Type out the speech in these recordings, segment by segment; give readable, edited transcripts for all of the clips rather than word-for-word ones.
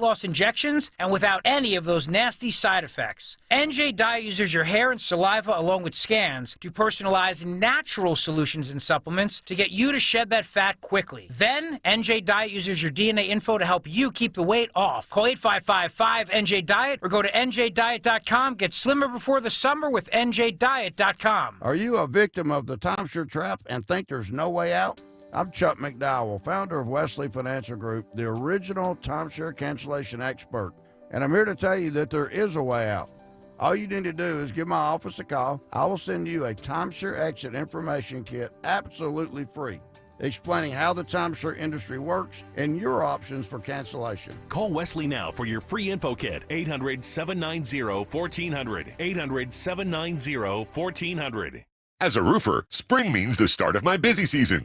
loss injections and without any of those nasty side effects. NJ Diet uses your hair and saliva along with scans to personalize natural solutions and supplements to get you to shed that fat quickly. Then, NJ Diet uses your DNA info to help you keep the weight off. Call 855-5NJ-DIET or go to njdiet.com. Get slimmer before the summer with njdiet.com. Are you a victim of the timeshare trap and think there's no way out? I'm Chuck McDowell, founder of Wesley Financial Group, the original timeshare cancellation expert, and I'm here to tell you that there is a way out. All you need to do is give my office a call. I will send you a timeshare exit information kit absolutely free, explaining how the timeshare industry works and your options for cancellation. Call Wesley now for your free info kit. 800-790-1400. 800-790-1400. As a roofer, spring means the start of my busy season,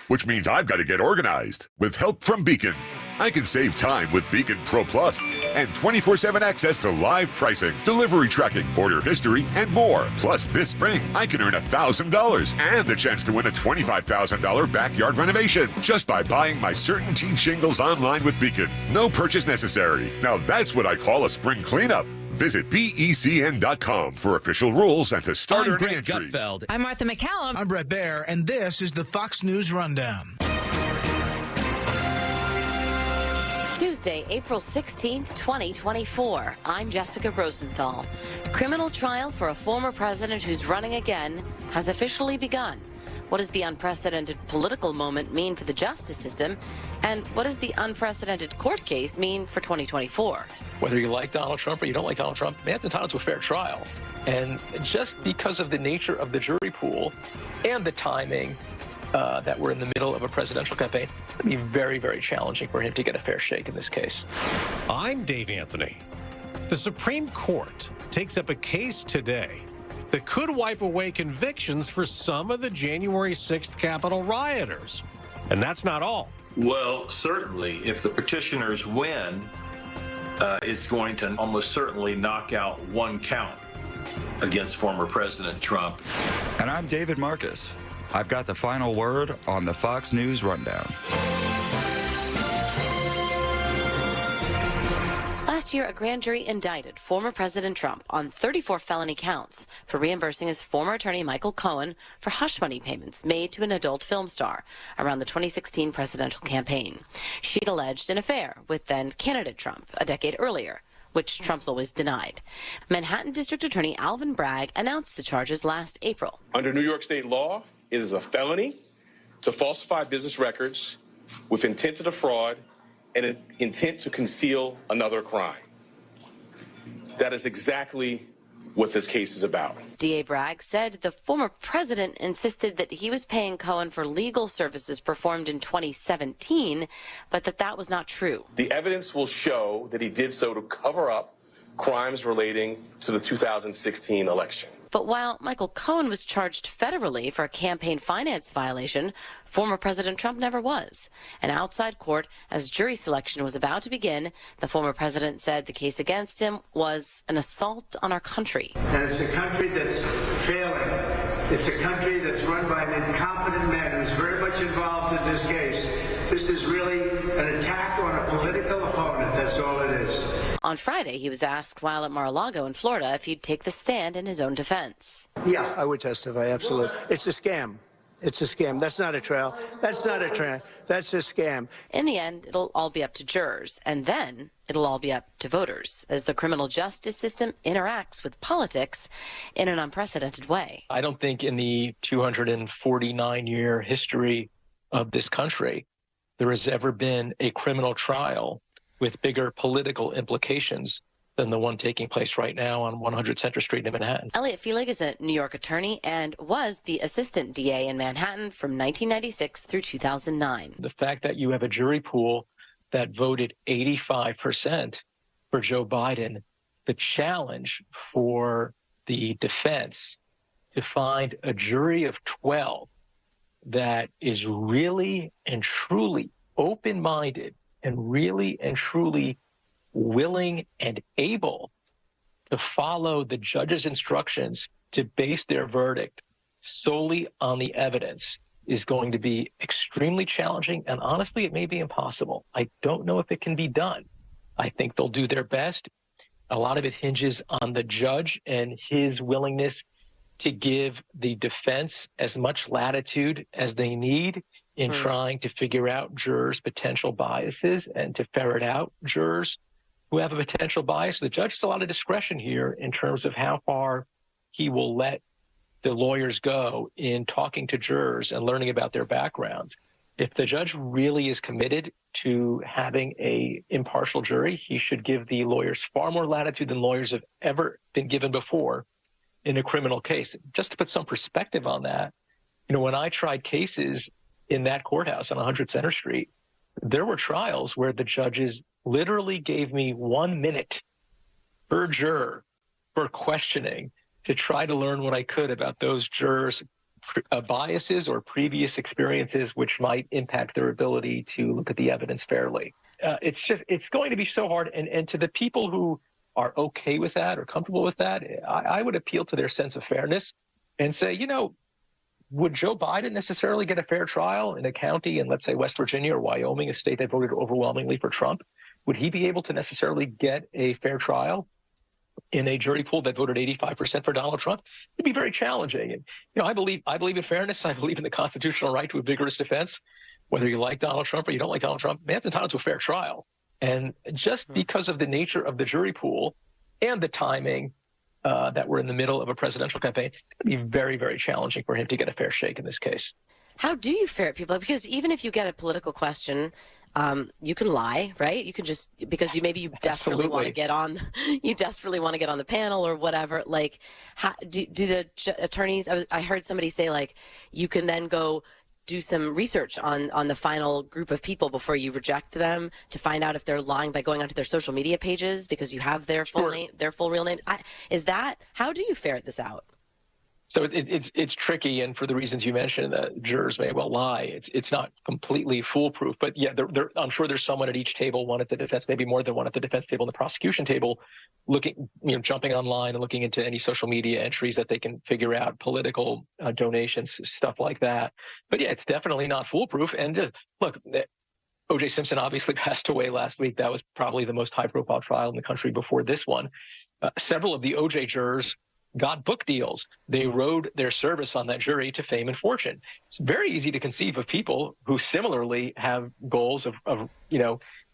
which means I've got to get organized. With help from Beacon, I can save time with Beacon Pro Plus and 24/7 access to live pricing, delivery tracking, order history, and more. Plus, this spring, I can earn $1,000 and the chance to win a $25,000 backyard renovation just by buying my CertainTeed shingles online with Beacon. No purchase necessary. Now that's what I call a spring cleanup. Visit BECN.com for official rules and to start earning entries. Gutfeld. I'm Martha McCallum. I'm Brett Baer, and this is the Fox News Rundown. Tuesday, April 16th, 2024. I'm Jessica Rosenthal. Criminal trial for a former president who's running again has officially begun. What does the unprecedented political moment mean for the justice system? And what does the unprecedented court case mean for 2024? Whether you like Donald Trump or you don't like Donald Trump, man's entitled to a fair trial. And just because of the nature of the jury pool and the timing that we're in the middle of a presidential campaign, it'd be very, very challenging for him to get a fair shake in this case. I'm Dave Anthony. The Supreme Court takes up a case today that could wipe away convictions for some of the January 6th Capitol rioters. And that's not all. Well, certainly, if the petitioners win, it's going to almost certainly knock out one count against former President Trump. And I'm David Marcus. I've got the final word on the Fox News Rundown. Last year, a grand jury indicted former President Trump on 34 felony counts for reimbursing his former attorney Michael Cohen for hush money payments made to an adult film star around the 2016 presidential campaign. She'd alleged an affair with then-candidate Trump a decade earlier, which Trump's always denied. Manhattan District Attorney Alvin Bragg announced the charges last April. Under New York state law, it is a felony to falsify business records with intent to defraud and an intent to conceal another crime. That is exactly what this case is about. DA Bragg said the former president insisted that he was paying Cohen for legal services performed in 2017, but that was not true. The evidence will show that he did so to cover up crimes relating to the 2016 election. But while Michael Cohen was charged federally for a campaign finance violation, former President Trump never was. And outside court, as jury selection was about to begin, the former president said the case against him was an assault on our country. And it's a country that's failing. It's a country that's run by an incompetent man who's very much involved in this case. This is really an attack on a political opponent. That's all it is. On Friday, he was asked while at Mar-a-Lago in Florida if he'd take the stand in his own defense. Yeah, I would testify, absolutely. It's a scam. It's a scam. That's not a trial. That's not a trial. That's a scam. In the end, it'll all be up to jurors, and then it'll all be up to voters as the criminal justice system interacts with politics in an unprecedented way. I don't think in the 249-year history of this country there has ever been a criminal trial with bigger political implications than the one taking place right now on 100 Center Street in Manhattan. Elliot Feelig is a New York attorney and was the assistant DA in Manhattan from 1996 through 2009. The fact that you have a jury pool that voted 85% for Joe Biden, the challenge for the defense to find a jury of 12 that is really and truly open-minded and really and truly willing and able to follow the judge's instructions to base their verdict solely on the evidence is going to be extremely challenging, and honestly, it may be impossible. I don't know if it can be done. I think they'll do their best. A lot of it hinges on the judge and his willingness to give the defense as much latitude as they need in trying to figure out jurors' potential biases and to ferret out jurors who have a potential bias. The judge has a lot of discretion here in terms of how far he will let the lawyers go in talking to jurors and learning about their backgrounds. If the judge really is committed to having a impartial jury, he should give the lawyers far more latitude than lawyers have ever been given before in a criminal case. Just to put some perspective on that, when I tried cases in that courthouse on 100 Center Street, there were trials where the judges literally gave me 1 minute per juror for questioning to try to learn what I could about those jurors' biases or previous experiences which might impact their ability to look at the evidence fairly. It's going to be so hard. And to the people who are okay with that or comfortable with that, I would appeal to their sense of fairness and say, would Joe Biden necessarily get a fair trial in a county in, let's say, West Virginia or Wyoming, a state that voted overwhelmingly for Trump? Would he be able to necessarily get a fair trial in a jury pool that voted 85% for Donald Trump? It'd be very challenging. And, I believe in fairness. I believe in the constitutional right to a vigorous defense. Whether you like Donald Trump or you don't like Donald Trump, man's entitled to a fair trial. And just because of the nature of the jury pool and the timing that we're in the middle of a presidential campaign, it's going to be very, very challenging for him to get a fair shake in this case. How do you ferret people? Because even if you get a political question, you can lie, right? You can just, because you desperately want to get on, the panel or whatever. Like, how do the attorneys? I heard somebody say, like, you can then go do some research on the final group of people before you reject them to find out if they're lying by going onto their social media pages because you have their full name, their full real name. How do you ferret this out? So it's tricky, and for the reasons you mentioned, jurors may well lie. It's not completely foolproof, but yeah, I'm sure there's someone at each table, one at the defense, maybe more than one at the defense table and the prosecution table, looking, jumping online and looking into any social media entries that they can figure out, political donations, stuff like that. But yeah, it's definitely not foolproof. And just look, O.J. Simpson obviously passed away last week. That was probably the most high-profile trial in the country before this one. Several of the O.J. jurors got book deals. They rode their service on that jury to fame and fortune. It's very easy to conceive of people who similarly have goals of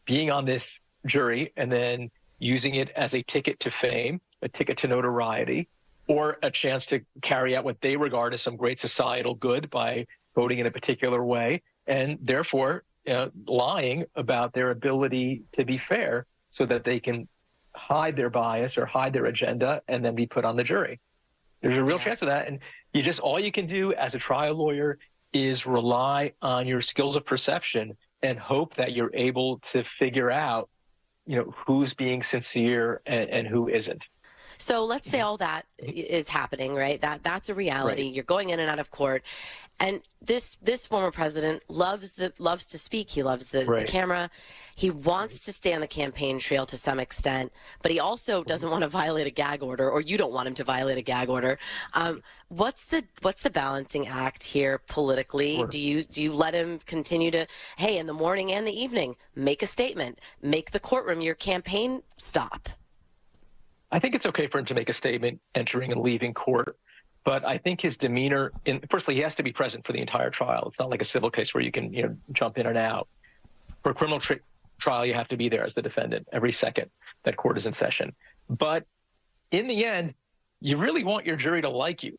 being on this jury and then using it as a ticket to fame, a ticket to notoriety, or a chance to carry out what they regard as some great societal good by voting in a particular way, and therefore lying about their ability to be fair so that they can hide their bias or hide their agenda and then be put on the jury. There's a real chance of that. And all you can do as a trial lawyer is rely on your skills of perception and hope that you're able to figure out, who's being sincere and who isn't. So let's say all that is happening, right? That's a reality. Right. You're going in and out of court. And this former president loves to speak. He loves the camera. He wants to stay on the campaign trail to some extent, but he also doesn't want to violate a gag order, or you don't want him to violate a gag order. What's the balancing act here politically? Sure. Do you let him continue to, hey, in the morning and the evening, make a statement, make the courtroom your campaign stop? I think it's okay for him to make a statement entering and leaving court, but I think his demeanor, firstly, he has to be present for the entire trial. It's not like a civil case where you can jump in and out. For a criminal trial, you have to be there as the defendant every second that court is in session. But in the end, you really want your jury to like you.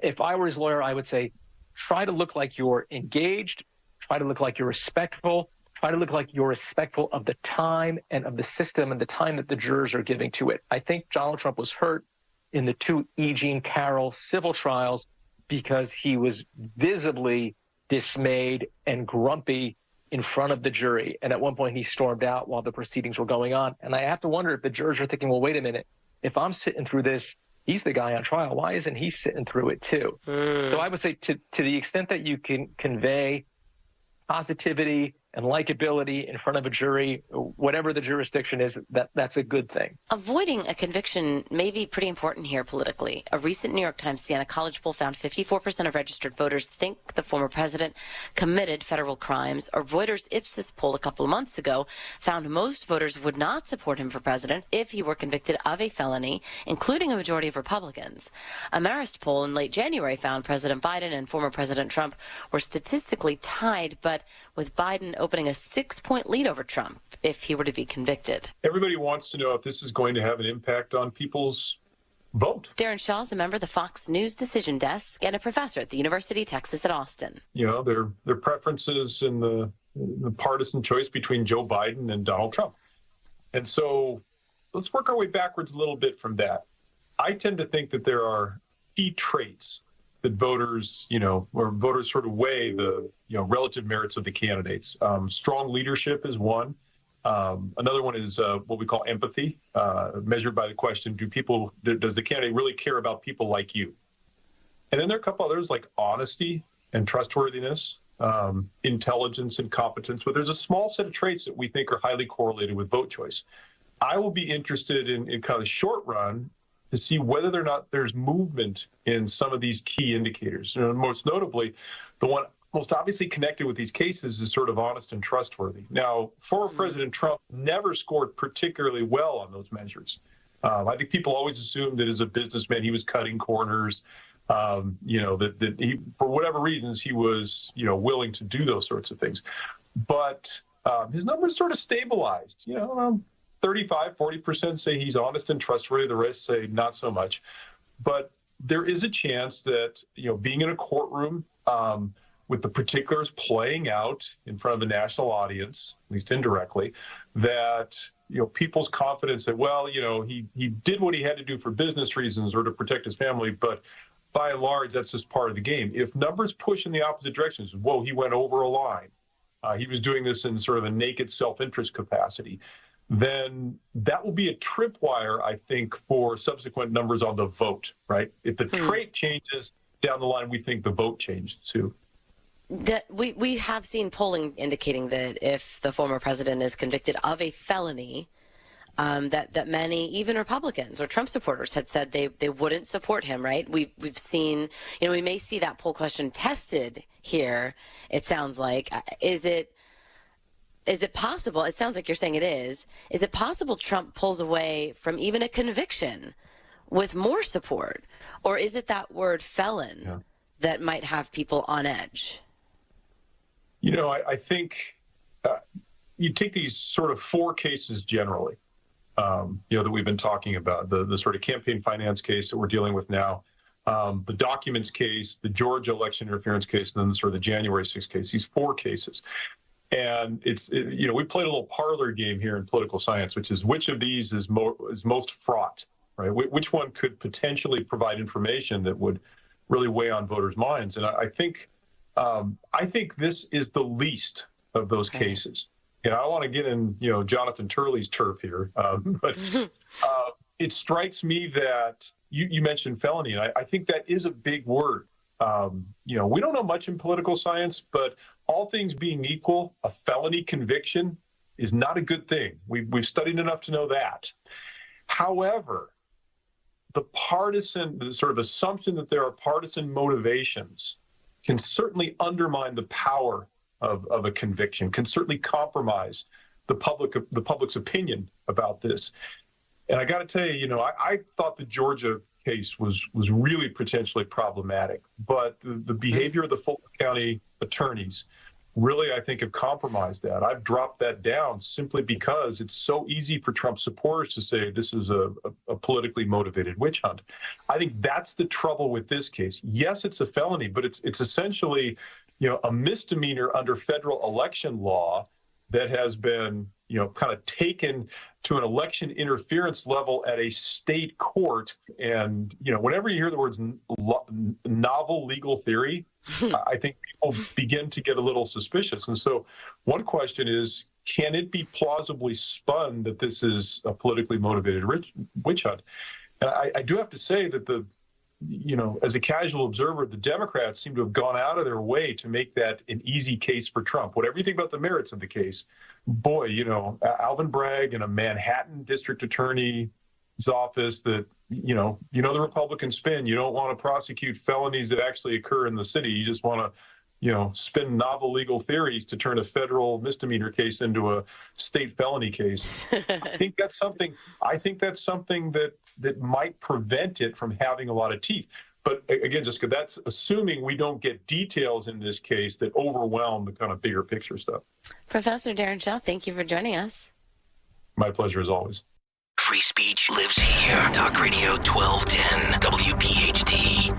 If I were his lawyer, I would say, try to look like you're engaged, try to look like you're respectful, try to look like you're respectful of the time and of the system and the time that the jurors are giving to it. I think Donald Trump was hurt in the two E. Jean Carroll civil trials because he was visibly dismayed and grumpy in front of the jury. And at one point he stormed out while the proceedings were going on. And I have to wonder if the jurors are thinking, well, wait a minute, if I'm sitting through this, he's the guy on trial. Why isn't he sitting through it too? So I would say to the extent that you can convey positivity and likability in front of a jury, whatever the jurisdiction is, that's a good thing. Avoiding a conviction may be pretty important here politically. A recent New York Times Siena College poll found 54% of registered voters think the former president committed federal crimes. A Reuters Ipsos poll a couple of months ago found most voters would not support him for president if he were convicted of a felony, including a majority of Republicans. A Marist poll in late January found President Biden and former President Trump were statistically tied, but with Biden opening a 6-point lead over Trump if he were to be convicted. Everybody wants to know if this is going to have an impact on people's vote. Darren Shaw is a member of the Fox News Decision Desk and a professor at the University of Texas at Austin. You know, their preferences in the partisan choice between Joe Biden and Donald Trump. And so let's work our way backwards a little bit from that. I tend to think that there are key traits that voters, where voters sort of weigh the, relative merits of the candidates. Strong leadership is one. Another one is what we call empathy, measured by the question, does the candidate really care about people like you? And then there are a couple others like honesty and trustworthiness, intelligence and competence, but there's a small set of traits that we think are highly correlated with vote choice. I will be interested in kind of the short run to see whether or not there's movement in some of these key indicators. Most notably, the one most obviously connected with these cases is sort of honest and trustworthy. Now, former President Trump never scored particularly well on those measures. I think people always assumed that as a businessman, he was cutting corners, that he, for whatever reasons, he was, willing to do those sorts of things. But his numbers sort of stabilized, 35, 40% say he's honest and trustworthy. The rest say not so much. But there is a chance that, being in a courtroom with the particulars playing out in front of a national audience, at least indirectly, that, people's confidence that, he did what he had to do for business reasons or to protect his family, but by and large, that's just part of the game. If numbers push in the opposite direction, whoa, he went over a line. He was doing this in sort of a naked self-interest capacity. Then that will be a tripwire, I think, for subsequent numbers on the vote, right? If the trait changes down the line, we think the vote changed too. That we have seen polling indicating that if the former president is convicted of a felony, that many, even Republicans or Trump supporters, had said they wouldn't support him, right? We've seen, we may see that poll question tested here, it sounds like. Is it possible, it sounds like you're saying it is it possible Trump pulls away from even a conviction with more support? Or is it that word felon that might have people on edge? I think you take these sort of four cases generally, that we've been talking about, the sort of campaign finance case that we're dealing with now, the documents case, the Georgia election interference case, and then the sort of the January 6th case, these four cases. And we played a little parlor game here in political science, which is which of these is most fraught, right? Which one could potentially provide information that would really weigh on voters' minds? And I think this is the least of those cases. I don't want to get in, Jonathan Turley's turf here, but it strikes me that you mentioned felony, and I think that is a big word. We don't know much in political science, but all things being equal, a felony conviction is not a good thing. We've studied enough to know that. However, the sort of assumption that there are partisan motivations can certainly undermine the power of a conviction, can certainly compromise the public's opinion about this. And I got to tell you, I thought the Georgia case was really potentially problematic, but the behavior of the Fulton County attorneys really, I think, have compromised that. I've dropped that down simply because it's so easy for Trump supporters to say this is a politically motivated witch hunt. I think that's the trouble with this case. Yes, it's a felony, but it's essentially, a misdemeanor under federal election law that has been, kind of taken to an election interference level at a state court. And, whenever you hear the words novel legal theory, I think people begin to get a little suspicious. And so one question is, can it be plausibly spun that this is a politically motivated witch hunt? And I do have to say that the as a casual observer, the Democrats seem to have gone out of their way to make that an easy case for Trump. Whatever you think about the merits of the case, boy, Alvin Bragg in a Manhattan district attorney's office that, the Republican spin, you don't want to prosecute felonies that actually occur in the city. You just want to, spin novel legal theories to turn a federal misdemeanor case into a state felony case. I think that's something that might prevent it from having a lot of teeth. But again, Jessica, that's assuming we don't get details in this case that overwhelm the kind of bigger picture stuff. Professor Darren Shaw, thank you for joining us. My pleasure as always. Free speech lives here. Talk Radio 1210 WPHT.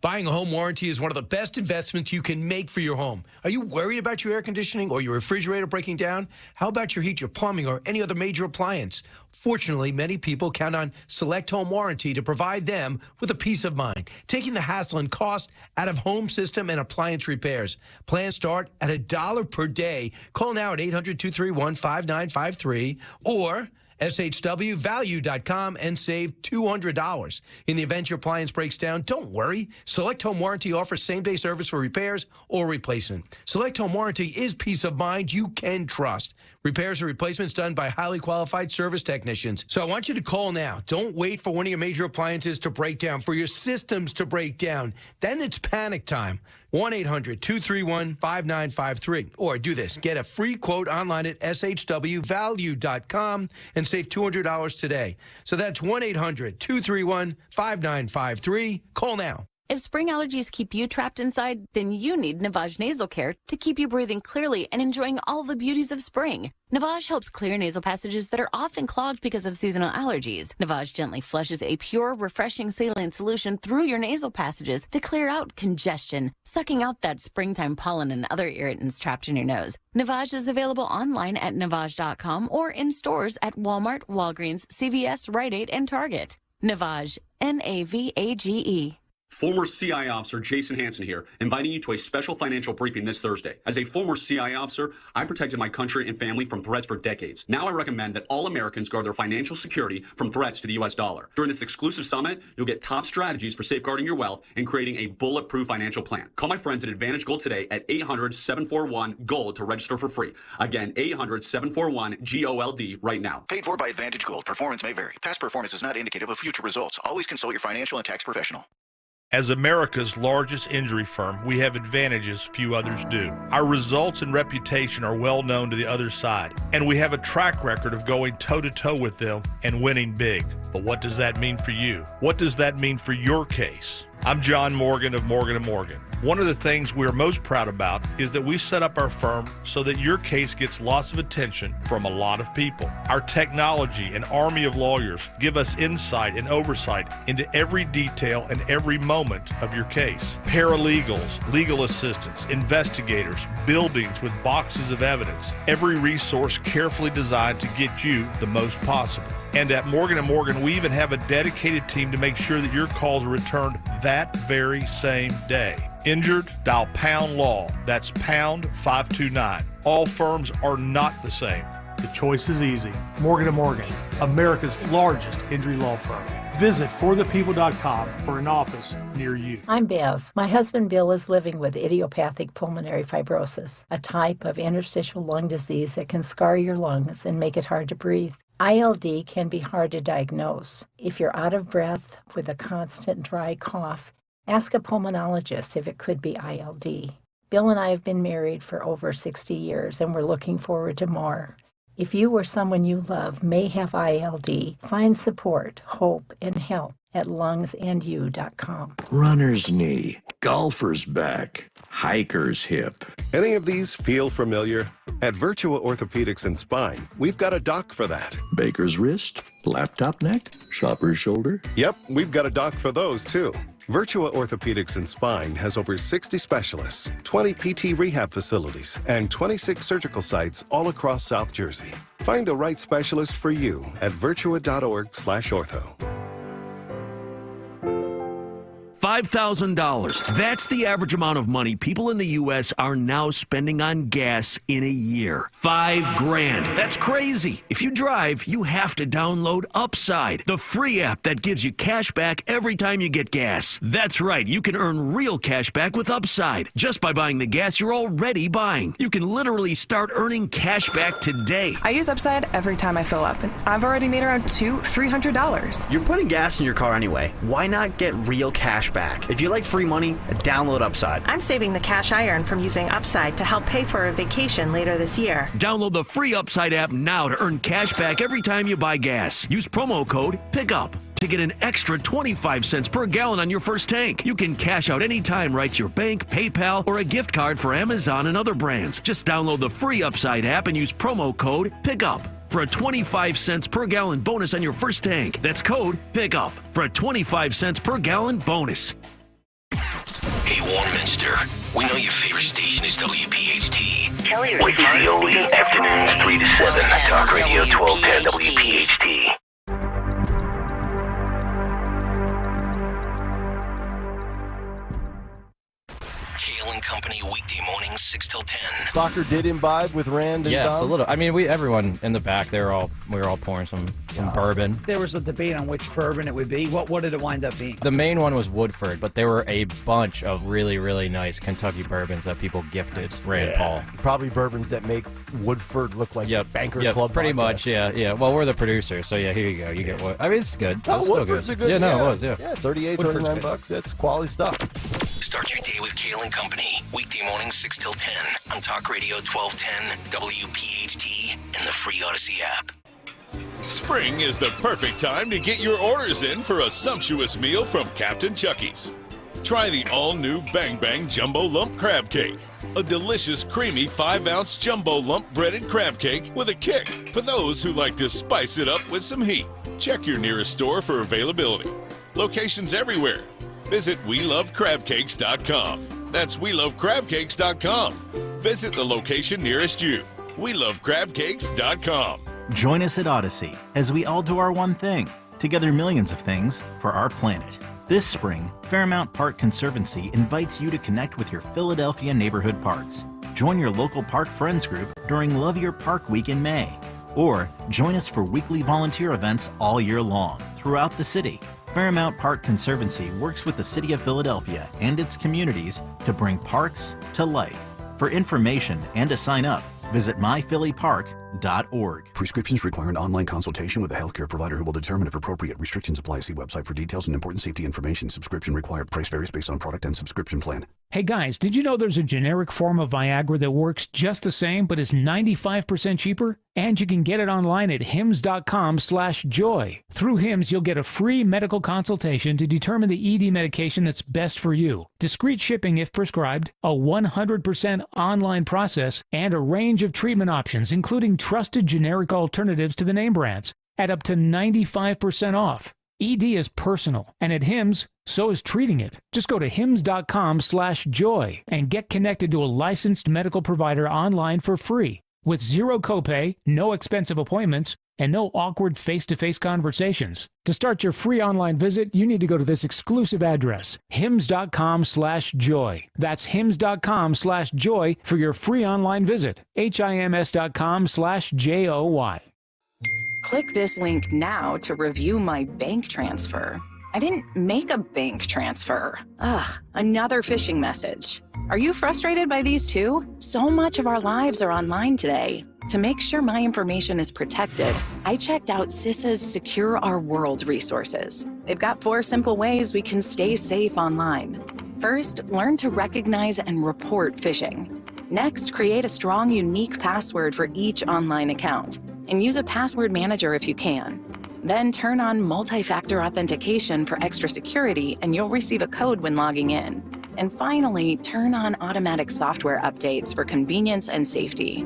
Buying a home warranty is one of the best investments you can make for your home. Are you worried about your air conditioning or your refrigerator breaking down? How about your heat, your plumbing, or any other major appliance? Fortunately, many people count on Select Home Warranty to provide them with a peace of mind, taking the hassle and cost out of home system and appliance repairs. Plans start at $1 per day. Call now at 800-231-5953 or shwvalue.com and save $200. In the event your appliance breaks down, don't worry. Select Home Warranty offers same-day service for repairs or replacement. Select Home Warranty is peace of mind you can trust. Repairs or replacements done by highly qualified service technicians. So I want you to call now. Don't wait for one of your major appliances to break down, for your systems to break down. Then it's panic time. 1-800-231-5953. Or do this. Get a free quote online at shwvalue.com and save $200 today. So that's 1-800-231-5953. Call now. If spring allergies keep you trapped inside, then you need Navage Nasal Care to keep you breathing clearly and enjoying all the beauties of spring. Navage helps clear nasal passages that are often clogged because of seasonal allergies. Navage gently flushes a pure, refreshing saline solution through your nasal passages to clear out congestion, sucking out that springtime pollen and other irritants trapped in your nose. Navage is available online at Navage.com or in stores at Walmart, Walgreens, CVS, Rite Aid, and Target. Navage, Navage. Former CI officer Jason Hansen here, inviting you to a special financial briefing this Thursday. As a former CI officer, I protected my country and family from threats for decades. Now I recommend that all Americans guard their financial security from threats to the U.S. dollar. During this exclusive summit, you'll get top strategies for safeguarding your wealth and creating a bulletproof financial plan. Call my friends at Advantage Gold today at 800-741-GOLD to register for free. Again, 800-741-GOLD right now. Paid for by Advantage Gold. Performance may vary. Past performance is not indicative of future results. Always consult your financial and tax professional. As America's largest injury firm, we have advantages few others do. Our results and reputation are well known to the other side, and we have a track record of going toe-to-toe with them and winning big. But what does that mean for you? What does that mean for your case? I'm John Morgan of Morgan & Morgan. One of the things we're most proud about is that we set up our firm so that your case gets lots of attention from a lot of people. Our technology and army of lawyers give us insight and oversight into every detail and every moment of your case. Paralegals, legal assistants, investigators, buildings with boxes of evidence, every resource carefully designed to get you the most possible. And at Morgan & Morgan, we even have a dedicated team to make sure that your calls are returned that very same day. Injured? Dial pound law. That's pound 529. All firms are not the same. The choice is easy. Morgan & Morgan, America's largest injury law firm. Visit forthepeople.com for an office near you. I'm Bev. My husband Bill is living with idiopathic pulmonary fibrosis, a type of interstitial lung disease that can scar your lungs and make it hard to breathe. ILD can be hard to diagnose. If you're out of breath with a constant dry cough, ask a pulmonologist if it could be ILD. Bill and I have been married for over 60 years, and we're looking forward to more. If you or someone you love may have ILD, find support, hope, and help at lungsandyou.com. Runner's knee, golfer's back, hiker's hip. Any of these feel familiar? At Virtua Orthopedics and Spine, we've got a doc for that. Baker's wrist, laptop neck, shopper's shoulder. Yep, we've got a doc for those too. Virtua Orthopedics and Spine has over 60 specialists, 20 PT rehab facilities, and 26 surgical sites all across South Jersey. Find the right specialist for you at virtua.org/ortho. $5,000. That's the average amount of money people in the U.S. are now spending on gas in a year. $5,000. That's crazy. If you drive, you have to download Upside, the free app that gives you cash back every time you get gas. That's right. You can earn real cash back with Upside just by buying the gas you're already buying. You can literally start earning cash back today. I use Upside every time I fill up, and I've already made around $300. You're putting gas in your car anyway. Why not get real cash back? If you like free money, download Upside. I'm saving the cash I earn from using Upside to help pay for a vacation later this year. Download the free Upside app now to earn cash back every time you buy gas. Use promo code PICKUP to get an extra 25 cents per gallon on your first tank. You can cash out anytime right to your bank, PayPal, or a gift card for Amazon and other brands. Just download the free Upside app and use promo code PICKUP for a 25 cents per gallon bonus on your first tank. That's code PICKUP for a 25 cents per gallon bonus. Hey, Warminster, we know your favorite station is WPHT. Tell your WCOE afternoons 3 to 7 on Talk Radio 1210 WPHT. Kayal and Company, weekday mornings 6 till 10. Soccer did imbibe with Rand and Yes, Dom? a little. I mean, everyone in the back, we were all pouring some bourbon. There was a debate on which bourbon it would be. What did it wind up being? The main one was Woodford, but there were a bunch of really, really nice Kentucky bourbons that people gifted Rand Paul. Probably bourbons that make Woodford look like Bankers Club. Pretty vodka. much, yeah. Well, we're the producers, so yeah, here you go. You get what? I mean, it's good. No, It's still Woodford's good. a good. Yeah, no, it was, yeah. Yeah, 38, Woodford's 39 good. bucks. That's quality stuff. Start your day with Kayal and Company, weekday mornings 6 till 10 on Talk Radio 1210 WPHT and the free Odyssey app. Spring is the perfect time to get your orders in for a sumptuous meal from Captain Chucky's. Try the all-new Bang Bang Jumbo Lump Crab Cake, a delicious, creamy 5-ounce jumbo lump breaded crab cake with a kick for those who like to spice it up with some heat. Check your nearest store for availability. Locations everywhere. Visit WeLoveCrabCakes.com. That's WeLoveCrabCakes.com. Visit the location nearest you. WeLoveCrabCakes.com. Join us at Odyssey as we all do our one thing, together millions of things for our planet. This spring, Fairmount Park Conservancy invites you to connect with your Philadelphia neighborhood parks. Join your local park friends group during Love Your Park Week in May. Or join us for weekly volunteer events all year long throughout the city. Fairmount Park Conservancy works with the City of Philadelphia and its communities to bring parks to life. For information and to sign up, visit myphillypark.org. Prescriptions require an online consultation with a healthcare provider who will determine if appropriate. Restrictions apply. See website for details and important safety information. Subscription required. Price varies based on product and subscription plan. Hey guys, did you know there's a generic form of Viagra that works just the same but is 95% cheaper? And you can get it online at hims.com/joy. Through Hims, you'll get a free medical consultation to determine the ED medication that's best for you, discreet shipping if prescribed, a 100% online process, and a range of treatment options, including trusted generic alternatives to the name brands, at up to 95% off. ED is personal, and at Hims, so is treating it. Just go to hims.com/joy and get connected to a licensed medical provider online for free, with zero copay, no expensive appointments, and no awkward face-to-face conversations. To start your free online visit, you need to go to this exclusive address, hims.com/joy. That's hims.com/joy for your free online visit, hims.com/joy. Click this link now to review my bank transfer. I didn't make a bank transfer. Ugh, another phishing message. Are you frustrated by these too? So much of our lives are online today. To make sure my information is protected, I checked out CISA's Secure Our World resources. They've got 4 simple ways we can stay safe online. First, learn to recognize and report phishing. Next, create a strong, unique password for each online account, and use a password manager if you can. Then turn on multi-factor authentication for extra security, and you'll receive a code when logging in. And finally, turn on automatic software updates for convenience and safety.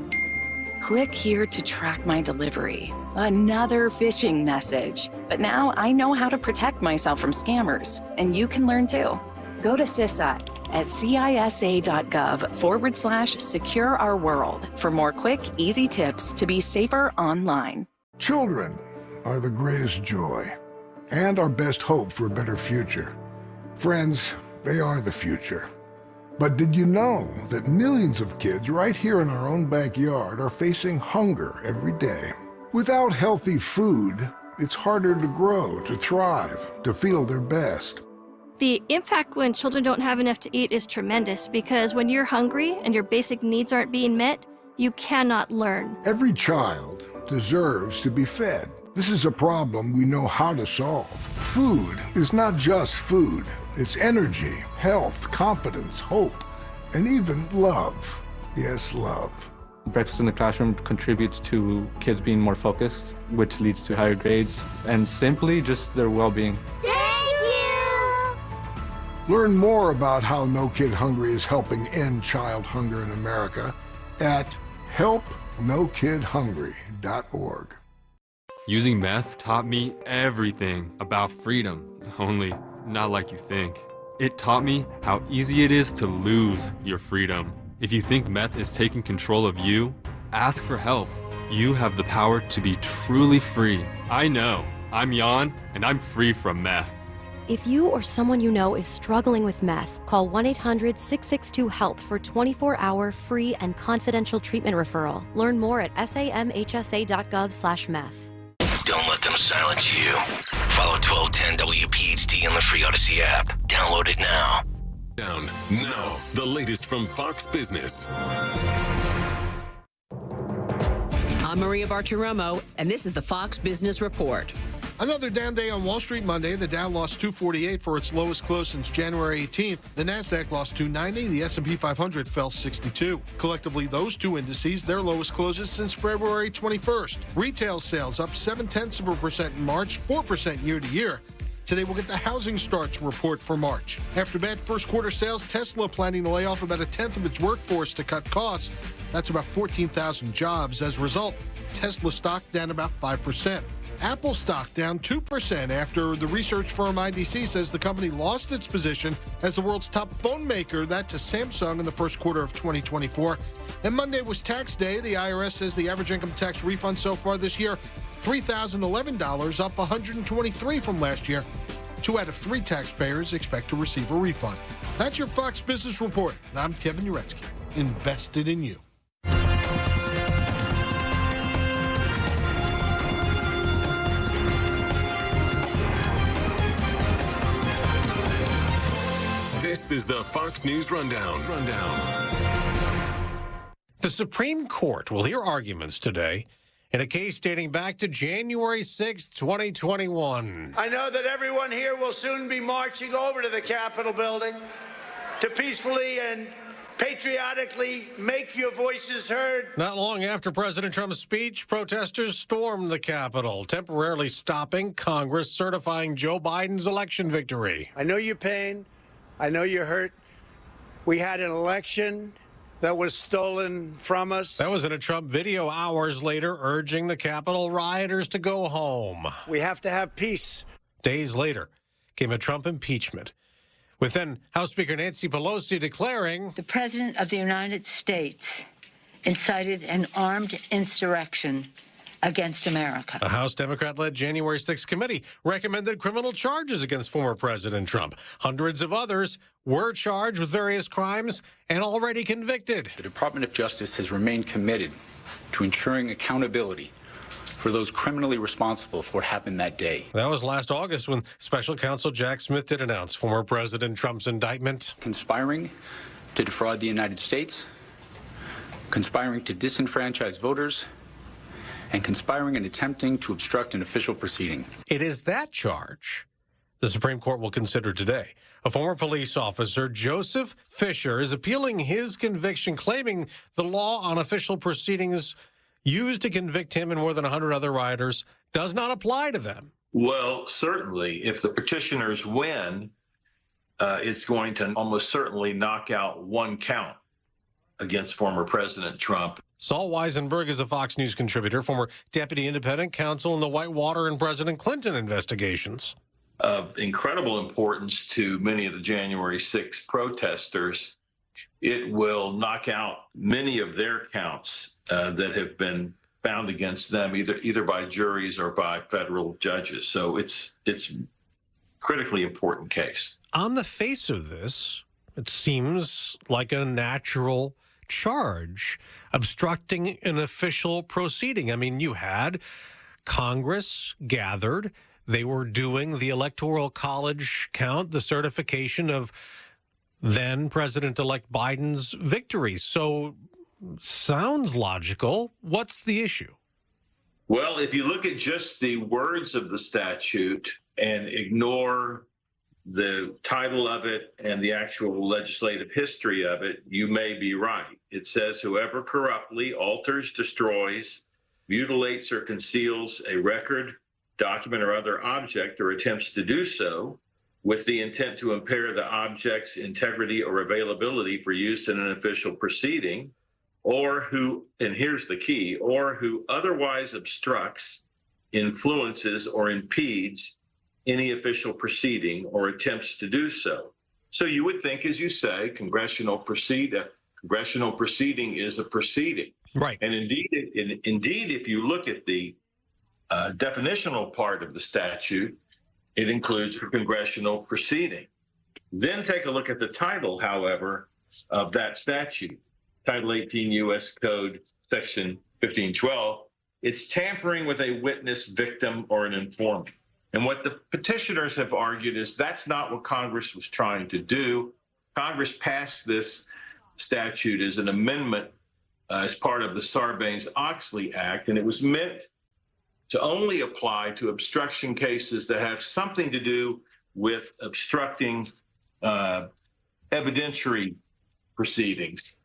Click here to track my delivery. Another phishing message. But now I know how to protect myself from scammers, and you can learn too. Go to CISA at cisa.gov/secure our world for more quick, easy tips to be safer online. Children are the greatest joy and our best hope for a better future. Friends, they are the future. But did you know that millions of kids right here in our own backyard are facing hunger every day? Without healthy food, it's harder to grow, to thrive, to feel their best. The impact when children don't have enough to eat is tremendous because when you're hungry and your basic needs aren't being met, you cannot learn. Every child deserves to be fed. This is a problem we know how to solve. Food is not just food. It's energy, health, confidence, hope, and even love. Yes, love. Breakfast in the classroom contributes to kids being more focused, which leads to higher grades, and simply just their well-being. Learn more about how No Kid Hungry is helping end child hunger in America at helpnokidhungry.org. Using meth taught me everything about freedom, only not like you think. It taught me how easy it is to lose your freedom. If you think meth is taking control of you, ask for help. You have the power to be truly free. I know. I'm Jan, and I'm free from meth. If you or someone you know is struggling with meth, call 1-800-662-HELP for 24-hour free and confidential treatment referral. Learn more at samhsa.gov/meth. Don't let them silence you. Follow 1210 WPHT on the free Odyssey app. Download it now. Now, the latest from Fox Business. I'm Maria Bartiromo, and this is the Fox Business Report. Another down day on Wall Street Monday. The Dow lost 248 for its lowest close since January 18th. The Nasdaq lost 290. The S&P 500 fell 62. Collectively, those two indices, their lowest closes since February 21st. Retail sales up 0.7% in March, 4% year to year. Today, we'll get the housing starts report for March. After bad first quarter sales, Tesla planning to lay off about 1/10 of its workforce to cut costs. That's about 14,000 jobs. As a result, Tesla stock down about 5%. Apple stock down 2% after the research firm IDC says the company lost its position as the world's top phone maker. That's a Samsung in the first quarter of 2024. And Monday was tax day. The IRS says the average income tax refund so far this year, $3,011, up $123 from last year. 2 out of 3 taxpayers expect to receive a refund. That's your Fox Business Report. I'm Kevin Uretsky. Invested in you. This is the Fox News Rundown. The Supreme Court will hear arguments today in a case dating back to January 6, 2021. I know that everyone here will soon be marching over to the Capitol building to peacefully and patriotically make your voices heard. Not long after President Trump's speech, protesters stormed the Capitol, temporarily stopping Congress certifying Joe Biden's election victory. I know your pain. I know you're hurt. We had an election that was stolen from us. That was in a Trump video hours later urging the Capitol rioters to go home. We have to have peace. Days later came a Trump impeachment, with then House Speaker Nancy Pelosi declaring, "The President of the United States incited an armed insurrection against America." A House Democrat-led January 6th committee recommended criminal charges against former President Trump. Hundreds of others were charged with various crimes and already convicted. The Department of Justice has remained committed to ensuring accountability for those criminally responsible for what happened that day. That was last August when Special Counsel Jack Smith did announce former President Trump's indictment. Conspiring to defraud the United States, conspiring to disenfranchise voters, and conspiring and attempting to obstruct an official proceeding. It is that charge the Supreme Court will consider today. A former police officer, Joseph Fisher, is appealing his conviction, claiming the law on official proceedings used to convict him and more than 100 other rioters does not apply to them. Well, certainly, if the petitioners win, it's going to almost certainly knock out one count against former President Trump. Saul Weisenberg is a Fox News contributor, former deputy independent counsel in the Whitewater and President Clinton investigations. Of incredible importance to many of the January 6th protesters, it will knock out many of their counts that have been found against them, either by juries or by federal judges. So it's a critically important case. on the face of this, it seems like a natural charge, obstructing an official proceeding. I mean, you had Congress gathered. They were doing the Electoral College count, the certification of then President-elect Biden's victory. So sounds logical. What's the issue? Well, if you look at just the words of the statute and ignore the title of it and the actual legislative history of it, you may be right. It says, whoever corruptly alters, destroys, mutilates, or conceals a record, document, or other object, or attempts to do so with the intent to impair the object's integrity or availability for use in an official proceeding, or who, and here's the key, or who otherwise obstructs, influences, or impedes any official proceeding or attempts to do so. So you would think, as you say, congressional proceeding is a proceeding. Right. And indeed, if you look at the definitional part of the statute, it includes a congressional proceeding. Then take a look at the title, however, of that statute. Title 18 U.S. Code, Section 1512, it's tampering with a witness, victim, or an informant. And what the petitioners have argued is that's not what Congress was trying to do. Congress passed this statute as an amendment as part of the Sarbanes-Oxley Act, and it was meant to only apply to obstruction cases that have something to do with obstructing evidentiary proceedings.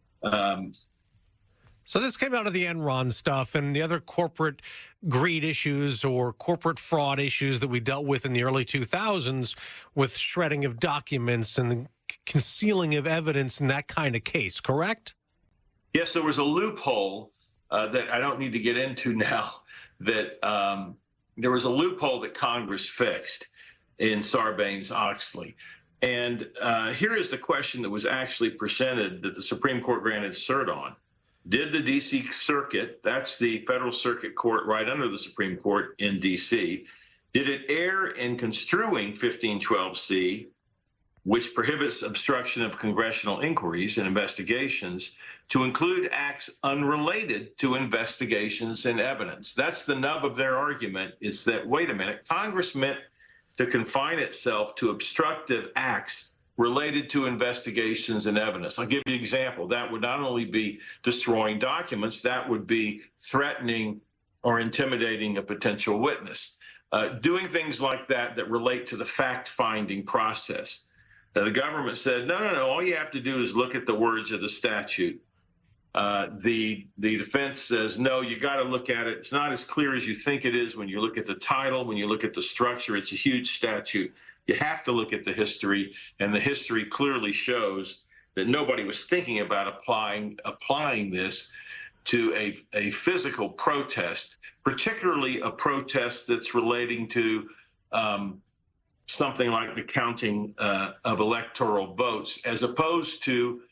So this came out of the Enron stuff and the other corporate greed issues or corporate fraud issues that we dealt with in the early 2000s with shredding of documents and the concealing of evidence in that kind of case, correct? Yes, there was a loophole that I don't need to get into now, that there was a loophole that Congress fixed in Sarbanes-Oxley. And here is the question that was actually presented that the Supreme Court granted cert on. Did the D.C. Circuit, that's the federal circuit court right under the Supreme Court in D.C., did it err in construing 1512C, which prohibits obstruction of congressional inquiries and investigations, to include acts unrelated to investigations and evidence? That's the nub of their argument, is that, wait a minute, Congress meant to confine itself to obstructive acts related to investigations and evidence. I'll give you an example. That would not only be destroying documents, that would be threatening or intimidating a potential witness. Doing things like that that relate to the fact-finding process. The government said, no, all you have to do is look at the words of the statute. The defense says, no, you got to look at it. It's not as clear as you think it is when you look at the title, when you look at the structure. It's a huge statute. You have to look at the history, and the history clearly shows that nobody was thinking about applying this to a physical protest, particularly a protest that's relating to something like the counting of electoral votes, as opposed to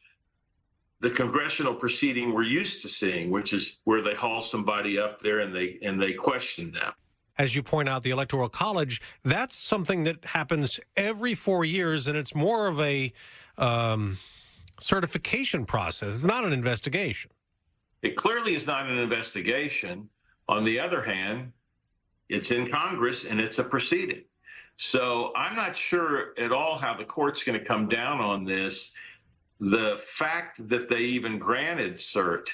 the congressional proceeding we're used to seeing, which is where they haul somebody up there and they question them. As you point out, the Electoral College, that's something that happens every 4 years, and it's more of a certification process. It's not an investigation. It clearly is not an investigation. On the other hand, it's in Congress, and it's a proceeding. So I'm not sure at all how the court's going to come down on this. The fact that they even granted cert,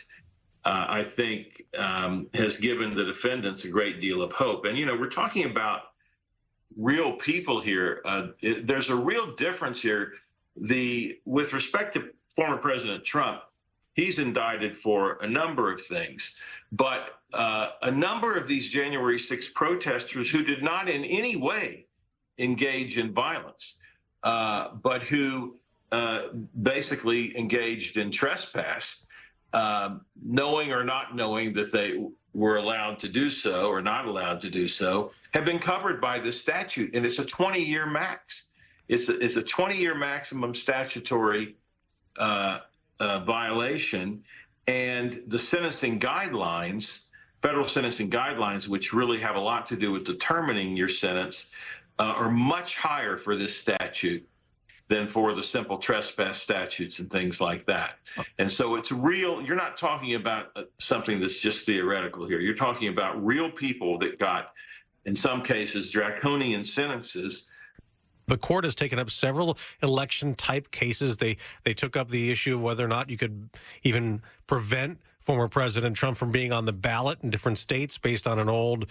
I think, has given the defendants a great deal of hope. And, we're talking about real people here. There's a real difference here. With respect to former President Trump, he's indicted for a number of things. But a number of these January 6 protesters who did not in any way engage in violence, but who basically engaged in trespass, knowing or not knowing that they were allowed to do so or not allowed to do so, have been covered by this statute. And it's a 20-year max. It's a 20-year maximum statutory violation. And the sentencing guidelines, federal sentencing guidelines, which really have a lot to do with determining your sentence, are much higher for this statute. than for the simple trespass statutes and things like that. And so it's real. You're not talking about something that's just theoretical here. You're talking about real people that got, in some cases, draconian sentences. The court has taken up several election-type cases. They took up the issue of whether or not you could even prevent former President Trump from being on the ballot in different states based on an old,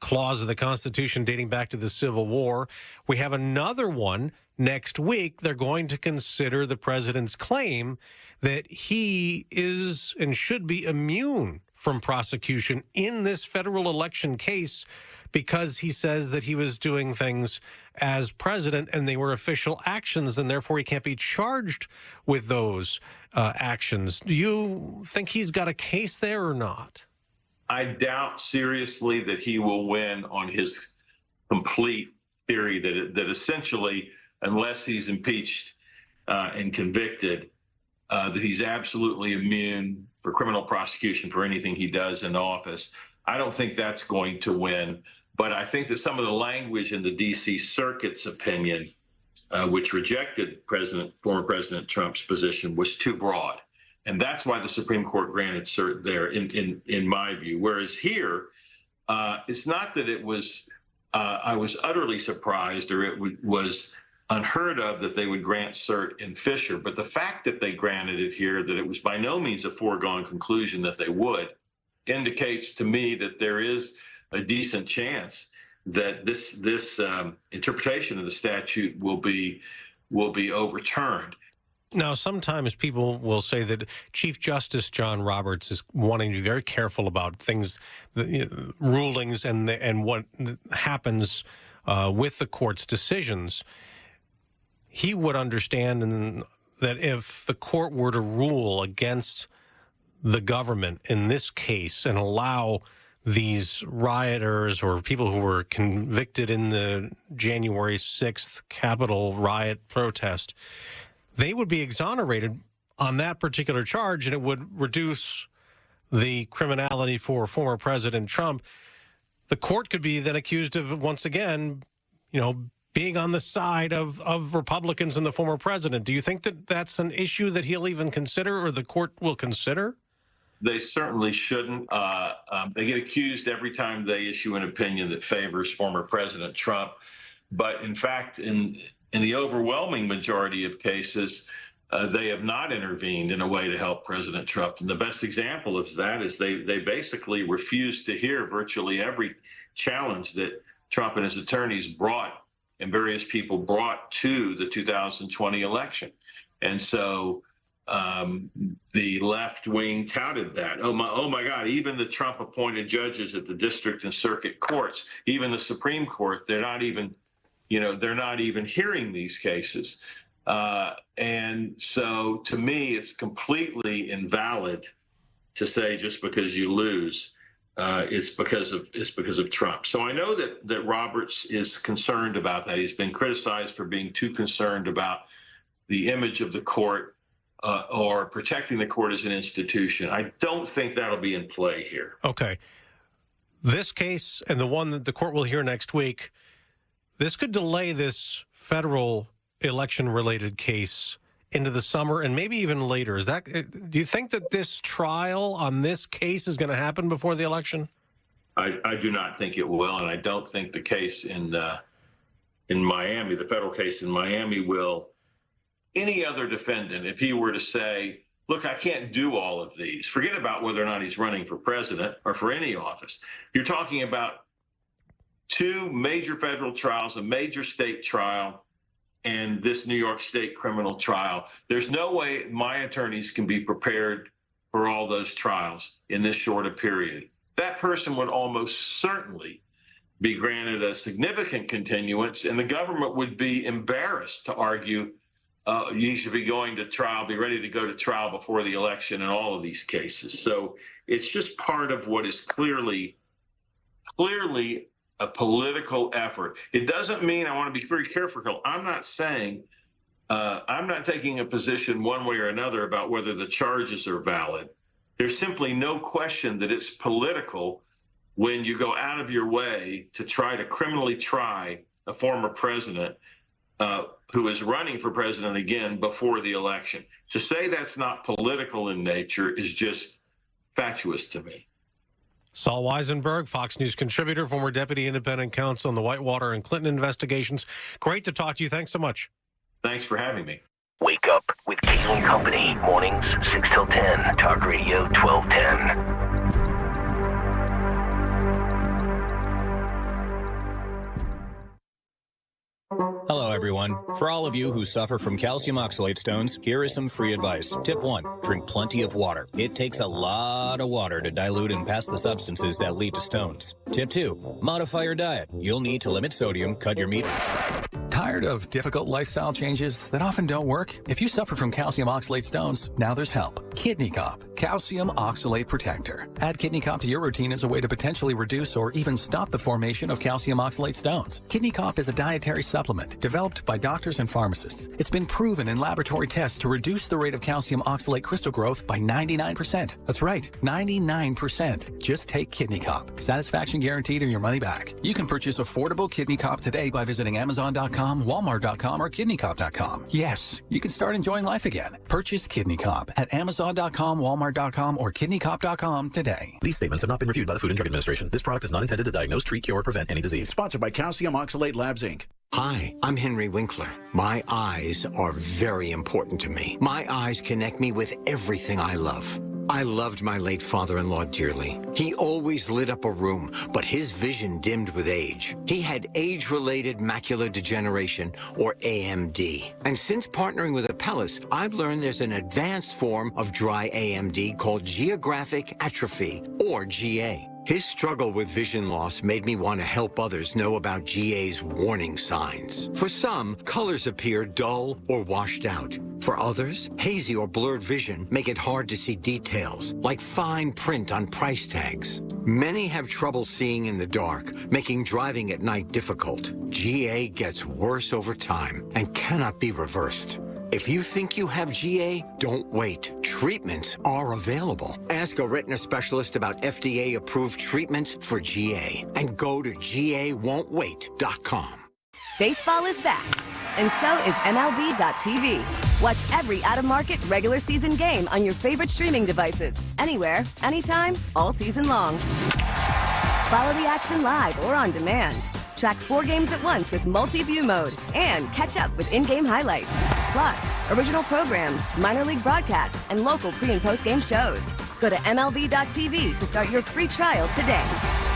clause of the Constitution dating back to the Civil War. We have another one next week. They're going to consider the president's claim that he is and should be immune from prosecution in this federal election case because he says that he was doing things as president and they were official actions, and therefore he can't be charged with those actions. Do you think he's got a case there or not? I doubt seriously that he will win on his complete theory that essentially, unless he's impeached and convicted, that he's absolutely immune for criminal prosecution for anything he does in office. I don't think that's going to win. But I think that some of the language in the D.C. Circuit's opinion, which rejected former President Trump's position, was too broad. And that's why the Supreme Court granted cert there, in my view. Whereas here, it's not that it was, I was utterly surprised or it was unheard of that they would grant cert in Fisher. But the fact that they granted it here, that it was by no means a foregone conclusion that they would, indicates to me that there is a decent chance that this interpretation of the statute will be overturned. Now, sometimes people will say that Chief Justice John Roberts is wanting to be very careful about things, rulings, and what happens with the court's decisions. He would understand that if the court were to rule against the government in this case and allow these rioters or people who were convicted in the January 6th Capitol riot protest, they would be exonerated on that particular charge, and it would reduce the criminality for former President Trump. The court could be then accused of, once again, being on the side of Republicans and the former president. Do you think that that's an issue that he'll even consider or the court will consider? They certainly shouldn't. They get accused every time they issue an opinion that favors former President Trump. But in fact, in the overwhelming majority of cases, they have not intervened in a way to help President Trump. And the best example of that is they basically refused to hear virtually every challenge that Trump and his attorneys brought and various people brought to the 2020 election. And so the left wing touted that. Oh my God, even the Trump appointed judges at the district and circuit courts, even the Supreme Court, they're not even hearing these cases. And so to me, it's completely invalid to say just because you lose, it's because of Trump. So I know that Roberts is concerned about that. He's been criticized for being too concerned about the image of the court or protecting the court as an institution. I don't think that'll be in play here. Okay. This case and the one that the court will hear next week, this could delay this federal election-related case into the summer and maybe even later. Do you think that this trial on this case is going to happen before the election? I do not think it will, and I don't think the case in Miami, the federal case in Miami, will. Any other defendant, if he were to say, look, I can't do all of these, forget about whether or not he's running for president or for any office. You're talking about two major federal trials, a major state trial, and this New York State criminal trial. There's no way my attorneys can be prepared for all those trials in this short a period. That person would almost certainly be granted a significant continuance, and the government would be embarrassed to argue you should be going to trial, be ready to go to trial before the election in all of these cases. So it's just part of what is clearly a political effort. It doesn't mean, I want to be very careful, I'm not saying, I'm not taking a position one way or another about whether the charges are valid. There's simply no question that it's political when you go out of your way to try to criminally try a former president who is running for president again before the election. To say that's not political in nature is just fatuous to me. Saul Weisenberg, Fox News contributor, former deputy independent counsel in the Whitewater and Clinton investigations. Great to talk to you. Thanks so much. Thanks for having me. Wake up with Kayal and Company. Mornings 6 till 10. Talk Radio 1210. Hello, everyone. For all of you who suffer from calcium oxalate stones, here is some free advice. Tip 1, drink plenty of water. It takes a lot of water to dilute and pass the substances that lead to stones. Tip 2, modify your diet. You'll need to limit sodium, cut your meat. Tired of difficult lifestyle changes that often don't work? If you suffer from calcium oxalate stones, now there's help. Kidney Cop, Calcium Oxalate Protector. Add Kidney Cop to your routine as a way to potentially reduce or even stop the formation of calcium oxalate stones. Kidney Cop is a dietary supplement developed by doctors and pharmacists. It's been proven in laboratory tests to reduce the rate of calcium oxalate crystal growth by 99%. That's right, 99%. Just take Kidney Cop. Satisfaction guaranteed or your money back. You can purchase affordable Kidney Cop today by visiting Amazon.com, Walmart.com, or KidneyCop.com. Yes, you can start enjoying life again. Purchase Kidney Cop at Amazon.com, Walmart.com, or KidneyCop.com today. These statements have not been reviewed by the Food and Drug Administration. This product is not intended to diagnose, treat, cure, or prevent any disease. Sponsored by Calcium Oxalate Labs, Inc. Hi, I'm Henry Winkler. My eyes are very important to me. My eyes connect me with everything I love. I loved my late father-in-law dearly. He always lit up a room, but his vision dimmed with age. He had age-related macular degeneration, or AMD. And since partnering with Apellis, I've learned there's an advanced form of dry AMD called geographic atrophy, or GA. His struggle with vision loss made me want to help others know about GA's warning signs. For some, colors appear dull or washed out. For others, hazy or blurred vision make it hard to see details, like fine print on price tags. Many have trouble seeing in the dark, making driving at night difficult. GA gets worse over time and cannot be reversed. If you think you have GA, don't wait. Treatments are available. Ask a retina specialist about FDA-approved treatments for GA and go to GAWon'tWait.com. Baseball is back, and so is MLB.tv. Watch every out-of-market regular season game on your favorite streaming devices, anywhere, anytime, all season long. Follow the action live or on demand. Track 4 games at once with multi-view mode and catch up with in-game highlights. Plus, original programs, minor league broadcasts, and local pre- and post-game shows. Go to MLB.tv to start your free trial today.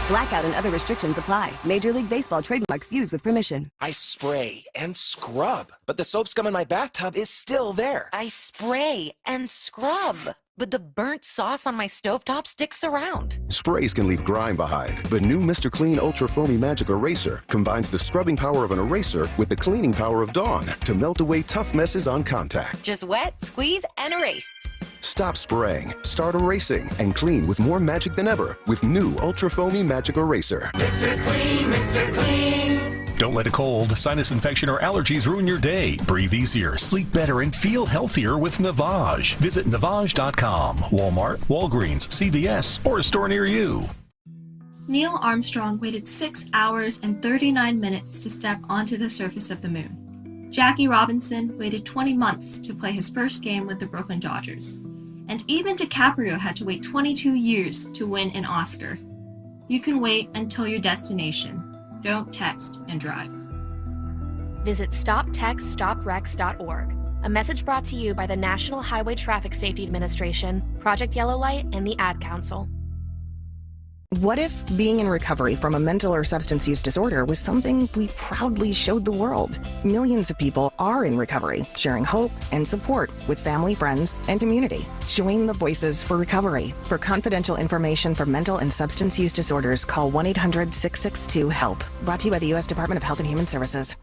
Blackout and other restrictions apply. Major League Baseball trademarks used with permission. I spray and scrub, but the soap scum in my bathtub is still there. I spray and scrub, but the burnt sauce on my stovetop sticks around. Sprays can leave grime behind. The new Mr. Clean Ultra Foamy Magic Eraser combines the scrubbing power of an eraser with the cleaning power of Dawn to melt away tough messes on contact. Just wet, squeeze, and erase. Stop spraying, start erasing, and clean with more magic than ever with new Ultra Foamy Magic Eraser. Mr. Clean, Mr. Clean. Don't let a cold, sinus infection, or allergies ruin your day. Breathe easier, sleep better, and feel healthier with Navage. Visit Navage.com, Walmart, Walgreens, CVS, or a store near you. Neil Armstrong waited 6 hours and 39 minutes to step onto the surface of the moon. Jackie Robinson waited 20 months to play his first game with the Brooklyn Dodgers. And even DiCaprio had to wait 22 years to win an Oscar. You can wait until your destination. Don't text and drive. Visit StopTextStopWrecks.org. A message brought to you by the National Highway Traffic Safety Administration, Project Yellow Light, and the Ad Council. What if being in recovery from a mental or substance use disorder was something we proudly showed the world? Millions of people are in recovery, sharing hope and support with family, friends, and community. Join the Voices for Recovery. For confidential information for mental and substance use disorders, call 1-800-662-HELP. Brought to you by the U.S. Department of Health and Human Services.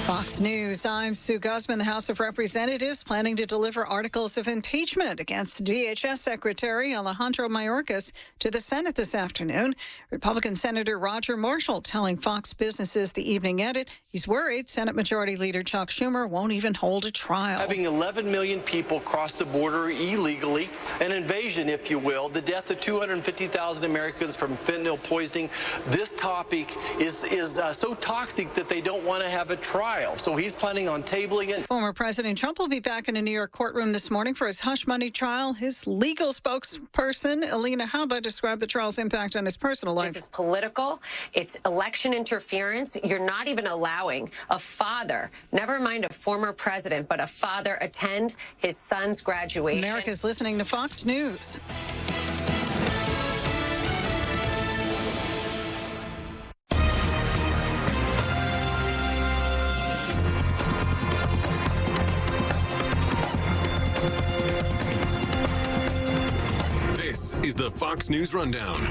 Fox Fox News, I'm Sue Guzman. The House of Representatives planning to deliver articles of impeachment against DHS Secretary Alejandro Mayorkas to the Senate this afternoon. Republican Senator Roger Marshall telling Fox Business's The Evening Edit he's worried Senate Majority Leader Chuck Schumer won't even hold a trial. Having 11 million people cross the border illegally, an invasion, if you will, the death of 250,000 Americans from fentanyl poisoning. This topic is so toxic that they don't want to have a trial. So he's planning on tabling it. Former President Trump will be back in a New York courtroom this morning for his hush money trial. His legal spokesperson, Alina Habba, described the trial's impact on his personal life. This is political. It's election interference. You're not even allowing a father, never mind a former president, but a father attend his son's graduation. America's listening to Fox News. This is the Fox News Rundown.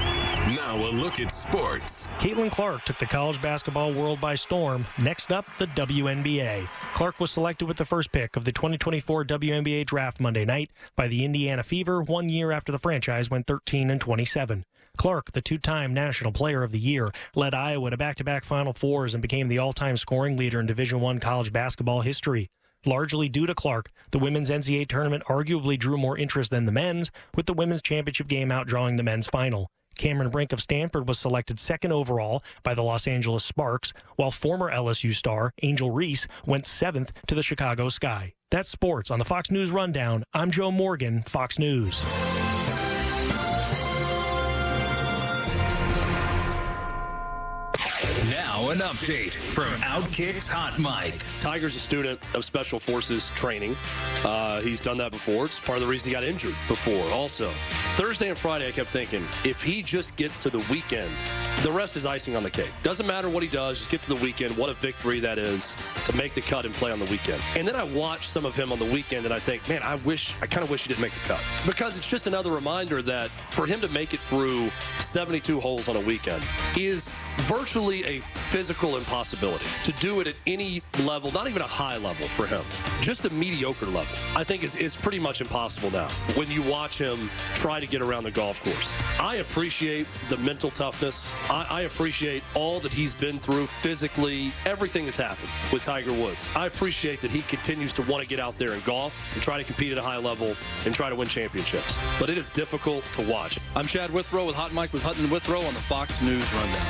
Now a look at sports. Caitlin Clark took the college basketball world by storm. Next up, the WNBA. Clark was selected with the first pick of the 2024 WNBA draft Monday night by the Indiana Fever 1 year after the franchise went 13-27. Clark, the two-time National Player of the Year, led Iowa to back-to-back Final Fours and became the all-time scoring leader in Division I college basketball history. Largely due to Clark, the women's NCAA tournament arguably drew more interest than the men's, with the women's championship game outdrawing the men's final. Cameron Brink of Stanford was selected second overall by the Los Angeles Sparks, while former LSU star Angel Reese went seventh to the Chicago Sky. That's sports on the Fox News Rundown. I'm Joe Morgan, Fox News. Now an update from Outkick's Hot Mic. Tiger's a student of Special Forces training. He's done that before. It's part of the reason he got injured before also. Thursday and Friday, I kept thinking, if he just gets to the weekend, the rest is icing on the cake. Doesn't matter what he does, just get to the weekend. What a victory that is to make the cut and play on the weekend. And then I watch some of him on the weekend and I think, man, I kind of wish he didn't make the cut. Because it's just another reminder that for him to make it through 72 holes on a weekend is virtually a physical impossibility. To do it at any level, not even a high level for him, just a mediocre level, I think is pretty much impossible now when you watch him try to get around the golf course. I appreciate the mental toughness. I appreciate all that he's been through physically, everything that's happened with Tiger Woods. I appreciate that he continues to want to get out there and golf and try to compete at a high level and try to win championships. But it is difficult to watch. I'm Chad Withrow with Hot Mike with Hutton Withrow on the Fox News Rundown.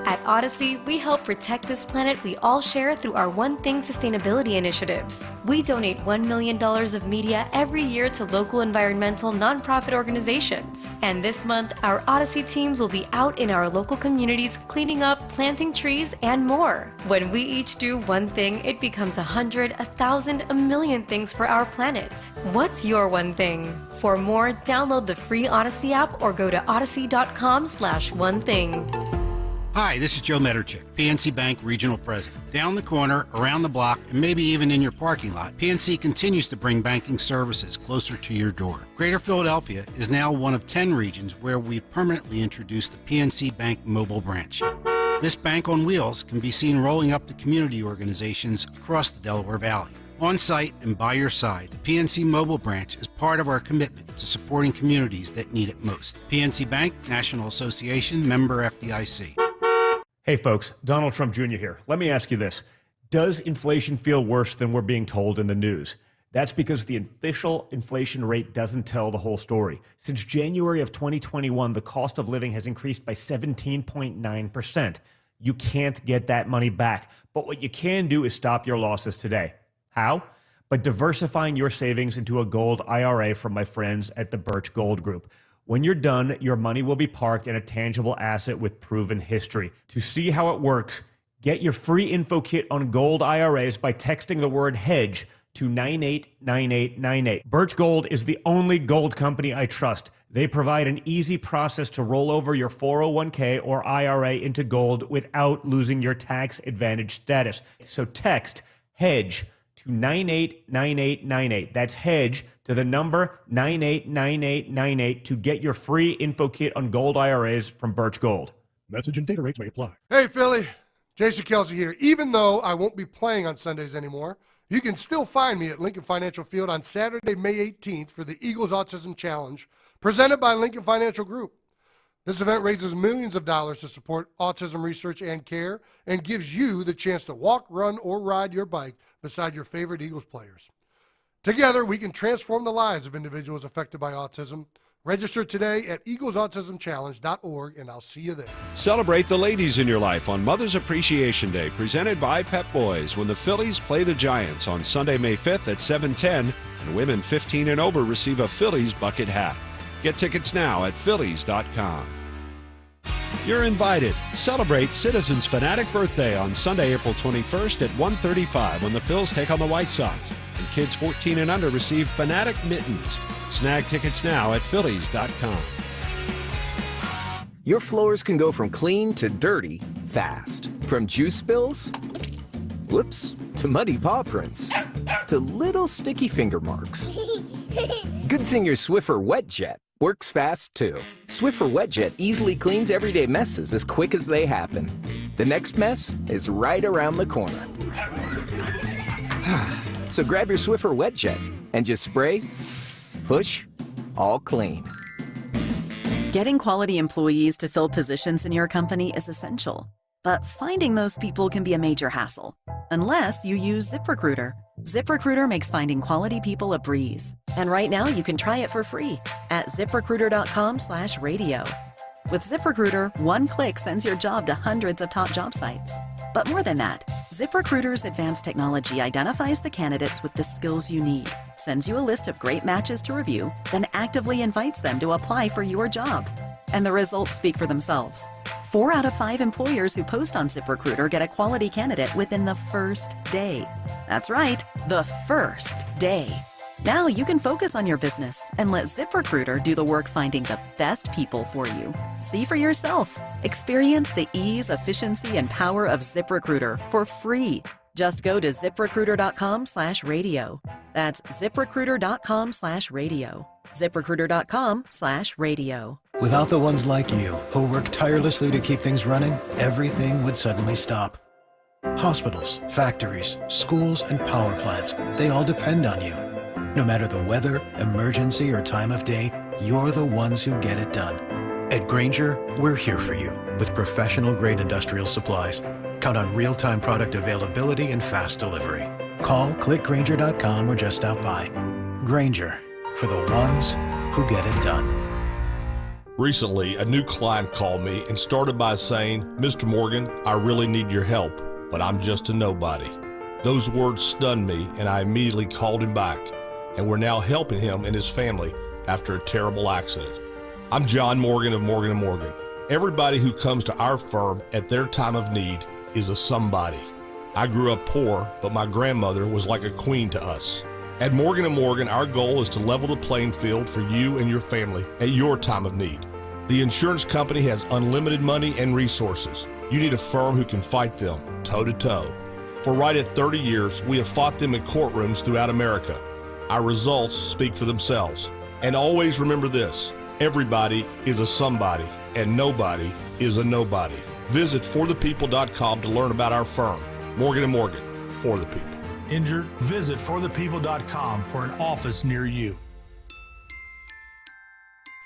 At Odyssey, we help protect this planet we all share through our One Thing sustainability initiatives. We donate $1 million of media every year to local environmental nonprofit organizations. And this month, our Odyssey teams will be out in our local communities cleaning up, planting trees, and more. When we each do one thing, it becomes 100, 1,000, a million things for our planet. What's your one thing? For more, download the free Odyssey app or go to odyssey.com/onething. Hi, this is Joe Mederchik, PNC Bank Regional President. Down the corner, around the block, and maybe even in your parking lot, PNC continues to bring banking services closer to your door. Greater Philadelphia is now one of 10 regions where we've permanently introduced the PNC Bank mobile branch. This bank on wheels can be seen rolling up to community organizations across the Delaware Valley. On site and by your side, the PNC Mobile Branch is part of our commitment to supporting communities that need it most. PNC Bank, National Association, member FDIC. Hey folks, Donald Trump Jr. here. Let me ask you this. Does inflation feel worse than we're being told in the news? That's because the official inflation rate doesn't tell the whole story. Since January of 2021, the cost of living has increased by 17.9%. You can't get that money back. But what you can do is stop your losses today. How? By diversifying your savings into a gold IRA from my friends at the Birch Gold Group. When you're done, your money will be parked in a tangible asset with proven history. To see how it works, get your free info kit on gold IRAs by texting the word HEDGE to 989898. Birch Gold is the only gold company I trust. They provide an easy process to roll over your 401k or IRA into gold without losing your tax advantage status. So text HEDGE to 989898. That's HEDGE to the number 989898 to get your free info kit on gold IRAs from Birch Gold. Message and data rates may apply. Hey, Philly. Jason Kelsey here. Even though I won't be playing on Sundays anymore, you can still find me at Lincoln Financial Field on Saturday, May 18th for the Eagles Autism Challenge, presented by Lincoln Financial Group. This event raises millions of dollars to support autism research and care and gives you the chance to walk, run, or ride your bike beside your favorite Eagles players. Together, we can transform the lives of individuals affected by autism. Register today at eaglesautismchallenge.org, and I'll see you there. Celebrate the ladies in your life on Mother's Appreciation Day, presented by Pep Boys, when the Phillies play the Giants on Sunday, May 5th at 7:10, and women 15 and over receive a Phillies bucket hat. Get tickets now at phillies.com. You're invited. Celebrate Citizens Fanatic Birthday on Sunday, April 21st at 1:35 when the Phils take on the White Sox. And kids 14 and under receive Fanatic Mittens. Snag tickets now at phillies.com. Your floors can go from clean to dirty fast. From juice spills, whoops, to muddy paw prints, to little sticky finger marks. Good thing your Swiffer WetJet works fast too. Swiffer WetJet easily cleans everyday messes as quick as they happen. The next mess is right around the corner. So grab your Swiffer WetJet and just spray, push, all clean. Getting quality employees to fill positions in your company is essential, but finding those people can be a major hassle, unless you use ZipRecruiter. ZipRecruiter makes finding quality people a breeze. And right now you can try it for free at ZipRecruiter.com/radio. With ZipRecruiter, one click sends your job to hundreds of top job sites. But more than that, ZipRecruiter's advanced technology identifies the candidates with the skills you need, sends you a list of great matches to review, then actively invites them to apply for your job. And the results speak for themselves. 4 out of 5 employers who post on ZipRecruiter get a quality candidate within the first day. That's right, the first day. Now you can focus on your business and let ZipRecruiter do the work finding the best people for you. See for yourself. Experience the ease, efficiency, and power of ZipRecruiter for free. Just go to ZipRecruiter.com/radio. That's ZipRecruiter.com/radio. ZipRecruiter.com/radio. Without the ones like you, who work tirelessly to keep things running, everything would suddenly stop. Hospitals, factories, schools, and power plants, they all depend on you. No matter the weather, emergency, or time of day, you're the ones who get it done. At Grainger, we're here for you with professional-grade industrial supplies. Count on real-time product availability and fast delivery. Call, click Grainger.com, or just stop by. Grainger, for the ones who get it done. Recently, a new client called me and started by saying, "Mr. Morgan, I really need your help, but I'm just a nobody." Those words stunned me, and I immediately called him back, and we're now helping him and his family after a terrible accident. I'm John Morgan of Morgan & Morgan. Everybody who comes to our firm at their time of need is a somebody. I grew up poor, but my grandmother was like a queen to us. At Morgan & Morgan, our goal is to level the playing field for you and your family at your time of need. The insurance company has unlimited money and resources. You need a firm who can fight them toe-to-toe. For right at 30 years, we have fought them in courtrooms throughout America. Our results speak for themselves. And always remember this, everybody is a somebody, and nobody is a nobody. Visit forthepeople.com to learn about our firm, Morgan & Morgan, for the people. Injured? Visit forthepeople.com for an office near you.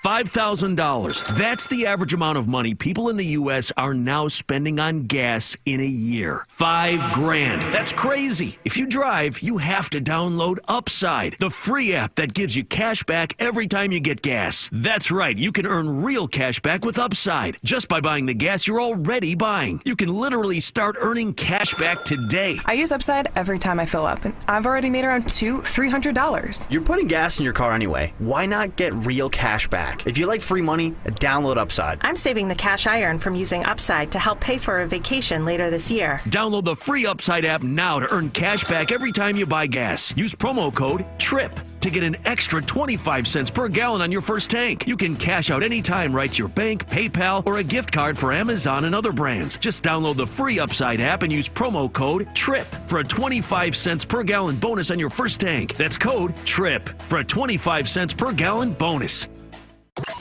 $5,000. That's the average amount of money people in the U.S. are now spending on gas in a year. $5,000. That's crazy. If you drive, you have to download Upside, the free app that gives you cash back every time you get gas. That's right. You can earn real cash back with Upside just by buying the gas you're already buying. You can literally start earning cash back today. I use Upside every time I fill up, and I've already made around $200-$300. You're putting gas in your car anyway. Why not get real cash back? If you like free money, download Upside. I'm saving the cash I earn from using Upside to help pay for a vacation later this year. Download the free Upside app now to earn cash back every time you buy gas. Use promo code TRIP to get an extra 25 cents per gallon on your first tank. You can cash out anytime right to your bank, PayPal, or a gift card for Amazon and other brands. Just download the free Upside app and use promo code TRIP for a 25 cents per gallon bonus on your first tank. That's code TRIP for a 25 cents per gallon bonus.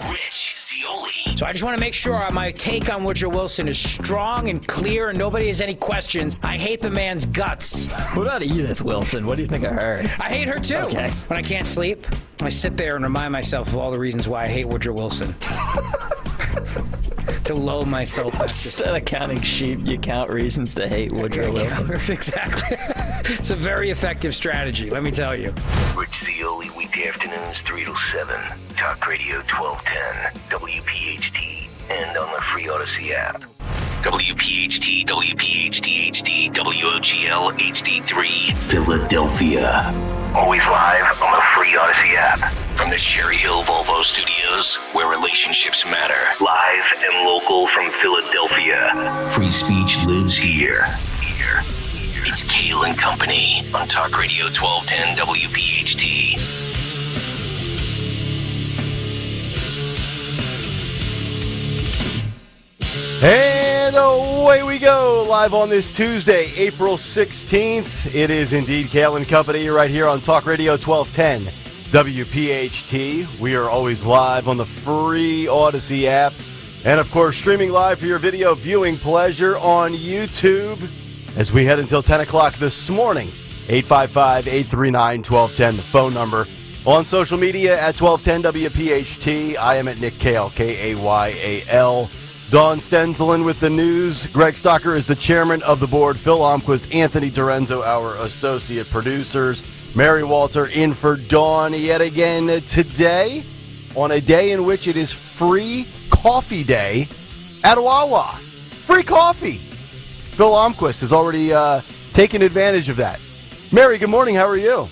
Rich Zioli. So I just want to make sure my take on Woodrow Wilson is strong and clear and nobody has any questions. I hate the man's guts. What about Edith Wilson? What do you think of her? I hate her too. Okay. When I can't sleep, I sit there and remind myself of all the reasons why I hate Woodrow Wilson. To lull myself after. Instead of counting sheep, you count reasons to hate Woodrow Wilson. Exactly. It's a very effective strategy, let me tell you. Rich Cioli, weekday afternoons 3 to 7. Talk Radio 1210, WPHT, and on the free Odyssey app. WPHT, WPHT HD, WOGL HD3, Philadelphia. Always live on the free Odyssey app. From the Cherry Hill Volvo Studios, where relationships matter. Live and local from Philadelphia. Free speech lives here. It's Kayal and Company on Talk Radio 1210 WPHT. And away we go, live on this Tuesday, April 16th. It is indeed Kayal and Company right here on Talk Radio 1210 WPHT. We are always live on the free Odyssey app. And, of course, streaming live for your video viewing pleasure on YouTube as we head until 10 o'clock this morning. 855-839-1210, the phone number. On social media at 1210 WPHT. I am at Nick Kayal, K-A-Y-A-L. Dawn Stenzelin with the news. Greg Stocker is the chairman of the board. Phil Almquist, Anthony Dorenzo, our associate producers. Mary Walter in for Dawn yet again today on a day in which it is free coffee day at Wawa. Free coffee. Phil Almquist has already taken advantage of that. Mary, good morning. How are you?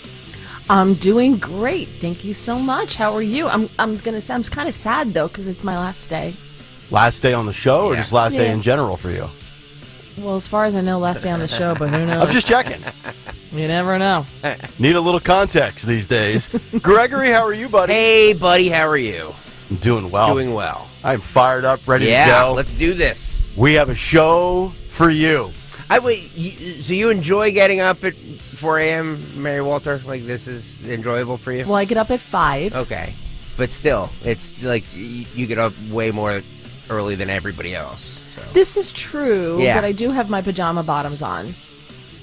I'm doing great. Thank you so much. How are you? I'm gonna say I'm kind of sad though because it's my last day. Last day on the show or just last day in general for you? Well, as far as I know, last day on the show, but who knows? I'm just checking. You never know. Need a little context these days. Gregory, how are you, buddy? Hey, buddy, how are you? I'm doing well. Doing well. I'm fired up, ready to go. Yeah, let's do this. We have a show for you. So you enjoy getting up at 4 a.m., Mary Walter? Like, this is enjoyable for you? Well, I get up at 5. Okay. But still, it's like you get up way more early than everybody else. So. This is true, but I do have my pajama bottoms on.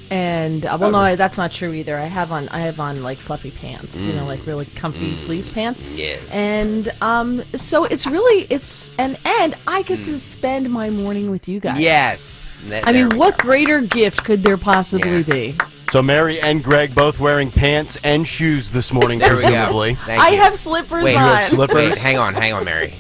And no, that's not true either. I have on like fluffy pants, you know, like really comfy fleece pants. Yes. And so and I get to spend my morning with you guys. Yes. I mean, what greater gift could there possibly be? So Mary and Greg both wearing pants and shoes this morning, presumably. I have slippers on. You have slippers? Wait, hang on, Mary.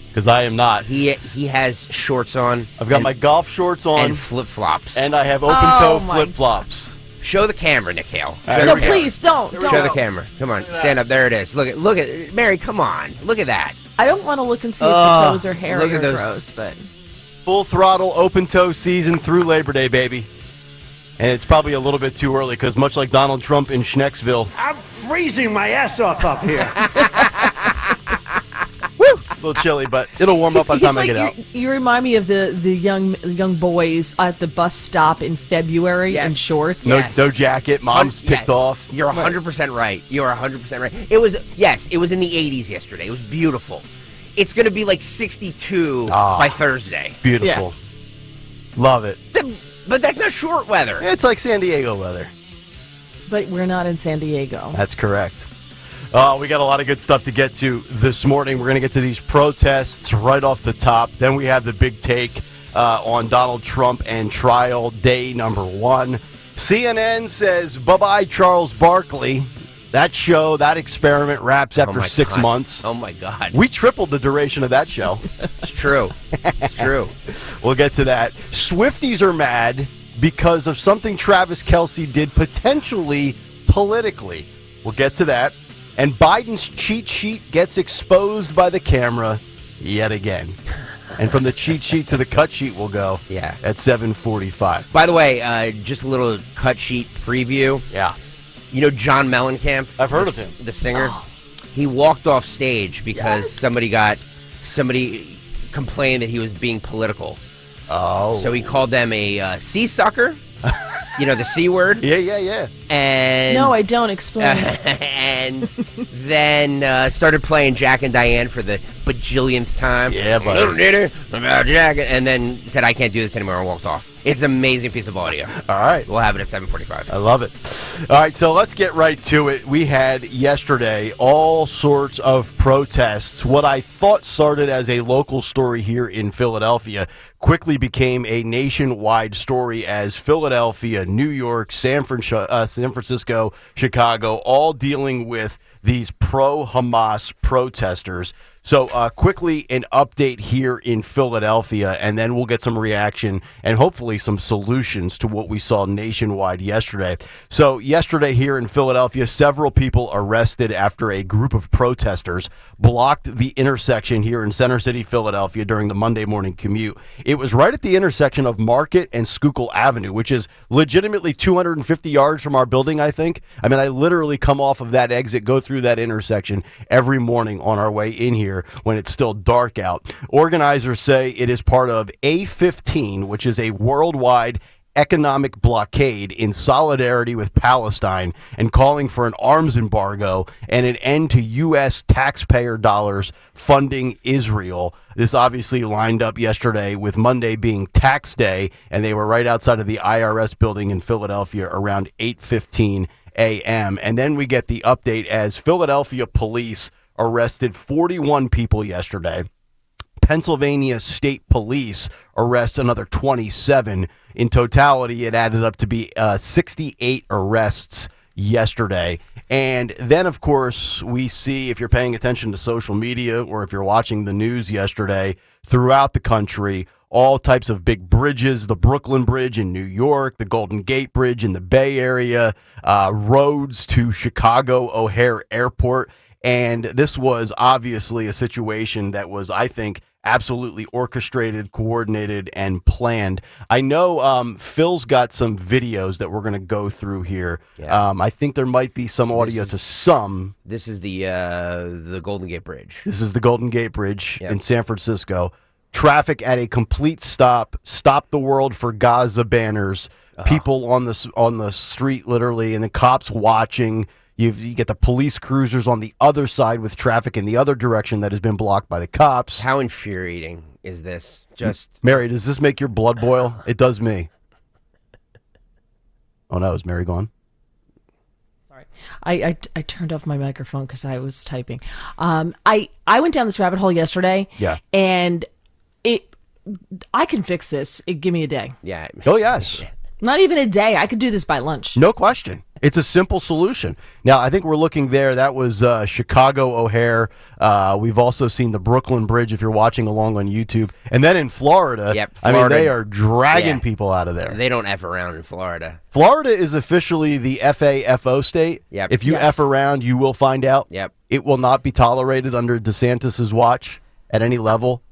Because I am not. He has shorts on. I've got my golf shorts on. And flip-flops. And I have open-toe flip-flops. Show the camera, Nick Hale. No, please, don't. Show the camera. Come on, stand up. There it is. Look at Mary, come on. Look at that. I don't want to look and see if the toes are hairy or gross, but... Full throttle open-toe season through Labor Day, baby. And it's probably a little bit too early because much like Donald Trump in Schnecksville. I'm freezing my ass off up here. Woo! A little chilly, but it'll warm up by the time I get out. You remind me of the young boys at the bus stop in February in shorts. No jacket, mom's ticked off. You're 100% right. You're 100% right. It was in the 80s yesterday. It was beautiful. It's going to be like 62 by Thursday. Beautiful. Yeah. Love it. But that's not short weather. It's like San Diego weather. But we're not in San Diego. That's correct. We got a lot of good stuff to get to this morning. We're going to get to these protests right off the top. Then we have the big take on Donald Trump and trial day number 1. CNN says, bye-bye, Charles Barkley. That show, that experiment wraps after 6 months. Oh, my God. We tripled the duration of that show. It's true. It's true. We'll get to that. Swifties are mad because of something Travis Kelce did potentially politically. We'll get to that. And Biden's cheat sheet gets exposed by the camera yet again. And from the cheat sheet to the cut sheet we'll go at 7:45. By the way, just a little cut sheet preview. Yeah. You know John Mellencamp? I've heard of him. The singer. Oh. He walked off stage because somebody complained that he was being political. Oh. So he called them a sea sucker. You know, the C word? Yeah. And no, I don't. Explain. And then started playing Jack and Diane for the bajillionth time. Yeah, buddy. Little dinner, about jacket, and then said, I can't do this anymore, and walked off. It's an amazing piece of audio. All right. We'll have it at 7:45. I love it. All right, so let's get right to it. We had yesterday all sorts of protests. What I thought started as a local story here in Philadelphia quickly became a nationwide story as Philadelphia, New York, San Francisco, Chicago, all dealing with these pro-Hamas protesters. So quickly an update here in Philadelphia, and then we'll get some reaction and hopefully some solutions to what we saw nationwide yesterday. So yesterday here in Philadelphia, several people arrested after a group of protesters blocked the intersection here in Center City, Philadelphia during the Monday morning commute. It was right at the intersection of Market and Schuylkill Avenue, which is legitimately 250 yards from our building, I think. I mean, I literally come off of that exit, go through that intersection every morning on our way in here when it's still dark out. Organizers say it is part of A15, which is a worldwide economic blockade in solidarity with Palestine and calling for an arms embargo and an end to U.S. taxpayer dollars funding Israel. This obviously lined up yesterday with Monday being tax day, and they were right outside of the IRS building in Philadelphia around 8:15 a.m. And then we get the update as Philadelphia police arrested 41 people yesterday. Pennsylvania State Police arrests another 27. In totality, it added up to be 68 arrests yesterday. And then, of course, we see, if you're paying attention to social media or if you're watching the news yesterday, throughout the country, all types of big bridges, the Brooklyn Bridge in New York, the Golden Gate Bridge in the Bay Area, roads to Chicago O'Hare Airport. And this was obviously a situation that was, I think, absolutely orchestrated, coordinated, and planned. I know Phil's got some videos that we're going to go through here. Yeah. I think there might be some audio to some. This is the Golden Gate Bridge. This is the Golden Gate Bridge in San Francisco. Traffic at a complete stop. Stop the world for Gaza banners. People on the street, literally, and the cops watching. You get the police cruisers on the other side with traffic in the other direction that has been blocked by the cops. How infuriating is this? Just Mary, does this make your blood boil? It does me. Oh no, is Mary gone? Sorry, I turned off my microphone because I was typing. I went down this rabbit hole yesterday. Yeah, and I can fix this. Give me a day. Yeah. Oh yes. Not even a day. I could do this by lunch. No question. It's a simple solution. Now, I think we're looking there. That was Chicago O'Hare. We've also seen the Brooklyn Bridge if you're watching along on YouTube. And then in Florida, Florida, I mean, they are dragging people out of there. They don't F around in Florida. Florida is officially the FAFO state. Yep. If you F around, you will find out. Yep. It will not be tolerated under DeSantis' watch at any level.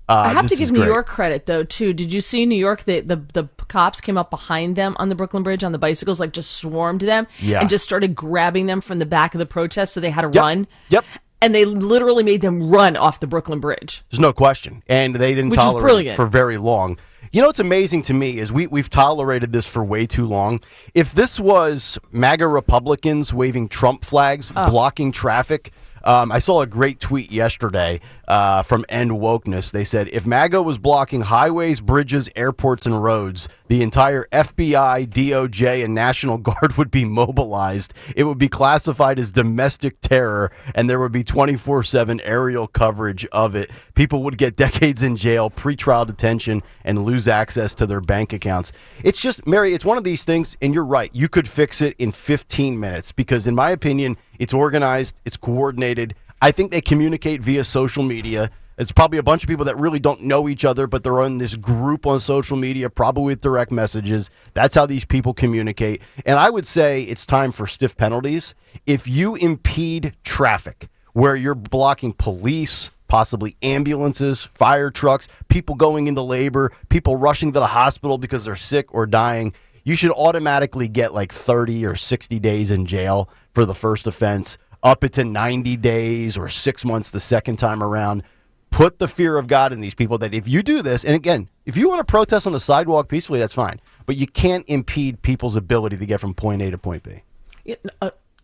I have to give New York credit, though, too. Did you see New York? The cops came up behind them on the Brooklyn Bridge on the bicycles, like just swarmed them and just started grabbing them from the back of the protest, so they had to run. Yep. And they literally made them run off the Brooklyn Bridge. There's no question. And they didn't tolerate it for very long. You know what's amazing to me is we've tolerated this for way too long. If this was MAGA Republicans waving Trump flags, blocking traffic, I saw a great tweet yesterday from End Wokeness. They said, if MAGA was blocking highways, bridges, airports, and roads, the entire FBI, DOJ, and National Guard would be mobilized. It would be classified as domestic terror, and there would be 24/7 aerial coverage of it. People would get decades in jail, pretrial detention, and lose access to their bank accounts. It's just, Mary, it's one of these things, and you're right. You could fix it in 15 minutes because, in my opinion, it's organized, it's coordinated. I think they communicate via social media. It's probably a bunch of people that really don't know each other, but they're on this group on social media, probably with direct messages. That's how these people communicate. And I would say it's time for stiff penalties. If you impede traffic where you're blocking police, possibly ambulances, fire trucks, people going into labor, people rushing to the hospital because they're sick or dying, you should automatically get like 30 or 60 days in jail for the first offense, up it to 90 days or 6 months the second time around. Put the fear of God in these people that if you do this, and again, if you want to protest on the sidewalk peacefully, that's fine. But you can't impede people's ability to get from point A to point B.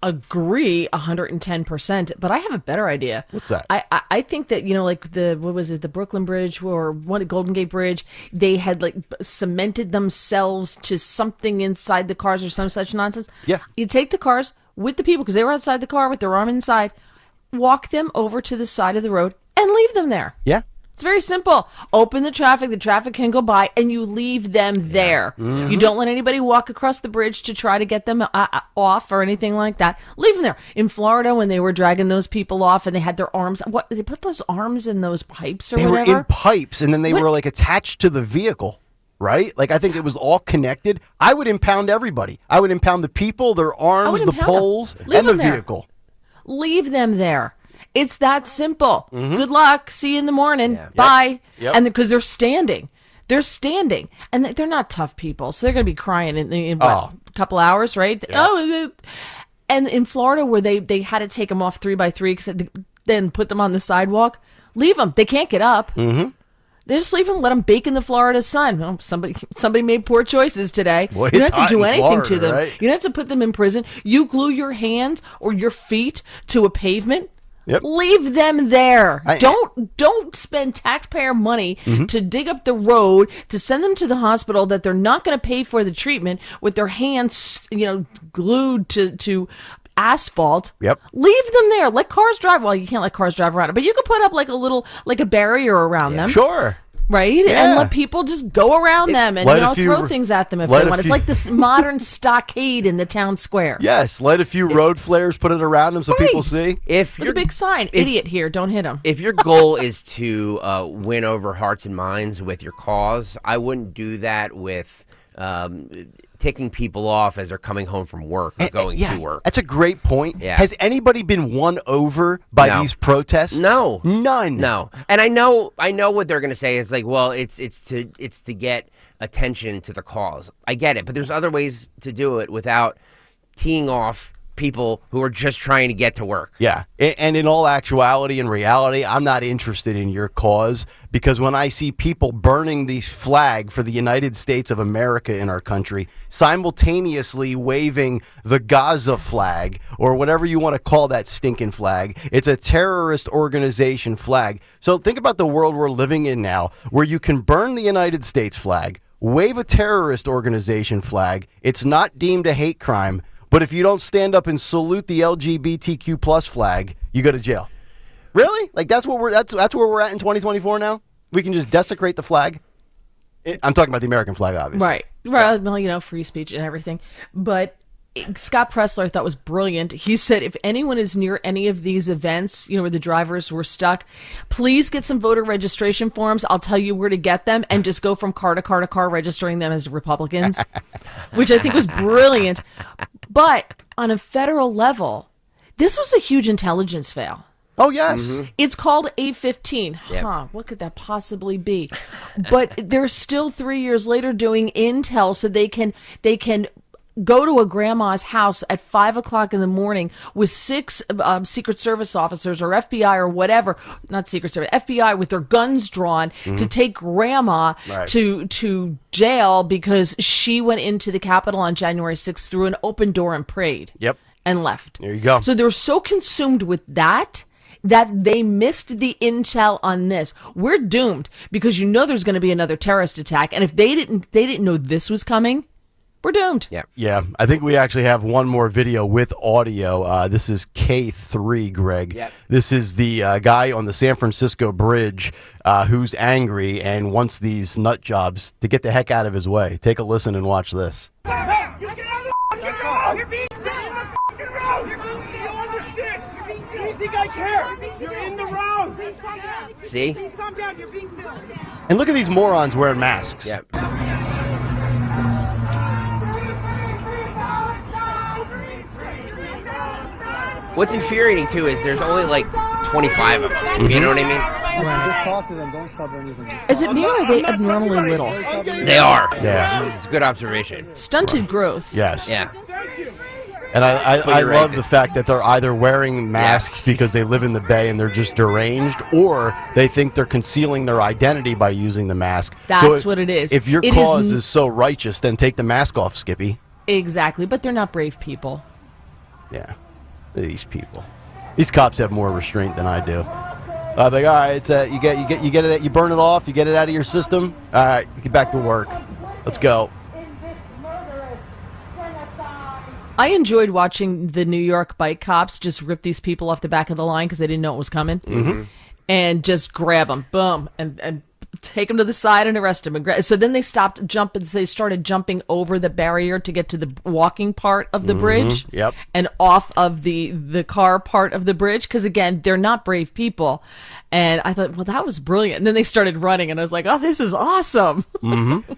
agree 110%, but I have a better idea. What's that? I think that, like the Brooklyn Bridge or Golden Gate Bridge, they had like cemented themselves to something inside the cars or some such nonsense. Yeah. You take the cars with the people, because they were outside the car with their arm inside, walk them over to the side of the road and leave them there. Yeah. It's very simple. Open the traffic can go by, and you leave them there. Mm-hmm. You don't let anybody walk across the bridge to try to get them off or anything like that. Leave them there. In Florida, when they were dragging those people off and they had their arms, they put those arms in those pipes or whatever? They were in pipes, and then they were like attached to the vehicle, right? Like I think it was all connected. I would impound everybody. I would impound the people, their arms, the poles, and the vehicle. Leave them there. It's that simple. Mm-hmm. Good luck. See you in the morning. Yeah. Bye. Yep. And because they're standing. They're standing. And they're not tough people. So they're going to be crying in a couple hours, right? Yeah. And in Florida, where they had to take them off 3 by 3, then put them on the sidewalk, leave them. They can't get up. Mm-hmm. They just leave them, let them bake in the Florida sun. Well, somebody made poor choices today. Boy, you don't have to do anything Florida, to them. right? You don't have to put them in prison. You glue your hands or your feet to a pavement. Yep. Leave them there. Don't spend taxpayer money to dig up the road to send them to the hospital that they're not going to pay for the treatment with their hands, glued to asphalt. Yep. Leave them there. Let cars drive. Well, you can't let cars drive around it, but you could put up like a barrier around them. Sure. Right? Yeah. And let people just go around them and throw things at them if they want. It's like this modern stockade in the town square. Yes, light a few road flares, put it around them so people see. If Put a big sign, idiot here, don't hit him. If your goal is to win over hearts and minds with your cause, I wouldn't do that with ticking people off as they're coming home from work or going to work. That's a great point. Yeah. Has anybody been won over by these protests? No. None. No. And I know what they're going to say. It's like, well, it's to get attention to the cause. I get it, but there's other ways to do it without teeing off people who are just trying to get to work. Yeah. And in all actuality and reality, I'm not interested in your cause, because when I see people burning these flag for the United States of America in our country, simultaneously waving the Gaza flag, or whatever you want to call that stinking flag, it's a terrorist organization flag. So think about the world we're living in now, where you can burn the United States flag, wave a terrorist organization flag, it's not deemed a hate crime, but if you don't stand up and salute the LGBTQ plus flag, you go to jail. Really? Like that's where we're at in 2024 now? We can just desecrate the flag? I'm talking about the American flag, obviously. Right. Well, free speech and everything. But Scott Pressler I thought was brilliant. He said if anyone is near any of these events, where the drivers were stuck, please get some voter registration forms. I'll tell you where to get them, and just go from car to car to car registering them as Republicans, which I think was brilliant. But on a federal level, this was a huge intelligence fail. Oh, yes. Mm-hmm. It's called A15. Yep. What could that possibly be? But they're still 3 years later doing intel so they can go to a grandma's house at 5 o'clock in the morning with 6 Secret Service officers or FBI or whatever, not Secret Service, FBI with their guns drawn to take grandma to jail because she went into the Capitol on January 6th through an open door and prayed. Yep. And left. There you go. So they're so consumed with that they missed the intel on this. We're doomed because there's going to be another terrorist attack, and if they didn't know this was coming, we're doomed. Yeah. I think we actually have one more video with audio. This is K3, Greg. Yep. This is the guy on the San Francisco Bridge who's angry and wants these nut jobs to get the heck out of his way. Take a listen and watch this. Hey, you get out of the fucking road! You're being filmed on the fucking road! You don't understand! You think I care? You're in the road! Please calm down. See? Please calm down, you're being filmed. And look at these morons wearing masks. Yep. What's infuriating too is there's only like 25 of them. You know what I mean? Just talk to them. Don't shove anything. Is it me or are they abnormally little? They are. Yeah. It's a good observation. Stunted growth. Yes. Yeah. And I you're love right. the fact that they're either wearing masks because they live in the Bay and they're just deranged, or they think they're concealing their identity by using the mask. That's what it is. If your cause is so righteous, then take the mask off, Skippy. Exactly, but they're not brave people. Yeah. These people. These cops have more restraint than I do. I'm like, all right, it's you get it, you burn it off, you get it out of your system. All right, get back to work. Let's go. I enjoyed watching the New York bike cops just rip these people off the back of the line because they didn't know it was coming, and just grab them, boom, and take them to the side and arrest them. So then they stopped jumping. They started jumping over the barrier to get to the walking part of the bridge, and off of the car part of the bridge. Because again, they're not brave people. And I thought, well, that was brilliant. And then they started running, and I was like, oh, this is awesome.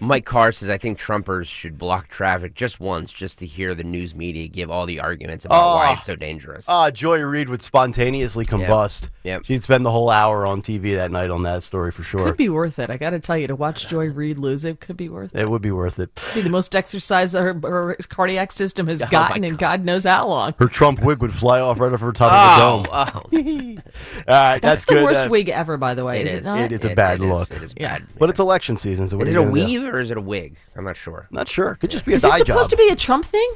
Mike Carr says, I think Trumpers should block traffic just once, just to hear the news media give all the arguments about why it's so dangerous. Joy Reid would spontaneously combust. Yep. She'd spend the whole hour on TV that night on that story for sure. Could be worth it. I got to tell you, to watch Joy Reid lose, it could be worth it. It would be worth it. It'd be the most exercise her cardiac system has gotten in God knows how long. Her Trump wig would fly off right off her top of the dome. All right, that's the good. worst wig ever, by the way. It is is. it not? It is a bad look. It is bad. But it's election season, so what Is are it you a gonna do? weave or is it a wig? I'm not sure. Not sure. Could just be a Is dye this job. supposed to be a Trump thing?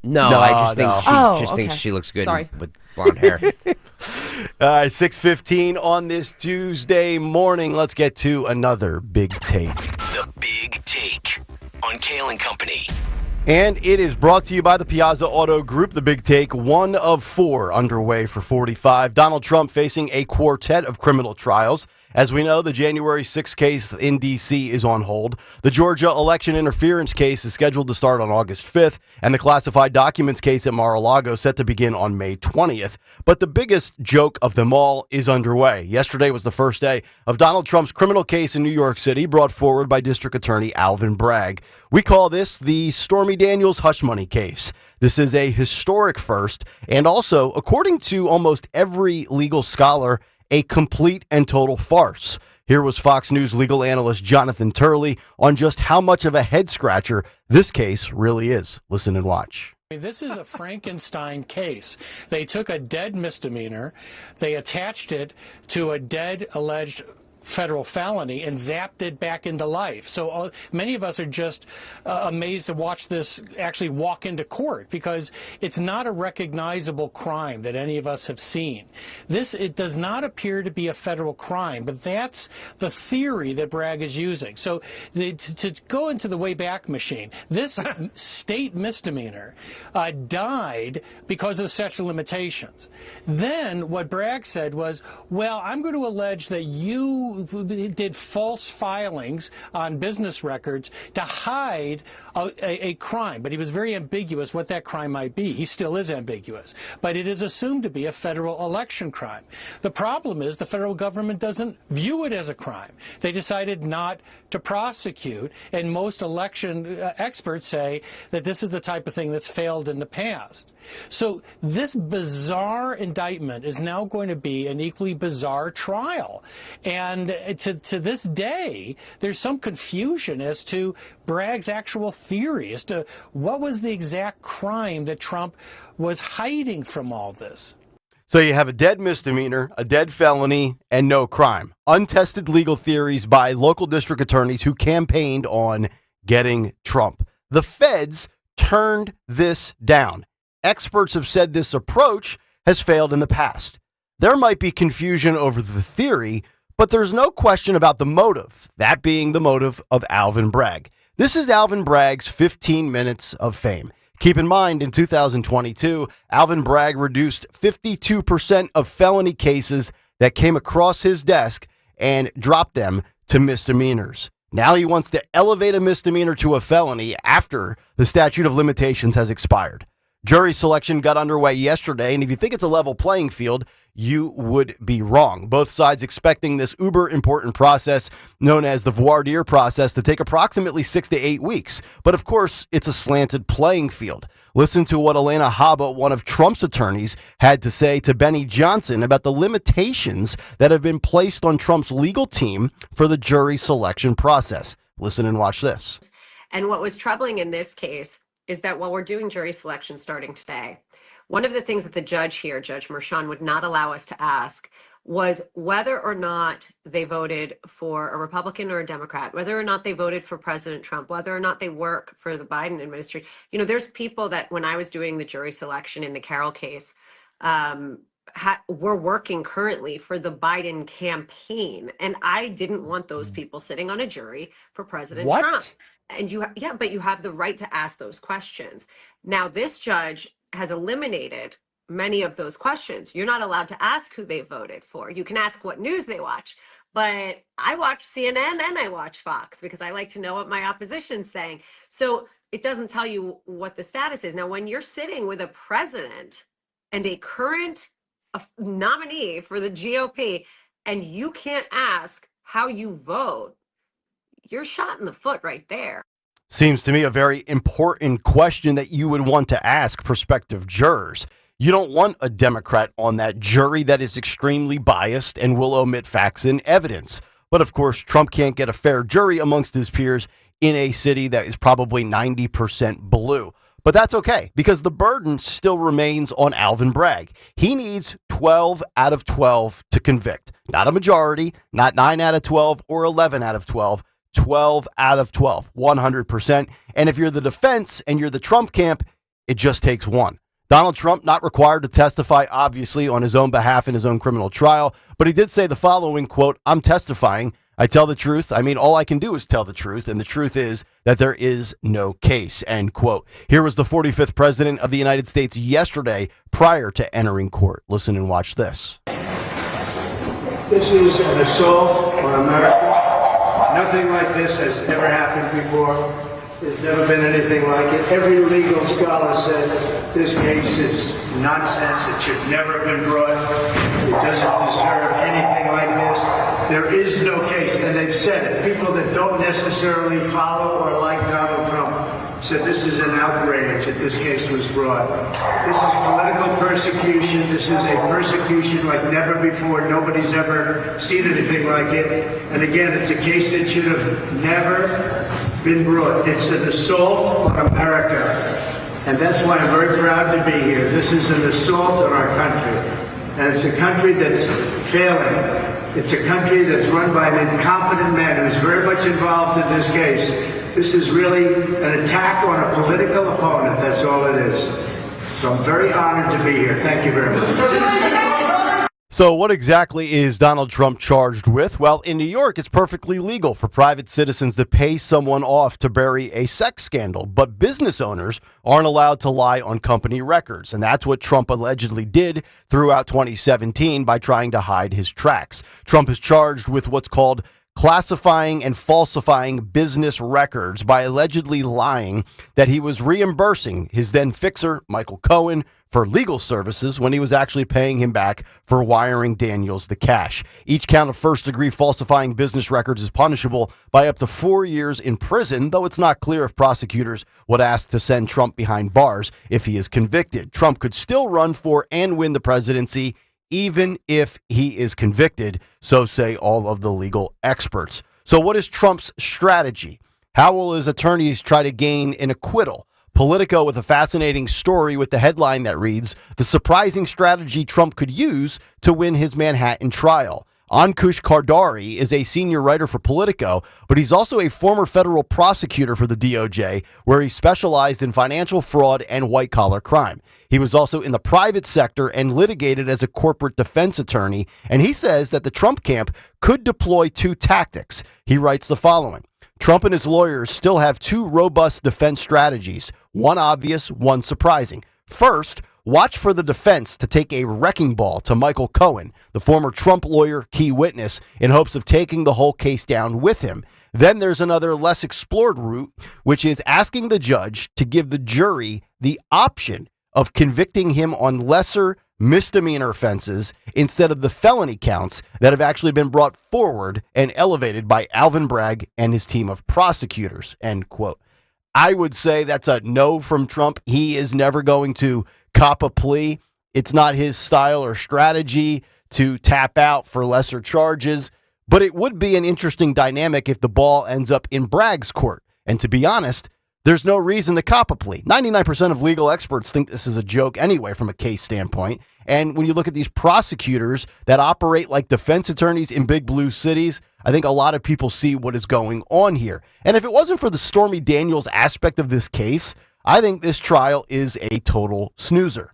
No, I just think okay. thinks she looks good Sorry. with blonde hair. 6:15 on this Tuesday morning. Let's get to another big take. The Big Take on Kayal and Company. And it is brought to you by the Piazza Auto Group. The Big Take, 1 of 4 underway for 45. Donald Trump facing a quartet of criminal trials. As we know, the January 6th case in D.C. is on hold. The Georgia election interference case is scheduled to start on August 5th, and the classified documents case at Mar-a-Lago set to begin on May 20th. But the biggest joke of them all is underway. Yesterday was the first day of Donald Trump's criminal case in New York City, brought forward by District Attorney Alvin Bragg. We call this the Stormy Daniels hush money case. This is a historic first, and also, according to almost every legal scholar, a complete and total farce. Here was Fox News legal analyst Jonathan Turley on just how much of a head-scratcher this case really is. Listen and watch. This is a Frankenstein case. They took a dead misdemeanor, they attached it to a dead alleged federal felony and zapped it back into life. So many of us are just amazed to watch this actually walk into court, because it's not a recognizable crime that any of us have seen. It does not appear to be a federal crime, but that's the theory that Bragg is using. So to go into the Wayback Machine, this state misdemeanor died because of the statute of limitations. Then what Bragg said was, well, I'm going to allege that you did false filings on business records to hide a crime, but he was very ambiguous what that crime might be. He still is ambiguous, but it is assumed to be a federal election crime. The problem is the federal government doesn't view it as a crime. They decided not to prosecute, and most election experts say that this is the type of thing that's failed in the past. So this bizarre indictment is now going to be an equally bizarre trial. And to this day, there's some confusion as to Bragg's actual theory as to what was the exact crime that Trump was hiding from all this. So you have a dead misdemeanor, a dead felony, and no crime. Untested legal theories by local district attorneys who campaigned on getting Trump. The feds turned this down. Experts have said this approach has failed in the past. There might be confusion over the theory, but there's no question about the motive, that being the motive of Alvin Bragg. This is Alvin Bragg's 15 minutes of fame. Keep in mind, in 2022, Alvin Bragg reduced 52% of felony cases that came across his desk and dropped them to misdemeanors. Now he wants to elevate a misdemeanor to a felony after the statute of limitations has expired. Jury selection got underway yesterday, and if you think it's a level playing field, you would be wrong. Both sides expecting this uber important process known as the voir dire process to take approximately 6 to 8 weeks. But of course, it's a slanted playing field. Listen to what Elena Haba, one of Trump's attorneys, had to say to Benny Johnson about the limitations that have been placed on Trump's legal team for the jury selection process. Listen and watch this. And what was troubling in this case is that while we're doing jury selection starting today, one of the things that the judge here, Judge Mershon, would not allow us to ask was whether or not they voted for a Republican or a Democrat, whether or not they voted for President Trump, whether or not they work for the Biden administration. You know, there's people that when I was doing the jury selection in the Kayal case, we're working currently for the Biden campaign. And I didn't want those people sitting on a jury for President Trump. And but you have the right to ask those questions. Now, this judge has eliminated many of those questions. You're not allowed to ask who they voted for. You can ask what news they watch. But I watch CNN and I watch Fox because I like to know what my opposition's saying. So it doesn't tell you what the status is. Now, when you're sitting with a president and a current nominee for the GOP, and you can't ask how you vote, you're shot in the foot right there. Seems to me a very important question that you would want to ask prospective jurors. You don't want a Democrat on that jury that is extremely biased and will omit facts and evidence. But of course, Trump can't get a fair jury amongst his peers in a city that is probably 90% blue. But that's okay, because the burden still remains on Alvin Bragg. He needs 12 out of 12 to convict. Not a majority, not 9 out of 12 or 11 out of 12, 12 out of 12, 100%. And if you're the defense and you're the Trump camp, it just takes one. Donald Trump not required to testify, obviously, on his own behalf in his own criminal trial, but he did say the following, quote, "I'm testifying. I tell the truth. I mean, all I can do is tell the truth, and the truth is that there is no case," end quote. Here was the 45th president of the United States yesterday prior to entering court. Listen and watch this. This is an assault on America. Nothing like this has ever happened before. There's never been anything like it. Every legal scholar said this case is nonsense. It should never have been brought. It doesn't deserve anything like this. There is no case, and they've said it. People that don't necessarily follow or like Donald Trump said this is an outrage that this case was brought. This is political persecution. This is a persecution like never before. Nobody's ever seen anything like it. And again, it's a case that should have never been brought. It's an assault on America. And that's why I'm very proud to be here. This is an assault on our country. And it's a country that's failing. It's a country that's run by an incompetent man who's very much involved in this case. This is really an attack on a political opponent. That's all it is. So I'm very honored to be here. Thank you very much. So what exactly is Donald Trump charged with? Well, in New York, it's perfectly legal for private citizens to pay someone off to bury a sex scandal, but business owners aren't allowed to lie on company records. And that's what Trump allegedly did throughout 2017 by trying to hide his tracks. Trump is charged with what's called classifying and falsifying business records by allegedly lying that he was reimbursing his then fixer, Michael Cohen, for legal services when he was actually paying him back for wiring Daniels the cash. Each count of first-degree falsifying business records is punishable by up to 4 years in prison, though it's not clear if prosecutors would ask to send Trump behind bars if he is convicted. Trump could still run for and win the presidency even if he is convicted, so say all of the legal experts. So what is Trump's strategy? How will his attorneys try to gain an acquittal? Politico with a fascinating story with the headline that reads, "The surprising strategy Trump could use to win his Manhattan trial." Ankush Kardari is a senior writer for Politico, but he's also a former federal prosecutor for the DOJ, where he specialized in financial fraud and white-collar crime. He was also in the private sector and litigated as a corporate defense attorney, and he says that the Trump camp could deploy two tactics. He writes the following: Trump and his lawyers still have two robust defense strategies, one obvious, one surprising. First, watch for the defense to take a wrecking ball to Michael Cohen, the former Trump lawyer key witness, in hopes of taking the whole case down with him. Then there's another less explored route, which is asking the judge to give the jury the option of convicting him on lesser misdemeanor offenses instead of the felony counts that have actually been brought forward and elevated by Alvin Bragg and his team of prosecutors, end quote. I would say that's a no from Trump. He is never going to cop a plea. It's not his style or strategy to tap out for lesser charges, but it would be an interesting dynamic if the ball ends up in Bragg's court. And to be honest, there's no reason to cop a plea. 99% of legal experts think this is a joke anyway from a case standpoint, And when you look at these prosecutors that operate like defense attorneys in big blue cities, I think a lot of people see what is going on here. And if it wasn't for the Stormy Daniels aspect of this case, I think this trial is a total snoozer.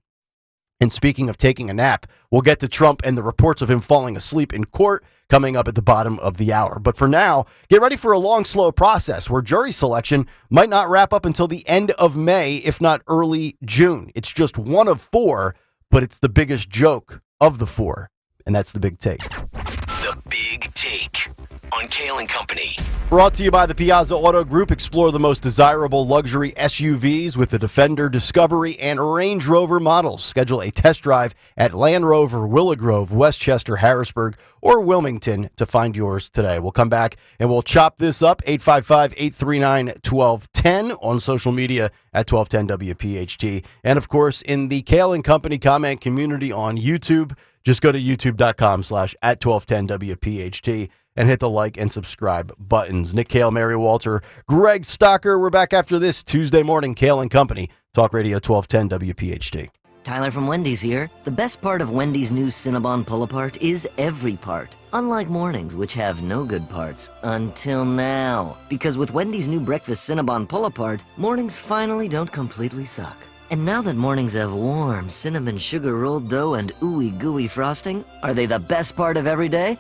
And speaking of taking a nap, we'll get to Trump and the reports of him falling asleep in court coming up at the bottom of the hour. But for now, get ready for a long, slow process where jury selection might not wrap up until the end of May, if not early June. It's just one of 4, but it's the biggest joke of the 4. And that's the big take. The Big Take on Kayal and Company. Brought to you by the Piazza Auto Group. Explore the most desirable luxury SUVs with the Defender, Discovery, and Range Rover models. Schedule a test drive at Land Rover, Willow Grove, Westchester, Harrisburg, or Wilmington to find yours today. We'll come back and we'll chop this up. 855-839-1210 on social media at 1210 WPHT. And, of course, in the Kayal and Company comment community on YouTube. Just go to youtube.com/@1210 WPHT and hit the like and subscribe buttons. Nick Kayal, Mary Walter, Greg Stocker. We're back after this Tuesday morning. Kayal and Company, Talk Radio 1210 WPHT. Tyler from Wendy's here. The best part of Wendy's new Cinnabon Pull-Apart is every part. Unlike mornings, which have no good parts. Until now. Because with Wendy's new breakfast Cinnabon Pull-Apart, mornings finally don't completely suck. And now that mornings have warm cinnamon sugar rolled dough and ooey gooey frosting, are they the best part of every day?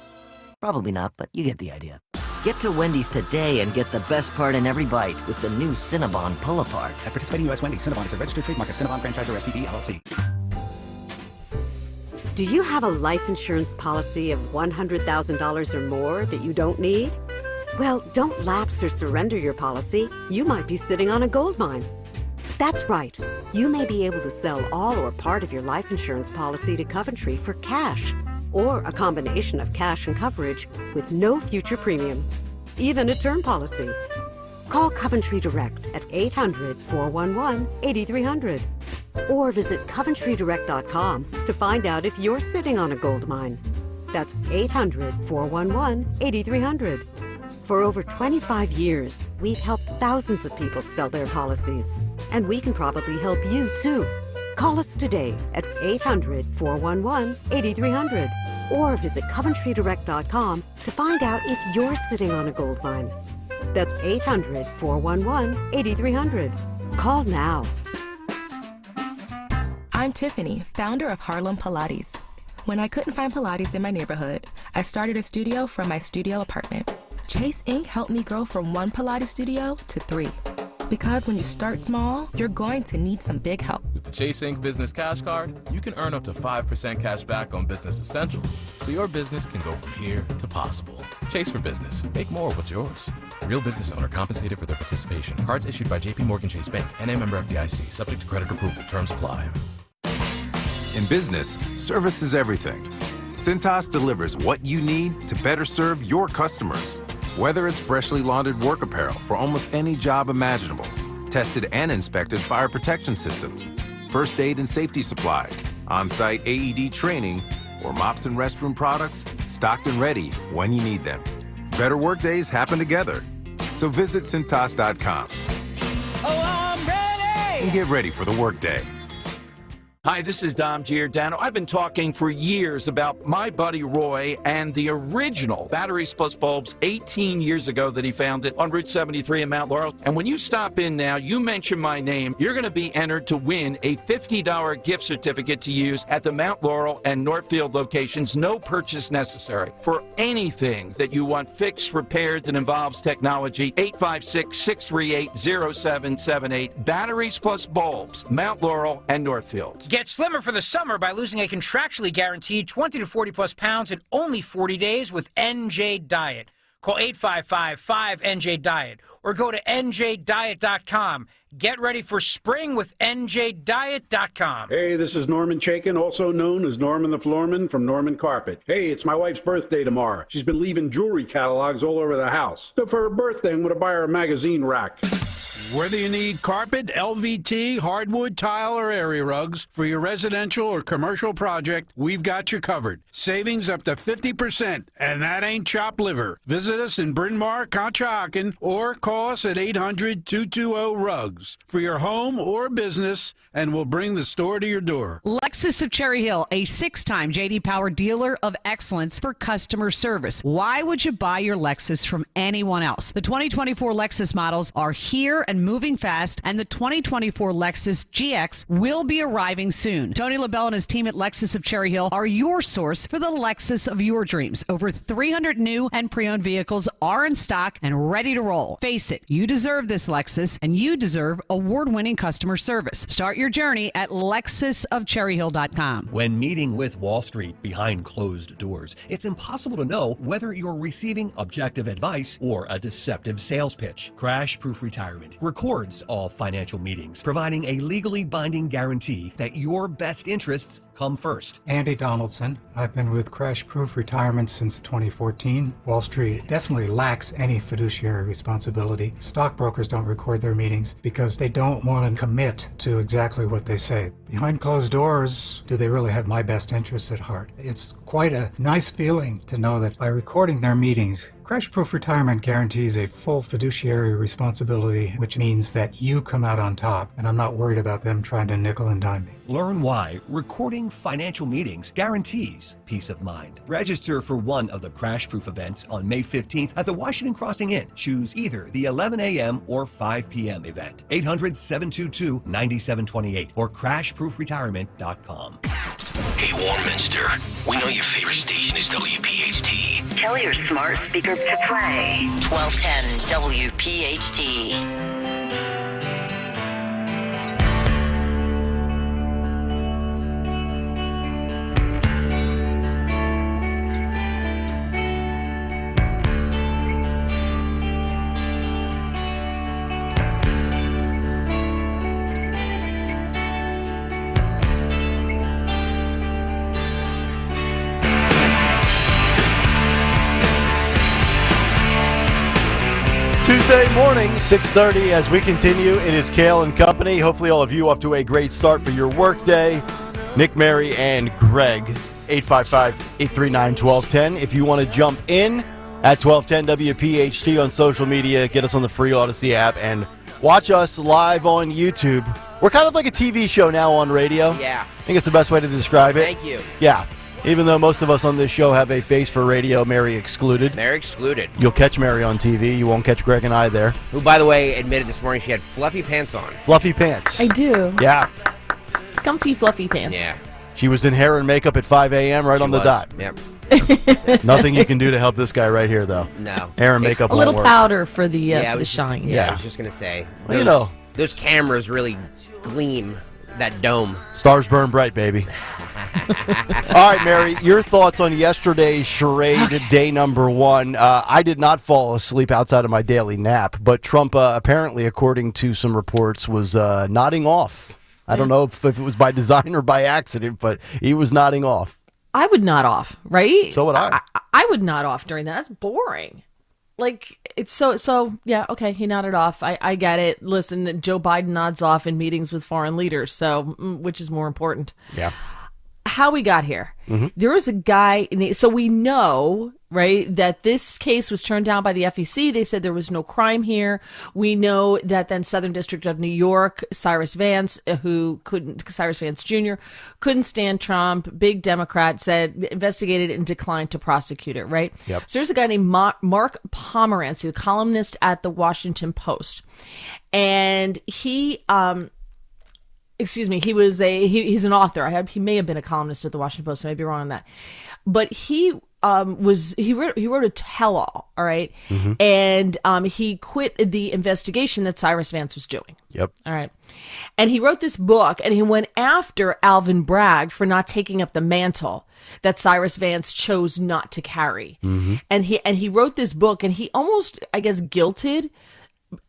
Probably not, but you get the idea. Get to Wendy's today and get the best part in every bite with the new Cinnabon Pull-Apart. At participating U.S. Wendy's, Cinnabon is a registered trademark of Cinnabon Franchisor SPV LLC. Do you have a life insurance policy of $100,000 or more that you don't need? Well, don't lapse or surrender your policy. You might be sitting on a gold mine. That's right. You may be able to sell all or part of your life insurance policy to Coventry for cash, or a combination of cash and coverage with no future premiums, even a term policy. Call Coventry Direct at 800-411-8300 or visit coventrydirect.com to find out if you're sitting on a gold mine. That's 800-411-8300. For over 25 years, we've helped thousands of people sell their policies. And we can probably help you, too. Call us today at 800-411-8300 or visit coventrydirect.com to find out if you're sitting on a gold mine. That's 800-411-8300. Call now. I'm Tiffany, founder of Harlem Pilates. When I couldn't find Pilates in my neighborhood, I started a studio from my studio apartment. Chase Inc. helped me grow from 1 Pilates studio to 3. Because when you start small, you're going to need some big help. With the Chase Inc. Business Cash Card, you can earn up to 5% cash back on business essentials, so your business can go from here to possible. Chase for business. Make more of what's yours. Real business owner compensated for their participation. Cards issued by J.P. Morgan Chase Bank, N.A. member FDIC, subject to credit approval. Terms apply. In business, service is everything. Cintas delivers what you need to better serve your customers. Whether it's freshly laundered work apparel for almost any job imaginable, tested and inspected fire protection systems, first aid and safety supplies, on-site AED training, or mops and restroom products, stocked and ready when you need them. Better work days happen together. So visit Cintas.com. Oh, I'm ready! And get ready for the workday. Hi, this is Dom Giordano. I've been talking for years about my buddy Roy and the original Batteries Plus Bulbs 18 years ago that he founded on Route 73 in Mount Laurel. And when you stop in now, you mention my name, you're going to be entered to win a $50 gift certificate to use at the Mount Laurel and Northfield locations. No purchase necessary. For anything that you want fixed, repaired that involves technology, 856-638-0778. Batteries Plus Bulbs, Mount Laurel and Northfield. Get slimmer for the summer by losing a contractually guaranteed 20 to 40 plus pounds in only 40 days with NJ Diet. Call 855-5NJ-DIET or go to njdiet.com. Get ready for spring with njdiet.com. Hey, this is Norman Chaikin, also known as Norman the Floorman from Norman Carpet. Hey, it's my wife's birthday tomorrow. She's been leaving jewelry catalogs all over the house. So for her birthday, I'm going to buy her a magazine rack. Whether you need carpet, LVT, hardwood, tile, or area rugs for your residential or commercial project, we've got you covered. Savings up to 50%, and that ain't chopped liver. Visit us in Bryn Mawr, Conshohocken, or call us at 800-220-RUGS for your home or business, and we'll bring the store to your door. Lexus of Cherry Hill, a 6-time J.D. Power dealer of excellence for customer service. Why would you buy your Lexus from anyone else? The 2024 Lexus models are here and moving fast, and the 2024 Lexus GX will be arriving soon. Tony LaBelle and his team at Lexus of Cherry Hill are your source for the Lexus of your dreams. Over 300 new and pre-owned vehicles are in stock and ready to roll. Face it, you deserve this Lexus, and you deserve award-winning customer service. Start your journey at lexusofcherryhill.com. When meeting with Wall Street behind closed doors, it's impossible to know whether you're receiving objective advice or a deceptive sales pitch. Crash Proof Retirement records all financial meetings, providing a legally binding guarantee that your best interests come first. Andy Donaldson. I've been with Crash Proof Retirement since 2014. Wall Street definitely lacks any fiduciary responsibility. Stockbrokers don't record their meetings because they don't want to commit to exactly what they say. Behind closed doors, do they really have my best interests at heart? It's quite a nice feeling to know that by recording their meetings, Crash Proof Retirement guarantees a full fiduciary responsibility, which means that you come out on top, and I'm not worried about them trying to nickel and dime me. Learn why recording financial meetings guarantees peace of mind. Register for one of the Crash Proof events on May 15th at the Washington Crossing Inn. Choose either the 11 a.m. or 5 p.m. event. 800-722-9728 or crashproofretirement.com. Hey, Warminster, we know your favorite station is WPHT. Tell your smart speaker to play 1210 WPHT. Tuesday morning, 6:30, as we continue. It is Kayal and Company. Hopefully all of you off to a great start for your workday. Nick, Mary, and Greg, 855-839-1210. If you want to jump in at 1210 WPHT on social media, get us on the free Odyssey app, and watch us live on YouTube. We're kind of like a TV show now on radio. Yeah. I think it's the best way to describe it. Thank you. Yeah. Even though most of us on this show have a face for radio, Mary excluded. Mary excluded. You'll catch Mary on TV. You won't catch Greg and I there. Who, by the way, admitted this morning she had fluffy pants on. Fluffy pants. I do. Yeah. Comfy, fluffy pants. Yeah. She was in hair and makeup at 5 a.m. right on the dot. Yep. Nothing you can do to help this guy right here, though. No. Hair and makeup A won't little work. powder for the shine. I was just going to say. Well, you know. Those cameras really gleam that dome. Stars burn bright, baby. All right, Mary, your thoughts on yesterday's charade, day number one. I did not fall asleep outside of my daily nap, but Trump apparently, according to some reports, was nodding off. I don't know if it was by design or by accident, but he was nodding off. I would nod off, right? So would I. I would nod off during that. That's boring. Like, it's so yeah, okay, he nodded off. I get it. Listen, Joe Biden nods off in meetings with foreign leaders, so which is more important? Yeah. How we got here. Mm-hmm. There was a guy, so we know, right, that this case was turned down by the FEC. They said there was no crime here. We know that then Southern District of New York, Cyrus Vance Jr. couldn't stand Trump, big Democrat, said, investigated and declined to prosecute it, right? Yep. So there's a guy named Mark Pomeranz, a columnist at the Washington Post. And he, he's an author. He may have been a columnist at the Washington Post. I may be wrong on that. But he wrote a tell-all, all right? Mm-hmm. And he quit the investigation that Cyrus Vance was doing. Yep. All right. And he wrote this book, and he went after Alvin Bragg for not taking up the mantle that Cyrus Vance chose not to carry. Mm-hmm. And he wrote this book, and he almost, I guess, guilted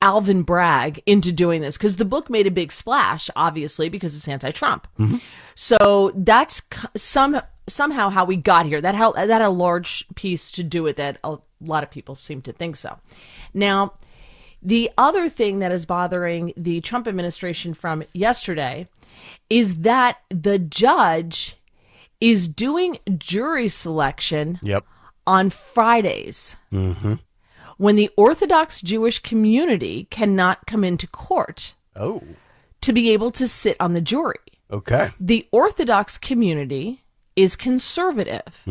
Alvin Bragg into doing this because the book made a big splash, obviously, because it's anti-Trump. Mm-hmm. So that's somehow how we got here. That had a large piece to do with it. A lot of people seem to think so. Now, The other thing that is bothering the Trump administration from yesterday is that the judge is doing jury selection on Fridays when the Orthodox Jewish community cannot come into court to be able to sit on the jury. Okay. The Orthodox community is conservative,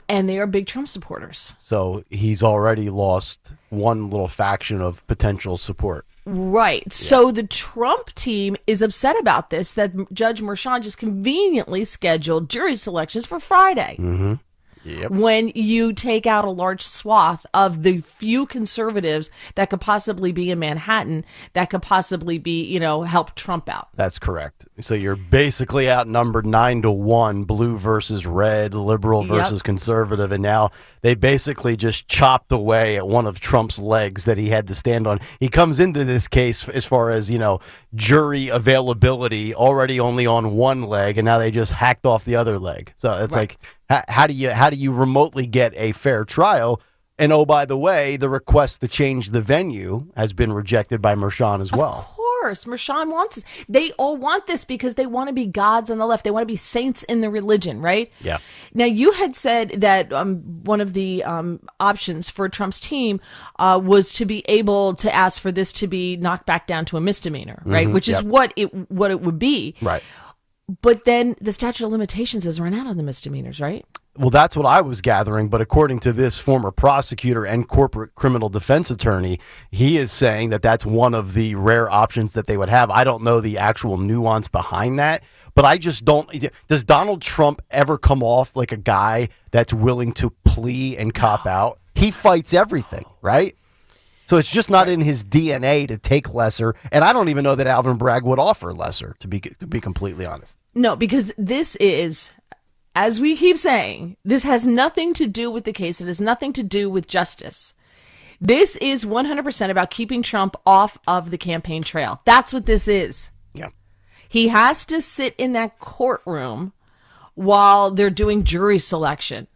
and they are big Trump supporters. So he's already lost one little faction of potential support. Right. Yeah. So the Trump team is upset about this, that Judge Merchan just conveniently scheduled jury selections for Friday. Yep. When you take out a large swath of the few conservatives that could possibly be in Manhattan, that could possibly be, help Trump out. That's correct. So you're basically outnumbered 9-1, blue versus red, liberal versus conservative. And now they basically just chopped away at one of Trump's legs that he had to stand on. He comes into this case as far as, jury availability already only on one leg, and now they just hacked off the other leg. So it's like, how do you remotely get a fair trial? And oh, by the way, the request to change the venue has been rejected by Merchan as well. Of course, Merchan wants this. They all want this because they want to be gods on the left. They want to be saints in the religion, right? Yeah. Now, you had said that one of the options for Trump's team was to be able to ask for this to be knocked back down to a misdemeanor, right? Which is what it would be. Right. But then the statute of limitations has run out on the misdemeanors, right? Well, that's what I was gathering. But according to this former prosecutor and corporate criminal defense attorney, he is saying that that's one of the rare options that they would have. I don't know the actual nuance behind that, but I just don't. Does Donald Trump ever come off like a guy that's willing to plea and cop out? He fights everything, right? So it's just not in his DNA to take lesser. And I don't even know that Alvin Bragg would offer lesser, to be completely honest. No, because this is, as we keep saying, this has nothing to do with the case. It has nothing to do with justice. This is 100% about keeping Trump off of the campaign trail. That's what this is. Yeah. He has to sit in that courtroom while they're doing jury selection.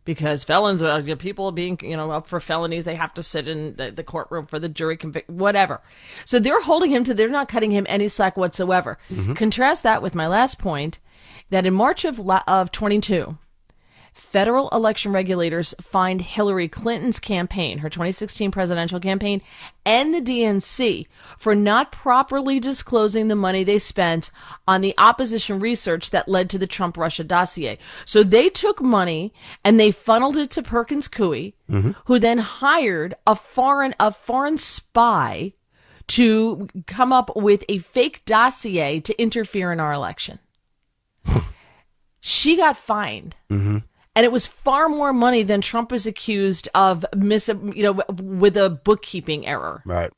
Because felons, people being, up for felonies, they have to sit in the courtroom for the jury whatever. So they're holding him they're not cutting him any slack whatsoever. Contrast that with my last point, that in March of 22, federal election regulators fined Hillary Clinton's campaign, her 2016 presidential campaign, and the DNC for not properly disclosing the money they spent on the opposition research that led to the Trump-Russia dossier. So they took money and they funneled it to Perkins Coie, who then hired a foreign spy to come up with a fake dossier to interfere in our election. She got fined. And it was far more money than Trump is accused of with a bookkeeping error. Right.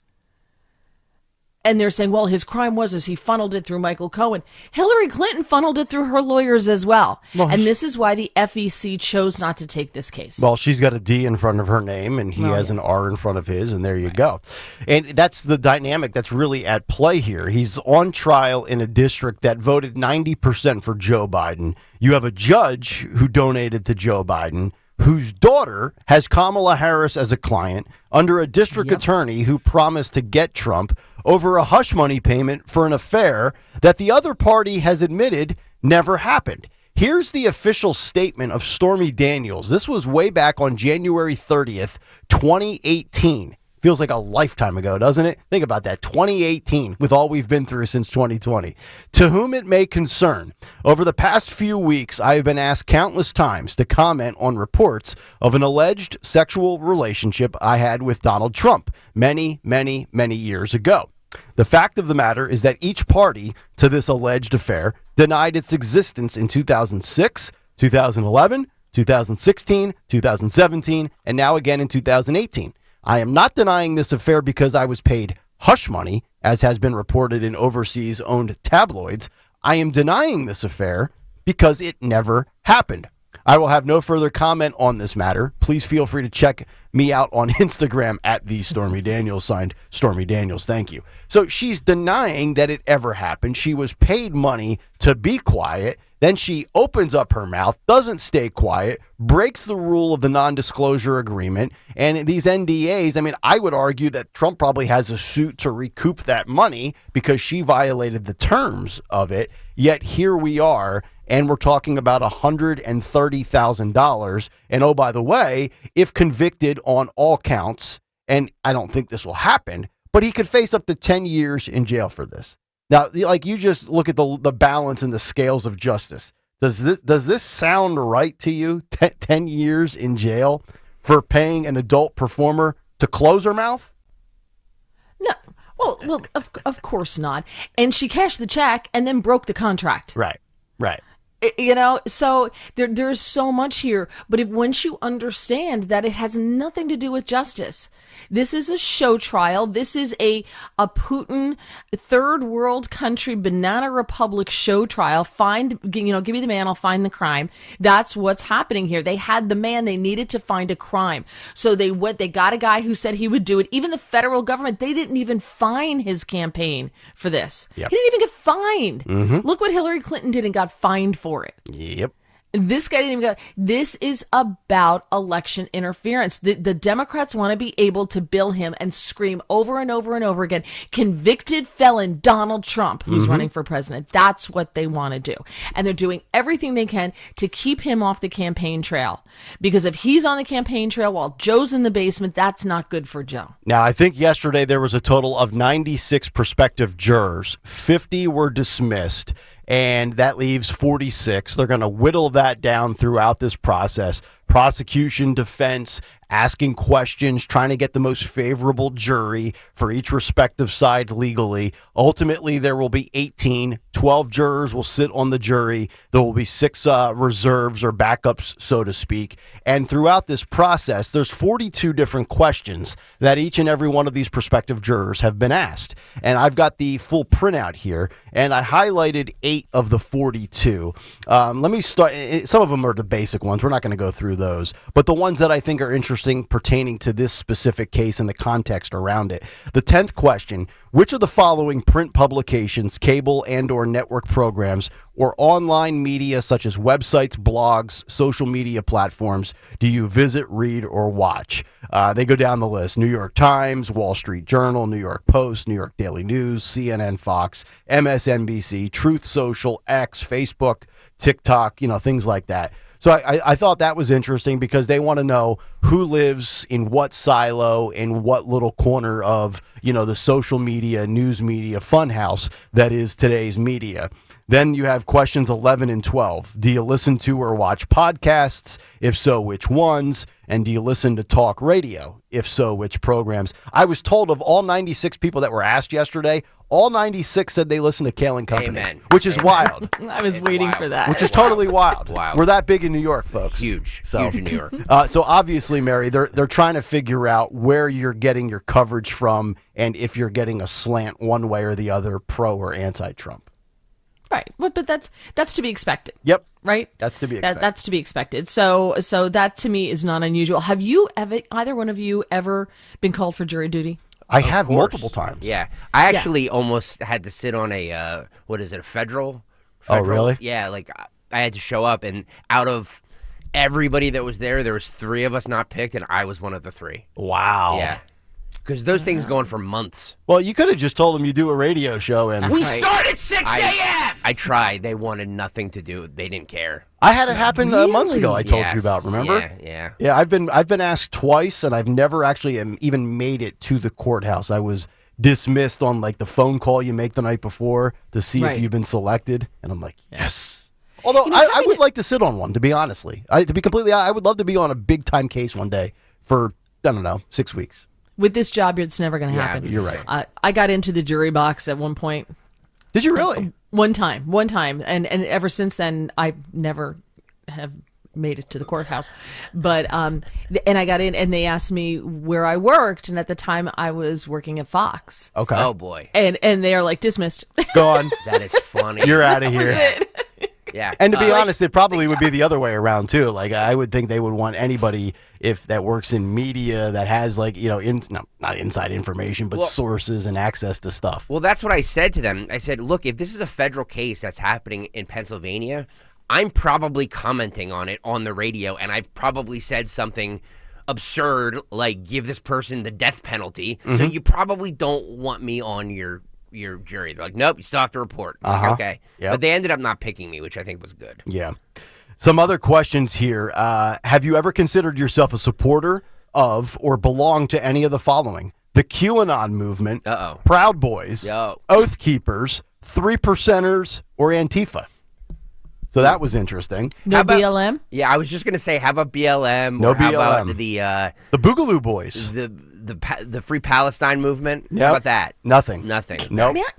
And they're saying, well, his crime was he funneled it through Michael Cohen. Hillary Clinton funneled it through her lawyers as well. And this is why the FEC chose not to take this case. Well, she's got a D in front of her name, and he has an R in front of his, and there you go. And that's the dynamic that's really at play here. He's on trial in a district that voted 90% for Joe Biden. You have a judge who donated to Joe Biden, whose daughter has Kamala Harris as a client, under a district attorney who promised to get Trump over a hush money payment for an affair that the other party has admitted never happened. Here's the official statement of Stormy Daniels. This was way back on January 30th, 2018. Feels like a lifetime ago, doesn't it? Think about that. 2018, with all we've been through since 2020. To whom it may concern, over the past few weeks, I have been asked countless times to comment on reports of an alleged sexual relationship I had with Donald Trump many, many, many years ago. The fact of the matter is that each party to this alleged affair denied its existence in 2006, 2011, 2016, 2017, and now again in 2018. I am not denying this affair because I was paid hush money, as has been reported in overseas-owned tabloids. I am denying this affair because it never happened. I will have no further comment on this matter. Please feel free to check me out on Instagram at the Stormy Daniels, signed Stormy Daniels. Thank you. So she's denying that it ever happened. She was paid money to be quiet. Then she opens up her mouth, doesn't stay quiet, breaks the rule of the non-disclosure agreement. And these NDAs, I mean, I would argue that Trump probably has a suit to recoup that money because she violated the terms of it. Yet here we are, and we're talking about $130,000. And oh, by the way, if convicted on all counts, and I don't think this will happen, but he could face up to 10 years in jail for this. Now, like, you just look at the balance and the scales of justice. Does this sound right to you? 10 years in jail for paying an adult performer to close her mouth? No. Well, of course not. And she cashed the check and then broke the contract. Right. You know, so there's so much here. But once you understand that it has nothing to do with justice, this is a show trial. This is a Putin third world country banana republic show trial. Give me the man, I'll find the crime. That's what's happening here. They had the man, they needed to find a crime. So they got a guy who said he would do it. Even the federal government, they didn't even fine his campaign for this. Yep. He didn't even get fined. Mm-hmm. Look what Hillary Clinton did and got fined for it. Yep. This guy didn't even go. This is about election interference. The Democrats want to be able to bill him and scream over and over and over again, convicted felon Donald Trump, who's running for president. That's what they want to do. And they're doing everything they can to keep him off the campaign trail. Because if he's on the campaign trail while Joe's in the basement, that's not good for Joe. Now, I think yesterday there was a total of 96 prospective jurors. 50 were dismissed, and that leaves 46. They're going to whittle that down throughout this process. Prosecution, defense, asking questions, trying to get the most favorable jury for each respective side legally. Ultimately, there will be 18. 12 jurors will sit on the jury. There will be 6 reserves or backups, so to speak. And throughout this process, there's 42 different questions that each and every one of these prospective jurors have been asked. And I've got the full printout here, and I highlighted 8 of the 42. Let me start. Some of them are the basic ones. We're not going to go through those. But the ones that I think are interesting pertaining to this specific case and the context around it. The 10th question, which of the following print publications, cable and or network programs, or online media such as websites, blogs, social media platforms do you visit, read, or watch? They go down the list. New York Times, Wall Street Journal, New York Post, New York Daily News, CNN, Fox, MSNBC, Truth Social, X, Facebook, TikTok, things like that. So I thought that was interesting because they want to know who lives in what silo, in what little corner of, the social media, news media, funhouse that is today's media. Then you have questions 11 and 12. Do you listen to or watch podcasts? If so, which ones? And do you listen to talk radio? If so, which programs? I was told of all 96 people that were asked yesterday, all 96 said they listen to Kayal and Company, which is wild. I was waiting for that. Which is totally wild. We're that big in New York, folks. Huge in New York. So obviously, Mary, they're trying to figure out where you're getting your coverage from and if you're getting a slant one way or the other, pro or anti-Trump. Right, but that's to be expected. Yep. Right? That's to be expected. That's to be expected. So that to me is not unusual. Have you either one of you ever been called for jury duty? I have multiple times. Yeah. I actually almost had to sit on a, a federal? Oh, really? Yeah, like I had to show up, and out of everybody that was there was 3 of us not picked, and I was one of the 3. Wow. Yeah. Because those things go on for months. Well, you could have just told them you do a radio show. And We start at 6 a.m. I tried. They wanted nothing to do. They didn't care. I had it happen months ago. I told you about. Remember? Yeah. I've been asked twice, and I've never actually even made it to the courthouse. I was dismissed on like the phone call you make the night before to see if you've been selected, and I'm like, yes. Although I would like to sit on one, to be honestly. I would love to be on a big time case one day for 6 weeks. With this job, it's never going to happen. You're right. I got into the jury box at one point. Did you really? One time, and ever since then, I never have made it to the courthouse. But and I got in, and they asked me where I worked, and at the time, I was working at Fox. Okay. Oh boy. And they are like dismissed. Gone. That is funny. You're out of here. That was it. Yeah. And to be honest, it probably would be the other way around too. Like I would think they would want anybody if that works in media that has like, not inside information, but sources and access to stuff. Well, that's what I said to them. I said, look, if this is a federal case that's happening in Pennsylvania, I'm probably commenting on it on the radio, and I've probably said something absurd like give this person the death penalty. So you probably don't want me on your jury. They're like, nope, you still have to report. I'm like, okay. Yep. But they ended up not picking me, which I think was good. Yeah. Some other questions here. Have you ever considered yourself a supporter of or belong to any of the following? The QAnon movement, Proud Boys, Oath Keepers, 3%ers, or Antifa? So that was interesting. No BLM? Yeah, I was just going to say, how about BLM? No or how BLM. about the Boogaloo Boys? The Free Palestine movement? Yep. How about that? Nothing. Nope.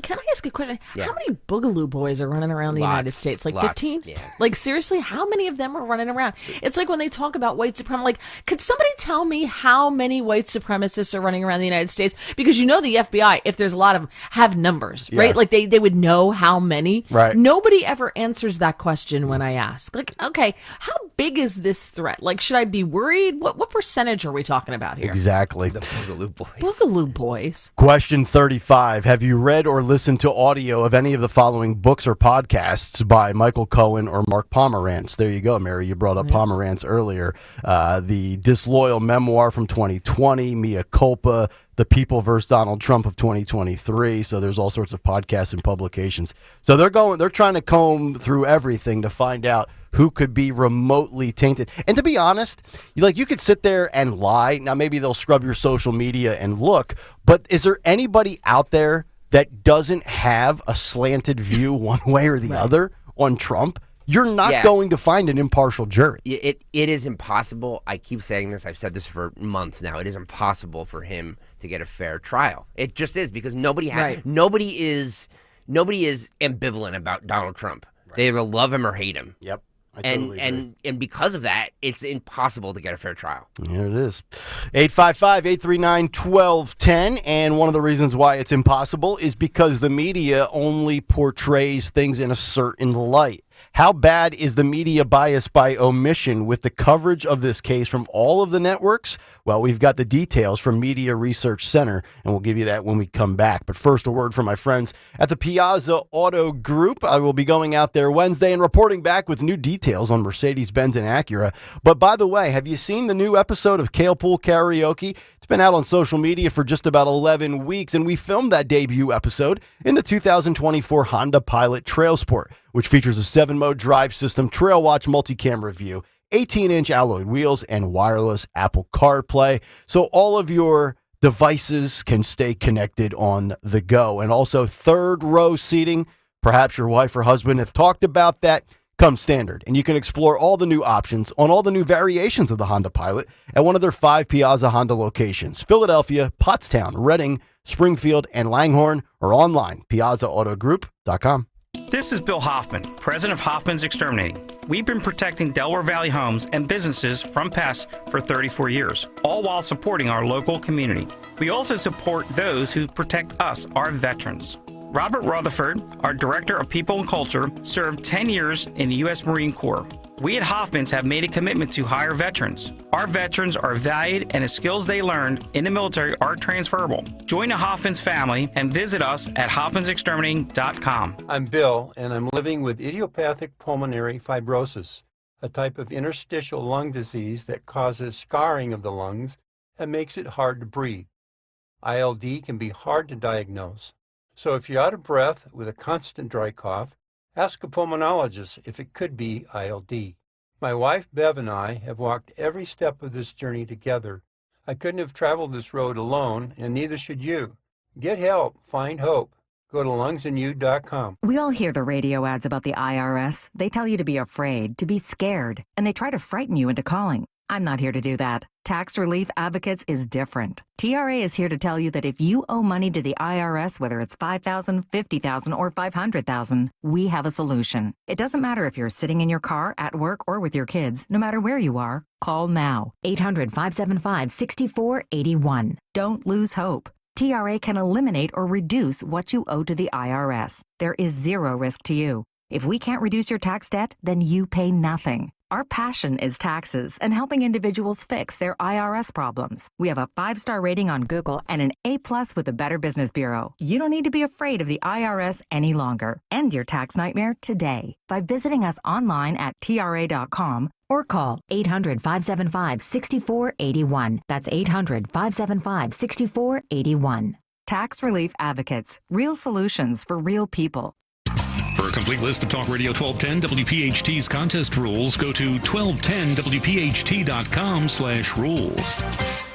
Can I ask a question? Yeah. How many Boogaloo Boys are running around the United States? Like Lots. 15? Yeah. Like, seriously, how many of them are running around? It's like when they talk about white supremacy. Like, could somebody tell me how many white supremacists are running around the United States? Because the FBI, if there's a lot of them, have numbers, right? Yeah. Like, they would know how many. Right. Nobody ever answers that question when I ask. Like, okay, how big is this threat? Like, should I be worried? What percentage are we talking about here? Exactly. The Boogaloo Boys. Boogaloo Boys. Question 35. Have you read or listened to audio of any of the following books or podcasts by Michael Cohen or Mark Pomerantz? There you go, Mary. You brought up Pomerantz earlier. The Disloyal Memoir from 2020, Mea Culpa, The People vs. Donald Trump of 2023. So there's all sorts of podcasts and publications. So they're trying to comb through everything to find out who could be remotely tainted. And to be honest, you could sit there and lie. Now, maybe they'll scrub your social media and look, but is there anybody out there that doesn't have a slanted view one way or the other on Trump? You're not going to find an impartial jury. It is impossible. I keep saying this. I've said this for months now. It is impossible for him to get a fair trial. It just is, because nobody is ambivalent about Donald Trump. Right. They either love him or hate him. Yep. And because of that, it's impossible to get a fair trial. Here it is. 855-839-1210. And one of the reasons why it's impossible is because the media only portrays things in a certain light. How bad is the media bias by omission with the coverage of this case from all of the networks? Well, we've got the details from Media Research Center, and we'll give you that when we come back. But first, a word from my friends at the Piazza Auto Group. I will be going out there Wednesday and reporting back with new details on Mercedes-Benz and Acura. But by the way, have you seen the new episode of Kayal Pool Karaoke? It's been out on social media for just about 11 weeks, and we filmed that debut episode in the 2024 Honda Pilot Trail Sport, which features a 7-mode drive system, Trail Watch multi-camera view, 18-inch alloy wheels, and wireless Apple CarPlay. So all of your devices can stay connected on the go. And also third row seating. Perhaps your wife or husband have talked about that. Comes standard. And you can explore all the new options on all the new variations of the Honda Pilot at one of their 5 Piazza Honda locations: Philadelphia, Pottstown, Reading, Springfield, and Langhorne, or online, piazzaautogroup.com. This is Bill Hoffman, president of Hoffman's Exterminating. We've been protecting Delaware Valley homes and businesses from pests for 34 years, all while supporting our local community. We also support those who protect us, our veterans. Robert Rutherford, our Director of People and Culture, served 10 years in the U.S. Marine Corps. We at Hoffman's have made a commitment to hire veterans. Our veterans are valued, and the skills they learned in the military are transferable. Join the Hoffman's family and visit us at hoffmansexterminating.com. I'm Bill, and I'm living with idiopathic pulmonary fibrosis, a type of interstitial lung disease that causes scarring of the lungs and makes it hard to breathe. ILD can be hard to diagnose. So if you're out of breath with a constant dry cough, ask a pulmonologist if it could be ILD. My wife, Bev, and I have walked every step of this journey together. I couldn't have traveled this road alone, and neither should you. Get help. Find hope. Go to lungsandyou.com. We all hear the radio ads about the IRS. They tell you to be afraid, to be scared, and they try to frighten you into calling. I'm not here to do that. Tax Relief Advocates is different. TRA is here to tell you that if you owe money to the IRS, whether it's $5,000, $50,000, or $500,000, we have a solution. It doesn't matter if you're sitting in your car, at work, or with your kids. No matter where you are, call now. 800-575-6481. Don't lose hope. TRA can eliminate or reduce what you owe to the IRS. There is zero risk to you. If we can't reduce your tax debt, then you pay nothing. Our passion is taxes and helping individuals fix their IRS problems. We have a 5-star rating on Google and an A+ with the Better Business Bureau. You don't need to be afraid of the IRS any longer. End your tax nightmare today by visiting us online at TRA.com or call 800-575-6481. That's 800-575-6481. Tax Relief Advocates. Real solutions for real people. For a complete list of Talk Radio 1210 WPHT's contest rules, go to 1210WPHT.com/rules.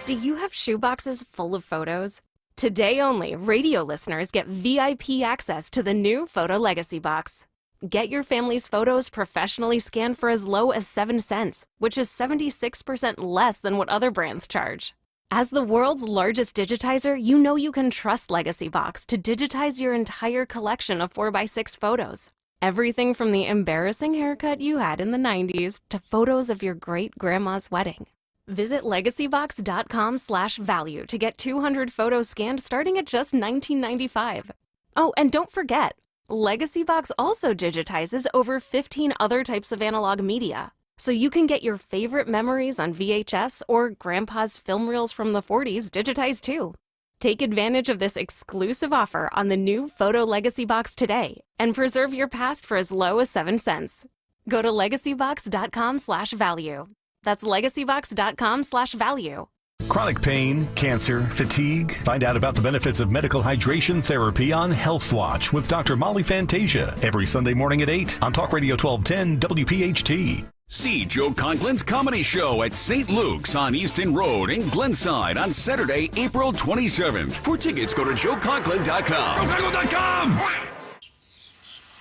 Do you have shoeboxes full of photos? Today only, radio listeners get VIP access to the new Photo Legacy Box. Get your family's photos professionally scanned for as low as 7 cents, which is 76% less than what other brands charge. As the world's largest digitizer, you know you can trust Legacy Box to digitize your entire collection of 4x6 photos. Everything from the embarrassing haircut you had in the 90s to photos of your great-grandma's wedding. Visit legacybox.com/value to get 200 photos scanned starting at just $19.95. Oh, and don't forget, Legacy Box also digitizes over 15 other types of analog media. So you can get your favorite memories on VHS or Grandpa's film reels from the 40s digitized too. Take advantage of this exclusive offer on the new Photo Legacy Box today and preserve your past for as low as 7 cents. Go to legacybox.com/value. That's legacybox.com/value. Chronic pain, cancer, fatigue. Find out about the benefits of medical hydration therapy on Health Watch with Dr. Molly Fantasia every Sunday morning at 8 on Talk Radio 1210 WPHT. See Joe Conklin's comedy show at St. Luke's on Easton Road in Glenside on Saturday, April 27th. For tickets, go to joeconklin.com. joeconklin.com!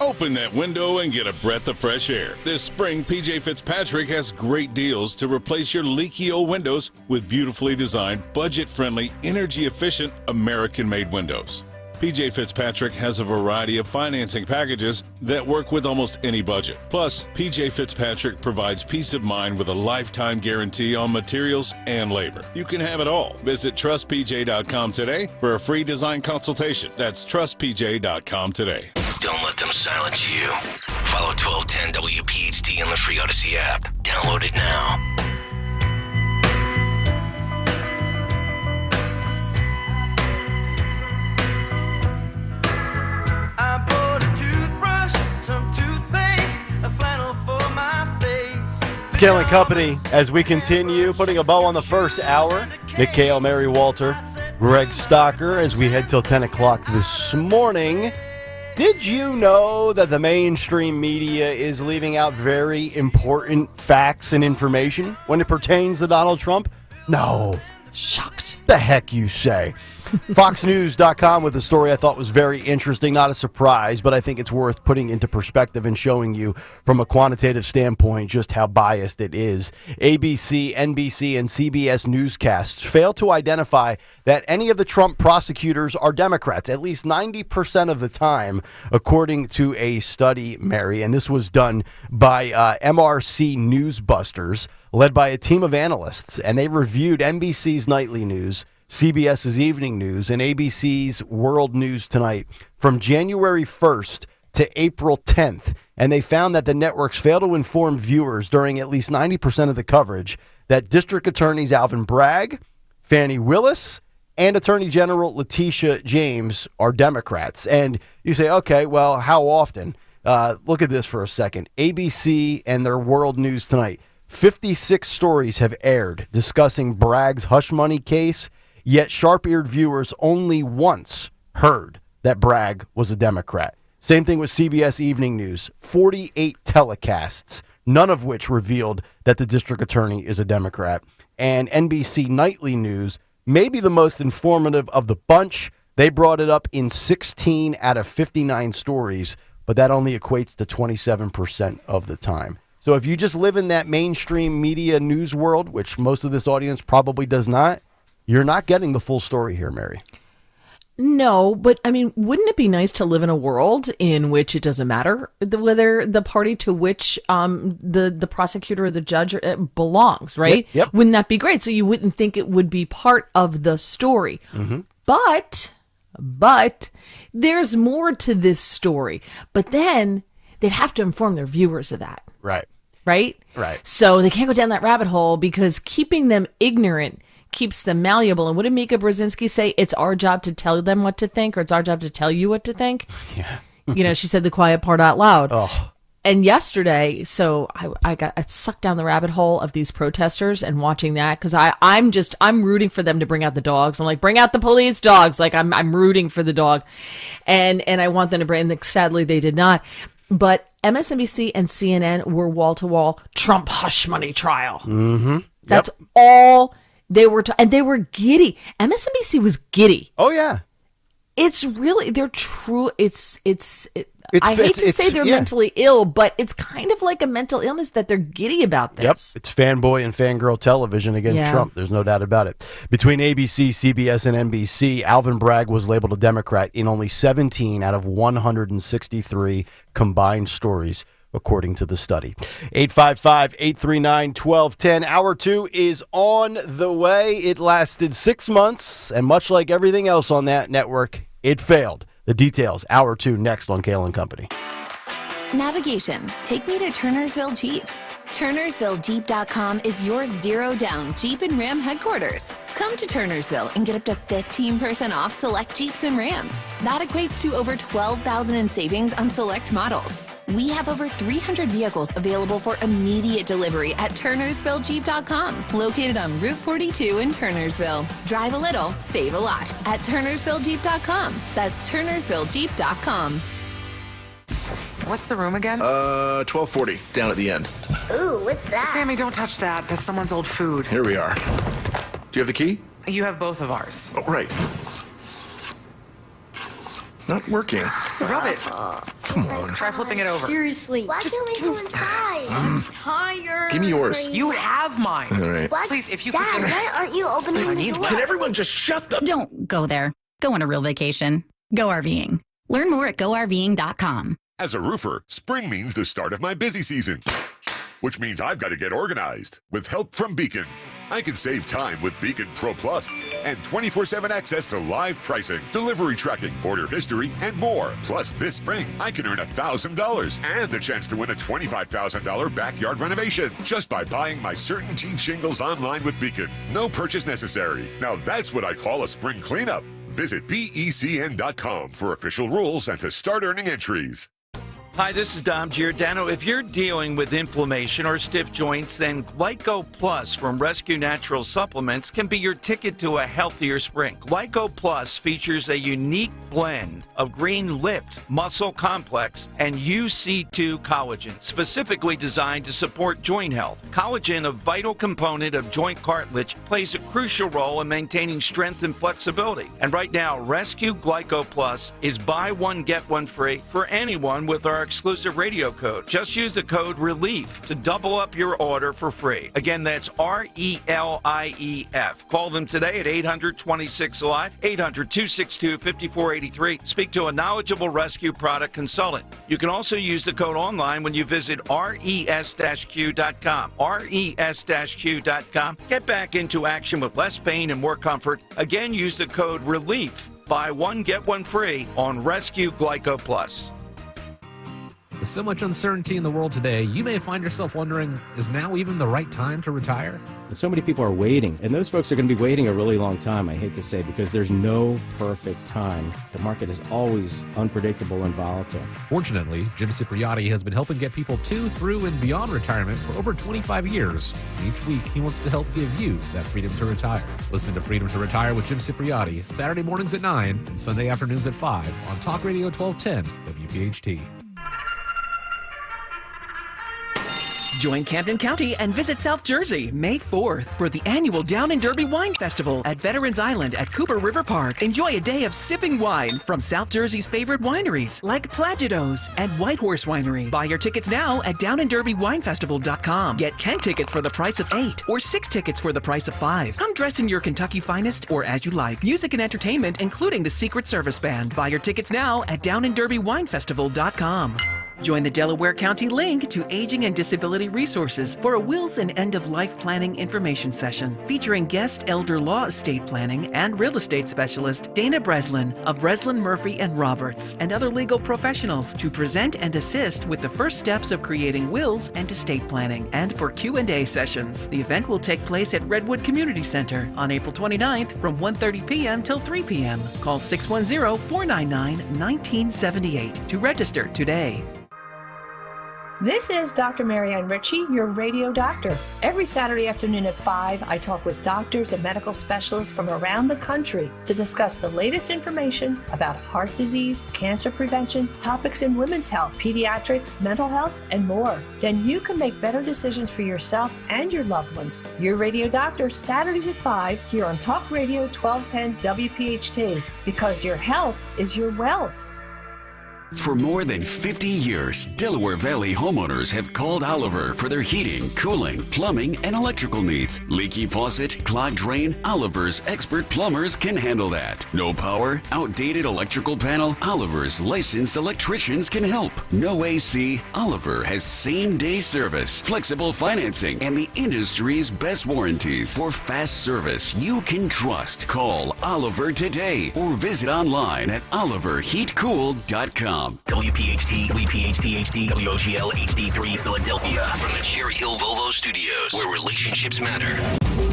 Open that window and get a breath of fresh air. This spring, PJ Fitzpatrick has great deals to replace your leaky old windows with beautifully designed, budget-friendly, energy-efficient, American-made windows. PJ Fitzpatrick has a variety of financing packages that work with almost any budget. Plus, PJ Fitzpatrick provides peace of mind with a lifetime guarantee on materials and labor. You can have it all. Visit trustpj.com today for a free design consultation. That's trustpj.com today. Don't let them silence you. Follow 1210 WPHT on the free Odyssey app. Download it now. I bought a toothbrush, some toothpaste, a flannel for my face. It's Kayal and Company as we continue putting a bow on the first hour. Nick Kayal, Mary Walter, Greg Stocker as we head till 10 o'clock this morning. Did you know that the mainstream media is leaving out very important facts and information when it pertains to Donald Trump? No. Shocked. The heck you say. FoxNews.com with a story I thought was very interesting. Not a surprise, but I think it's worth putting into perspective and showing you from a quantitative standpoint just how biased it is. ABC, NBC, and CBS newscasts fail to identify that any of the Trump prosecutors are Democrats, at least 90% of the time, according to a study, Mary. And this was done by MRC Newsbusters, led by a team of analysts. And they reviewed NBC's nightly news, CBS's Evening News, and ABC's World News Tonight from January 1st to April 10th. And they found that the networks fail to inform viewers during at least 90% of the coverage that District Attorneys Alvin Bragg, Fani Willis, and Attorney General Letitia James are Democrats. And you say, okay, well, how often? Look at this for a second. ABC and their World News Tonight. 56 stories have aired discussing Bragg's hush money case, yet sharp-eared viewers only once heard that Bragg was a Democrat. Same thing with CBS Evening News. 48 telecasts, none of which revealed that the district attorney is a Democrat. And NBC Nightly News, maybe the most informative of the bunch. They brought it up in 16 out of 59 stories, but that only equates to 27% of the time. So if you just live in that mainstream media news world, which most of this audience probably does not, you're not getting the full story here, Mary. No, but I mean, wouldn't it be nice to live in a world in which it doesn't matter whether the party to which the prosecutor or the judge belongs, right? Yep. Wouldn't that be great? So you wouldn't think it would be part of the story. Mm-hmm. But there's more to this story. But then they'd have to inform their viewers of that. Right. Right? Right. So they can't go down that rabbit hole because keeping them ignorant keeps them malleable. And what did Mika Brzezinski say? It's our job to tell them what to think, or it's our job to tell you what to think. Yeah. She said the quiet part out loud. Oh. And yesterday, so I got sucked down the rabbit hole of these protesters and watching that because I'm rooting for them to bring out the dogs. I'm like, bring out the police dogs. Like I'm rooting for the dog, and I want them to bring. And sadly, they did not. But MSNBC and CNN were wall to wall Trump hush money trial. Mm-hmm. That's all they were, and they were giddy. MSNBC was giddy. Oh yeah. It's really, they're true. I hate to say they're mentally ill, but it's kind of like a mental illness that they're giddy about this. Yep, it's fanboy and fangirl television against Trump. There's no doubt about it. Between ABC, CBS, and NBC, Alvin Bragg was labeled a Democrat in only 17 out of 163 combined stories, according to the study. 855-839-1210. Hour 2 is on the way. It lasted 6 months, and much like everything else on that network, it failed. The details, Hour 2 next on Kayal and Company. Navigation. Take me to Turnersville Jeep. TurnersvilleJeep.com is your zero-down Jeep and Ram headquarters. Come to Turnersville and get up to 15% off select Jeeps and Rams. That equates to over $12,000 in savings on select models. We have over 300 vehicles available for immediate delivery at TurnersvilleJeep.com, located on Route 42 in Turnersville. Drive a little, save a lot at TurnersvilleJeep.com. That's TurnersvilleJeep.com. What's the room again? 1240, down at the end. Ooh, what's that? Sammy, don't touch that. That's someone's old food. Here we are. Do you have the key? You have both of ours. Oh, right. Not working. Rub it. Come on. Try flipping it over. Seriously. Why can't we go inside? I'm tired. Give me yours. You have mine. All right. What? Please, if you Dad, could just... why aren't you opening the door? Can everyone just shut the... Don't go there. Go on a real vacation. Go RVing. Learn more at GoRVing.com. As a roofer, spring means the start of my busy season, which means I've got to get organized with help from Beacon. I can save time with Beacon Pro Plus and 24/7 access to live pricing, delivery tracking, order history, and more. Plus, this spring, I can earn $1,000 and the chance to win a $25,000 backyard renovation just by buying my CertainTeed shingles online with Beacon. No purchase necessary. Now that's what I call a spring cleanup. Visit BECN.com for official rules and to start earning entries. Hi, this is Dom Giordano. If you're dealing with inflammation or stiff joints, then Glyco Plus from Rescue Natural Supplements can be your ticket to a healthier spring. Glyco Plus features a unique blend of green-lipped muscle complex and UC2 collagen, specifically designed to support joint health. Collagen, a vital component of joint cartilage, plays a crucial role in maintaining strength and flexibility. And right now, Rescue Glyco Plus is buy one, get one free for anyone with our exclusive radio code. Just use the code RELIEF to double up your order for free. Again, that's RELIEF. Call them today at 800-26-ALIVE, 800-262-5483. Speak to a knowledgeable rescue product consultant. You can also use the code online when you visit res-q.com. res-q.com. Get back into action with less pain and more comfort. Again, use the code RELIEF. Buy one, get one free on Rescue Glyco Plus. With so much uncertainty in the world today, you may find yourself wondering, is now even the right time to retire? And so many people are waiting, and those folks are going to be waiting a really long time, I hate to say, because there's no perfect time. The market is always unpredictable and volatile. Fortunately, Jim Cipriotti has been helping get people to, through, and beyond retirement for over 25 years. And each week, he wants to help give you that freedom to retire. Listen to Freedom to Retire with Jim Cipriotti, Saturday mornings at 9 and Sunday afternoons at 5 on Talk Radio 1210 WPHT. Join Camden County and visit South Jersey May 4th for the annual Down and Derby Wine Festival at Veterans Island at Cooper River Park. Enjoy a day of sipping wine from South Jersey's favorite wineries like Plagidos and Whitehorse Winery. Buy your tickets now at downandderbywinefestival.com. Get 10 tickets for the price of 8 or 6 tickets for the price of 5. Come dressed in your Kentucky finest or as you like. Music and entertainment, including the Secret Service Band. Buy your tickets now at downandderbywinefestival.com. Join the Delaware County Link to Aging and Disability Resources for a wills and end-of-life planning information session featuring guest elder law estate planning and real estate specialist Dana Breslin of Breslin, Murphy & Roberts and other legal professionals to present and assist with the first steps of creating wills and estate planning, and for Q&A sessions. The event will take place at Redwood Community Center on April 29th from 1:30 p.m. till 3 p.m. Call 610-499-1978 to register today. This is Dr. Marianne Ritchie, your radio doctor. Every Saturday afternoon at 5, I talk with doctors and medical specialists from around the country to discuss the latest information about heart disease, cancer prevention, topics in women's health, pediatrics, mental health, and more. Then you can make better decisions for yourself and your loved ones. Your radio doctor, Saturdays at 5, here on Talk Radio 1210 WPHT, because your health is your wealth. For more than 50 years, Delaware Valley homeowners have called Oliver for their heating, cooling, plumbing, and electrical needs. Leaky faucet, clogged drain, Oliver's expert plumbers can handle that. No power, outdated electrical panel, Oliver's licensed electricians can help. No AC, Oliver has same-day service, flexible financing, and the industry's best warranties. For fast service you can trust, call Oliver today or visit online at oliverheatcool.com. WPHT, WPHT HD, WOGL HD3 Philadelphia. From the Cherry Hill Volvo Studios, where relationships matter.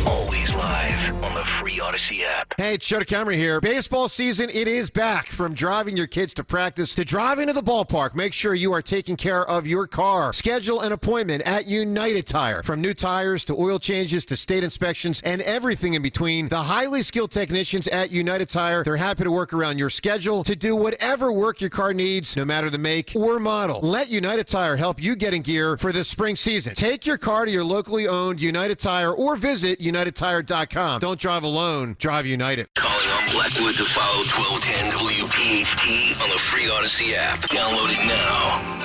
Always live on the free Odyssey app. Hey, it's Joe DeCamera here. Baseball season, it is back. From driving your kids to practice to driving to the ballpark, make sure you are taking care of your car. Schedule an appointment at United Tire. From new tires to oil changes to state inspections and everything in between, the highly skilled technicians at United Tire, they're happy to work around your schedule to do whatever work your car needs, no matter the make or model. Let United Tire help you get in gear for the spring season. Take your car to your locally owned United Tire or visit UnitedTire.com. Don't drive alone. Drive United. Calling on Blackwood to follow 1210 WPHT on the free Odyssey app. Download it now.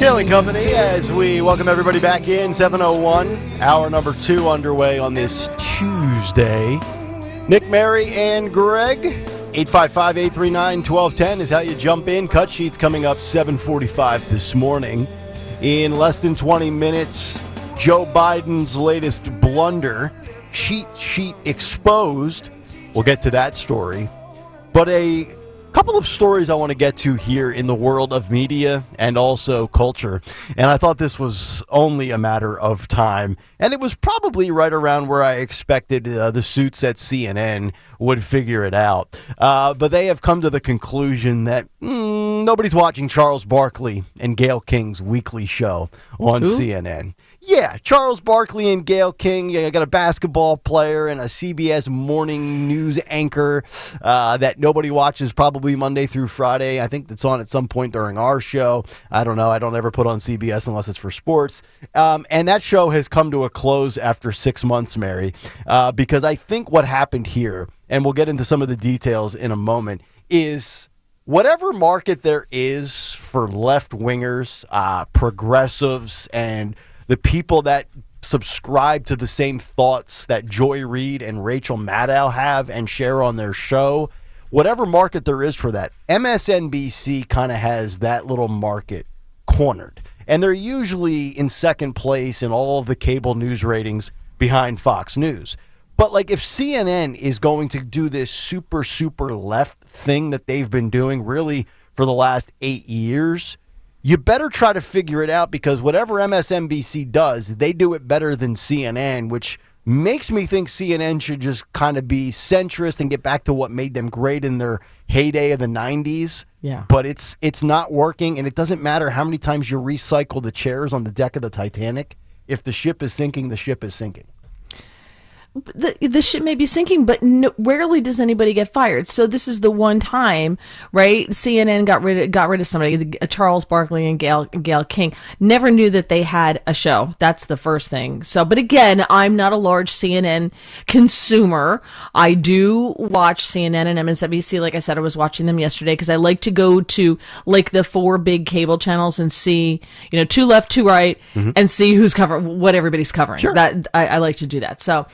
Kayal Company, as we welcome everybody back in, 7:01, hour number 2 underway on this Tuesday. Nick, Mary, and Greg, 855-839-1210 is how you jump in. Cut sheets coming up 7:45 this morning. In less than 20 minutes, Joe Biden's latest blunder, cheat sheet exposed. We'll get to that story. But a couple of stories I want to get to here in the world of media and also culture. And I thought this was only a matter of time. And it was probably right around where I expected the suits at CNN would figure it out. But they have come to the conclusion that nobody's watching Charles Barkley and Gayle King's weekly show on CNN. Yeah, Charles Barkley and Gayle King. You got a basketball player and a CBS morning news anchor that nobody watches probably Monday through Friday. I think that's on at some point during our show. I don't know. I don't ever put on CBS unless it's for sports. And that show has come to a close after 6 months, Mary, because I think what happened here, and we'll get into some of the details in a moment, is whatever market there is for left-wingers, progressives, and the people that subscribe to the same thoughts that Joy Reid and Rachel Maddow have and share on their show, whatever market there is for that, MSNBC kind of has that little market cornered. And they're usually in second place in all of the cable news ratings behind Fox News. But like if CNN is going to do this super, super left thing that they've been doing really for the last 8 years, you better try to figure it out, because whatever MSNBC does, they do it better than CNN, which makes me think CNN should just kind of be centrist and get back to what made them great in their heyday of the 90s. Yeah. But it's not working, and it doesn't matter how many times you recycle the chairs on the deck of the Titanic. If the ship is sinking, the ship is sinking. the ship may be sinking, but rarely does anybody get fired. So this is the one time, right? CNN got rid of somebody, Charles Barkley and Gayle King. Never knew that they had a show. That's the first thing. So, but again, I'm not a large CNN consumer. I do watch CNN and MSNBC. Like I said, I was watching them yesterday because I like to go to like the 4 big cable channels and see, 2 left, 2 right, and see who's covering what everybody's covering. Sure. That I like to do that. So.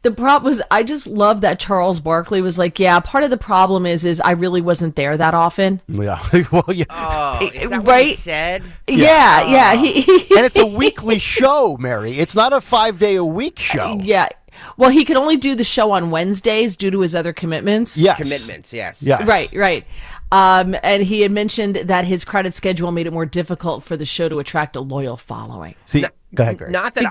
The problem was, I just love that Charles Barkley was like, yeah, part of the problem is I really wasn't there that often. Yeah. Well, yeah. Oh, is that right? what he said? Yeah. And it's a weekly show, Mary. It's not a 5-day-a-week show. Yeah. Well, he could only do the show on Wednesdays due to his other commitments. Yes. Commitments, yes. Right. And he had mentioned that his credit schedule made it more difficult for the show to attract a loyal following. See, go ahead, Greg. Not that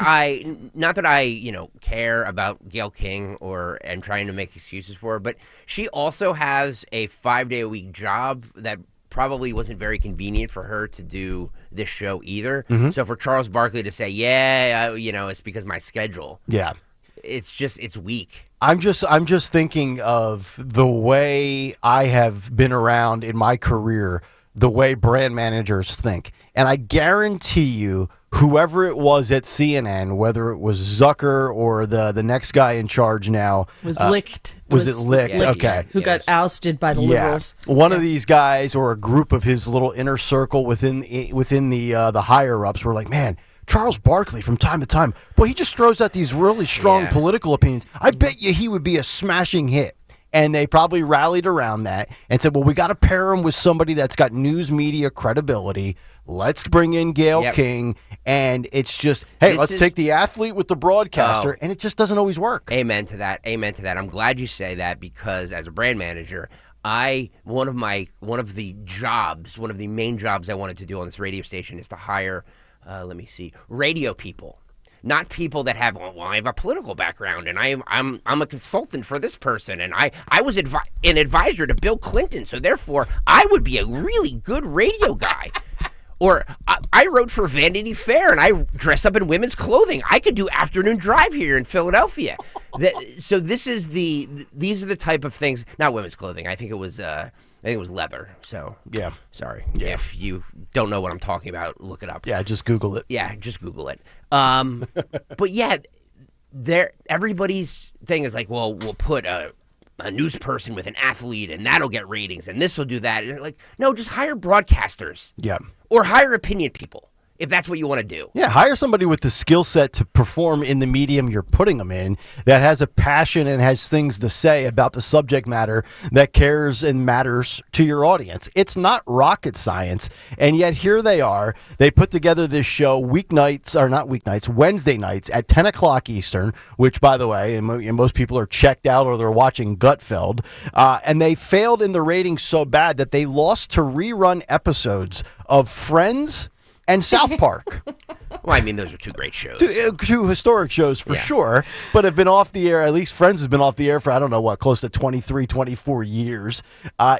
I care about Gayle King or am trying to make excuses for her, but she also has a 5-day-a-week job that probably wasn't very convenient for her to do this show either. So for Charles Barkley to say, it's because of my schedule. Yeah. It's weak. I'm just thinking of the way I have been around in my career, the way brand managers think. And I guarantee you, whoever it was at CNN, whether it was Zucker or the next guy in charge now, was licked. Was it licked? Yeah, okay. Who got ousted by the liberals. One of these guys or a group of his little inner circle within the higher ups were like, man, Charles Barkley, from time to time, boy, he just throws out these really strong political opinions. I bet you he would be a smashing hit. And they probably rallied around that and said, well, we got to pair him with somebody that's got news media credibility. Let's bring in Gayle King. And it's just, hey, let's take the athlete with the broadcaster. And it just doesn't always work. Amen to that. I'm glad you say that because as a brand manager, one of the main jobs I wanted to do on this radio station is to hire radio people, not people that have, I have a political background and I'm a consultant for this person and I was an advisor to Bill Clinton, so therefore I would be a really good radio guy. Or I wrote for Vanity Fair and I dress up in women's clothing. I could do afternoon drive here in Philadelphia. So these are the type of things, not women's clothing. I think it was leather. So yeah, sorry. Yeah. If you don't know what I'm talking about, look it up. Yeah, just Google it. Yeah, just Google it. But yeah, everybody's thing is like, well, we'll put a news person with an athlete and that'll get ratings and this will do that. And like, no, just hire broadcasters. Yeah. Or hire opinion people. If that's what you want to do. Yeah, hire somebody with the skill set to perform in the medium you're putting them in that has a passion and has things to say about the subject matter that cares and matters to your audience. It's not rocket science, and yet here they are. They put together this show Wednesday nights at 10 o'clock Eastern, which, by the way, and most people are checked out or they're watching Gutfeld, and they failed in the ratings so bad that they lost to rerun episodes of Friends and South Park. Well, I mean, those are two great shows. Two historic shows for sure, but have been off the air, at least Friends has been off the air for, I don't know what, close to 23, 24 years.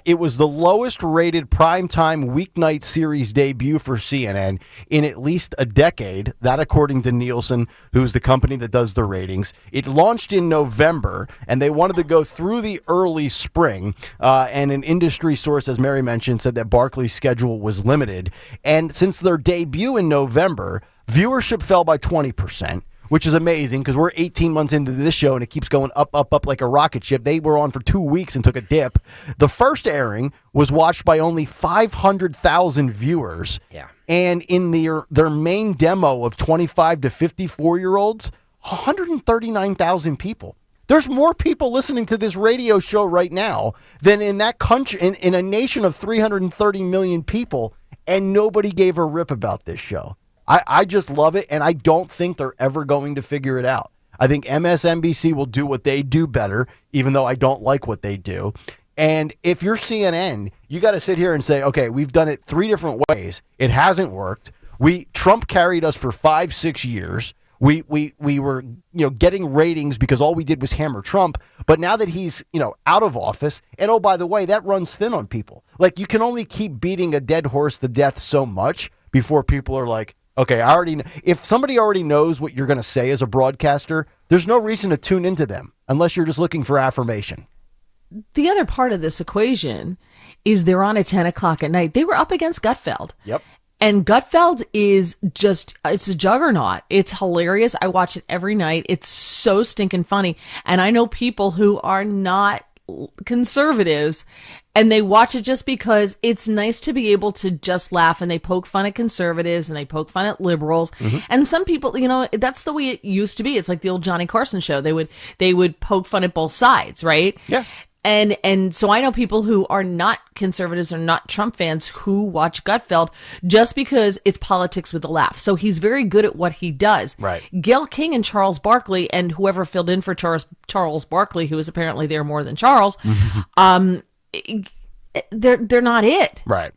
It was the lowest rated primetime weeknight series debut for CNN in at least a decade. That according to Nielsen, who's the company that does the ratings. It launched in November, and they wanted to go through the early spring, and an industry source, as Mary mentioned, said that Barkley's schedule was limited. And since their debut in November, viewership fell by 20%, which is amazing because we're 18 months into this show and it keeps going up, up, up like a rocket ship. They were on for 2 weeks and took a dip. The first airing was watched by only 500,000 viewers. Yeah. And in their main demo of 25 to 54-year-olds, 139,000 people. There's more people listening to this radio show right now than in that country, in a nation of 330 million people, and nobody gave a rip about this show. I just love it, and I don't think they're ever going to figure it out. I think MSNBC will do what they do better, even though I don't like what they do. And if you're CNN, you got to sit here and say, okay, we've done it 3 different ways. It hasn't worked. Trump carried us for 5-6 years. We were getting ratings because all we did was hammer Trump. But now that he's out of office, and oh, by the way, that runs thin on people. Like, you can only keep beating a dead horse to death so much before people are like, okay, I already know. If somebody already knows what you're going to say as a broadcaster There's no reason to tune into them unless you're just looking for affirmation. The other part of this equation is they're on at 10 o'clock at night. They were up against Gutfeld. Yep. And Gutfeld is just, it's a juggernaut. It's hilarious. I watch it every night. It's so stinking funny. And I know people who are not conservatives and they watch it just because it's nice to be able to just laugh, and they poke fun at conservatives and they poke fun at liberals. And some people, that's the way it used to be. It's like the old Johnny Carson show. They would poke fun at both sides, right? Yeah. And so I know people who are not conservatives or not Trump fans who watch Gutfeld just because it's politics with a laugh. So he's very good at what he does. Right. Gayle King and Charles Barkley and whoever filled in for Charles Barkley, who is apparently there more than Charles, they're not it. Right.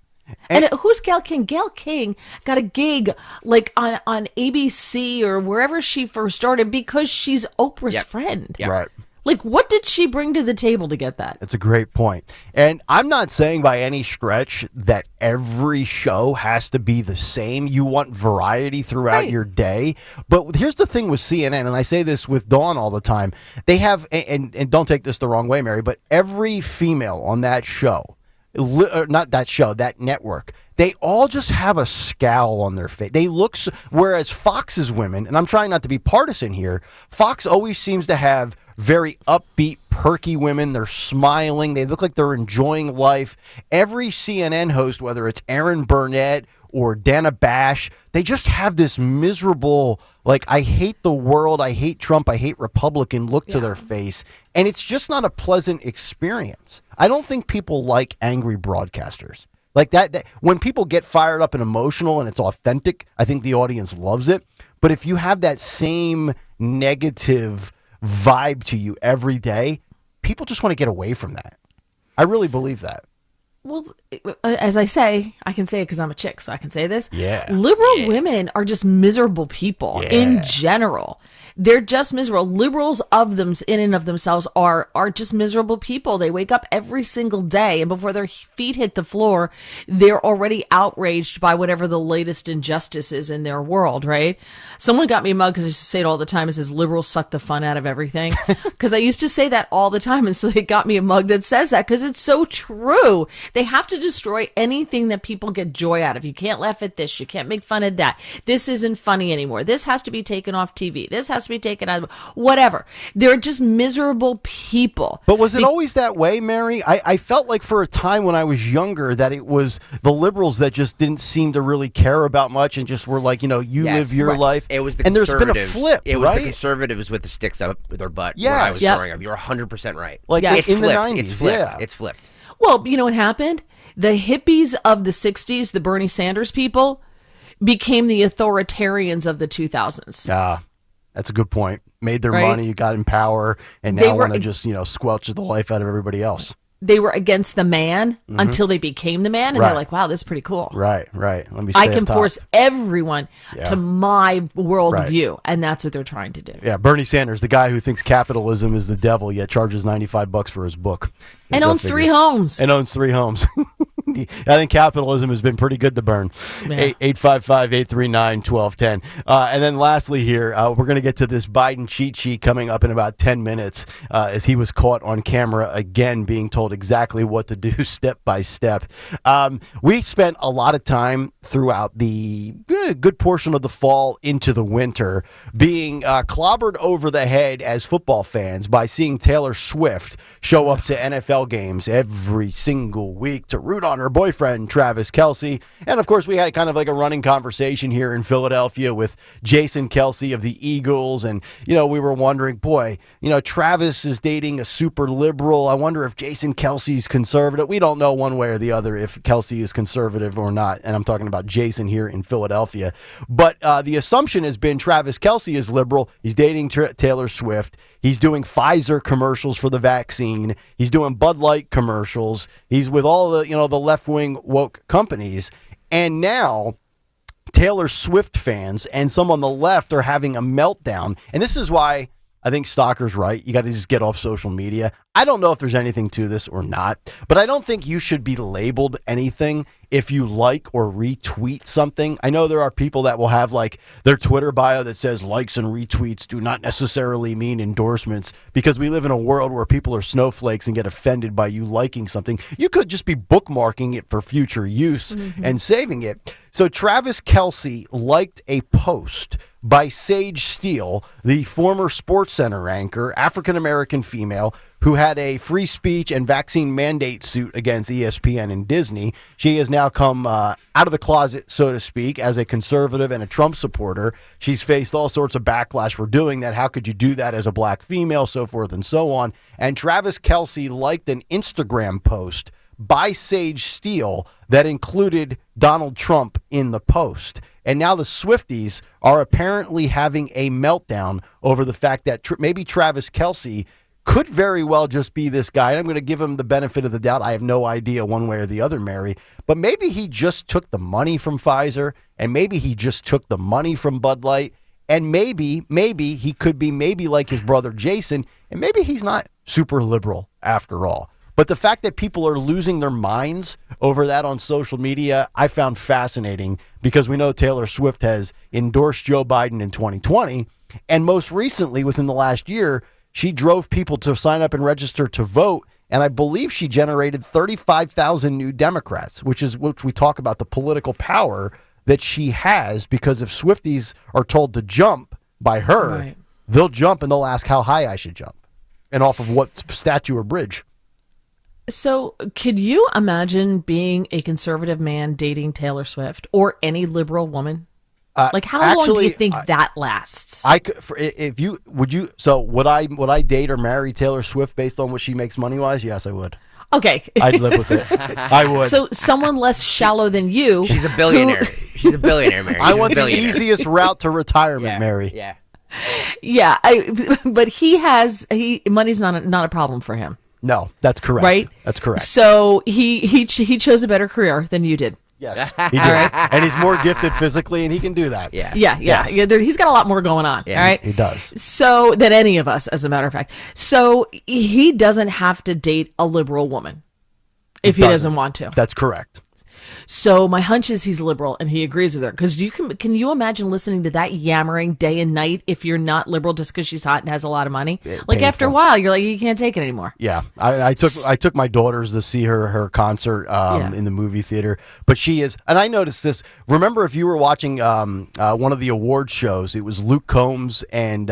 And who's Gayle King? Gayle King got a gig like on ABC or wherever she first started because she's Oprah's friend. Yep. Right. Like, what did she bring to the table to get that? That's a great point. And I'm not saying by any stretch that every show has to be the same. You want variety throughout your day. But here's the thing with CNN, and I say this with Dawn all the time. They have, and don't take this the wrong way, Mary, but every female on that show, not that show, that network, they all just have a scowl on their face. They look, whereas Fox's women, and I'm trying not to be partisan here, Fox always seems to have very upbeat, perky women. They're smiling. They look like they're enjoying life. Every CNN host, whether it's Aaron Burnett or Dana Bash, they just have this miserable, like, I hate the world, I hate Trump, I hate Republican look to their face. And it's just not a pleasant experience. I don't think people like angry broadcasters. Like that when people get fired up and emotional and it's authentic, I think the audience loves it. But if you have that same negative vibe to you every day, people just want to get away from that. I really believe that. Well, as I say, I can say it because I'm a chick, so I can say this. Yeah. Liberal women are just miserable people in general. They're just miserable. Liberals of them, in and of themselves, are just miserable people. They wake up every single day, and before their feet hit the floor, they're already outraged by whatever the latest injustice is in their world, right? Someone got me a mug because I used to say it all the time. It says, liberals suck the fun out of everything. Because I used to say that all the time, and so they got me a mug that says that because it's so true. They have to destroy anything that people get joy out of. You can't laugh at this. You can't make fun of that. This isn't funny anymore. This has to be taken off TV. This has to be taken out of whatever. They're just miserable people. But was it always that way, Mary? I felt like for a time when I was younger that it was the liberals that just didn't seem to really care about much and just were like, you live your life. It was the and there's conservatives. been a flip, It was right? the conservatives with the sticks up their butt when Yeah. I was growing up. You're 100% right. Like it's in the flipped. 90s, It's flipped. yeah. It's flipped. Well, you know what happened? The hippies of the 60s, the Bernie Sanders people, became the authoritarians of the 2000s. That's a good point. Made their Right? money, got in power, and They now were- want to just, squelch the life out of everybody else. They were against the man until they became the man, and Right. they're like, wow, this is pretty cool. Right. Let me I stay can up top. force everyone to my worldview, Right. and that's what they're trying to do. Yeah, Bernie Sanders, the guy who thinks capitalism is the devil, yet charges $95 for his book. And Go owns figure. 3 homes. And owns 3 homes. I think capitalism has been pretty good to burn. Yeah. 855-839-1210. And then lastly here, we're going to get to this Biden cheat sheet coming up in about 10 minutes as he was caught on camera again being told exactly what to do step by step. We spent a lot of time throughout the good portion of the fall into the winter being clobbered over the head as football fans by seeing Taylor Swift show up to NFL games every single week to root on her boyfriend, Travis Kelce. And of course, we had kind of like a running conversation here in Philadelphia with Jason Kelce of the Eagles. And, we were wondering, boy, Travis is dating a super liberal. I wonder if Jason Kelce's conservative. We don't know one way or the other if Kelce is conservative or not. And I'm talking about Jason here in Philadelphia. But the assumption has been Travis Kelce is liberal. He's dating Taylor Swift. He's doing Pfizer commercials for the vaccine. He's doing Bud Light commercials. He's with all the, the left-wing woke companies. And now Taylor Swift fans and some on the left are having a meltdown. And this is why I think Stocker's right. You got to just get off social media. I don't know if there's anything to this or not, but I don't think you should be labeled anything if you like or retweet something. I know there are people that will have like their Twitter bio that says likes and retweets do not necessarily mean endorsements, because we live in a world where people are snowflakes and get offended by you liking something. You could just be bookmarking it for future use and saving it. So Travis Kelce liked a post by Sage Steele, the former SportsCenter anchor, African-American female, who had a free speech and vaccine mandate suit against ESPN and Disney. She has now come out of the closet, so to speak, as a conservative and a Trump supporter. She's faced all sorts of backlash for doing that. How could you do that as a black female, so forth and so on. And Travis Kelce liked an Instagram post by Sage Steele that included Donald Trump in the post. And now the Swifties are apparently having a meltdown over the fact that maybe Travis Kelce could very well just be this guy. And I'm going to give him the benefit of the doubt. I have no idea one way or the other, Mary. But maybe he just took the money from Pfizer, and maybe he just took the money from Bud Light, and maybe he could be maybe like his brother Jason, and maybe he's not super liberal after all. But the fact that people are losing their minds over that on social media, I found fascinating, because we know Taylor Swift has endorsed Joe Biden in 2020. And most recently, within the last year, she drove people to sign up and register to vote. And I believe she generated 35,000 new Democrats, which we talk about the political power that she has, because if Swifties are told to jump by her, they'll jump and they'll ask how high I should jump and off of what statue or bridge. So could you imagine being a conservative man dating Taylor Swift or any liberal woman? Like, how long do you think that lasts? I could, would I date or marry Taylor Swift based on what she makes money wise? Yes, I would. Okay. I'd live with it. I would. So someone less shallow than you. She's a billionaire. She's a billionaire, Mary. I want the easiest route to retirement, Mary. Yeah. Yeah. But money's not a problem for him. No, that's correct. Right? That's correct. So he chose a better career than you did. Yes, he did. Right. And he's more gifted physically, and he can do that. Yeah. He's got a lot more going on. Yeah, all right, he does. So than any of us, as a matter of fact. So he doesn't have to date a liberal woman if he doesn't want to. That's correct. So my hunch is he's liberal, and he agrees with her. Because can you imagine listening to that yammering day and night if you're not liberal just because she's hot and has a lot of money? Like, after a while, you're like, you can't take it anymore. Yeah, I took my daughters to see her concert in the movie theater, but she is, and I noticed this. Remember, if you were watching one of the award shows, it was Luke Combs and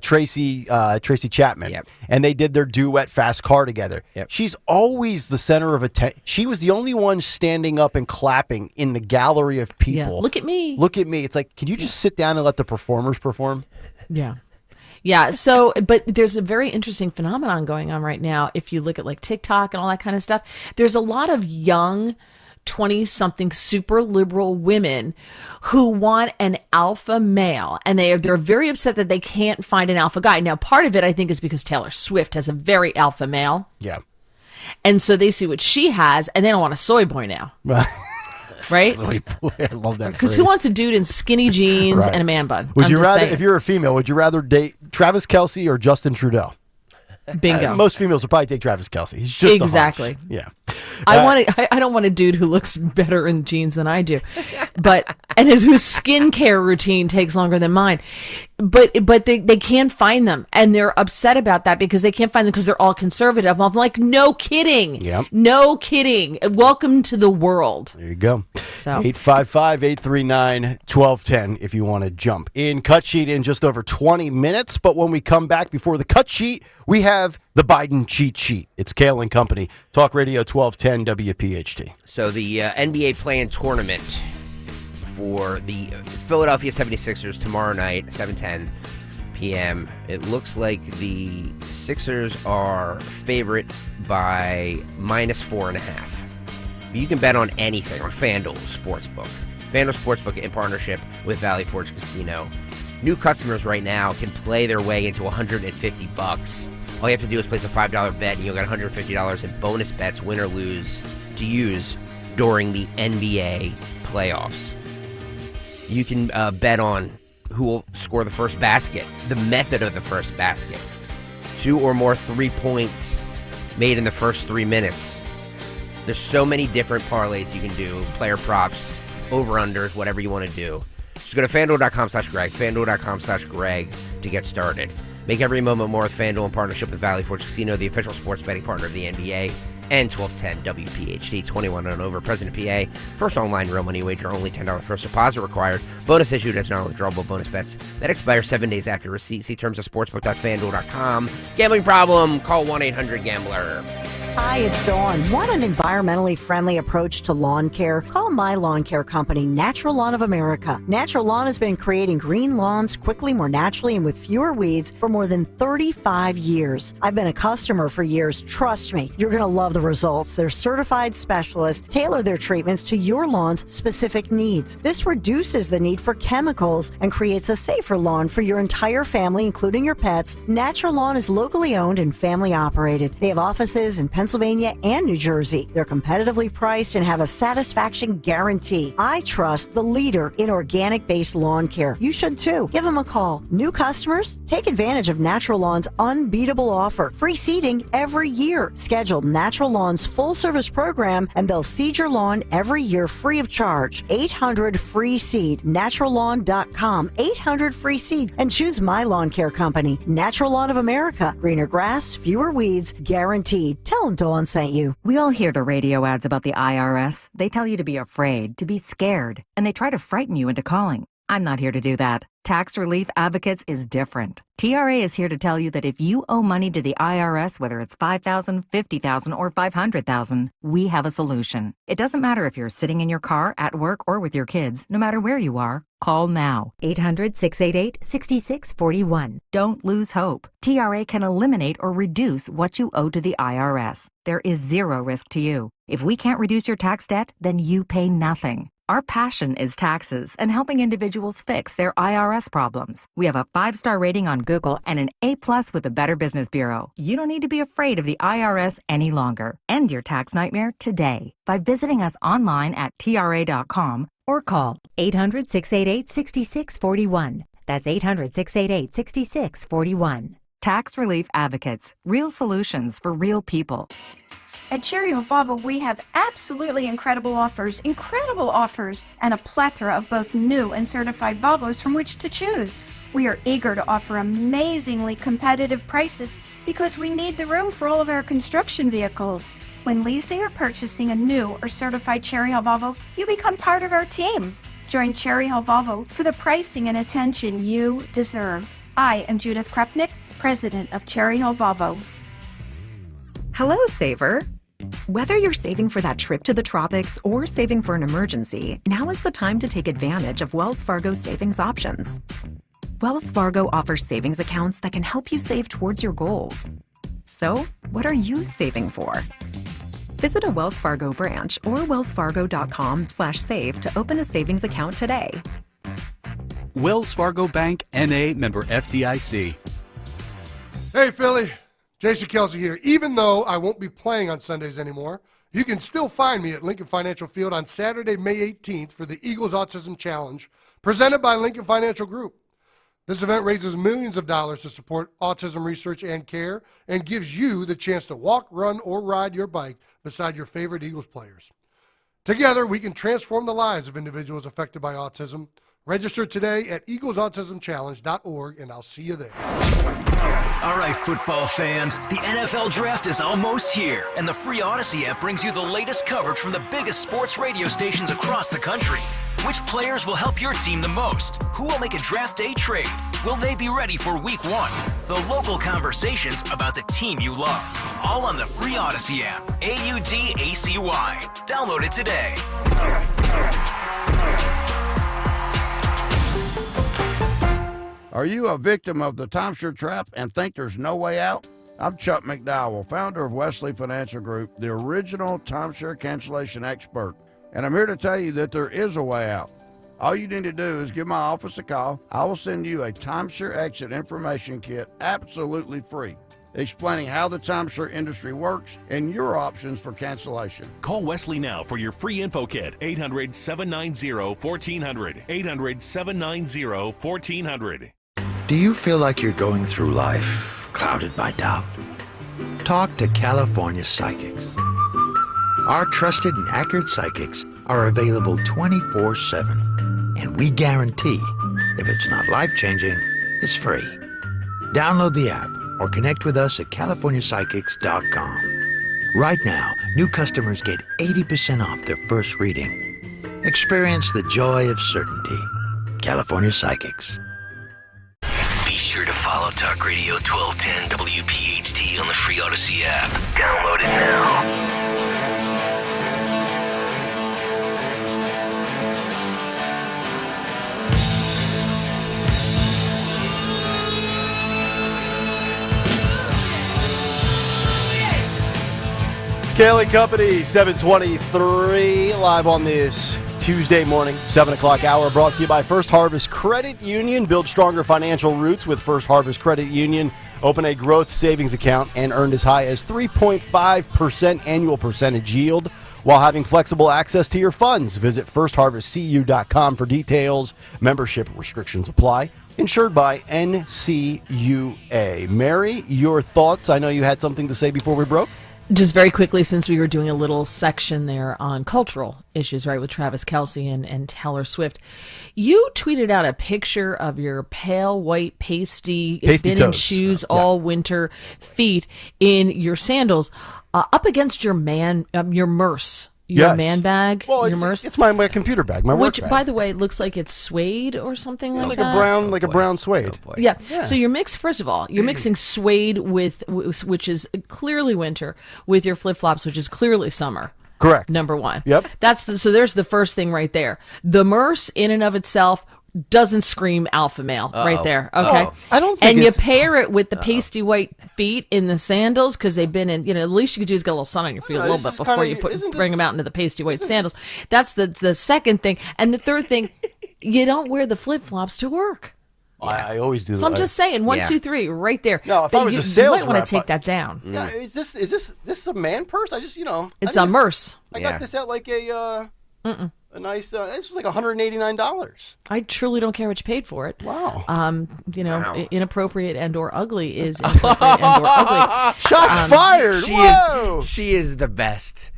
Tracy Chapman, and they did their duet Fast Car together. She's always the center of attention. She was the only one standing up and clapping in the gallery of people. Yeah. Look at me. It's like, can you just sit down and let the performers perform? Yeah. So, but there's a very interesting phenomenon going on right now. If you look at like TikTok and all that kind of stuff, there's a lot of young 20-something super liberal women who want an alpha male, and they're very upset that they can't find an alpha guy. Now, part of it, I think, is because Taylor Swift has a very alpha male. Yeah. And so they see what she has, and they don't want a soy boy now. Right? Soy boy. I love that. Because who wants a dude in skinny jeans and a man bun? Would you rather, if you're a female, would you rather date Travis Kelce or Justin Trudeau? Bingo. Most females would probably take Travis Kelce. He's just exactly. Yeah. I don't want a dude who looks better in jeans than I do, and whose skincare routine takes longer than mine. But they can't find them, and they're upset about that because they can't find them because they're all conservative. I'm like, no kidding. Yep. No kidding. Welcome to the world. There you go. So 855-839-1210 if you want to jump in. Cut sheet in just over 20 minutes, but when we come back before the cut sheet, we have the Biden cheat sheet. It's Kayal and Company. Talk Radio 1210 WPHT. So the NBA play-in tournament for the Philadelphia 76ers tomorrow night, 7:10 p.m. It looks like the Sixers are favorite by -4.5. You can bet on anything on FanDuel Sportsbook. FanDuel Sportsbook in partnership with Valley Forge Casino. New customers right now can play their way into $150. All you have to do is place a $5 bet, and you'll get $150 in bonus bets, win or lose, to use during the NBA playoffs. You can bet on who will score the first basket, the method of the first basket, 2 or more 3 points made in the first 3 minutes. There's so many different parlays you can do, player props, over-unders, whatever you want to do. Just go to FanDuel.com/Greg, FanDuel.com/Greg to get started. Make every moment more with FanDuel in partnership with Valley Forge Casino, the official sports betting partner of the NBA, and 1210 WPHT, 21 and over, President PA. First online real money wager, only $10 first deposit required. Bonus issued as non-withdrawable bonus bets that expire 7 days after receipt. See terms of sportsbook.fanduel.com. Gambling problem? Call 1-800-GAMBLER. Hi, it's Dawn. Want an environmentally friendly approach to lawn care? Call my lawn care company, Natural Lawn of America. Natural Lawn has been creating green lawns quickly, more naturally, and with fewer weeds for more than 35 years. I've been a customer for years. Trust me, you're going to love the results. Their certified specialists tailor their treatments to your lawn's specific needs. This reduces the need for chemicals and creates a safer lawn for your entire family, including your pets. Natural Lawn is locally owned and family operated. They have offices in Pennsylvania and New Jersey. They're competitively priced and have a satisfaction guarantee. I trust the leader in organic-based lawn care. You should too. Give them a call. New customers, take advantage of Natural Lawn's unbeatable offer. Free seeding every year. Schedule Natural Lawn's full-service program, and they'll seed your lawn every year free of charge. 800-FREE-SEED. NaturalLawn.com. 800-FREE-SEED. And choose my lawn care company, Natural Lawn of America. Greener grass, fewer weeds, guaranteed. Tell them Dawn sent you. We all hear the radio ads about the IRS. They tell you to be afraid, to be scared, and they try to frighten you into calling. I'm not here to do that. Tax Relief Advocates is different. TRA is here to tell you that if you owe money to the IRS, whether it's $5,000, $50,000, or $500,000, we have a solution. It doesn't matter if you're sitting in your car, at work, or with your kids. No matter where you are, call now. 800-688-6641. Don't lose hope. TRA can eliminate or reduce what you owe to the IRS. There is zero risk to you. If we can't reduce your tax debt, then you pay nothing. Our passion is taxes and helping individuals fix their IRS problems. We have a 5-star rating on Google and an A+ with the Better Business Bureau. You don't need to be afraid of the IRS any longer. End your tax nightmare today by visiting us online at TRA.com or call 800-688-6641. That's 800-688-6641. Tax Relief Advocates. Real solutions for real people. At Cherry Hill Volvo, we have absolutely incredible offers, and a plethora of both new and certified Volvos from which to choose. We are eager to offer amazingly competitive prices because we need the room for all of our construction vehicles. When leasing or purchasing a new or certified Cherry Hill Volvo, you become part of our team. Join Cherry Hill Volvo for the pricing and attention you deserve. I am Judith Krepnick, President of Cherry Hill Volvo. Hello, Saver. Whether you're saving for that trip to the tropics or saving for an emergency, now is the time to take advantage of Wells Fargo's savings options. Wells Fargo offers savings accounts that can help you save towards your goals. So, what are you saving for? Visit a Wells Fargo branch or wellsfargo.com/save to open a savings account today. Wells Fargo Bank, N.A., member FDIC. Hey, Philly. Jason Kelsey here. Even though I won't be playing on Sundays anymore, you can still find me at Lincoln Financial Field on Saturday, May 18th for the Eagles Autism Challenge, presented by Lincoln Financial Group. This event raises millions of dollars to support autism research and care and gives you the chance to walk, run, or ride your bike beside your favorite Eagles players. Together, we can transform the lives of individuals affected by autism. Register today at eaglesautismchallenge.org, and I'll see you there. All right, football fans, the NFL Draft is almost here, and the free Odyssey app brings you the latest coverage from the biggest sports radio stations across the country. Which players will help your team the most? Who will make a draft day trade? Will they be ready for Week 1? The local conversations about the team you love. All on the free Odyssey app. AUDACY. Download it today. Are you a victim of the timeshare trap and think there's no way out? I'm Chuck McDowell, founder of Wesley Financial Group, the original timeshare cancellation expert. And I'm here to tell you that there is a way out. All you need to do is give my office a call. I will send you a timeshare exit information kit absolutely free. explaining how the timeshare industry works and your options for cancellation. Call Wesley now for your free info kit. 800-790-1400. 800-790-1400. Do you feel like you're going through life clouded by doubt? Talk to California Psychics. Our trusted and accurate psychics are available 24/7. And we guarantee if it's not life-changing, it's free. Download the app or connect with us at CaliforniaPsychics.com. Right now, new customers get 80% off their first reading. Experience the joy of certainty. California Psychics. Be sure to follow Talk Radio 1210 WPHT on the free Odyssey app. Download it now. Kayal Company, 723, live on this Tuesday morning, 7 o'clock hour, brought to you by First Harvest Credit Union. Build stronger financial roots with First Harvest Credit Union. Open a growth savings account and earn as high as 3.5% annual percentage yield while having flexible access to your funds. Visit firstharvestcu.com for details. Membership restrictions apply. Insured by NCUA. Mary, your thoughts? I know you had something to say before we broke. Just very quickly, since we were doing a little section there on cultural issues, right, with Travis Kelce and Taylor Swift, you tweeted out a picture of your pale white pasty been shoes all winter feet in your sandals up against your Merce. Your man bag, well, your Merce. It's my computer bag, my work Which, bag. by the way, looks like it's suede or something like that. A brown suede. Yeah. So you're first of all, you're mixing suede with, which is clearly winter, with your flip flops, which is clearly summer. Correct. Number one. Yep. So there's the first thing right there. The Merce in and of itself doesn't scream alpha male right there. Okay. I don't think and you pair it with the pasty white feet in the sandals because they've been in, at least you could do is get a little sun on your feet a little bit before you bring them out into the pasty white sandals. That's the second thing. And the third thing, you don't wear the flip flops to work. I always do. So I'm just saying, 1, 2, 3, right there. No, if I was a sales you might want rep, to take that down. Yeah, is this a man purse? I just It's a Merce. I got this at like a nice. This was like $189. I truly don't care what you paid for it. Wow. Inappropriate and/or ugly is inappropriate and/or ugly. Shots fired. Whoa. She is the best.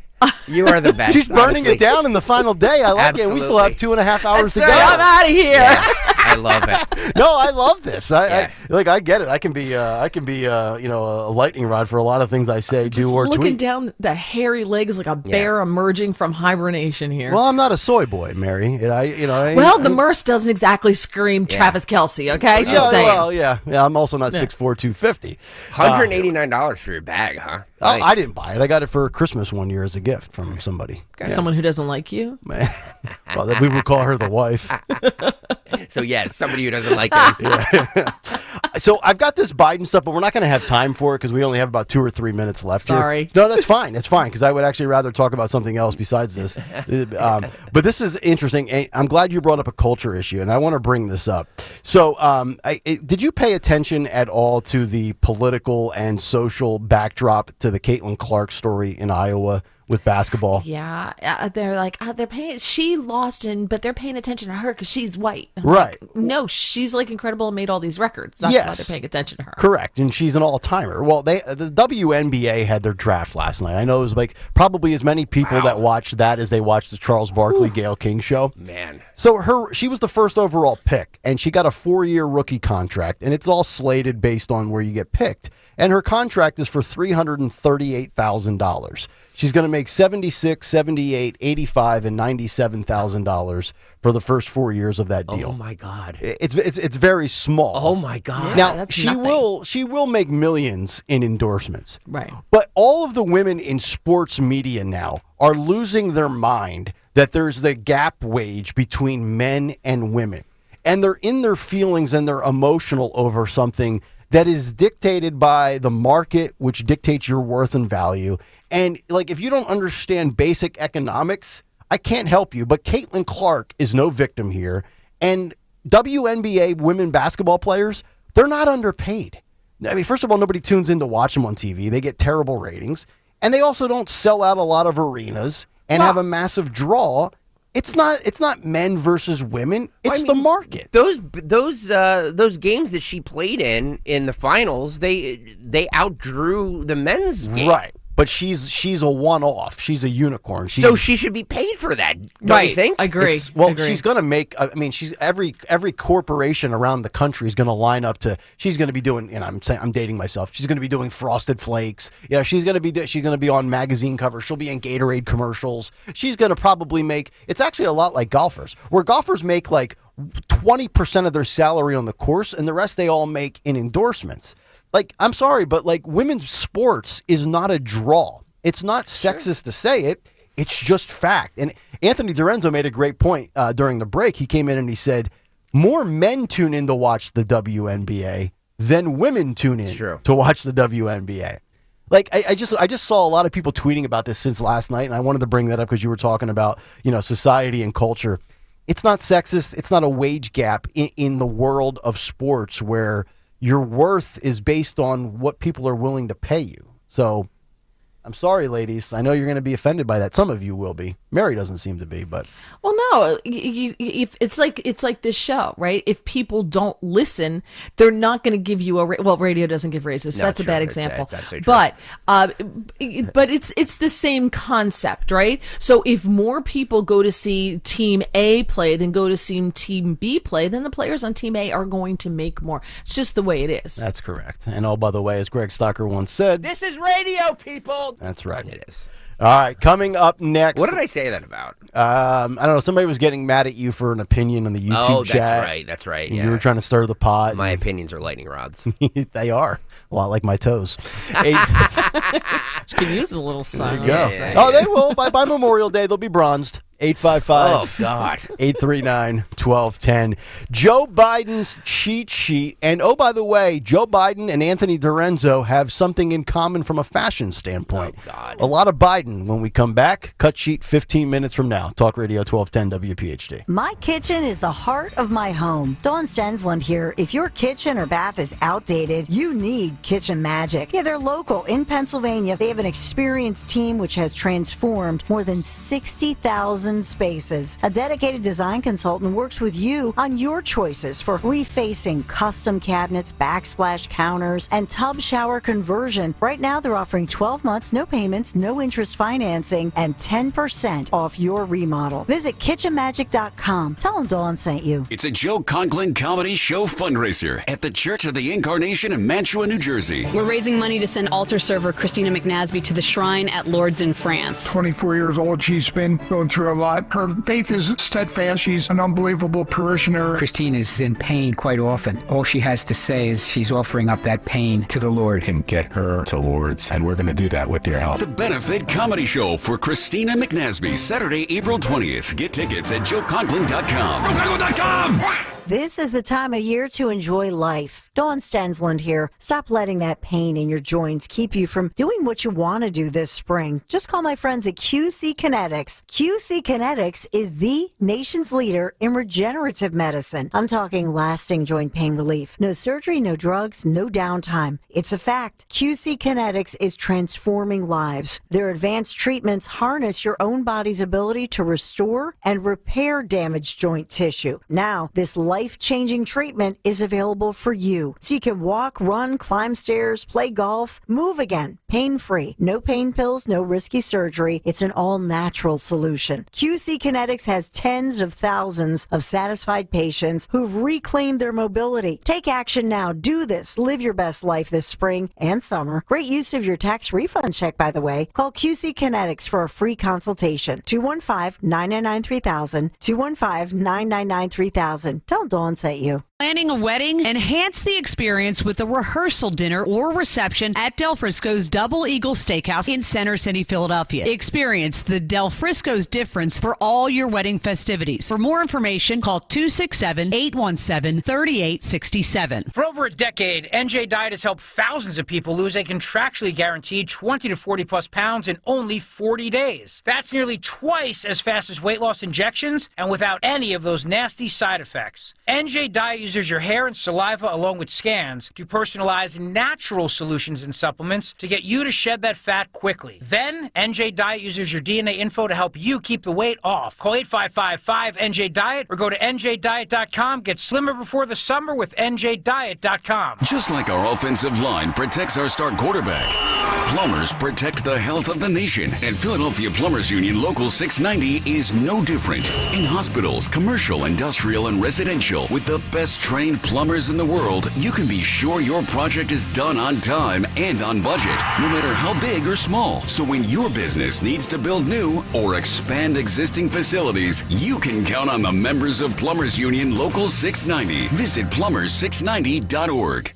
You are the best. She's burning honestly. it down in the final day. I like it. We still have 2.5 hours to go. I'm out of here. Yeah, I love it. No, I love this. I get it. I can be a lightning rod for a lot of things I say, do, or looking tweet. down the hairy legs like a bear emerging from hibernation here. Well, I'm not a soy boy, Mary. The Merce doesn't exactly scream Travis Kelce. Okay, just saying. Well, yeah. I'm also not 6'4", 250. $189 for your bag, huh? Nice. Oh, I didn't buy it. I got it for Christmas one year as a gift from somebody. Someone who doesn't like you? Well, we would call her the wife. So, yes, somebody who doesn't like him. Yeah. So, I've got this Biden stuff, but we're not going to have time for it because we only have about 2 or 3 minutes left Sorry. here. No, that's fine. It's fine because I would actually rather talk about something else besides this. But this is interesting. I'm glad you brought up a culture issue, and I want to bring this up. So, did you pay attention at all to the political and social backdrop to the Caitlin Clark story in Iowa with basketball? Yeah, they're like, they're paying. She lost, but they're paying attention to her because she's white. I'm right? Like, no, she's like incredible and made all these records. That's why they're paying attention to her. Correct, and she's an all-timer. Well, the WNBA had their draft last night. I know it was like probably as many people that watched that as they watched the Charles Barkley Gayle King show. Man. So she was the first overall pick, and she got a 4-year rookie contract, and it's all slated based on where you get picked. And her contract is for $338,000. She's going to make $76,000, $78,000, $85,000, and $97,000 for the first 4 years of that deal. Oh my God! It's very small. Oh my God! Now she will make millions in endorsements. Right. But all of the women in sports media now are losing their mind that there's the gap wage between men and women, and they're in their feelings and they're emotional over something that is dictated by the market, which dictates your worth and value. And like, if you don't understand basic economics, I can't help you. But Caitlin Clark is no victim here. And WNBA women basketball players, they're not underpaid. I mean, first of all, nobody tunes in to watch them on TV. They get terrible ratings. And they also don't sell out a lot of arenas and have a massive draw. It's not men versus women. It's the market. Those games that she played in the finals, they outdrew the men's game. Right. But she's a one-off. She's a unicorn. So she should be paid for that, don't you think? Agree. She's going to make. I mean, she's every corporation around the country is going to line up to. She's going to be doing. And I'm dating myself. She's going to be doing Frosted Flakes. She's going to be on magazine covers. She'll be in Gatorade commercials. She's going to probably make. It's actually a lot like golfers, where golfers make like 20% of their salary on the course, and the rest they all make in endorsements. Like, I'm sorry, but like women's sports is not a draw. It's not sexist to say it. It's just fact. And Anthony Dorenzo made a great point during the break. He came in and he said, more men tune in to watch the WNBA than women tune in to watch the WNBA. Like, I just saw a lot of people tweeting about this since last night, and I wanted to bring that up because you were talking about, society and culture. It's not sexist. It's not a wage gap in the world of sports where your worth is based on what people are willing to pay you. So I'm sorry, ladies. I know you're going to be offended by that. Some of you will be. Mary doesn't seem to be, but well, no. If it's like this show, right? If people don't listen, they're not going to give you radio doesn't give raises. So that's a bad example. It's absolutely true. But it's the same concept, right? So if more people go to see Team A play than go to see Team B play, then the players on Team A are going to make more. It's just the way it is. That's correct. And oh, by the way, as Greg Stocker once said, this is radio, people. That's right. It is. All right, coming up next. What did I say that about? I don't know. Somebody was getting mad at you for an opinion on the YouTube chat. That's right. Yeah. You were trying to stir the pot. My opinions are lightning rods. They are. A lot like my toes. You can use a little sign. There you go. They will. By Memorial Day, they'll be bronzed. 855-839-1210. Joe Biden's cheat sheet. And oh, by the way, Joe Biden and Anthony Dorenzo have something in common from a fashion standpoint. Oh, God. A lot of Biden when we come back. Cut sheet 15 minutes from now. Talk Radio 1210 WPHT. My kitchen is the heart of my home. Dawn Stensland here. If your kitchen or bath is outdated, you need Kitchen Magic. Yeah, they're local in Pennsylvania. They have an experienced team which has transformed more than 60,000 spaces. A dedicated design consultant works with you on your choices for refacing custom cabinets, backsplash counters, and tub shower conversion. Right now, they're offering 12 months, no payments, no interest financing, and 10% off your remodel. Visit kitchenmagic.com. Tell them Dawn sent you. It's a Joe Conklin Comedy Show fundraiser at the Church of the Incarnation in Mantua, New Jersey. We're raising money to send altar server Christina McNasby to the shrine at Lourdes in France. 24 years old, she's been going through a lot. Her faith is steadfast. She's an unbelievable parishioner. Christine is in pain quite often. All she has to say is she's offering up that pain to the Lord. Can get her to Lourdes, and we're going to do that with your help. The Benefit Comedy Show for Christina McNasby, Saturday, April 20th. Get tickets at joeconklin.com. joeconklin.com! This is the time of year to enjoy life. Dawn Stensland here. Stop letting that pain in your joints keep you from doing what you want to do this spring. Just call my friends at QC Kinetics. QC Kinetics is the nation's leader in regenerative medicine. I'm talking lasting joint pain relief. No surgery, no drugs, no downtime. It's a fact. QC Kinetics is transforming lives. Their advanced treatments harness your own body's ability to restore and repair damaged joint tissue. Now, this life-changing treatment is available for you. So you can walk, run, climb stairs, play golf, move again, pain-free. No pain pills, no risky surgery. It's an all-natural solution. QC Kinetics has tens of thousands of satisfied patients who've reclaimed their mobility. Take action now. Do this. Live your best life this spring and summer. Great use of your tax refund check, by the way. Call QC Kinetics for a free consultation. 215-999-3000. 215-999-3000. Tell Dawn sent you. Planning a wedding? Enhance the experience with a rehearsal dinner or reception at Del Frisco's Double Eagle Steakhouse in Center City, Philadelphia. Experience the Del Frisco's difference for all your wedding festivities. For more information, call 267-817-3867. For over a decade, NJ Diet has helped thousands of people lose a contractually guaranteed 20 to 40 plus pounds in only 40 days. That's nearly twice as fast as weight loss injections and without any of those nasty side effects. NJ Diet uses your hair and saliva along with scans to personalize natural solutions and supplements to get you to shed that fat quickly. Then, NJ Diet uses your DNA info to help you keep the weight off. Call 855-5NJ-DIET or go to NJDiet.com. Get slimmer before the summer with NJDiet.com. Just like our offensive line protects our star quarterback, plumbers protect the health of the nation. And Philadelphia Plumbers Union Local 690 is no different. In hospitals, commercial, industrial, and residential, with the best trained plumbers in the world, you can be sure your project is done on time and on budget, no matter how big or small. So when your business needs to build new or expand existing facilities, you can count on the members of Plumbers Union Local 690. Visit plumbers690.org.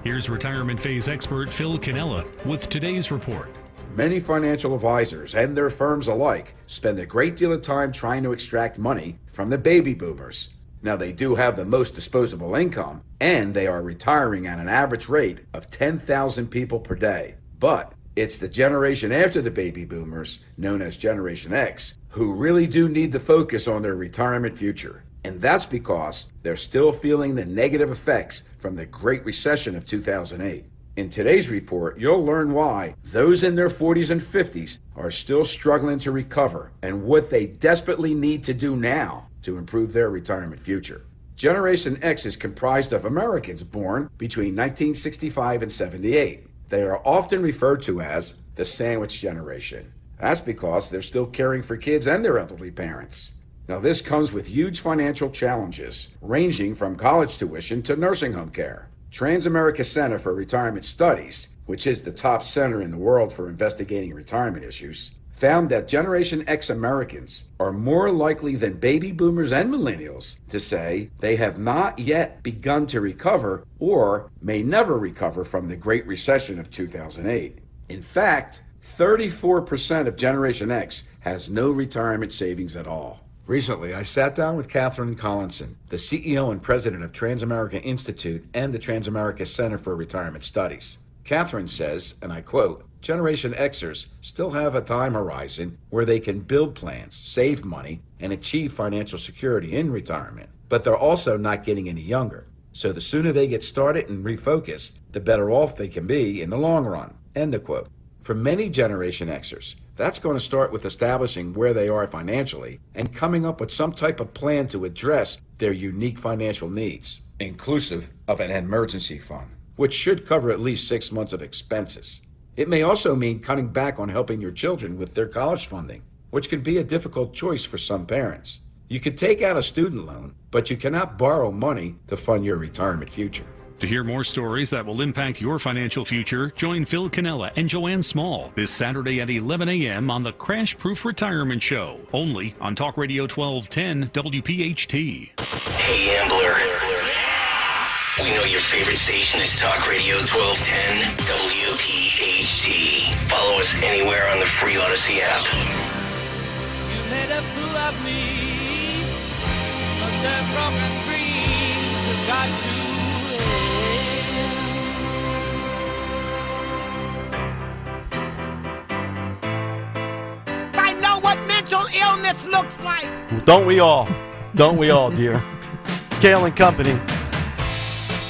Here's retirement phase expert Phil Cannella with today's report. Many financial advisors and their firms alike spend a great deal of time trying to extract money from the baby boomers. Now, they do have the most disposable income, and they are retiring at an average rate of 10,000 people per day. But it's the generation after the baby boomers, known as Generation X, who really do need to focus on their retirement future. And that's because they're still feeling the negative effects from the Great Recession of 2008. In today's report, you'll learn why those in their 40s and 50s are still struggling to recover and what they desperately need to do now to improve their retirement future. Generation X is comprised of Americans born between 1965 and 78. They are often referred to as the sandwich generation. That's because they're still caring for kids and their elderly parents. Now, this comes with huge financial challenges, ranging from college tuition to nursing home care. Transamerica Center for Retirement Studies, which is the top center in the world for investigating retirement issues, found that Generation X Americans are more likely than baby boomers and millennials to say they have not yet begun to recover or may never recover from the Great Recession of 2008. In fact, 34% of Generation X has no retirement savings at all. Recently, I sat down with Catherine Collinson, the CEO and president of Transamerica Institute and the Transamerica Center for Retirement Studies. Catherine says, and I quote, Generation Xers still have a time horizon where they can build plans, save money, and achieve financial security in retirement. But they're also not getting any younger. So the sooner they get started and refocused, the better off they can be in the long run. End of quote. For many Generation Xers, that's going to start with establishing where they are financially and coming up with some type of plan to address their unique financial needs, inclusive of an emergency fund, which should cover at least 6 months of expenses. It may also mean cutting back on helping your children with their college funding, which can be a difficult choice for some parents. You can take out a student loan, but you cannot borrow money to fund your retirement future. To hear more stories that will impact your financial future, join Phil Cannella and Joanne Small this Saturday at 11 a.m. on the Crash Proof Retirement Show, only on Talk Radio 1210 WPHT. Hey, Ambler. We know your favorite station is Talk Radio 1210 WPHT. Follow us anywhere on the free Odyssey app. You made a fool of me, but the broken dreams have got to. What mental illness looks like. Don't we all? Don't we all, dear? Kayal and Company.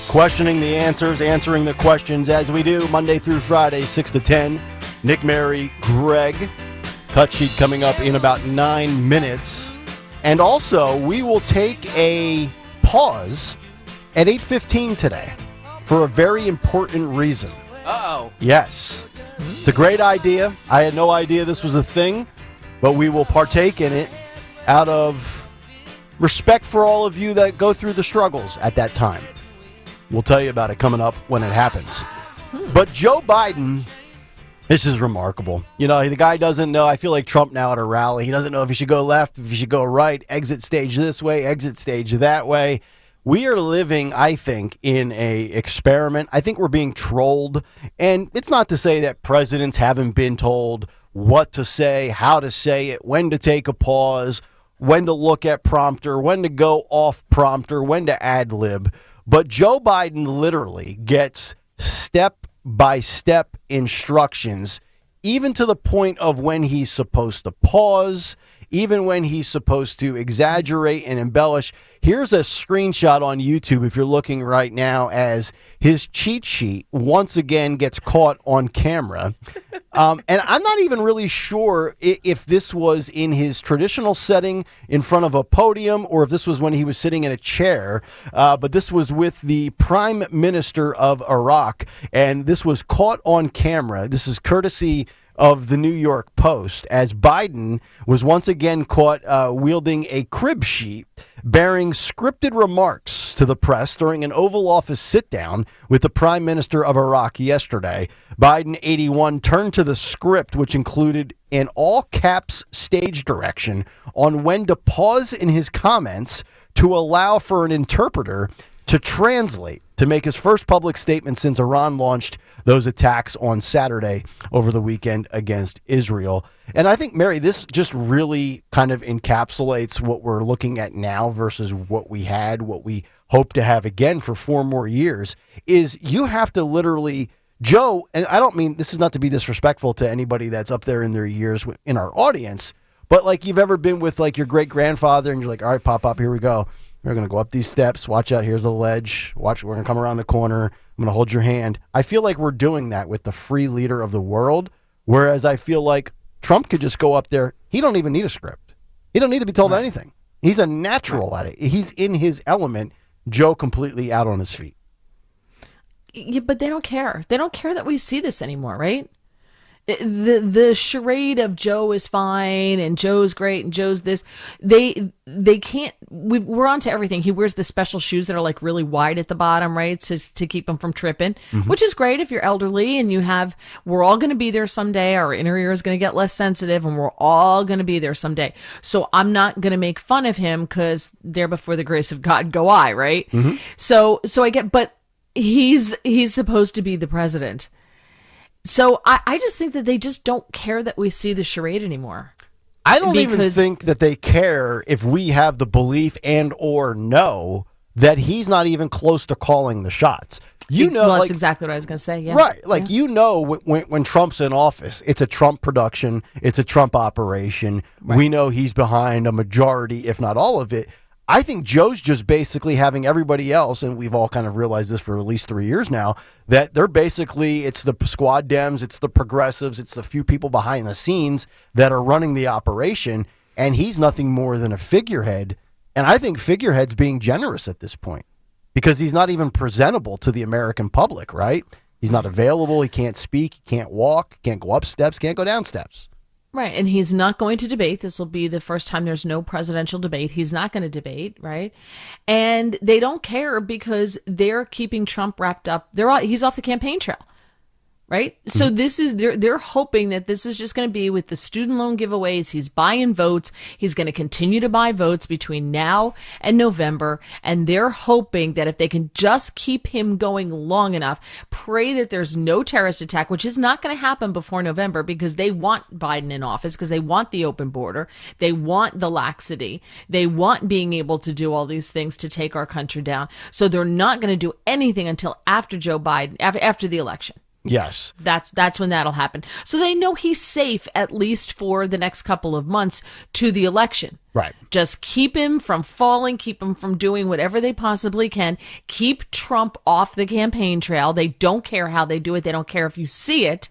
Questioning the answers, answering the questions as we do Monday through Friday, 6 to 10. Nick, Mary, Greg. Cut sheet coming up in about 9 minutes. And also, we will take a pause at 8:15 today for a very important reason. Uh-oh. Yes. It's a great idea. I had no idea this was a thing. But we will partake in it out of respect for all of you that go through the struggles at that time. We'll tell you about it coming up when it happens. But Joe Biden, this is remarkable. You know, the guy doesn't know. I feel like Trump now at a rally. He doesn't know if he should go left, if he should go right, exit stage this way, exit stage that way. We are living, I think, in a experiment. I think we're being trolled. And it's not to say that presidents haven't been told what to say, how to say it, when to take a pause, when to look at prompter, when to go off prompter, when to ad-lib. But Joe Biden literally gets step-by-step instructions, even to the point of when he's supposed to pause, even when he's supposed to exaggerate and embellish. Here's a screenshot on YouTube, if you're looking right now, as his cheat sheet once again gets caught on camera. And I'm not even really sure if this was in his traditional setting in front of a podium or if this was when he was sitting in a chair. But this was with the Prime Minister of Iraq, and this was caught on camera. This is courtesy of the New York Post, as Biden was once again caught wielding a crib sheet bearing scripted remarks to the press during an Oval Office sit-down with the Prime Minister of Iraq yesterday. Biden, 81, turned to the script, which included an all-caps stage direction on when to pause in his comments to allow for an interpreter to translate, to make his first public statement since Iran launched those attacks on Saturday over the weekend against Israel. And I think, Mary, this just really kind of encapsulates what we're looking at now versus what we had, what we hope to have again for 4 more years, is you have to literally, Joe, and I don't mean, this is not to be disrespectful to anybody that's up there in their years in our audience, but like you've ever been with like your great-grandfather and you're like, all right, Pop, here we go. We're going to go up these steps. Watch out. Here's the ledge. Watch. We're going to come around the corner. I'm going to hold your hand. I feel like we're doing that with the free leader of the world, whereas I feel like Trump could just go up there. He don't even need a script. He don't need to be told anything. He's a natural at it. He's in his element. Joe completely out on his feet. Yeah, but they don't care. They don't care that we see this anymore, right? The charade of Joe is fine and Joe's great and Joe's this, they can't, we're on to everything. He wears the special shoes that are like really wide at the bottom, right? To keep him from tripping, which is great if you're elderly and we're all going to be there someday. Our inner ear is going to get less sensitive and we're all going to be there someday. So I'm not going to make fun of him because there before the grace of God go I, right? So I get, but he's supposed to be the president. So I just think that they just don't care that we see the charade anymore. I don't even think that they care if we have the belief and or know that he's not even close to calling the shots. That's exactly what I was going to say. Yeah. Right. When Trump's in office, it's a Trump production. It's a Trump operation. Right. We know he's behind a majority, if not all of it. I think Joe's just basically having everybody else, and we've all kind of realized this for at least 3 years now, that they're basically, it's the squad Dems, it's the progressives, it's the few people behind the scenes that are running the operation, and he's nothing more than a figurehead. And I think figurehead's being generous at this point because he's not even presentable to the American public, right? He's not available, he can't speak, he can't walk, can't go up steps, can't go down steps. Right, and he's not going to debate. This will be the first time there's no presidential debate. He's not going to debate, right? And they don't care because they're keeping Trump wrapped up. He's off the campaign trail, right? So this is they're hoping that this is just going to be with the student loan giveaways. He's buying votes. He's going to continue to buy votes between now and November, and they're hoping that if they can just keep him going long enough, pray that there's no terrorist attack, which is not going to happen before November because they want Biden in office because they want the open border, they want the laxity, they want being able to do all these things to take our country down. So they're not going to do anything until after Joe Biden, after the election. Yes. That's when that'll happen. So they know he's safe at least for the next couple of months to the election. Right. Just keep him from falling, keep him from doing whatever they possibly can. Keep Trump off the campaign trail. They don't care how they do it. They don't care if you see it.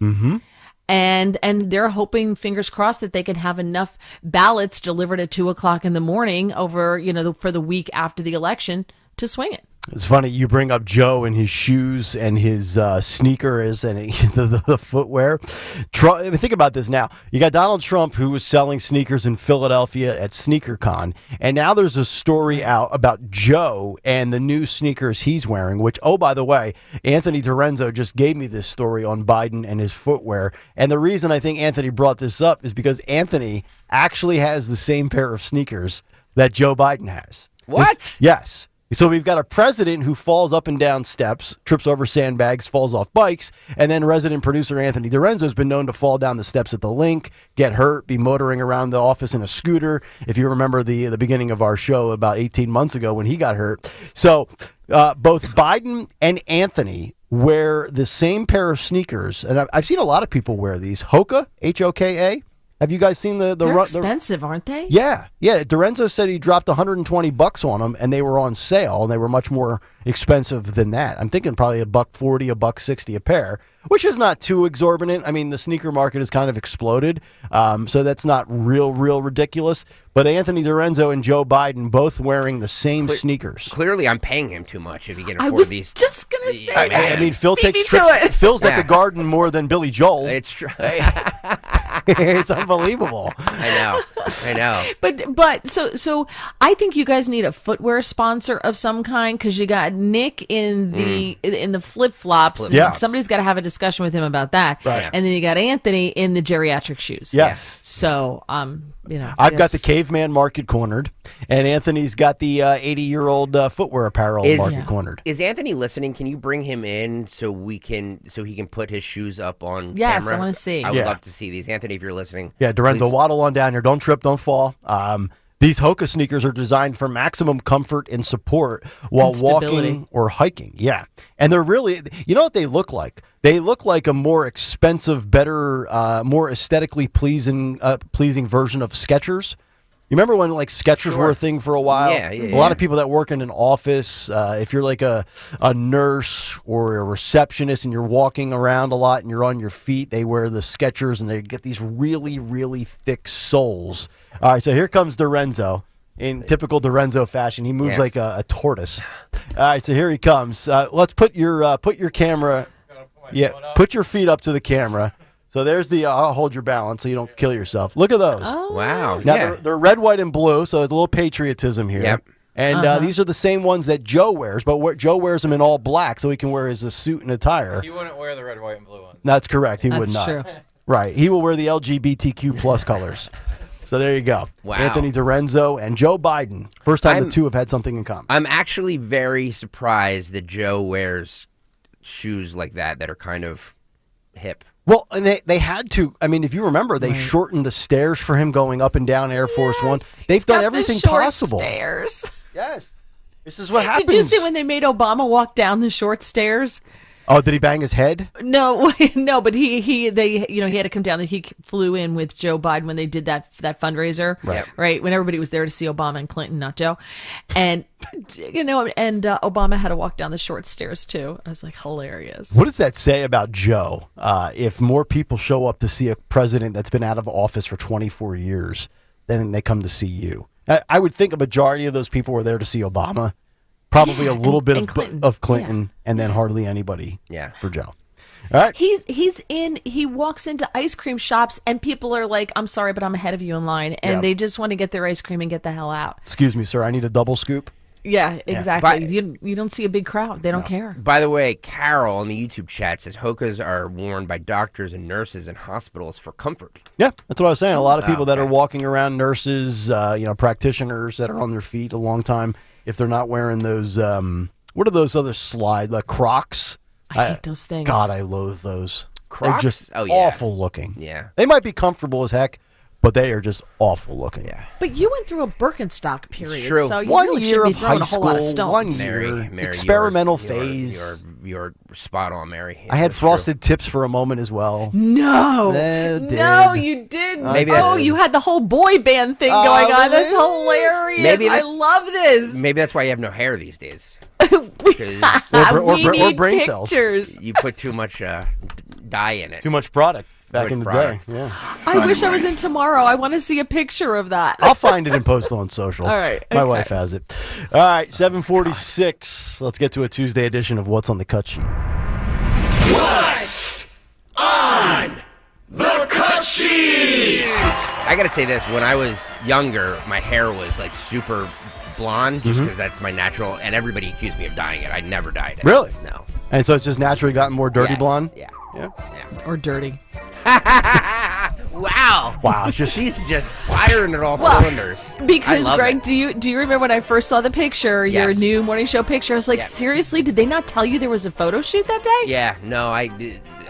And they're hoping, fingers crossed, that they can have enough ballots delivered at 2:00 in the morning over, for the week after the election to swing it. It's funny you bring up Joe and his shoes and his sneakers and the footwear. Think about this now. You got Donald Trump who was selling sneakers in Philadelphia at SneakerCon, and now there's a story out about Joe and the new sneakers he's wearing, which, oh, by the way, Anthony Dorenzo just gave me this story on Biden and his footwear. And the reason I think Anthony brought this up is because Anthony actually has the same pair of sneakers that Joe Biden has. What? Yes. So we've got a president who falls up and down steps, trips over sandbags, falls off bikes, and then resident producer Anthony Dorenzo has been known to fall down the steps at the link, get hurt, be motoring around the office in a scooter. If you remember the beginning of our show about 18 months ago when he got hurt. So both Biden and Anthony wear the same pair of sneakers, and I've seen a lot of people wear these. Hoka, Hoka, Have you guys seen the They're expensive, aren't they? Yeah. Dorenzo said he dropped $120 on them, and they were on sale, and they were much more expensive than that. I'm thinking probably $140, $160 a pair, which is not too exorbitant. I mean, the sneaker market has kind of exploded, so that's not real ridiculous. But Anthony Dorenzo and Joe Biden both wearing the same sneakers. Clearly, I'm paying him too much if he can afford these. Just gonna say. I mean, Phil takes trips. Phil's at the Garden more than Billy Joel. It's true. It's unbelievable. I know. But so I think you guys need a footwear sponsor of some kind, because you got Nick in the flip flops. Yeah. Somebody's got to have a discussion with him about that. Right. And then you got Anthony in the geriatric shoes. Yes. So I've got the caveman market cornered, and Anthony's got the 80-year-old footwear apparel market cornered. Is Anthony listening? Can you bring him in so he can put his shoes up on Yes, camera? I want to see. I would love to see these. Anthony, if you're listening. Yeah, Dorenzo, please. waddle on down here. Don't trip, don't fall. These Hoka sneakers are designed for maximum comfort and support while walking or hiking. Yeah. And they're really, you know what they look like? They look like a more expensive, better, more aesthetically pleasing version of Skechers. You remember when like Skechers were a thing for a while? Yeah. A lot of people that work in an office, if you're like a nurse or a receptionist and you're walking around a lot and you're on your feet, they wear the Skechers and they get these really, really thick soles. All right, so here comes Dorenzo. In typical Dorenzo fashion, he moves like a tortoise. All right, so here he comes. Let's put your camera. Put your feet up to the camera. So there's the. I'll hold your balance so you don't kill yourself. Look at those. Oh. Wow. Now they're red, white, and blue, so it's a little patriotism here. Yep. And these are the same ones that Joe wears, but Joe wears them in all black, so he can wear as a suit and attire. He wouldn't wear the red, white, and blue ones. That's correct. He would not. True. Right. He will wear the LGBTQ plus colors. So there you go. Wow. Anthony Dorenzo and Joe Biden. First time the two have had something in common. I'm actually very surprised that Joe wears shoes like that are kind of hip. Well, and they had to. I mean, if you remember, they shortened the stairs for him going up and down Air Force One. They've done everything possible. Stairs. Yes. This is what happens. Did you see when they made Obama walk down the short stairs? Oh, did he bang his head? No, but he had to come down. He flew in with Joe Biden when they did that fundraiser, right? When everybody was there to see Obama and Clinton, not Joe, and Obama had to walk down the short stairs too. I was like, hilarious. What does that say about Joe? If more people show up to see a president that's been out of office for 24 years, then they come to see you. I would think a majority of those people were there to see Obama. Probably a little bit of Clinton, and then hardly anybody for Joe. All right. He walks into ice cream shops, and people are like, I'm sorry, but I'm ahead of you in line. And they just want to get their ice cream and get the hell out. Excuse me, sir, I need a double scoop. Yeah, exactly. You don't see a big crowd. They don't care. By the way, Carol on the YouTube chat says Hokas are worn by doctors and nurses in hospitals for comfort. Yeah, that's what I was saying. A lot of people that are walking around, nurses, practitioners that are on their feet a long time, if they're not wearing those, what are those other slides, like Crocs? I hate those things. God, I loathe those. Crocs? They're just awful looking. Yeah. They might be comfortable as heck, but they are just awful looking. Yeah. But you went through a Birkenstock period, true. so you 1 really year shouldn't of be throwing high a whole lot of school, stones. 1 year Mary, experimental phase. You're spot on, Mary. I had frosted tips for a moment as well. No, you didn't. You had the whole boy band thing going on. That's hilarious. I love this. Maybe that's why you have no hair these days. or brain cells. You put too much dye in it. Too much product back in the day. Yeah. I wish I was in tomorrow. I want to see a picture of that. I'll find it and post it on social. All right. My wife has it. All right, 7:46. Let's get to a Tuesday edition of What's on the Cut Sheet. What's on the cut sheet? I gotta say this. When I was younger, my hair was like super blonde, just because that's my natural, and everybody accused me of dyeing it. I never dyed it. Really? No. And so it's just naturally gotten more dirty blonde? Yeah. Or dirty. Wow. She's just firing at all cylinders. Because Greg, do you remember when I first saw the picture, your new morning show picture? I was like, seriously, did they not tell you there was a photo shoot that day? Yeah, no,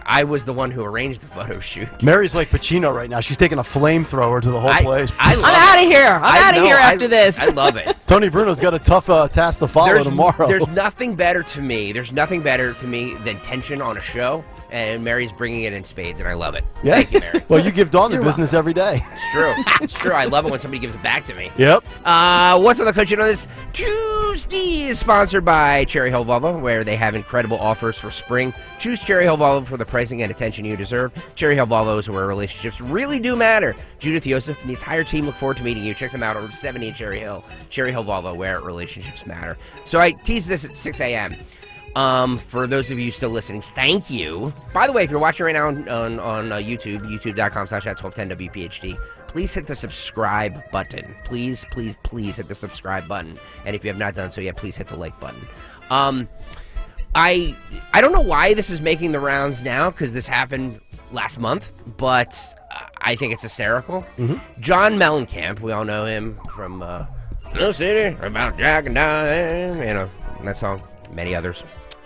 I was the one who arranged the photo shoot. Mary's like Pacino right now. She's taking a flamethrower to the whole place. I'm out of here. I'm out of here after this. I love it. Tony Bruno's got a tough task to follow tomorrow. There's nothing better to me. There's nothing better to me than tension on a show And Mary's bringing it in spades, and I love it. Yeah. Thank you, Mary. Well, you give Dawn the business every day. It's true. It's true. I love it when somebody gives it back to me. Yep. What's on the coach? You know this Tuesday is sponsored by Cherry Hill Volvo, where they have incredible offers for spring. Choose Cherry Hill Volvo for the pricing and attention you deserve. Cherry Hill Volvo is where relationships really do matter. Judith, Yosef, and the entire team look forward to meeting you. Check them out over 70 at Cherry Hill. Cherry Hill Volvo, where relationships matter. So I teased this at 6 a.m. For those of you still listening, thank you. By the way, if you're watching right now on YouTube, youtube.com/@1210WPHT, please hit the subscribe button. Please, please, please hit the subscribe button. And if you have not done so yet, please hit the like button. I don't know why this is making the rounds now, because this happened last month, but I think it's hysterical. John Mellencamp, we all know him from No City, about Jack and Diane, you know, that song, many others.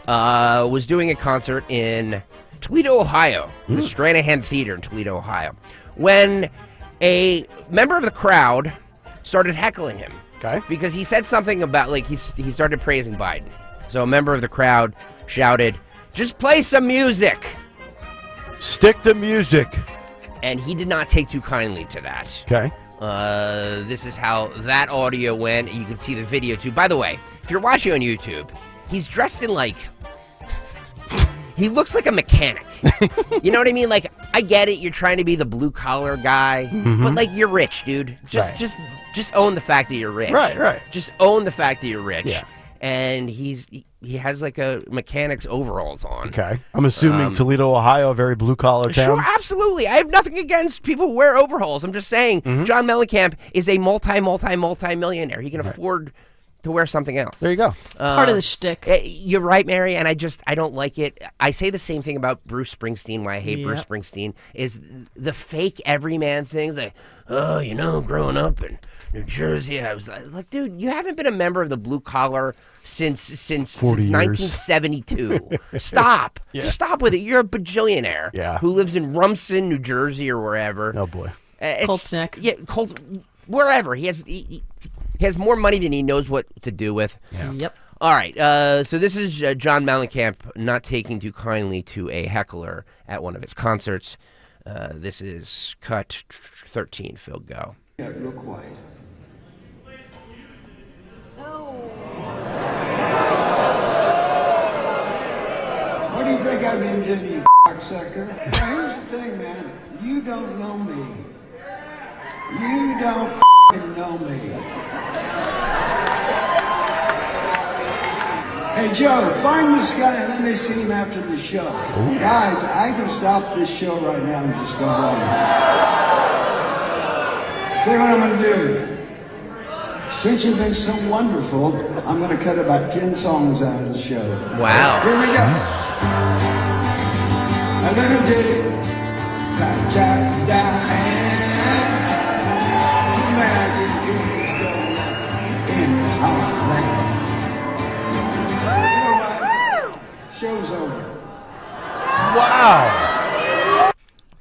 Was doing a concert in Toledo, Ohio, the Stranahan Theater in Toledo, Ohio, when a member of the crowd started heckling him. Okay. Because he said something about, like, he started praising Biden. So a member of the crowd shouted, "Just play some music." Stick to music. And he did not take too kindly to that. Okay. This is how that audio went. You can see the video, too. By the way, if you're watching on YouTube, he's dressed in, like, he looks like a mechanic. You know what I mean? Like, I get it. You're trying to be the blue-collar guy. But, like, you're rich, dude. Just own the fact that you're rich. Right. Just own the fact that you're rich. Yeah. And he has, like, a mechanic's overalls on. Okay. I'm assuming Toledo, Ohio, a very blue-collar town. Sure, absolutely. I have nothing against people who wear overalls. I'm just saying John Mellencamp is a multi-millionaire. He can afford to wear something else. There you go. Part of the shtick. You're right, Mary, and I don't like it. I say the same thing about Bruce Springsteen, why I hate Bruce Springsteen, is the fake everyman things. Like, oh, you know, growing up in New Jersey, I was like, dude, you haven't been a member of the blue collar since 1972. Stop. Yeah. Just stop with it. You're a bajillionaire who lives in Rumson, New Jersey, or wherever. Oh, boy. Colt's Neck. Yeah, Colt, wherever. He has more money than he knows what to do with. Yeah. Yep. All right. So this is John Mellencamp not taking too kindly to a heckler at one of his concerts. This is cut 13. Phil, go. Yeah, real quiet. What do you think I've been doing, you cocksucker? Now, here's the thing, man. You don't know me. You don't know me. Hey, Joe, find this guy and let me see him after the show. Ooh. Guys, I can stop this show right now and just go home. Tell you what I'm going to do. Since you've been so wonderful, I'm going to cut about 10 songs out of the show. Wow. Here we go. A little ditty about Jack and Diane. Two magic kids go in our land. You know what? Show's over. Wow.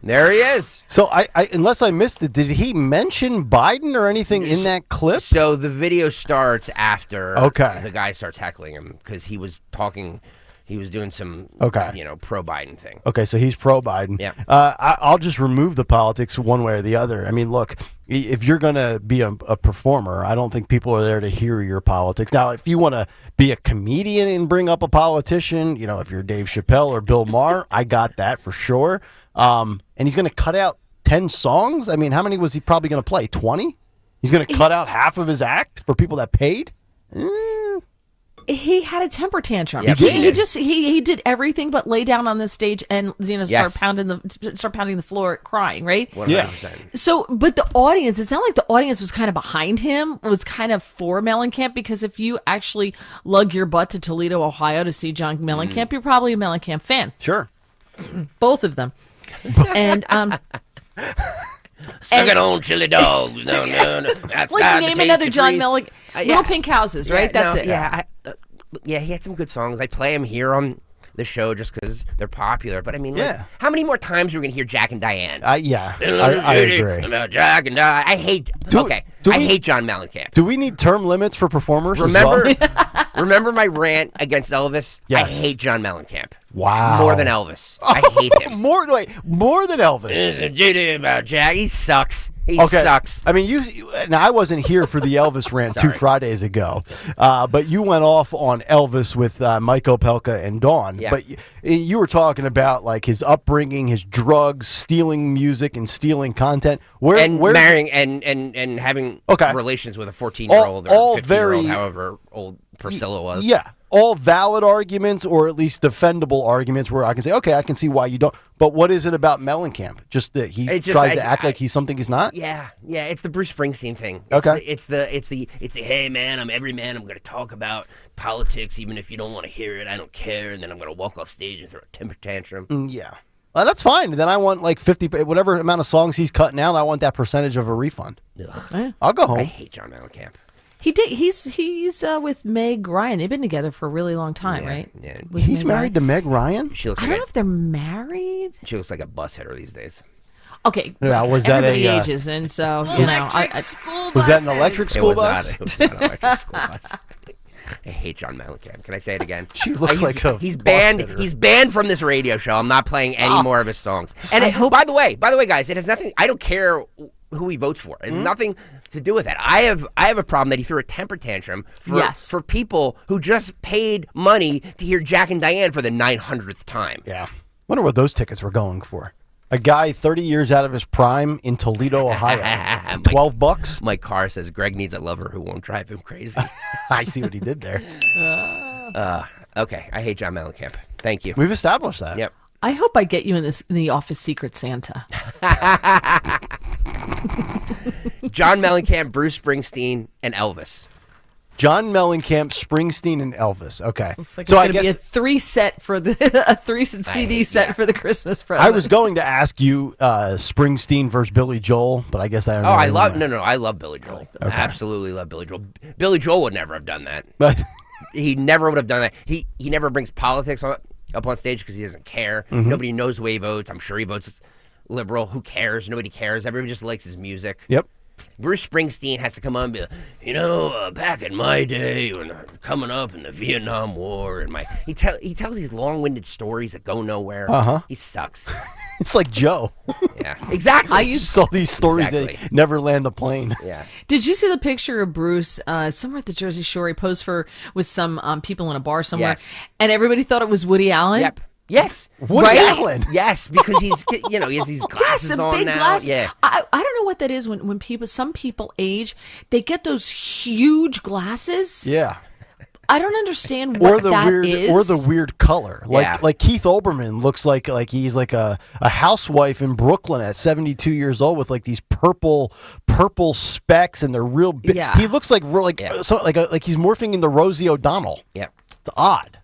There he is. So I unless I missed it, did he mention Biden or anything in that clip? So the video starts after the guy starts heckling him because he was talking. He was doing some, pro-Biden thing. Okay, so he's pro-Biden. Yeah. I'll just remove the politics one way or the other. I mean, look, if you're going to be a performer, I don't think people are there to hear your politics. Now, if you want to be a comedian and bring up a politician, if you're Dave Chappelle or Bill Maher, I got that for sure. And he's going to cut out 10 songs? I mean, how many was he probably going to play? 20? He's going to cut out half of his act for people that paid? He had a temper tantrum. Yep, he did everything but lay down on the stage and start pounding the floor, crying. Right? 100%. Yeah. So, but the audience, it sounded like the audience was kind of behind him, was kind of for Mellencamp, because if you actually lug your butt to Toledo, Ohio to see John Mellencamp, you're probably a Mellencamp fan. Sure. Both of them. And Suck it on, chili dog. No. Outside name another John Mellencamp. Little Pink Houses, right? That's it. Yeah, he had some good songs. I play him here on the show just because they're popular. But I mean, like, how many more times are we gonna hear Jack and Diane? I agree. About Jack and Diane. I hate. I hate John Mellencamp. Do we need term limits for performers? Remember my rant against Elvis? Yes. I hate John Mellencamp. Wow. More than Elvis. I hate him. More than Elvis. About Jack. He sucks. He Okay. sucks. I mean, now I wasn't here for the Elvis rant 2 Fridays ago, but you went off on Elvis with Mike Opelka and Dawn. Yeah. But you were talking about like his upbringing, his drugs, stealing music, and stealing content. Marrying and having relations with a 14-year-old or 15-year-old, however old Priscilla was. Yeah. All valid arguments, or at least defendable arguments, where I can say, okay, I can see why you don't. But what is it about Mellencamp? Just that he tries to act like he's something he's not. Yeah, it's the Bruce Springsteen thing. It's the hey man, I'm every man. I'm going to talk about politics, even if you don't want to hear it. I don't care, and then I'm going to walk off stage and throw a temper tantrum. Yeah, well, that's fine. Then I want like 50, whatever amount of songs he's cutting out. I want that percentage of a refund. I'll go home. I hate John Mellencamp. He did. He's with Meg Ryan. They've been together for a really long time, right? Yeah. He's married to Meg Ryan. She looks I don't know if they're married. She looks like a bus hitter these days. Okay. Yeah, was that everybody ages, and so you know, was that an electric school bus? It was not an electric school bus. I hate John Mellencamp. Can I say it again? She looks like he's banned. He's banned from this radio show. I'm not playing any more of his songs. And by the way, guys, it has nothing. I don't care who he votes for. It has nothing to do with that. I have a problem that he threw a temper tantrum for people who just paid money to hear Jack and Diane for the 900th time. Yeah. Wonder what those tickets were going for. A guy 30 years out of his prime in Toledo, Ohio. $12? My car says Greg needs a lover who won't drive him crazy. I see what he did there. Okay, I hate John Mellencamp. Thank you. We've established that. Yep. I hope I get you in the Office Secret Santa. John Mellencamp, Bruce Springsteen, and Elvis. John Mellencamp, Springsteen, and Elvis. Okay, so I guess be a 3 set for a 3 CD set for the Christmas present. I was going to ask you Springsteen versus Billy Joel, but I guess I don't know. I love Billy Joel. Okay. I absolutely love Billy Joel. Billy Joel would never have done that. He never would have done that. He never brings politics up on stage because he doesn't care. Nobody knows the way he votes. I'm sure he votes liberal. Who cares? Nobody cares. Everybody just likes his music. Yep. Bruce Springsteen has to come on and be like, back in my day when coming up in the Vietnam War, and he tells these long-winded stories that go nowhere. He sucks. It's like Joe. Yeah, exactly. I used all these stories that never land the plane. Yeah. Did you see the picture of Bruce somewhere at the Jersey Shore? He posed with some people in a bar somewhere, and everybody thought it was Woody Allen. Yep. Yes, Woody Allen. Yes, because he's he has these glasses on big now. Glass. Yeah, I don't know what that is when some people age, they get those huge glasses. Yeah. I don't understand what that is. Or the weird color. Like Keith Olbermann looks like he's like a housewife in Brooklyn at 72 years old with like these purple specs, and they're real big. Yeah. He looks like like he's morphing into Rosie O'Donnell. Yeah. It's odd.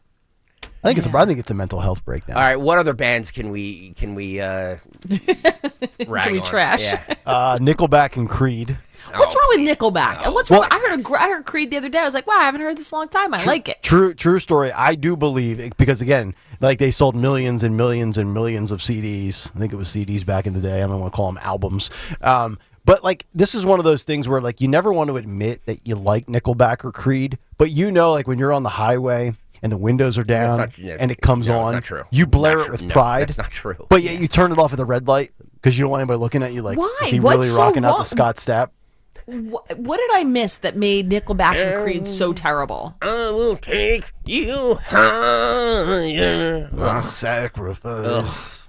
I think it's a mental health breakdown. All right, what other bands can we rag on? Trash? Yeah. Nickelback and Creed. What's wrong with Nickelback? And what's wrong? I heard Creed the other day. I was like, wow, I haven't heard this in a long time. I like it. True story. I do believe, because again, like they sold millions and millions and millions of CDs. I think it was CDs back in the day. I don't want to call them albums. But like this is one of those things where like you never want to admit that you like Nickelback or Creed, but like when you're on the highway and the windows are down and it comes on, it's not true. You blare it with pride. That's not true. But yet you turn it off at the red light because you don't want anybody looking at you like, why? Is he What's really rocking so out the Scott Stapp? What did I miss that made Nickelback and Creed so terrible? I will take you higher. My sacrifice.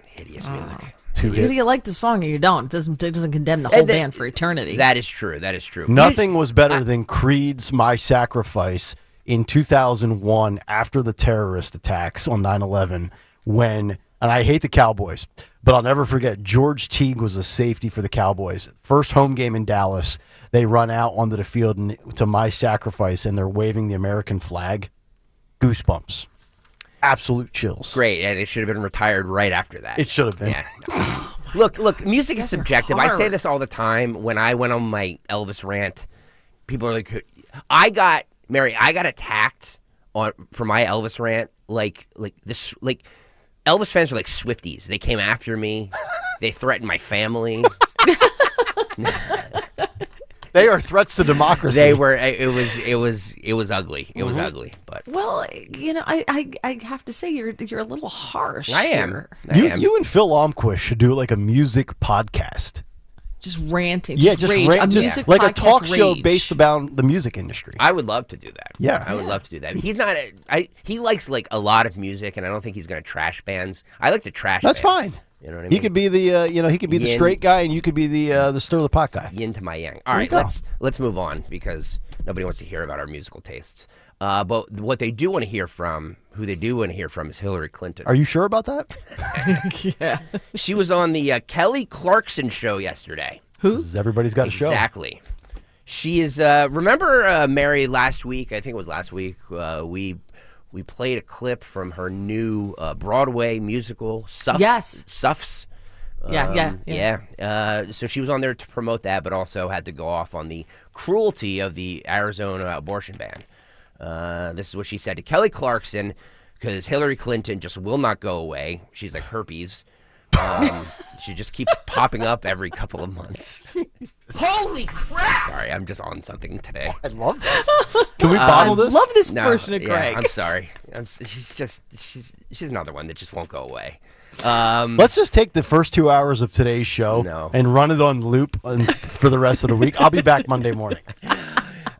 Hideous music. Either you like the song or you don't. It doesn't condemn the whole band for eternity. That is true. Nothing was better than Creed's My Sacrifice in 2001 after the terrorist attacks on 9/11 when, and I hate the Cowboys, but I'll never forget, George Teague was a safety for the Cowboys. First home game in Dallas, they run out onto the field to My Sacrifice and they're waving the American flag. Goosebumps. Absolute chills. Great, and it should have been retired right after that. It should have been. Yeah. No. Look, music is subjective. I say this all the time. When I went on my Elvis rant, people are like, I got attacked for my Elvis rant, like Elvis fans are like Swifties. They came after me. They threatened my family. They are threats to democracy. They were. It was ugly. It was ugly. But well, I have to say you're a little harsh. I am. You and Phil Almquist should do like a music podcast. Just ranting. Yeah, just rage. rant, like a talk show rage. based about the music industry. I would love to do that. Yeah, I would love to do that. He's not. He likes like a lot of music, and I don't think he's going to trash bands. I like to trash. That's bands. fine. You know what I mean? He could be the he could be the straight guy, and you could be the stir the pot guy. Yin to my yang. All right, let's move on because nobody wants to hear about our musical tastes. But what they do want to hear from, who they do want to hear from, is Hillary Clinton. Are you sure about that? Yeah. She was on the Kelly Clarkson show yesterday. Who? Everybody's got a show. Exactly. She is. Remember Mary last week? I think it was last week. We played a clip from her new Broadway musical, Suffs. Yeah. So she was on there to promote that, but also had to go off on the cruelty of the Arizona abortion ban. This is what she said to Kelly Clarkson, because Hillary Clinton just will not go away. She's like herpes. She just keeps popping up every couple of months. Holy crap! Sorry, I'm just on something today. I love this. Can we bottle this? I love this version of yeah, Greg. I'm sorry. She's another one that just won't go away. Let's just take the first 2 hours of today's show and run it on loop for the rest of the week. I'll be back Monday morning.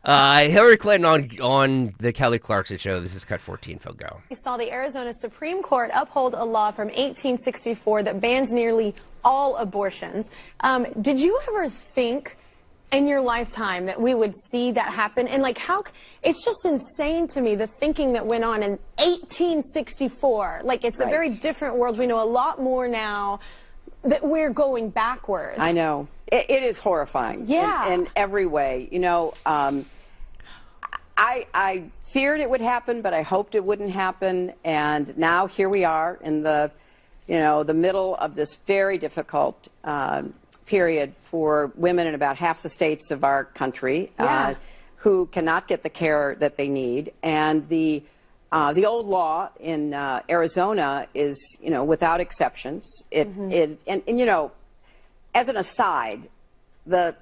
Hillary Clinton on the Kelly Clarkson show. This is cut 14. Phil, go. We saw the Arizona Supreme Court uphold a law from 1864 that bans nearly all abortions. Did you ever think in your lifetime that we would see that happen? And like, how it's just insane to me, the thinking that went on in 1864. Like, it's a very different world. We know a lot more now that we're going backwards. I know. It is horrifying. Yeah. In every way. You know, I feared it would happen, but I hoped it wouldn't happen. And now here we are in the middle of this very difficult period for women in about half the states of our country who cannot get the care that they need. And the old law in Arizona is, without exceptions. And as an aside, the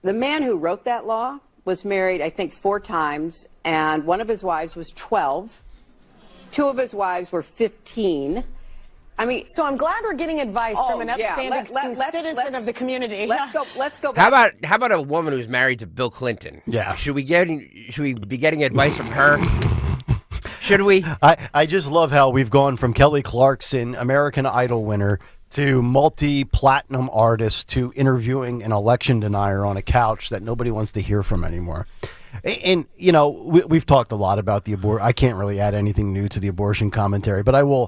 man who wrote that law was married, I think, 4 times, and one of his wives was 12. 2 of his wives were 15. I mean, so I'm glad we're getting advice from an upstanding citizen of the community. Let's go back. How about a woman who's married to Bill Clinton? Yeah. Should we be getting advice from her? Should we? I just love how we've gone from Kelly Clarkson, American Idol winner, to multi-platinum artist, to interviewing an election denier on a couch that nobody wants to hear from anymore. And, we've talked a lot about the abortion. I can't really add anything new to the abortion commentary, but I will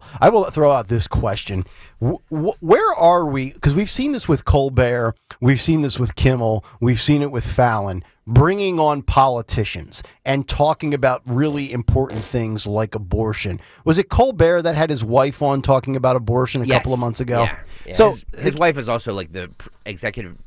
throw out this question. Where are we? Because we've seen this with Colbert. We've seen this with Kimmel. We've seen it with Fallon, bringing on politicians and talking about really important things like abortion. Was it Colbert that had his wife on talking about abortion a couple of months ago? Yeah. So his wife is also like the executive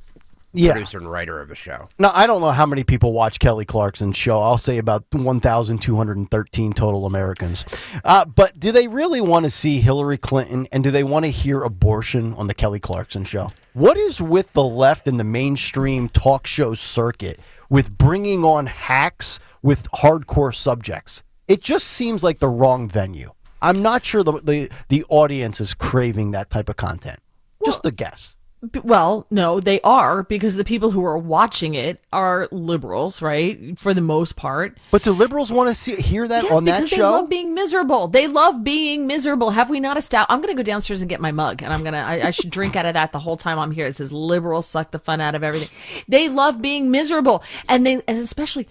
producer and writer of the show. Now, I don't know how many people watch Kelly Clarkson's show. I'll say about 1,213 total Americans. But do they really want to see Hillary Clinton, and do they want to hear abortion on the Kelly Clarkson show? What is with the left and the mainstream talk show circuit with bringing on hacks with hardcore subjects? It just seems like the wrong venue. I'm not sure the audience is craving that type of content. Just a guess. Well, no, they are, because the people who are watching it are liberals, right? For the most part. But do liberals want to hear that on that show? Yes, because they love being miserable. They love being miserable. Have we not established? I'm going to go downstairs and get my mug, and I should drink out of that the whole time I'm here. It says liberals suck the fun out of everything. They love being miserable, and especially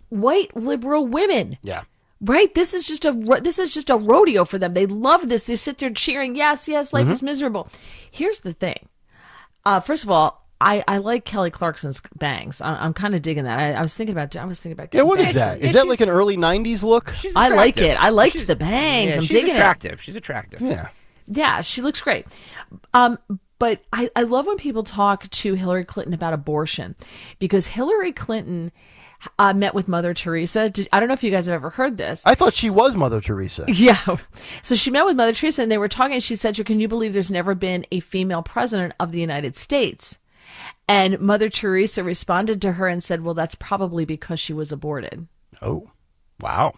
white liberal women. Yeah. Right? This is just a rodeo for them. They love this. They sit there cheering. Yes, life is miserable. Here's the thing. First of all, I like Kelly Clarkson's bangs. I'm kind of digging that. I was thinking about. Yeah, what is that? Is that like an early '90s look? I like it. I liked the bangs. I'm digging attractive. it. She's attractive. Yeah, she looks great. But I love when people talk to Hillary Clinton about abortion, because Hillary Clinton met with Mother Teresa. I don't know if you guys have ever heard this. I thought she was Mother Teresa. Yeah. So she met with Mother Teresa and they were talking. And she said, can you believe there's never been a female president of the United States? And Mother Teresa responded to her and said, well, that's probably because she was aborted. Oh, wow.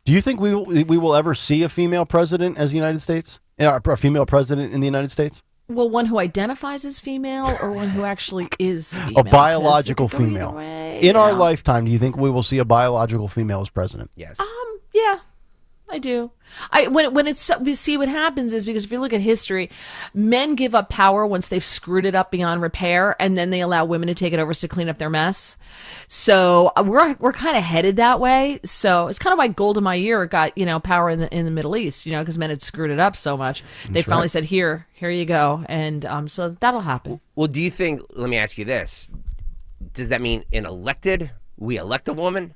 Do you think we will ever see a female president as the United States? Yeah, a female president in the United States? Well, one who identifies as female or one who actually is female? A biological female. In our lifetime, do you think we will see a biological female as president? Yes. Yeah, I do. We see what happens is because if you look at history, men give up power once they've screwed it up beyond repair, and then they allow women to take it over to clean up their mess. So we're kind of headed that way. So it's kind of why Golda Meir got power in the Middle East, because men had screwed it up so much. They finally said, here you go, and so that'll happen. Well, do you think? Let me ask you this: does that mean we elect a woman?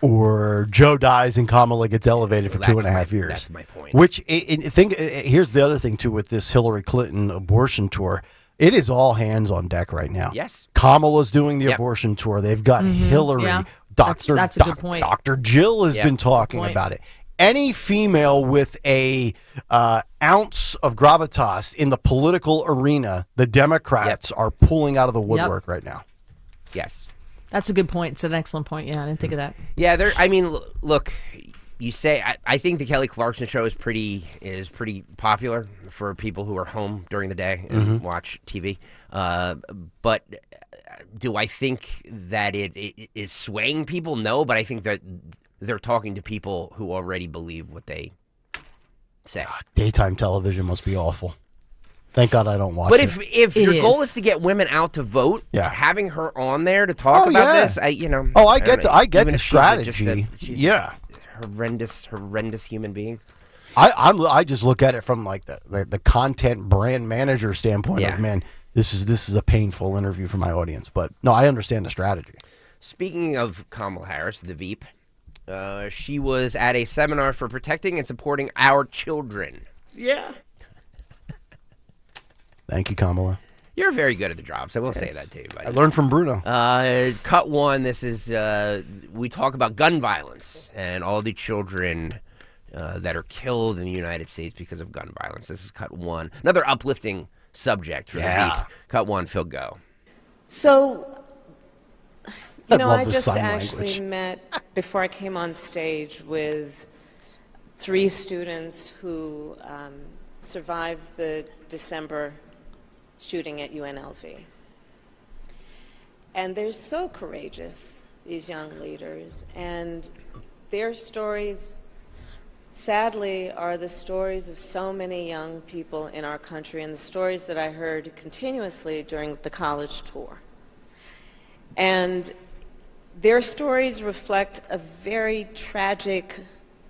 Or Joe dies and Kamala gets elevated for 2.5 years. That's my point. Here's the other thing, too, with this Hillary Clinton abortion tour. It is all hands on deck right now. Yes. Kamala's doing the abortion tour. They've got Hillary. Yeah. That's a good point. Dr. Jill has been talking about it. Any female with a ounce of gravitas in the political arena, the Democrats are pulling out of the woodwork right now. Yes. That's a good point. It's an excellent point. Yeah, I didn't think of that. Yeah, look, you say I think the Kelly Clarkson show is pretty popular for people who are home during the day and watch TV. But do I think that it is swaying people? No, but I think that they're talking to people who already believe what they say. Daytime television must be awful. Thank God I don't watch it. But if your goal is to get women out to vote, having her on there to talk about this, I get the strategy. She's horrendous human being. I just look at it from like the content brand manager standpoint of, man, this is a painful interview for my audience. But no, I understand the strategy. Speaking of Kamala Harris, the Veep, she was at a seminar for protecting and supporting our children. Yeah. Thank you, Kamala. You're very good at the job, so I will say that too. Buddy. I learned from Bruno. Cut one. This is we talk about gun violence and all the children that are killed in the United States because of gun violence. This is cut one. Another uplifting subject for the week. Cut one. Phil, go. So, I just actually met before I came on stage with 3 students who survived the December shooting at UNLV. And they're so courageous, these young leaders, and their stories, sadly, are the stories of so many young people in our country and the stories that I heard continuously during the college tour. And their stories reflect a very tragic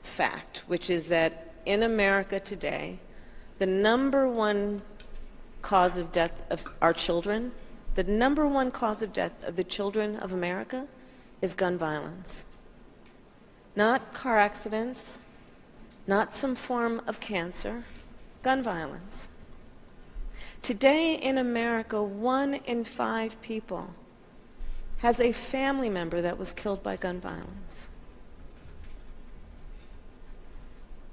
fact, which is that in America today, the number one cause of death of our children, the number one cause of death of the children of America is gun violence. Not car accidents, not some form of cancer, gun violence. Today in America, 1 in 5 people has a family member that was killed by gun violence.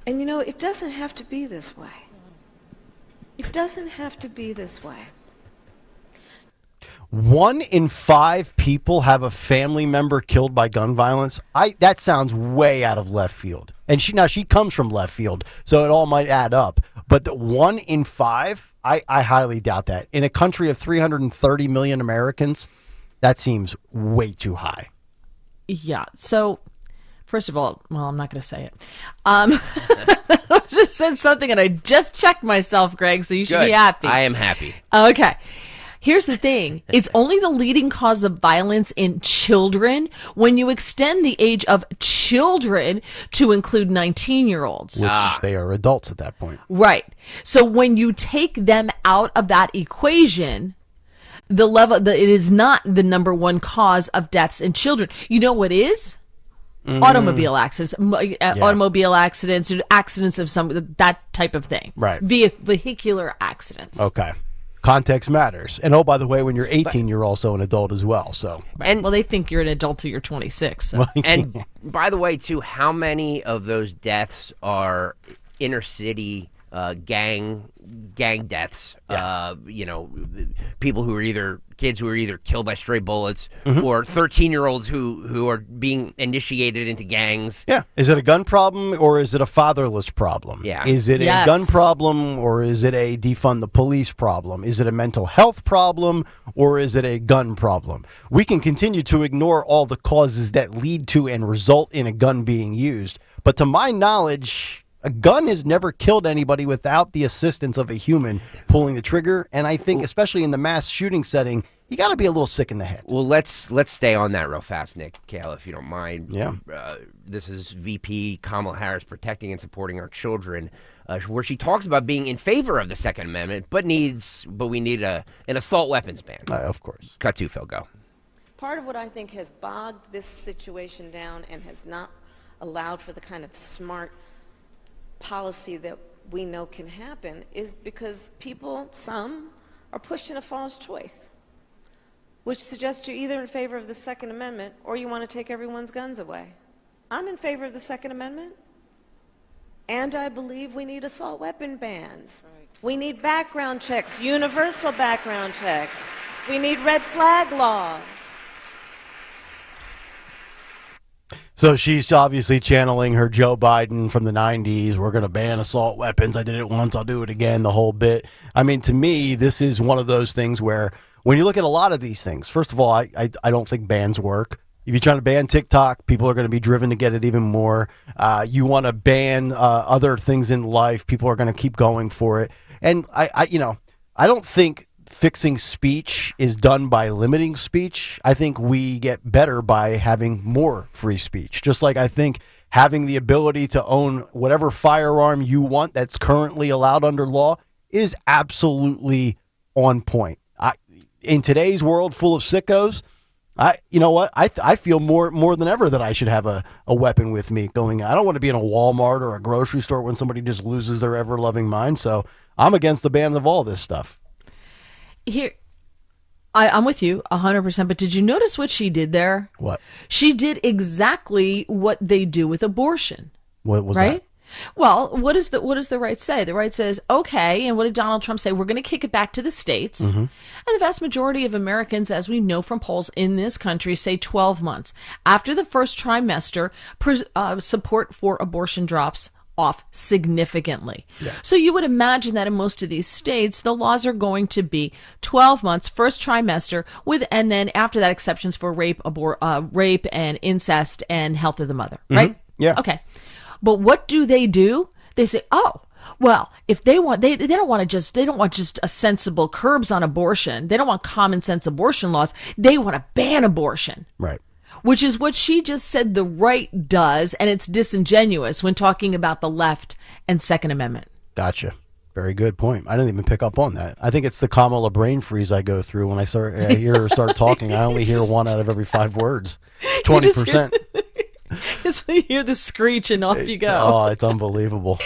And it doesn't have to be this way. It doesn't have to be this way. 1 in 5 people have a family member killed by gun violence. That sounds way out of left field. And she comes from left field, so it all might add up. But the 1 in 5, I highly doubt that. In a country of 330 million Americans, that seems way too high. Yeah. So, first of all, I'm not going to say it. I just said something and I just checked myself, Greg, so you should be happy. I am happy. Okay. Here's the thing. It's only the leading cause of violence in children when you extend the age of children to include 19-year-olds. Which they are adults at that point. Right. So when you take them out of that equation, it is not the number one cause of deaths in children. You know what is? Automobile accidents, automobile accidents, accidents of that type of thing. Right. Vehicular accidents. Okay. context matters. And oh, by the way, when you're 18, you're also an adult as well. So, and well, they think you're an adult till you're 26. So. And by the way, too, how many of those deaths are inner city gang deaths? People who are either kids who are either killed by stray bullets or 13-year-olds who are being initiated into gangs. Yeah. Is it a gun problem or is it a fatherless problem? Yeah. Is it a gun problem or is it a defund the police problem? Is it a mental health problem or is it a gun problem? We can continue to ignore all the causes that lead to and result in a gun being used. But to my knowledge, a gun has never killed anybody without the assistance of a human pulling the trigger. And I think, especially in the mass shooting setting, you got to be a little sick in the head. Well, let's stay on that real fast, Nick, Kayal, if you don't mind. Yeah. This is VP Kamala Harris protecting and supporting our children, where she talks about being in favor of the Second Amendment, but we need an assault weapons ban. Of course. Cut to Phil, go. Part of what I think has bogged this situation down and has not allowed for the kind of smart policy that we know can happen is because some are pushing a false choice, which suggests you're either in favor of the Second Amendment or you want to take everyone's guns away. I'm in favor of the Second Amendment, and I believe we need assault weapon bans. We need background checks, universal background checks. We need red flag laws. So she's obviously channeling her Joe Biden from the 90s. We're going to ban assault weapons. I did it once. I'll do it again, the whole bit. I mean, to me, this is one of those things where when you look at a lot of these things, first of all, I don't think bans work. If you're trying to ban TikTok, people are going to be driven to get it even more. You want to ban other things in life, people are going to keep going for it. And I don't think fixing speech is done by limiting speech. I think we get better by having more free speech. Just like I think having the ability to own whatever firearm you want that's currently allowed under law is absolutely on point. In today's world full of sickos, you know what? I feel more than ever that I should have a weapon with me going. I don't want to be in a Walmart or a grocery store when somebody just loses their ever-loving mind. So I'm against the ban of all this stuff. Here, I'm with you 100%, but did you notice what she did there? What? She did exactly what they do with abortion. What was right? that? Well, what does the right say? The right says, okay, and what did Donald Trump say? We're going to kick it back to the states. And the vast majority of Americans, as we know from polls in this country, say 12 months. After the first trimester, support for abortion drops off significantly. Yeah. So you would imagine that in most of these states, the laws are going to be 12 months, first trimester, and then after that, exceptions for rape and incest and health of the mother, right? Yeah. Okay. But what do? They say, oh, well, if they want, they don't want just a sensible curbs on abortion. They don't want common sense abortion laws. They want to ban abortion. Right. Which is what she just said the right does, and it's disingenuous when talking about the left and Second Amendment. Gotcha. Very good point. I didn't even pick up on that. I think it's the Kamala brain freeze I go through when I hear her start talking. I only hear one out of every 5 words. It's 20%. So you hear the screech and off you go. Oh, it's unbelievable.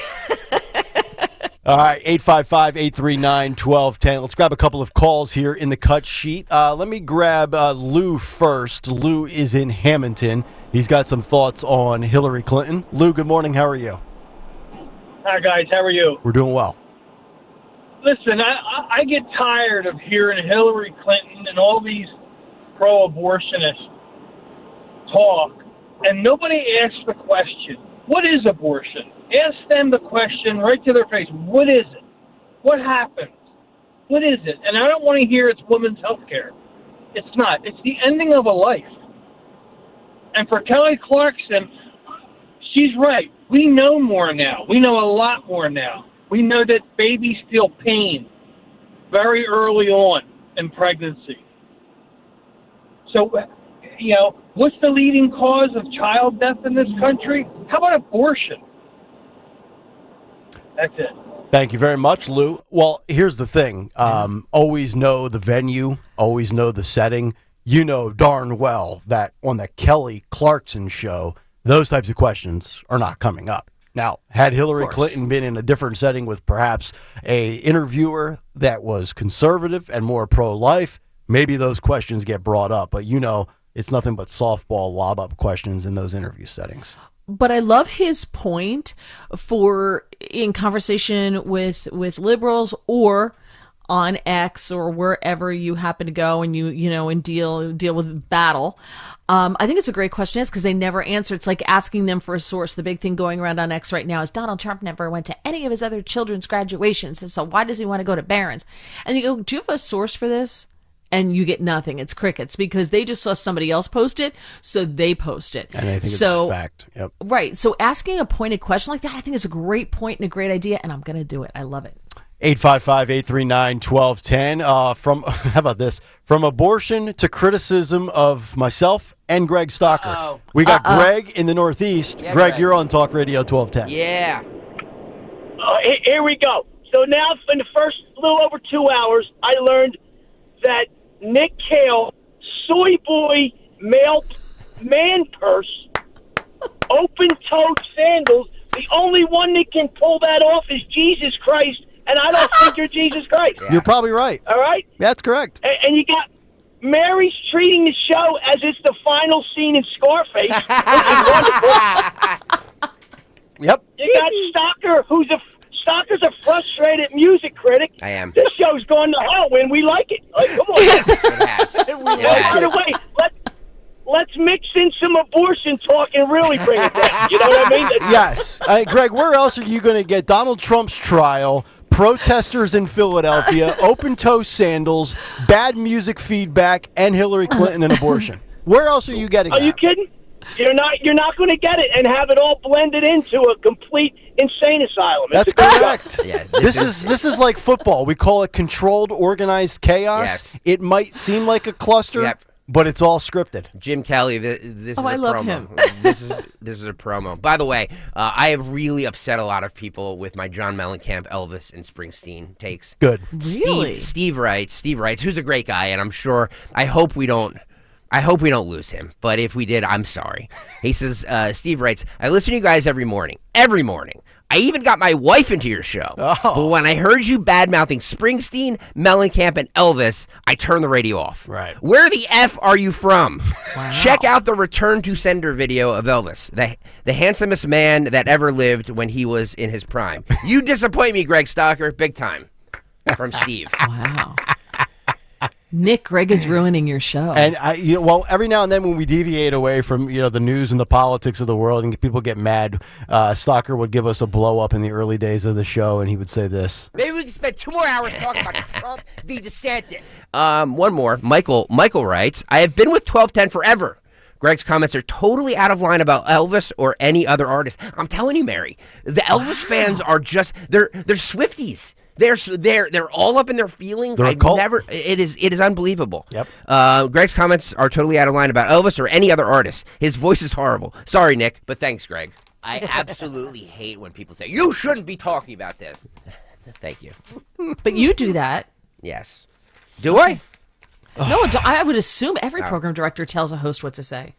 All right, 855-839-1210. Let's grab a couple of calls here in the cut sheet. Let me grab Lou first. Lou is in Hamilton. He's got some thoughts on Hillary Clinton. Lou, good morning. How are you? Hi, guys. How are you? We're doing well. Listen, I get tired of hearing Hillary Clinton and all these pro-abortionists talk, and nobody asks the question, what is abortion? Ask them the question right to their face. What is it? What happens? What is it? And I don't want to hear it's women's health care. It's not. It's the ending of a life. And for Kelly Clarkson, she's right. We know more now. We know a lot more now. We know that babies feel pain very early on in pregnancy. So, what's the leading cause of child death in this country? How about abortion? That's it. Thank you very much, Lou. Well, here's the thing. Always know the venue, always know the setting. You know darn well that on the Kelly Clarkson show, those types of questions are not coming up. Now, had Hillary course. Clinton been in a different setting with perhaps a interviewer that was conservative and more pro-life, maybe those questions get brought up. But it's nothing but softball lob-up questions in those interview settings. But I love his point for in conversation with liberals or on X or wherever you happen to go and and deal with battle. I think it's a great question because they never answer. It's like asking them for a source. The big thing going around on X right now is Donald Trump never went to any of his other children's graduations. And so why does he want to go to Barron's? And you go, do you have a source for this? And you get nothing. It's crickets because they just saw somebody else post it, so they post it. And I think it's a fact. Yep. Right. So asking a pointed question like that, I think is a great point and a great idea, and I'm going to do it. I love it. 855-839-1210. How about this? From abortion to criticism of myself and Greg Stocker. Uh-oh. We got Greg in the Northeast. Yeah, Greg, Greg, you're on Talk Radio 1210. Yeah. Here we go. So now, in the first little over 2 hours, I learned that Nick Kayal, soy boy, male man purse, open-toed sandals. The only one that can pull that off is Jesus Christ, and I don't think you're Jesus Christ. Yeah. You're probably right. All right? That's correct. And you got Mary's treating the show as it's the final scene in Scarface, which is wonderful. Yep. You got Stocker's a frustrated music critic. I am. This show's going to hell when we like it. Like, come on. It has. By the way, let's mix in some abortion talk and really bring it down. You know what I mean? Yes. Greg, where else are you going to get Donald Trump's trial, protesters in Philadelphia, open-toe sandals, bad music feedback, and Hillary Clinton and abortion? Where else are you getting that? Are you kidding? You're not going to get it and have it all blended into a complete insane asylum. That's correct. Yeah, this is like football. We call it controlled, organized chaos. Yes. It might seem like a cluster, Yep. but it's all scripted. Jim Kelly, this is a I love promo. him. This is a promo. By the way, I have really upset a lot of people with my John Mellencamp, Elvis, and Springsteen takes. Good. Really? Steve writes, who's a great guy, and I'm sure, I hope we don't lose him, but if we did, I'm sorry. He says, Steve writes, I listen to you guys every morning. I even got my wife into your show. Oh. But when I heard you bad-mouthing Springsteen, Mellencamp, and Elvis, I turned the radio off. Right. Where the F are you from? Wow. Check out the Return to Sender video of Elvis, the handsomest man that ever lived when he was in his prime. You disappoint me, Greg Stocker, big time. From Steve. Wow. Nick, Greg is ruining your show. And every now and then when we deviate away from the news and the politics of the world and people get mad, Stocker would give us a blow up in the early days of the show, and he would say this. Maybe we can spend 2 more hours talking about Trump v. DeSantis. One more. Michael writes, I have been with 1210 forever. Greg's comments are totally out of line about Elvis or any other artist. I'm telling you, Mary, the Elvis fans are just they're Swifties. They're all up in their feelings. It is unbelievable. Yep. Greg's comments are totally out of line about Elvis or any other artist. His voice is horrible. Sorry, Nick, but thanks, Greg. I absolutely hate when people say you shouldn't be talking about this. Thank you. But you do that. Yes. Do I? No, I would assume every program director tells a host what to say.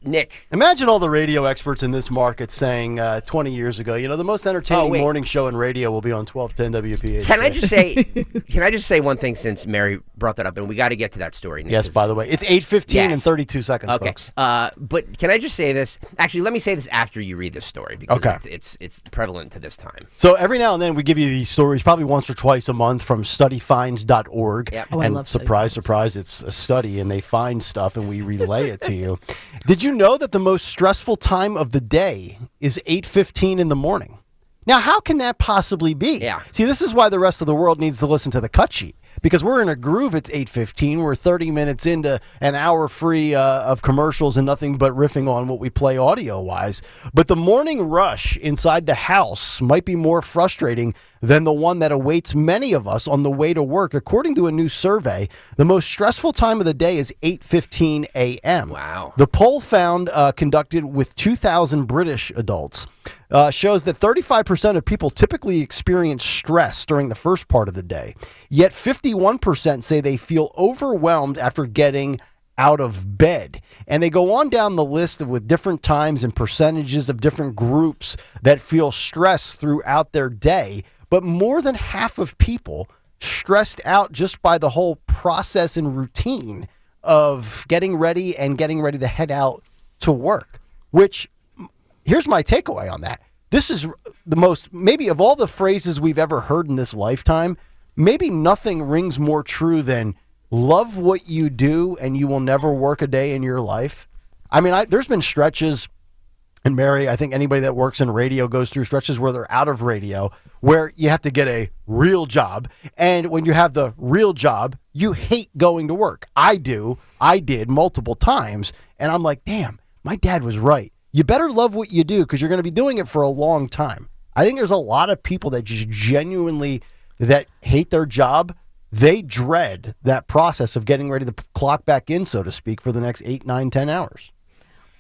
Nick. Imagine all the radio experts in this market saying 20 years ago, the most entertaining morning show in radio will be on 1210 WPHT. Can I just say one thing since Mary brought that up, and we got to get to that story, Nick. Yes, by the way. It's 8:15 and 32 seconds, okay. folks. But can I just say this? Actually, let me say this after you read this story because it's prevalent to this time. So every now and then we give you these stories, probably once or twice a month from studyfinds.org. Yep. Oh, I love surprise, surprise, it's a study, and they find stuff, and we relay it to you. Did you know that the most stressful time of the day is 8:15 in the morning? Now, how can that possibly be? Yeah. See, this is why the rest of the world needs to listen to the cut sheet. Because we're in a groove, it's 8:15. We're 30 minutes into an hour free of commercials and nothing but riffing on what we play audio-wise. But the morning rush inside the house might be more frustrating than the one that awaits many of us on the way to work. According to a new survey, the most stressful time of the day is 8:15 a.m. Wow. The poll found, conducted with 2,000 British adults, shows that 35% of people typically experience stress during the first part of the day. Yet 51% say they feel overwhelmed after getting out of bed. And they go on down the list with different times and percentages of different groups that feel stress throughout their day. But more than half of people stressed out just by the whole process and routine of getting ready to head out to work, which here's my takeaway on that. This is the most, maybe of all the phrases we've ever heard in this lifetime, maybe nothing rings more true than love what you do and you will never work a day in your life. I mean, there's been stretches, and Mary, I think anybody that works in radio goes through stretches where they're out of radio, where you have to get a real job. And when you have the real job, you hate going to work. I did multiple times. And I'm like, damn, my dad was right. You better love what you do because you're going to be doing it for a long time. I think there's a lot of people that just genuinely that hate their job. They dread that process of getting ready to clock back in, so to speak, for the next 8, 9, 10 hours.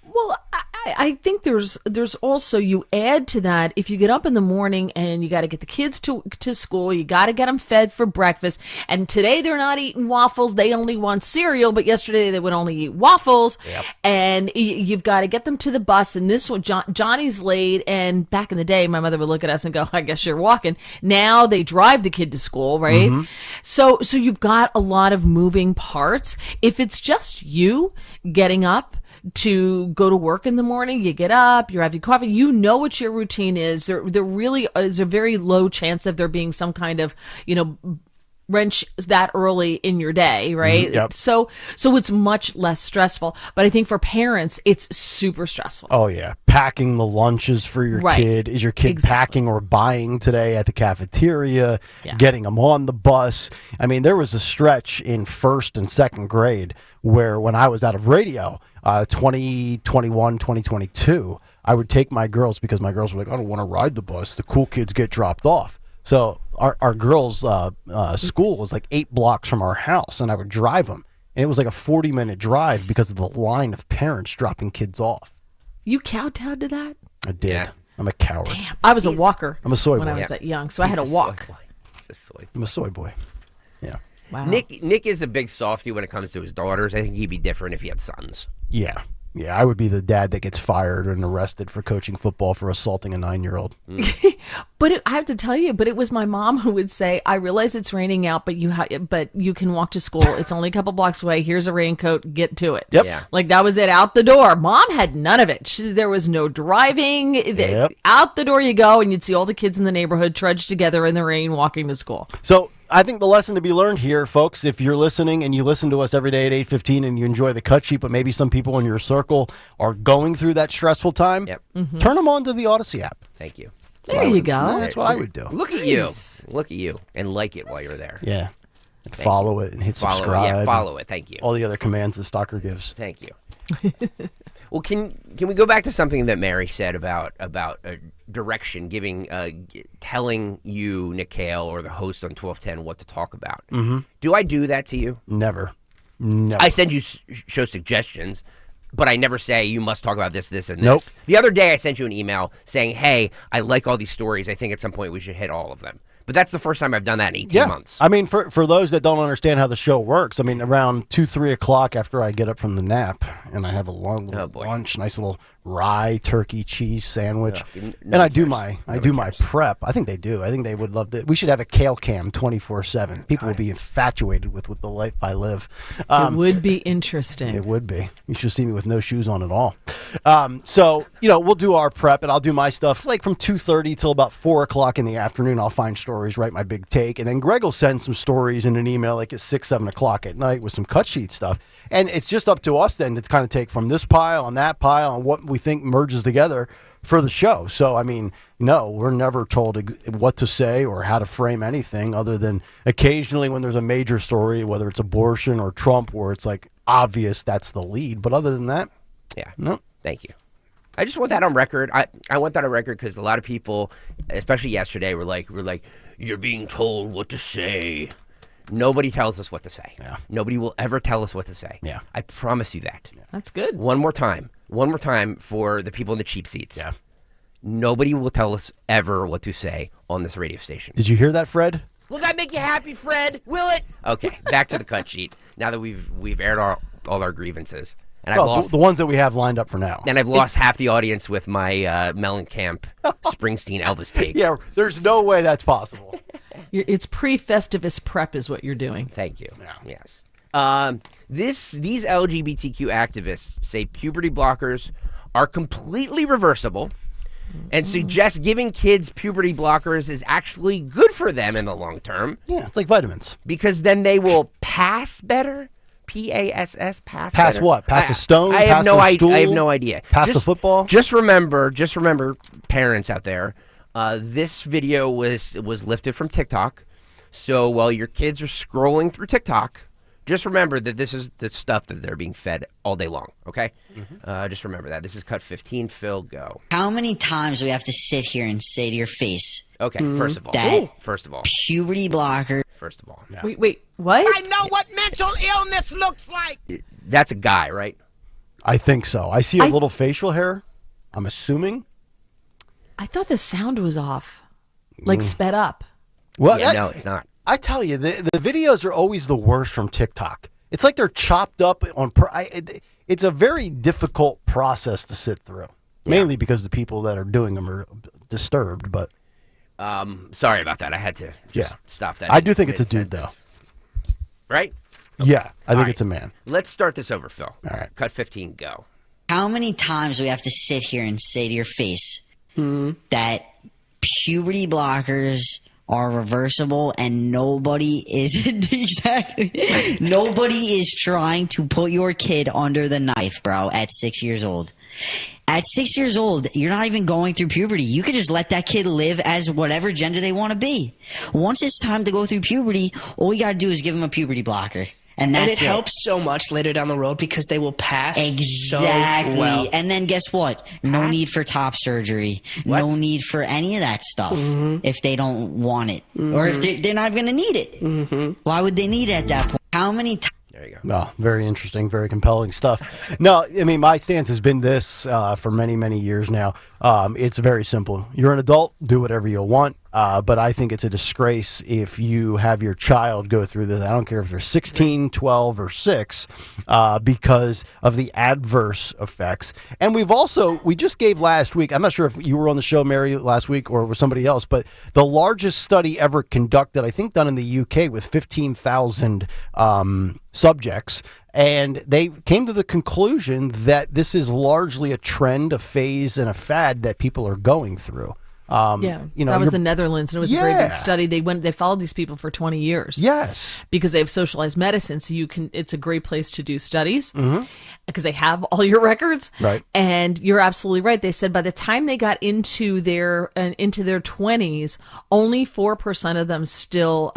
Well, I think there's also, you add to that, if you get up in the morning and you got to get the kids to school, you got to get them fed for breakfast. And today they're not eating waffles. They only want cereal, but yesterday they would only eat waffles. Yep. And you've got to get them to the bus. And this one, Johnny's late. And back in the day, my mother would look at us and go, I guess you're walking. Now they drive the kid to school, right? Mm-hmm. So you've got a lot of moving parts. If it's just you getting up to go to work in the morning, you get up, you're having coffee, you know what your routine is. There really is a very low chance of there being some kind of, wrench that early in your day, right? Mm-hmm, yep. So it's much less stressful. But I think for parents, it's super stressful. Oh, yeah. Packing the lunches for your kid. Is your kid packing or buying today at the cafeteria? Yeah. Getting them on the bus? I mean, there was a stretch in first and second grade where when I was out of radio, 2021, 2022, I would take my girls because my girls were like, I don't want to ride the bus. The cool kids get dropped off. So our girls' school was like 8 blocks from our house, and I would drive them. And it was like a 40-minute drive because of the line of parents dropping kids off. You kowtowed to that? I did. Yeah. I'm a coward. Damn. I was a walker. I'm a soy boy. When I was that young, so I had to walk. He's a soy boy. I'm a soy boy. Yeah. Wow. Nick is a big softie when it comes to his daughters. I think he'd be different if he had sons. Yeah. Yeah, I would be the dad that gets fired and arrested for coaching football for assaulting a 9-year-old. But I have to tell you, it was my mom who would say, I realize it's raining out, but you can walk to school. It's only a couple blocks away. Here's a raincoat. Get to it. Yep. Yeah. Like that was it, out the door. Mom had none of it. There was no driving. Yep. Out the door you go, and you'd see all the kids in the neighborhood trudge together in the rain walking to school. So I think the lesson to be learned here, folks, if you're listening and you listen to us every day at 8:15 and you enjoy the cut sheet, but maybe some people in your circle are going through that stressful time, turn them on to the Odyssey app. Thank you. There you go. That's what I would do. Look at you. Look at you. And like it while you're there. Yeah. And follow it and hit subscribe. Yeah, follow it. Thank you. All the other commands the stalker gives. Thank you. Well, can we go back to something that Mary said about direction, telling you, Nick Kayal, or the host on 1210 what to talk about? Mm-hmm. Do I do that to you? Never. I send you show suggestions, but I never say you must talk about this, this, and this. Nope. The other day I sent you an email saying, hey, I like all these stories. I think at some point we should hit all of them. But that's the first time I've done that in 18 months. I mean, for those that don't understand how the show works, I mean, around 2, 3 o'clock after I get up from the nap and I have a long lunch, nice little rye turkey cheese sandwich, and I do my prep. I think they do. I think they would love that. We should have a Kayal cam 24/7. People would be infatuated with the life I live. It would be interesting. It would be. You should see me with no shoes on at all. So we'll do our prep, and I'll do my stuff like from 2:30 till about 4 o'clock in the afternoon. I'll find stories, write my big take, and then Greg will send some stories in an email like at 6, 7 o'clock at night with some cut sheet stuff. And it's just up to us then to kind of take from this pile and that pile and what we think merges together for the show. So, I mean, no, we're never told what to say or how to frame anything other than occasionally when there's a major story, whether it's abortion or Trump, where it's like obvious that's the lead. But other than that, no. Thank you. I just want that on record. I want that on record because a lot of people, especially yesterday, were like, you're being told what to say. Nobody tells us what to say. Yeah. Nobody will ever tell us what to say. Yeah. I promise you that. Yeah. That's good. One more time for the people in the cheap seats. Yeah. Nobody will tell us ever what to say on this radio station. Did you hear that, Fred? Will that make you happy, Fred? Will it? Okay, back to the cut sheet. Now that we've aired all our grievances. And Well, I've lost the ones that we have lined up for now. And I've lost half the audience with my Mellencamp Springsteen Elvis take. Yeah, there's no way that's possible. It's pre-Festivus prep is what you're doing. Thank you. Yeah. Yes. These LGBTQ activists say puberty blockers are completely reversible and suggest giving kids puberty blockers is actually good for them in the long term. Yeah, it's like vitamins. Because then they will pass better. P-A-S-S, pass better. What? Pass a stone? I have pass no a idea. stool? I have no idea. Pass the football? Just remember, parents out there, this video was lifted from TikTok. So while your kids are scrolling through TikTok, just remember that this is the stuff that they're being fed all day long, okay? Just remember that. This is cut 15. Phil, go. How many times do we have to sit here and say to your face? Okay, first of all. Puberty blocker. First of all. Wait, what? I know what mental illness looks like. That's a guy, right? I think so. I see a little facial hair. I'm assuming. I thought the sound was off, like sped up. Well, no, it's not. I tell you, the videos are always the worst from TikTok. It's like they're chopped up on. It's a very difficult process to sit through, mainly because the people that are doing them are disturbed. But sorry about that. I had to just stop that. I do think it's a dude, though. Right? Yeah, I think it's a man. Let's start this over, Phil. All right. Cut 15, go. How many times do we have to sit here and say to your face that puberty blockers are reversible and nobody is trying to put your kid under the knife, bro, at 6 years old. At 6 years old, you're not even going through puberty. You could just let that kid live as whatever gender they want to be. Once it's time to go through puberty, all you got to do is give them a puberty blocker. And that's it helps so much later down the road because they will pass exactly. so well. And then guess what? No need for top surgery. What? No need for any of that stuff if they don't want it. Or if they're not going to need it. Why would they need it at that point? How many times? There you go. No, very interesting, very compelling stuff. No, I mean, my stance has been this for many, many years now. It's very simple. You're an adult, do whatever you want. But I think it's a disgrace if you have your child go through this. I don't care if they're 16, 12, or 6, because of the adverse effects. And we just gave last week, I'm not sure if you were on the show, Mary, last week or with somebody else, but the largest study ever conducted, I think done in the UK with 15,000 subjects. And they came to the conclusion that this is largely a trend, a phase, and a fad that people are going through. That was the Netherlands, and it was a very big study. They followed these people for 20 years. Yes, because they have socialized medicine, so it's a great place to do studies because they have all your records. Right, and you're absolutely right. They said by the time they got into their 20s, only 4% of them still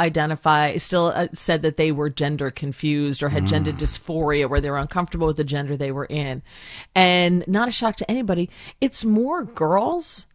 said that they were gender confused or had gender dysphoria, where they were uncomfortable with the gender they were in. And not a shock to anybody, it's more girls.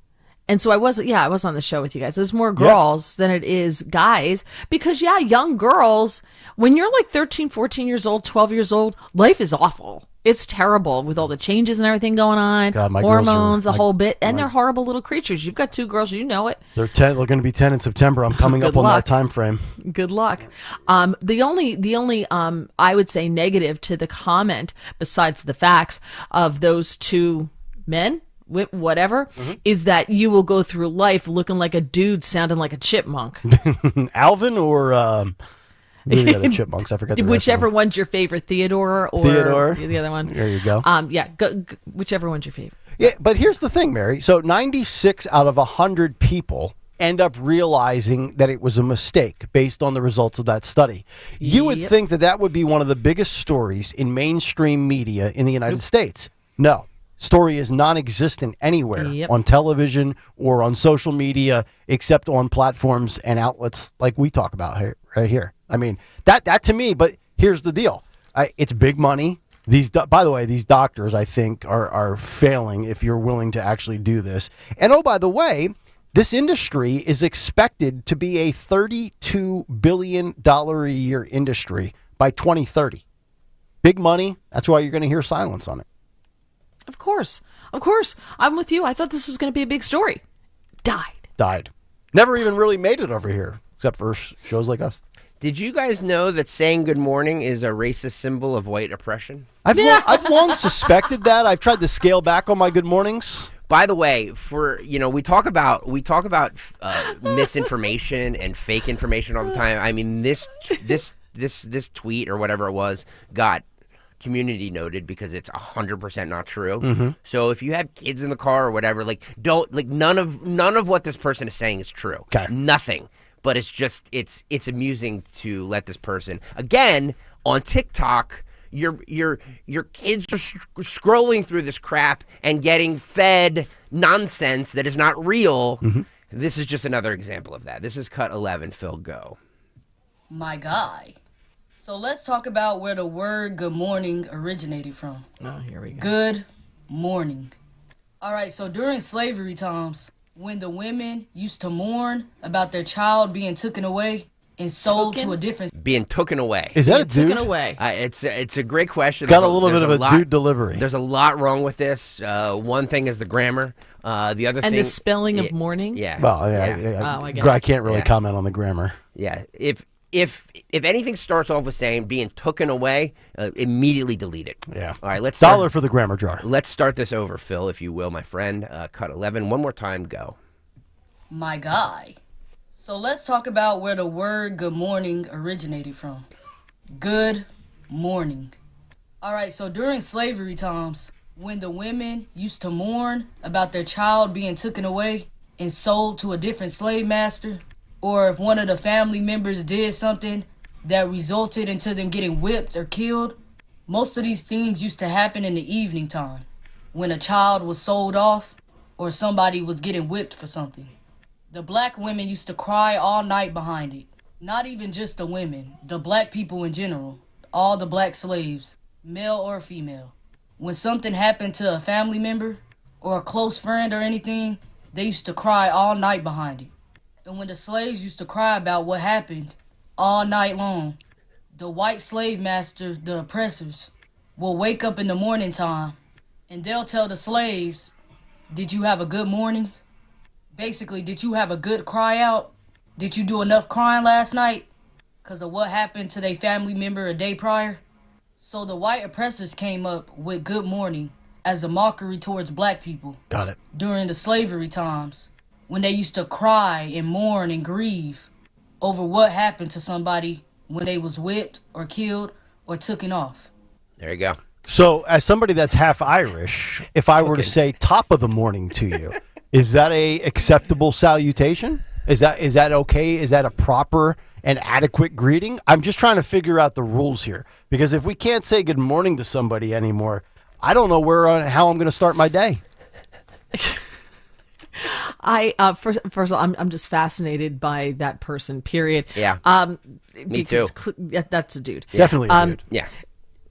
And so I was on the show with you guys. There's more girls than it is guys because, young girls, when you're like 13, 14 years old, 12 years old, life is awful. It's terrible with all the changes and everything going on, God, my hormones, girls a whole bit, and they're horrible little creatures. You've got 2 girls, you know it. They're going to be 10 in September. I'm coming up on that time frame. Good luck. The only I would say negative to the comment, besides the facts of those 2 men, whatever, is that you will go through life looking like a dude sounding like a chipmunk. Alvin or the other chipmunks, I forget the whichever one's your favorite, Theodore or the other one. There you go. Whichever one's your favorite. Yeah, but here's the thing, Mary. So 96 out of 100 people end up realizing that it was a mistake based on the results of that study. You would think that would be one of the biggest stories in mainstream media in the United States. No. Story is non-existent anywhere on television or on social media, except on platforms and outlets like we talk about right here. I mean, that to me, but here's the deal. It's big money. By the way, these doctors, I think, are failing if you're willing to actually do this. And oh, by the way, this industry is expected to be a $32 billion a year industry by 2030. Big money. That's why you're going to hear silence on it. Of course. I'm with you. I thought this was going to be a big story. Died. Never even really made it over here, except for shows like us. Did you guys know that saying good morning is a racist symbol of white oppression? I've long suspected that. I've tried to scale back on my good mornings. By the way, we talk about misinformation and fake information all the time. I mean, this tweet or whatever it was got community noted because it's 100% not true. Mm-hmm. So if you have kids in the car or whatever, none of what this person is saying is true. Okay. Nothing. But it's just it's amusing to let this person again on TikTok. Your kids are scrolling through this crap and getting fed nonsense that is not real. Mm-hmm. This is just another example of that. This is cut 11. Phil, go. My guy. So let's talk about where the word good morning originated from. Oh, here we go. Good morning. All right, so during slavery times, when the women used to mourn about their child being taken away and sold to a different... Being taken away. Is that a dude? Taken away. It's a great question. It's got a little bit of a dude delivery. There's a lot wrong with this. One thing is the grammar. The other thing... And the spelling of morning? Yeah. Well, yeah. I can't really comment on the grammar. Yeah. If anything starts off with saying being taken away, immediately delete it. Yeah. All right, let's $1 for the grammar jar. Let's start this over, Phil, if you will, my friend. Cut 11. One more time, go. My guy. So let's talk about where the word good morning originated from. Good morning. All right, so during slavery times, when the women used to mourn about their child being taken away and sold to a different slave master, or if one of the family members did something that resulted into them getting whipped or killed, most of these things used to happen in the evening time, when a child was sold off or somebody was getting whipped for something. The black women used to cry all night behind it. Not even just the women, the black people in general, all the black slaves, male or female. When something happened to a family member or a close friend or anything, they used to cry all night behind it. And when the slaves used to cry about what happened all night long, the white slave masters, the oppressors, will wake up in the morning time and they'll tell the slaves, did you have a good morning? Basically, did you have a good cry out? Did you do enough crying last night? Because of what happened to their family member a day prior? So the white oppressors came up with good morning as a mockery towards black people. Got it. During the slavery times, when they used to cry and mourn and grieve over what happened to somebody when they was whipped or killed or taken off. There you go. So, as somebody that's half Irish, if I were to say top of the morning to you, is that a acceptable salutation? Is that okay? Is that a proper and adequate greeting? I'm just trying to figure out the rules here, because if we can't say good morning to somebody anymore, I don't know how I'm going to start my day. First of all, I'm just fascinated by that person. Period. Yeah. Me too. That's a dude. Definitely a dude. Yeah.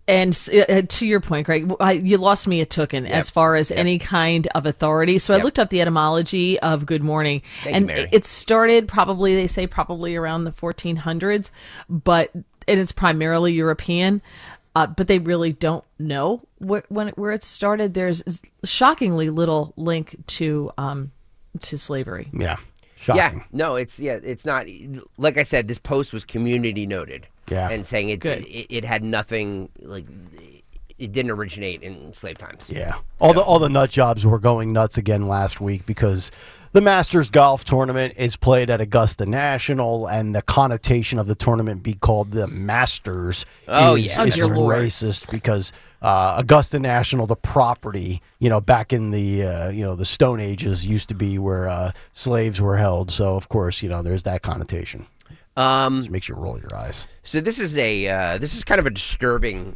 And to your point, Greg, you lost me at tooken as far as any kind of authority. So I looked up the etymology of good morning. Thank you, Mary. It started probably around the 1400s, but it is primarily European. But they really don't know where it started. There's shockingly little link to slavery. Yeah. Shocking. Yeah, no, it's not. Like I said, this post was community noted. Yeah, and saying it had nothing, like, it didn't originate in slave times. Yeah, all the nut jobs were going nuts again last week because the Masters golf tournament is played at Augusta National, and the connotation of the tournament be called the Masters is racist because Augusta National, the property, back in the the Stone Ages, used to be where slaves were held. So of course, there's that connotation. Just makes you roll your eyes. So this is kind of disturbing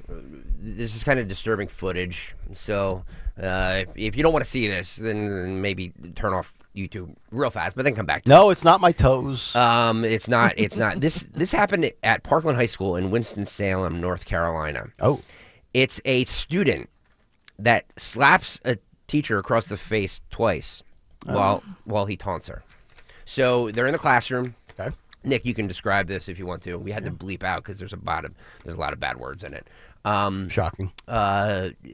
footage. So if you don't want to see this, then maybe turn off YouTube real fast, but then come back to No, it's not my toes. It's not. This happened at Parkland High School in Winston-Salem, North Carolina. Oh. It's a student that slaps a teacher across the face twice while he taunts her. So they're in the classroom. Okay. Nick, you can describe this if you want to. We had to bleep out because there's a lot of bad words in it. Shocking.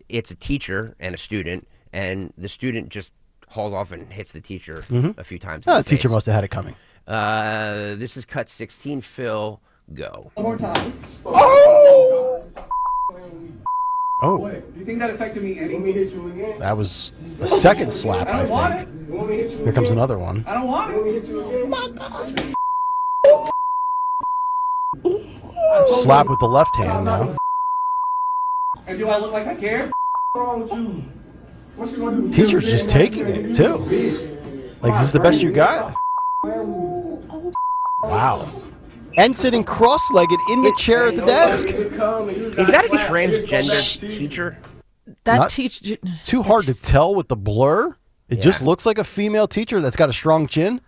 It's a teacher and a student, and the student just hauls off and hits the teacher a few times. The teacher must have had it coming. This is cut 16, Phil. go. One more time. Oh! Do you think that affected me any? Let me hit you again. That was a second slap, I think. Here comes another one. I don't want it. Let me hit you again. Oh my God. Slap with the left hand now. And do I look like I care? What's wrong with you? What you gonna do? Teacher's just taking it, too. Like, is this the best you got? Wow. And sitting cross-legged in the chair at the desk. Is that a transgender teacher? Not too hard to tell with the blur. It just looks like a female teacher that's got a strong chin.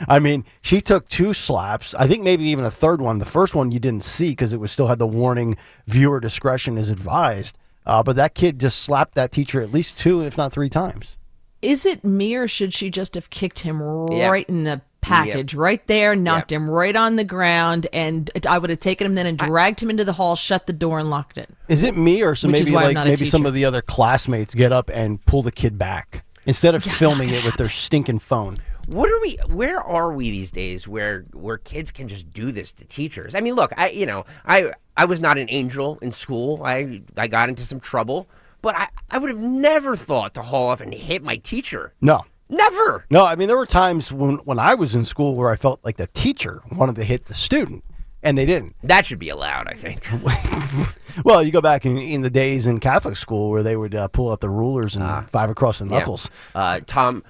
I mean, she took 2 slaps. I think maybe even a third one. The first one you didn't see because it still had the warning, viewer discretion is advised. But that kid just slapped that teacher at least 2, if not 3 times. Is it me, or should she just have kicked him right in the package, right there, knocked him right on the ground, and I would have taken him then and dragged him into the hall, shut the door, and locked it? Is it me, or maybe some of the other classmates get up and pull the kid back instead of filming it with their stinking phone? Where are we these days where kids can just do this to teachers? I mean, look, I was not an angel in school. I got into some trouble, but I would have never thought to haul off and hit my teacher. No. Never. No, I mean, there were times when I was in school where I felt like the teacher wanted to hit the student, and they didn't. That should be allowed, I think. Well, you go back in the days in Catholic school where they would pull out the rulers and 5 across the knuckles. Yeah. Tom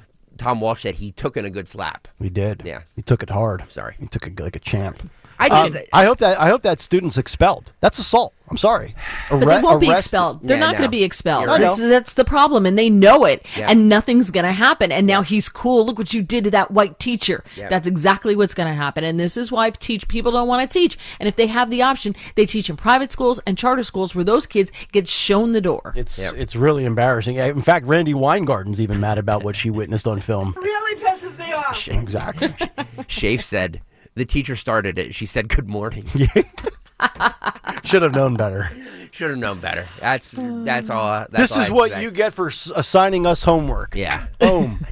Walsh said he took in a good slap. He did. Yeah. He took it hard. Sorry. He took it like a champ. I hope that student's expelled. That's assault. I'm sorry. But they won't be expelled. They're not going to be expelled. I know. That's the problem, and they know it, Yeah. and nothing's going to happen. And now he's cool. Look what you did to that white teacher. Yeah. That's exactly what's going to happen. And this is why people don't want to teach. And if they have the option, they teach in private schools and charter schools where those kids get shown the door. It's really embarrassing. In fact, Randy Weingarten's even mad about what she witnessed on film. Really pisses me off. Exactly. Shafe said the teacher started it. She said good morning. Should have known better. Should have known better. That's all. This is what you get for assigning us homework. Yeah. Boom.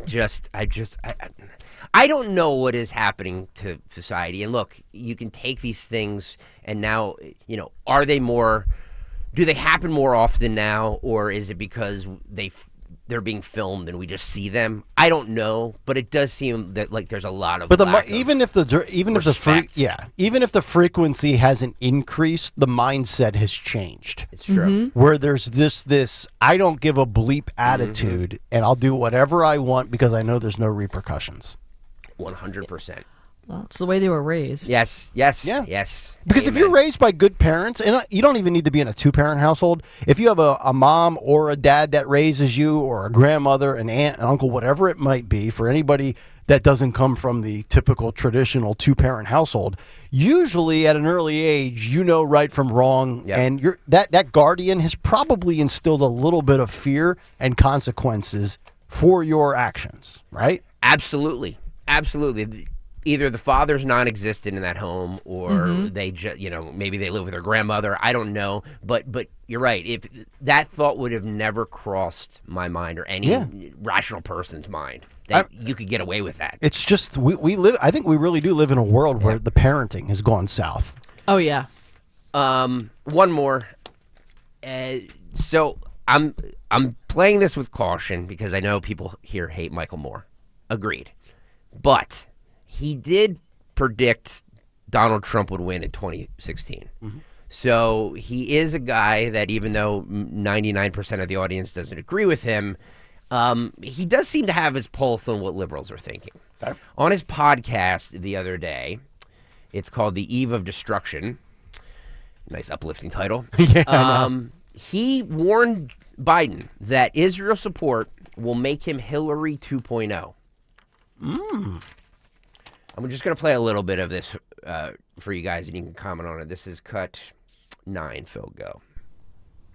I don't know what is happening to society. And look, you can take these things and now, do they happen more often now, or is it because they're being filmed and we just see them? I don't know, but it does seem that like there's a lot of. But even if the frequency hasn't increased, the mindset has changed. It's true. Where there's this I don't give a bleep attitude, and I'll do whatever I want because I know there's no repercussions. 100%. Well, it's the way they were raised. Yes. Because if you're raised by good parents, and you don't even need to be in a 2-parent household, if you have a mom or a dad that raises you, or a grandmother, an aunt, an uncle, whatever it might be, for anybody that doesn't come from the typical traditional 2-parent household, usually at an early age, you know right from wrong, and that guardian has probably instilled a little bit of fear and consequences for your actions, right? Absolutely. Either the father's non-existent in that home, or they maybe they live with their grandmother. I don't know, but you're right. If that thought would have never crossed my mind or any rational person's mind, that you could get away with that. It's just we live. I think we really do live in a world where the parenting has gone south. Oh yeah. One more. So I'm playing this with caution because I know people here hate Michael Moore. Agreed, but he did predict Donald Trump would win in 2016. So he is a guy that, even though 99% of the audience doesn't agree with him, he does seem to have his pulse on what liberals are thinking. Okay. On his podcast the other day, it's called The Eve of Destruction. Nice uplifting title. He warned Biden that Israel support will make him Hillary 2.0. I'm just going to play a little bit of this for you guys, and you can comment on it. This is cut 9. Phil, go.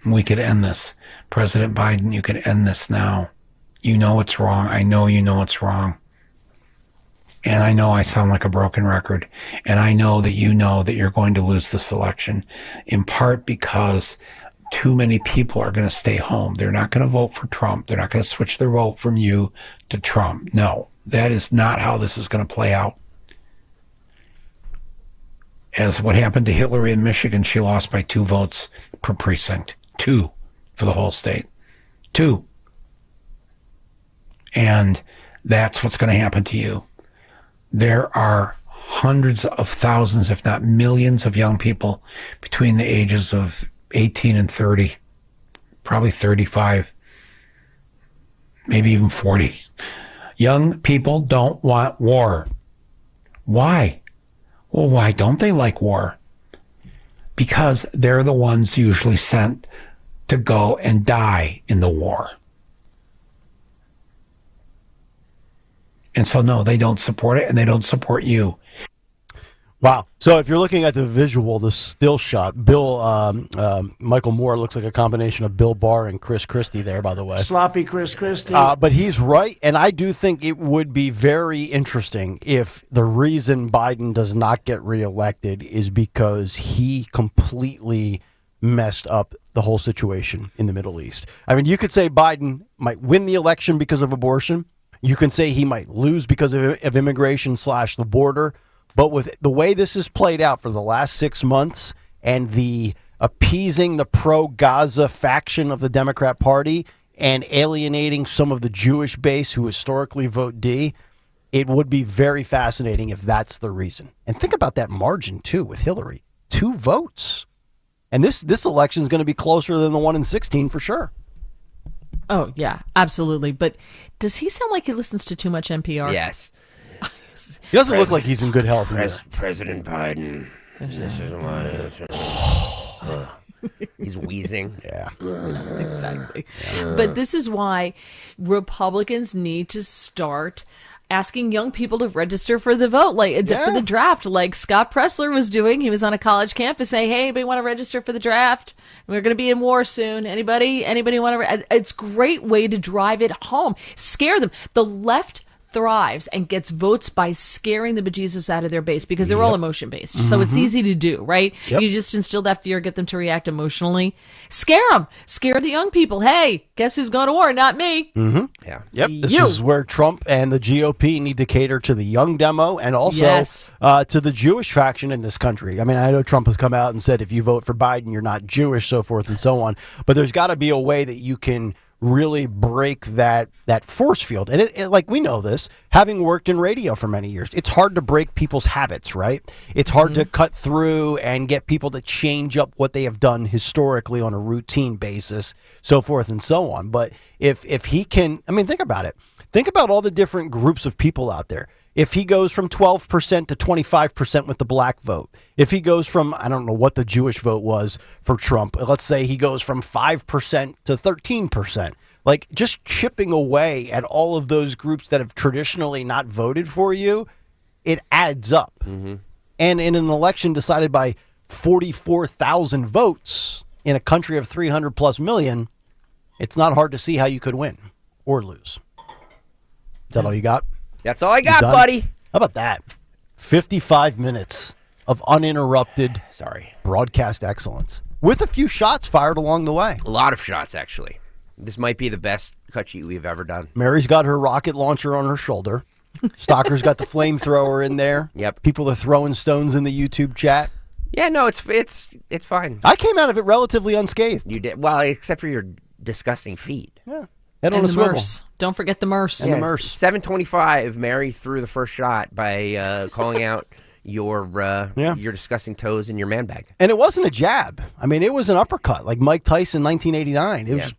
We could end this. President Biden, you could end this now. You know it's wrong. I know you know it's wrong. And I know I sound like a broken record. And I know that you know that you're going to lose this election, in part because too many people are going to stay home. They're not going to vote for Trump. They're not going to switch their vote from you to Trump. No, that is not how this is going to play out. as what happened to Hillary in Michigan. She lost by 2 votes per precinct. 2 for the whole state. 2. And that's what's going to happen to you. There are hundreds of thousands, if not millions, of young people between the ages of 18 and 30, probably 35, maybe even 40. Young people don't want war. Why? Well, why don't they like war? Because they're the ones usually sent to go and die in the war. And so, no, they don't support it, and they don't support you. Wow. So if you're looking at the visual, the still shot, Michael Moore looks like a combination of Bill Barr and Chris Christie there, by the way. Sloppy Chris Christie. But he's right, and I do think it would be very interesting if the reason Biden does not get reelected is because he completely messed up the whole situation in the Middle East. I mean, you could say Biden might win the election because of abortion. You can say he might lose because of immigration / the border. But with the way this has played out for the last 6 months and the appeasing the pro-Gaza faction of the Democrat Party and alienating some of the Jewish base who historically vote D, it would be very fascinating if that's the reason. And think about that margin, too, with Hillary. 2 votes. And this election is going to be closer than the one in 2016 for sure. Oh, yeah, absolutely. But does he sound like he listens to too much NPR? Yes. He doesn't look like he's in good health. President Biden. This is my... He's wheezing. Yeah. Exactly. But this is why Republicans need to start asking young people to register for the vote, for the draft, like Scott Pressler was doing. He was on a college campus saying, hey, anybody want to register for the draft? We're going to be in war soon. Anybody want to? It's a great way to drive it home. Scare them. The left thrives and gets votes by scaring the bejesus out of their base because they're all emotion based. So it's easy to do, right? Yep. You just instill that fear, get them to react emotionally. Scare them. Scare the young people. Hey, guess who's going to war? Not me. Mm-hmm. Yeah. Yep. This is where Trump and the GOP need to cater to the young demo and also to the Jewish faction in this country. I mean, I know Trump has come out and said if you vote for Biden, you're not Jewish, so forth and so on. But there's got to be a way that you can really break that force field. And it, like we know this, having worked in radio for many years, it's hard to break people's habits, right? It's hard to cut through and get people to change up what they have done historically on a routine basis, so forth and so on. But if he can, I mean, think about it. Think about all the different groups of people out there. If he goes from 12% to 25% with the black vote, if he goes from, I don't know what the Jewish vote was for Trump, let's say he goes from 5% to 13%, like just chipping away at all of those groups that have traditionally not voted for you, it adds up. And in an election decided by 44,000 votes in a country of 300 plus million, it's not hard to see how you could win or lose. Is that all you got? That's all I got, buddy. How about that? 55 minutes of uninterrupted broadcast excellence with a few shots fired along the way. A lot of shots, actually. This might be the best cut sheet we've ever done. Mary's got her rocket launcher on her shoulder. Stalker's got the flamethrower in there. Yep. People are throwing stones in the YouTube chat. Yeah, no, it's fine. I came out of it relatively unscathed. You did well, except for your disgusting feet. Yeah. And the MERS. Don't forget the MERS. And the MERS. 7:25. Mary threw the first shot by calling out your disgusting toes in your man bag. And it wasn't a jab. I mean, it was an uppercut, like Mike Tyson, 1989. It was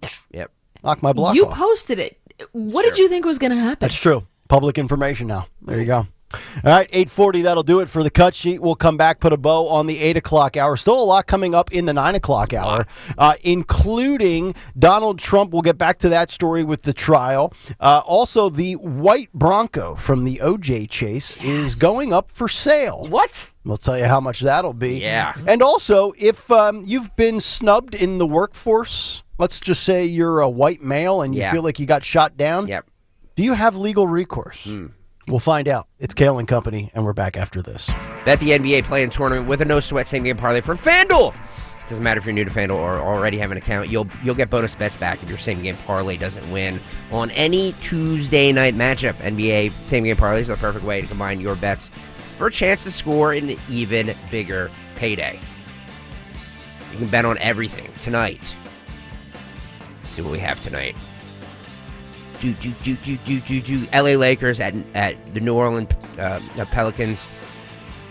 knock my block You off. posted it. What did you think was going to happen? That's true. Public information now. There you go. All right, 8:40, that'll do it for the cut sheet. We'll come back, put a bow on the 8 o'clock hour. Still a lot coming up in the 9 o'clock hour, including Donald Trump. We'll get back to that story with the trial. Also, the white Bronco from the OJ chase is going up for sale. What? We'll tell you how much that'll be. Yeah. And also, if you've been snubbed in the workforce, let's just say you're a white male and you feel like you got shot down. Yep. Do you have legal recourse? We'll find out. It's Kayal and Company, and we're back after this. Bet the NBA play-in tournament with a no-sweat same-game parlay from FanDuel. Doesn't matter if you're new to FanDuel or already have an account. You'll get bonus bets back if your same-game parlay doesn't win on any Tuesday night matchup. NBA same-game parlays are the perfect way to combine your bets for a chance to score an even bigger payday. You can bet on everything tonight. Let's see what we have tonight. LA Lakers at the New Orleans Pelicans.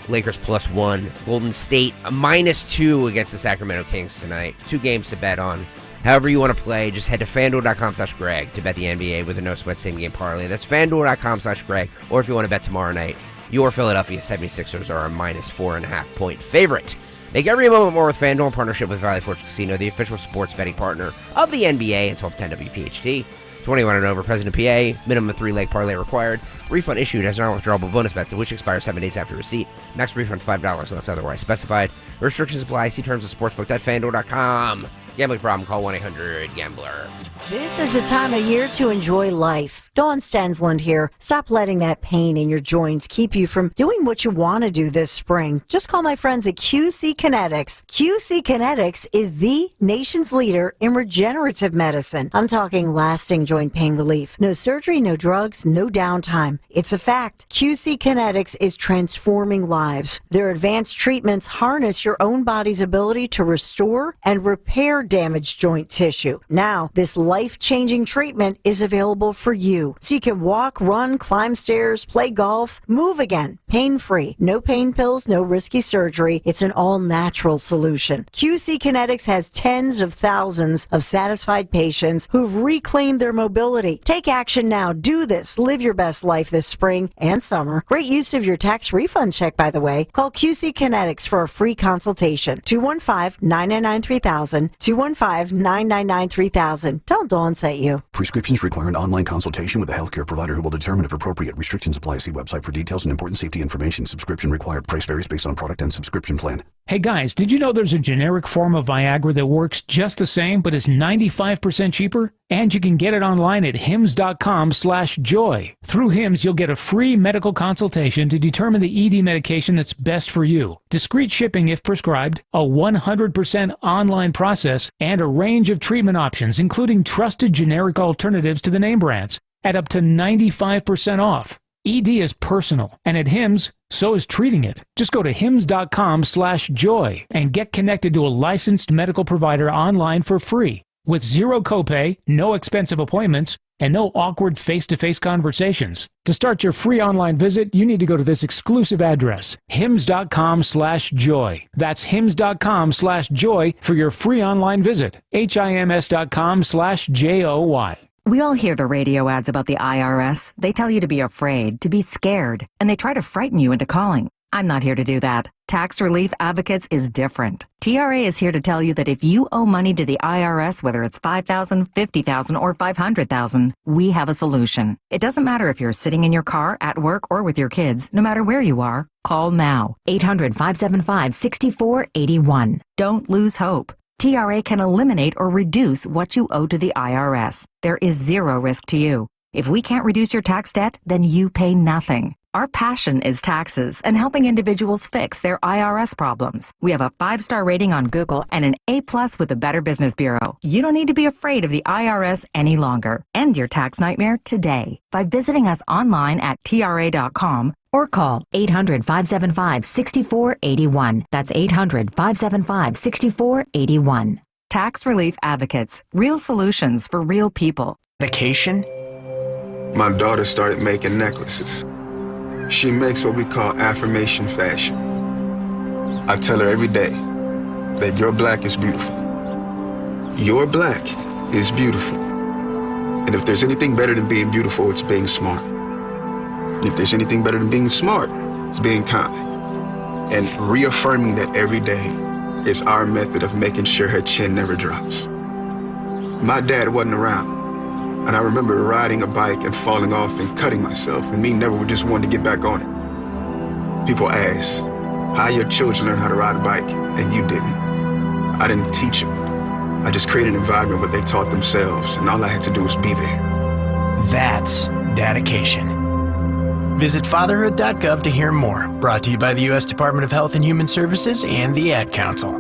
Lakers +1. Golden State -2 against the Sacramento Kings tonight. 2 games to bet on. However you want to play, just head to FanDuel.com/Greg to bet the NBA with a no sweat same game parlay. That's FanDuel.com/Greg. Or if you want to bet tomorrow night, your Philadelphia 76ers are a -4.5 point favorite. Make every moment more with FanDuel in partnership with Valley Forge Casino, the official sports betting partner of the NBA and 1210 WPHT. 21 and over, President PA, minimum 3-leg parlay required. Refund issued as non-withdrawable bonus bets, which expire 7 days after receipt. Max refund $5 unless otherwise specified. Restrictions apply. See terms of sportsbook.fanduel.com. Gambling problem, call 1-800-GAMBLER. This is the time of year to enjoy life. Dawn Stensland here. Stop letting that pain in your joints keep you from doing what you want to do this spring. Just call my friends at QC Kinetics. QC Kinetics is the nation's leader in regenerative medicine. I'm talking lasting joint pain relief. No surgery, no drugs, no downtime. It's a fact. QC Kinetics is transforming lives. Their advanced treatments harness your own body's ability to restore and repair damaged joint tissue. Now, this life-changing treatment is available for you. So you can walk, run, climb stairs, play golf, move again, pain-free. No pain pills, no risky surgery. It's an all-natural solution. QC Kinetics has tens of thousands of satisfied patients who've reclaimed their mobility. Take action now. Do this. Live your best life this spring and summer. Great use of your tax refund check, by the way. Call QC Kinetics for a free consultation. 215-999-3000. 215-999-3000. Tell Dawn sent you. Prescriptions require an online consultation with a healthcare provider who will determine if appropriate. Restrictions apply. See website for details and important safety information. Subscription required. Price varies based on product and subscription plan. Hey guys, did you know there's a generic form of Viagra that works just the same but is 95% cheaper? And you can get it online at hims.com/joy. Through Hims, you'll get a free medical consultation to determine the ED medication that's best for you. Discreet shipping if prescribed, a 100% online process, and a range of treatment options, including trusted generic alternatives to the name brands, at up to 95% off. ED is personal, and at Hims, so is treating it. Just go to hims.com/joy and get connected to a licensed medical provider online for free, with zero copay, no expensive appointments, and no awkward face-to-face conversations. To start your free online visit, you need to go to this exclusive address, hims.com/joy. That's hims.com/joy for your free online visit. hims.com/joy. We all hear the radio ads about the IRS. They tell you to be afraid, to be scared, and they try to frighten you into calling. I'm not here to do that. Tax Relief Advocates is different. TRA is here to tell you that if you owe money to the IRS, whether it's $5,000, $50,000, or $500,000, we have a solution. It doesn't matter if you're sitting in your car, at work, or with your kids. No matter where you are, call now. 800-575-6481. Don't lose hope. TRA can eliminate or reduce what you owe to the IRS. There is zero risk to you. If we can't reduce your tax debt, then you pay nothing. Our passion is taxes and helping individuals fix their IRS problems. We have a 5-star rating on Google and an A+ with the Better Business Bureau. You don't need to be afraid of the IRS any longer. End your tax nightmare today by visiting us online at TRA.com or call 800-575-6481. That's 800-575-6481. Tax Relief Advocates. Real solutions for real people. Vacation? My daughter started making necklaces. She makes what we call affirmation fashion. I tell her every day that your black is beautiful. Your black is beautiful. And if there's anything better than being beautiful, it's being smart. And if there's anything better than being smart, it's being kind. And reaffirming that every day is our method of making sure her chin never drops. My dad wasn't around. And I remember riding a bike and falling off and cutting myself, and me never just wanted to get back on it. People ask, how your children learn how to ride a bike, and you didn't. I didn't teach them. I just created an environment where they taught themselves, and all I had to do was be there. That's dedication. Visit fatherhood.gov to hear more. Brought to you by the U.S. Department of Health and Human Services and the Ad Council.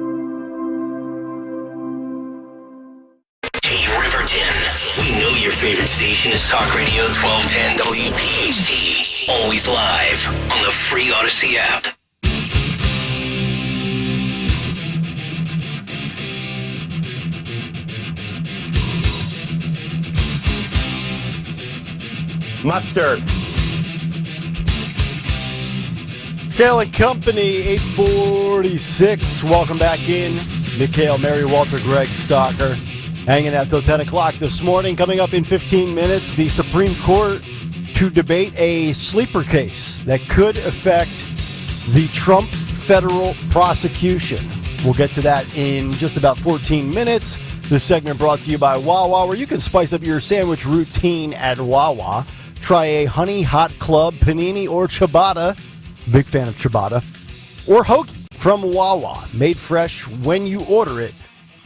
We know your favorite station is Talk Radio 1210 WPHT. Always live on the free Odyssey app. Mustard. Kayal and Company, 846. Welcome back in. Nick Kayal, Mary Walter, Greg Stalker. Hanging out till 10 o'clock this morning. Coming up in 15 minutes, the Supreme Court to debate a sleeper case that could affect the Trump federal prosecution. We'll get to that in just about 14 minutes. This segment brought to you by Wawa, where you can spice up your sandwich routine at Wawa. Try a Honey Hot Club, Panini, or Ciabatta. Big fan of Ciabatta. Or Hoagie from Wawa. Made fresh when you order it.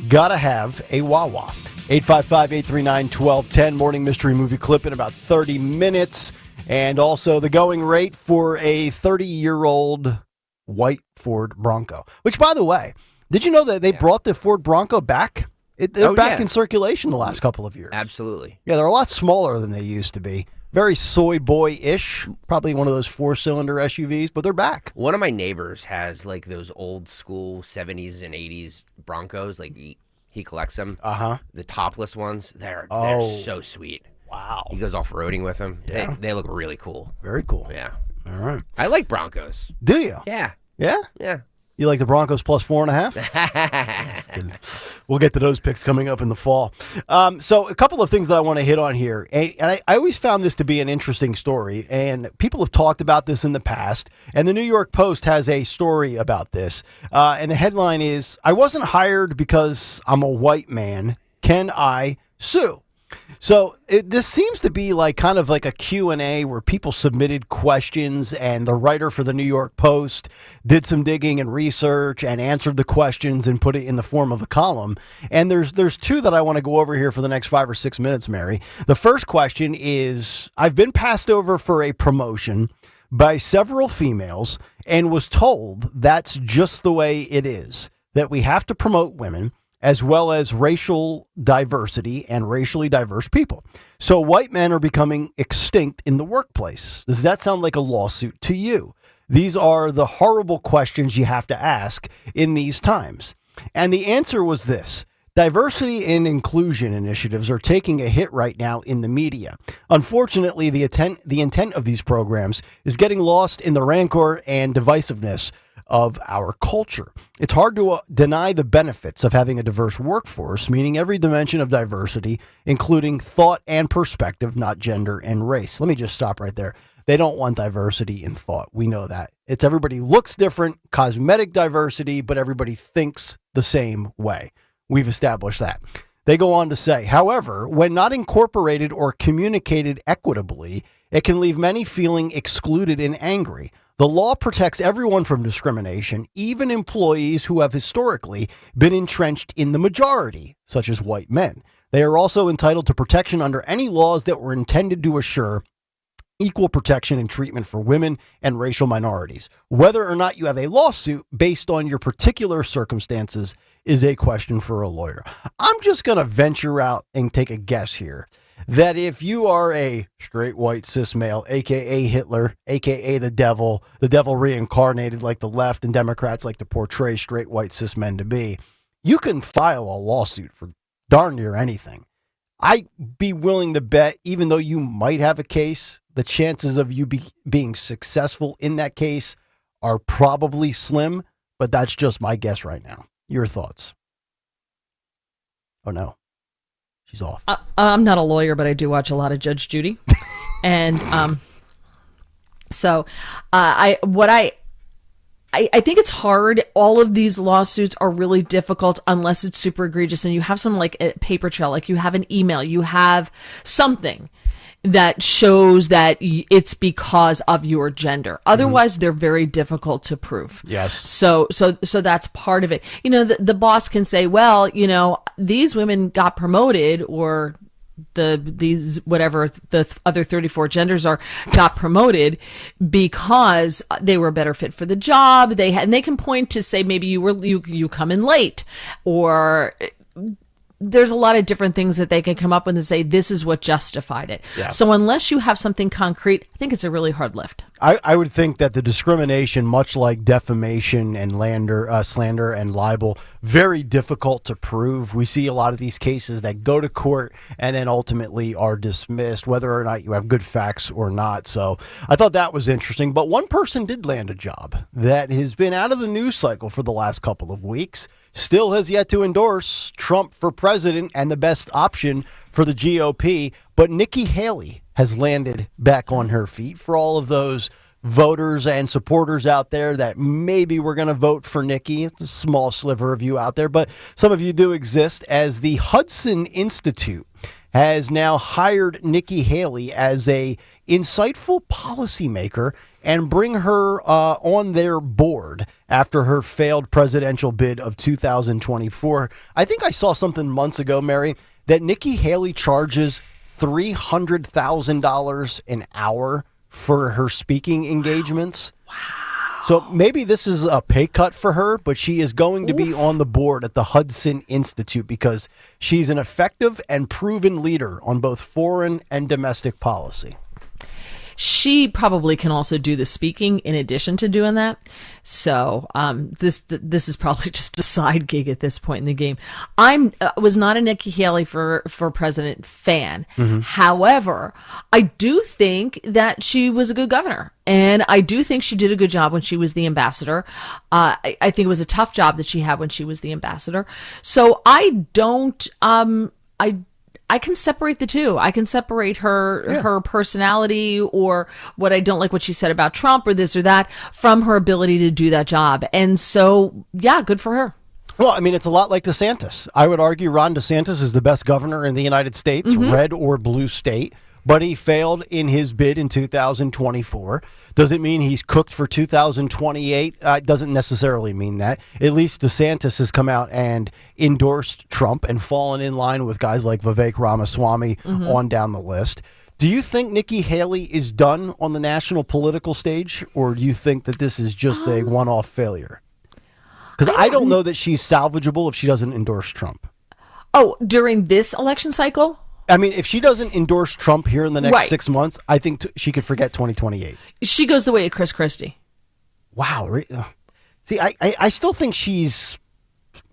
Gotta have a Wawa. 855-839-1210. Morning Mystery Movie Clip in about 30 minutes. And also the going rate for a 30-year-old white Ford Bronco. Which, by the way, did you know that they brought the Ford Bronco back? They're back in circulation the last couple of years. Absolutely. Yeah, they're a lot smaller than they used to be. Very soy boy-ish. Probably one of those four-cylinder SUVs, but they're back. One of my neighbors has like those old school 70s and 80s Broncos. Like he collects them. Uh-huh. The topless ones. They're so sweet. Wow. He goes off roading with them. Yeah. They look really cool. Very cool. Yeah. All right. I like Broncos. Do you? Yeah. Yeah? Yeah. You like the Broncos plus 4.5? We'll get to those picks coming up in the fall. So a couple of things that I want to hit on here. And I always found this to be an interesting story. And people have talked about this in the past. And the New York Post has a story about this. And the headline is, I wasn't hired because I'm a white man. Can I sue? So this seems to be like kind of like a Q&A where people submitted questions and the writer for the New York Post did some digging and research and answered the questions and put it in the form of a column. And there's two that I want to go over here for the next 5 or 6 minutes, Mary. The first question is, I've been passed over for a promotion by several females and was told that's just the way it is, that we have to promote women as well as racial diversity and racially diverse people. So white men are becoming extinct in the workplace. Does that sound like a lawsuit to you? These are the horrible questions you have to ask in these times. And the answer was this. Diversity and inclusion initiatives are taking a hit right now in the media. Unfortunately, the intent of these programs is getting lost in the rancor and divisiveness of our culture. It's hard to deny the benefits of having a diverse workforce, meaning every dimension of diversity, including thought and perspective, not gender and race. Let me just stop right there. They don't want diversity in thought. We know that. It's everybody looks different, cosmetic diversity, but everybody thinks the same way. We've established that. They go on to say, however, when not incorporated or communicated equitably, it can leave many feeling excluded and angry. The law protects everyone from discrimination, even employees who have historically been entrenched in the majority, such as white men. They are also entitled to protection under any laws that were intended to assure equal protection and treatment for women and racial minorities. Whether or not you have a lawsuit based on your particular circumstances is a question for a lawyer. I'm just going to venture out and take a guess here that if you are a straight white cis male, a.k.a. Hitler, a.k.a. the devil reincarnated like the left and Democrats like to portray straight white cis men to be, you can file a lawsuit for darn near anything. I'd be willing to bet, even though you might have a case, the chances of you being successful in that case are probably slim, but that's just my guess right now. Your thoughts? Oh, no. She's off. I'm not a lawyer, but I do watch a lot of Judge Judy. And so I think it's hard. All of these lawsuits are really difficult unless it's super egregious and you have some like a paper trail, like you have an email, you have something that shows that it's because of your gender. Otherwise, they're very difficult to prove. Yes. So that's part of it. You know, the boss can say, well, you know, these women got promoted, or the other 34 genders got promoted because they were a better fit for the job. And they can point to say maybe you come in late, or there's a lot of different things that they can come up with and say, this is what justified it. Yeah. So unless you have something concrete, I think it's a really hard lift. I would think that the discrimination, much like defamation and slander and libel, very difficult to prove. We see a lot of these cases that go to court and then ultimately are dismissed, whether or not you have good facts or not. So I thought that was interesting. But one person did land a job that has been out of the news cycle for the last couple of weeks, still has yet to endorse Trump for president and the best option for the GOP. But Nikki Haley has landed back on her feet. For all of those voters and supporters out there that maybe we're going to vote for Nikki, it's a small sliver of you out there, but some of you do exist, as the Hudson Institute has now hired Nikki Haley as a insightful policymaker and bring her on their board after her failed presidential bid of 2024. I think I saw something months ago, Mary, that Nikki Haley charges $300,000 an hour for her speaking engagements. Wow. So maybe this is a pay cut for her, but she is going to be on the board at the Hudson Institute because she's an effective and proven leader on both foreign and domestic policy. She probably can also do the speaking in addition to doing that. So this is probably just a side gig at this point in the game. I was not a Nikki Haley for president fan. Mm-hmm. However, I do think that she was a good governor. And I do think she did a good job when she was the ambassador. I think it was a tough job that she had when she was the ambassador. So I don't, I can separate the two. I can separate her personality or what I don't like what she said about Trump or this or that from her ability to do that job. And so, yeah, good for her. Well, I mean, it's a lot like DeSantis. I would argue Ron DeSantis is the best governor in the United States, red or blue state, but he failed in his bid in 2024. Does it mean he's cooked for 2028? It doesn't necessarily mean that. At least DeSantis has come out and endorsed Trump and fallen in line with guys like Vivek Ramaswamy on down the list. Do you think Nikki Haley is done on the national political stage, or do you think that this is just a one-off failure? Because I don't know that she's salvageable if she doesn't endorse Trump. Oh, during this election cycle? I mean, if she doesn't endorse Trump here in the next 6 months, I think she could forget 2028. She goes the way of Chris Christie. Wow. See, I still think she's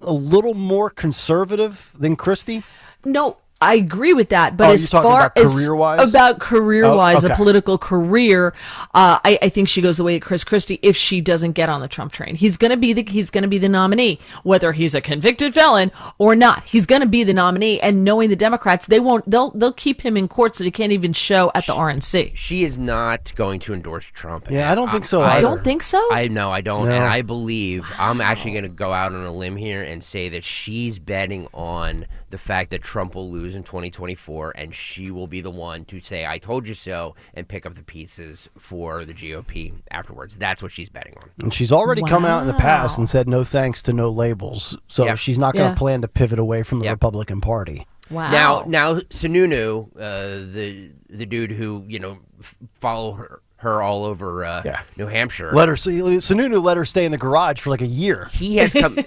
a little more conservative than Christie. No, I agree with that, but as far as career-wise? About career-wise, okay. A political career, I think she goes the way of Chris Christie if she doesn't get on the Trump train. He's going to be the nominee, whether he's a convicted felon or not. He's going to be the nominee, and knowing the Democrats, they'll keep him in court so he can't even show at the RNC. She is not going to endorse Trump. Yeah, I don't think so. I don't think so. I don't, and I believe I'm actually going to go out on a limb here and say that she's betting on the fact that Trump will lose in 2024, and she will be the one to say, I told you so, and pick up the pieces for the GOP afterwards. That's what she's betting on. And she's already come out in the past and said no thanks to no labels. So she's not going to plan to pivot away from the Republican Party. Wow. Now Sununu, the dude who, follow her all over New Hampshire. Sununu let her stay in the garage for like a year. He has come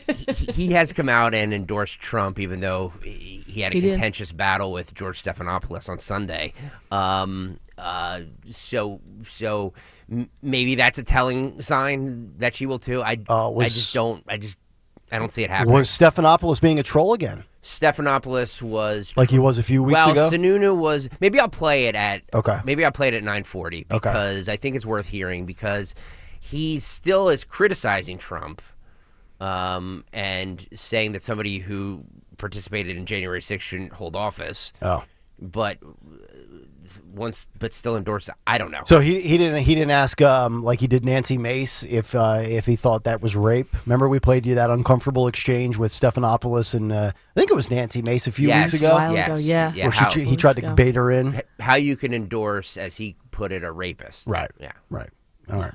out and endorsed Trump, even though he had a contentious battle with George Stephanopoulos on Sunday. So maybe that's a telling sign that she will too. I don't see it happening. Was Stephanopoulos being a troll again? Stephanopoulos was like he was a few weeks ago. Well, Sununu was. Maybe I'll play it at 9:40 because I think it's worth hearing because he still is criticizing Trump and saying that somebody who participated in January 6th shouldn't hold office. Oh, but still endorse it. I don't know. So he didn't ask like he did Nancy Mace if he thought that was rape. Remember we played you that uncomfortable exchange with Stephanopoulos and I think it was Nancy Mace a few weeks ago. Yeah. Where he tried to bait her in. How you can endorse, as he put it, a rapist. Right. Yeah. Right. All right.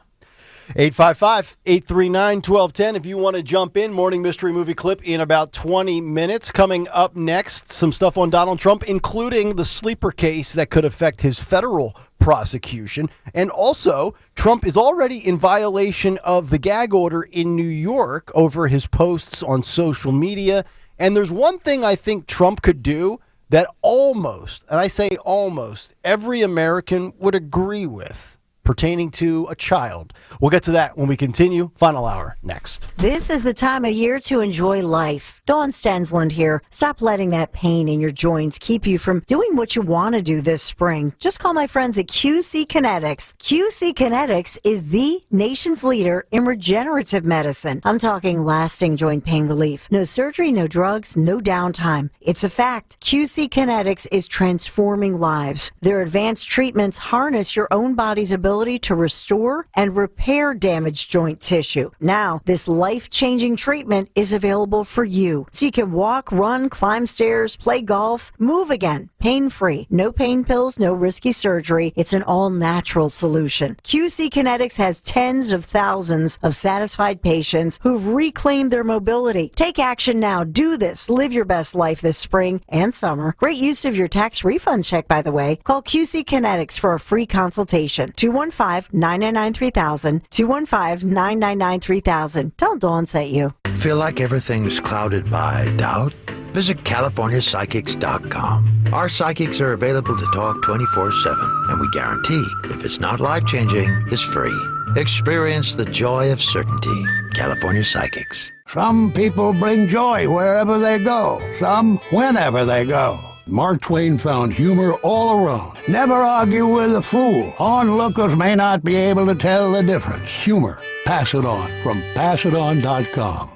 855-839-1210 if you want to jump in. Morning Mystery Movie Clip in about 20 minutes. Coming up next, some stuff on Donald Trump, including the sleeper case that could affect his federal prosecution. And also, Trump is already in violation of the gag order in New York over his posts on social media And there's one thing I think Trump could do that almost, and I say almost, every American would agree with pertaining to a child. We'll get to that when we continue. Final hour next. This is the time of year to enjoy life. Dawn Stensland here. Stop letting that pain in your joints keep you from doing what you want to do this spring. Just call my friends at QC Kinetics. QC Kinetics is the nation's leader in regenerative medicine. I'm talking lasting joint pain relief. No surgery, no drugs, no downtime. It's a fact. QC Kinetics is transforming lives. Their advanced treatments harness your own body's ability to restore and repair damaged joint tissue. Now, this life-changing treatment is available for you. So you can walk, run, climb stairs, play golf, move again, pain-free. No pain pills, no risky surgery. It's an all-natural solution. QC Kinetics has tens of thousands of satisfied patients who've reclaimed their mobility. Take action now. Do this. Live your best life this spring and summer. Great use of your tax refund check, by the way. Call QC Kinetics for a free consultation. 215-999-3000. 215-999-3000. Tell Dawn sent you. Feel like everything's clouded by doubt? Visit CaliforniaPsychics.com. Our psychics are available to talk 24/7, and we guarantee if it's not life-changing, it's free. Experience the joy of certainty. California Psychics. Some people bring joy wherever they go, some whenever they go. Mark Twain found humor all around. Never argue with a fool. Onlookers may not be able to tell the difference. Humor. Pass it on from passiton.com.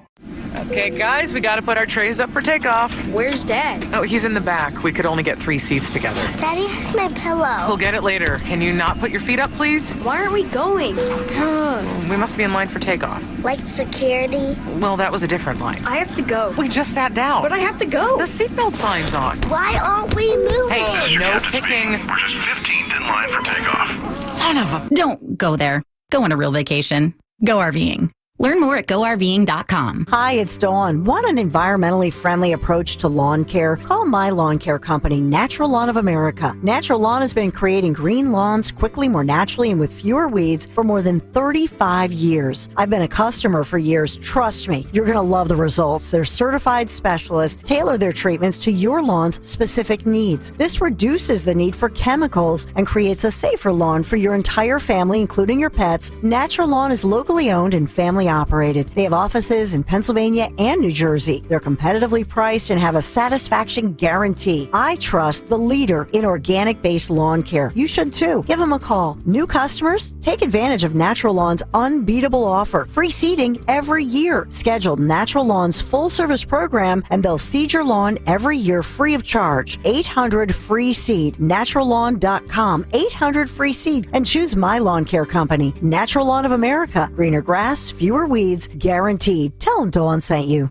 Okay, guys, we got to put our trays up for takeoff. Where's Dad? Oh, he's in the back. We could only get 3 seats together. Daddy has my pillow. We'll get it later. Can you not put your feet up, please? Why aren't we going? We must be in line for takeoff. Like security? Well, that was a different line. I have to go. We just sat down. But I have to go. The seatbelt sign's on. Why aren't we moving? Hey, no kicking. We're just 15th in line for takeoff. Son of a... Don't go there. Go on a real vacation. Go RVing. Learn more at GoRVing.com. Hi, it's Dawn. Want an environmentally friendly approach to lawn care? Call my lawn care company, Natural Lawn of America. Natural Lawn has been creating green lawns quickly, more naturally, and with fewer weeds for more than 35 years. I've been a customer for years. Trust me, you're going to love the results. Their certified specialists tailor their treatments to your lawn's specific needs. This reduces the need for chemicals and creates a safer lawn for your entire family, including your pets. Natural Lawn is locally owned and family operated. They have offices in Pennsylvania and New Jersey. They're competitively priced and have a satisfaction guarantee. I trust the leader in organic-based lawn care. You should too. Give them a call. New customers, take advantage of Natural Lawn's unbeatable offer. Free seeding every year. Schedule Natural Lawn's full-service program and they'll seed your lawn every year free of charge. 800-FREE-SEED. NaturalLawn.com. 800-FREE-SEED. And choose my lawn care company. Natural Lawn of America. Greener grass, fewer weeds, guaranteed. Tell them Dawn sent you.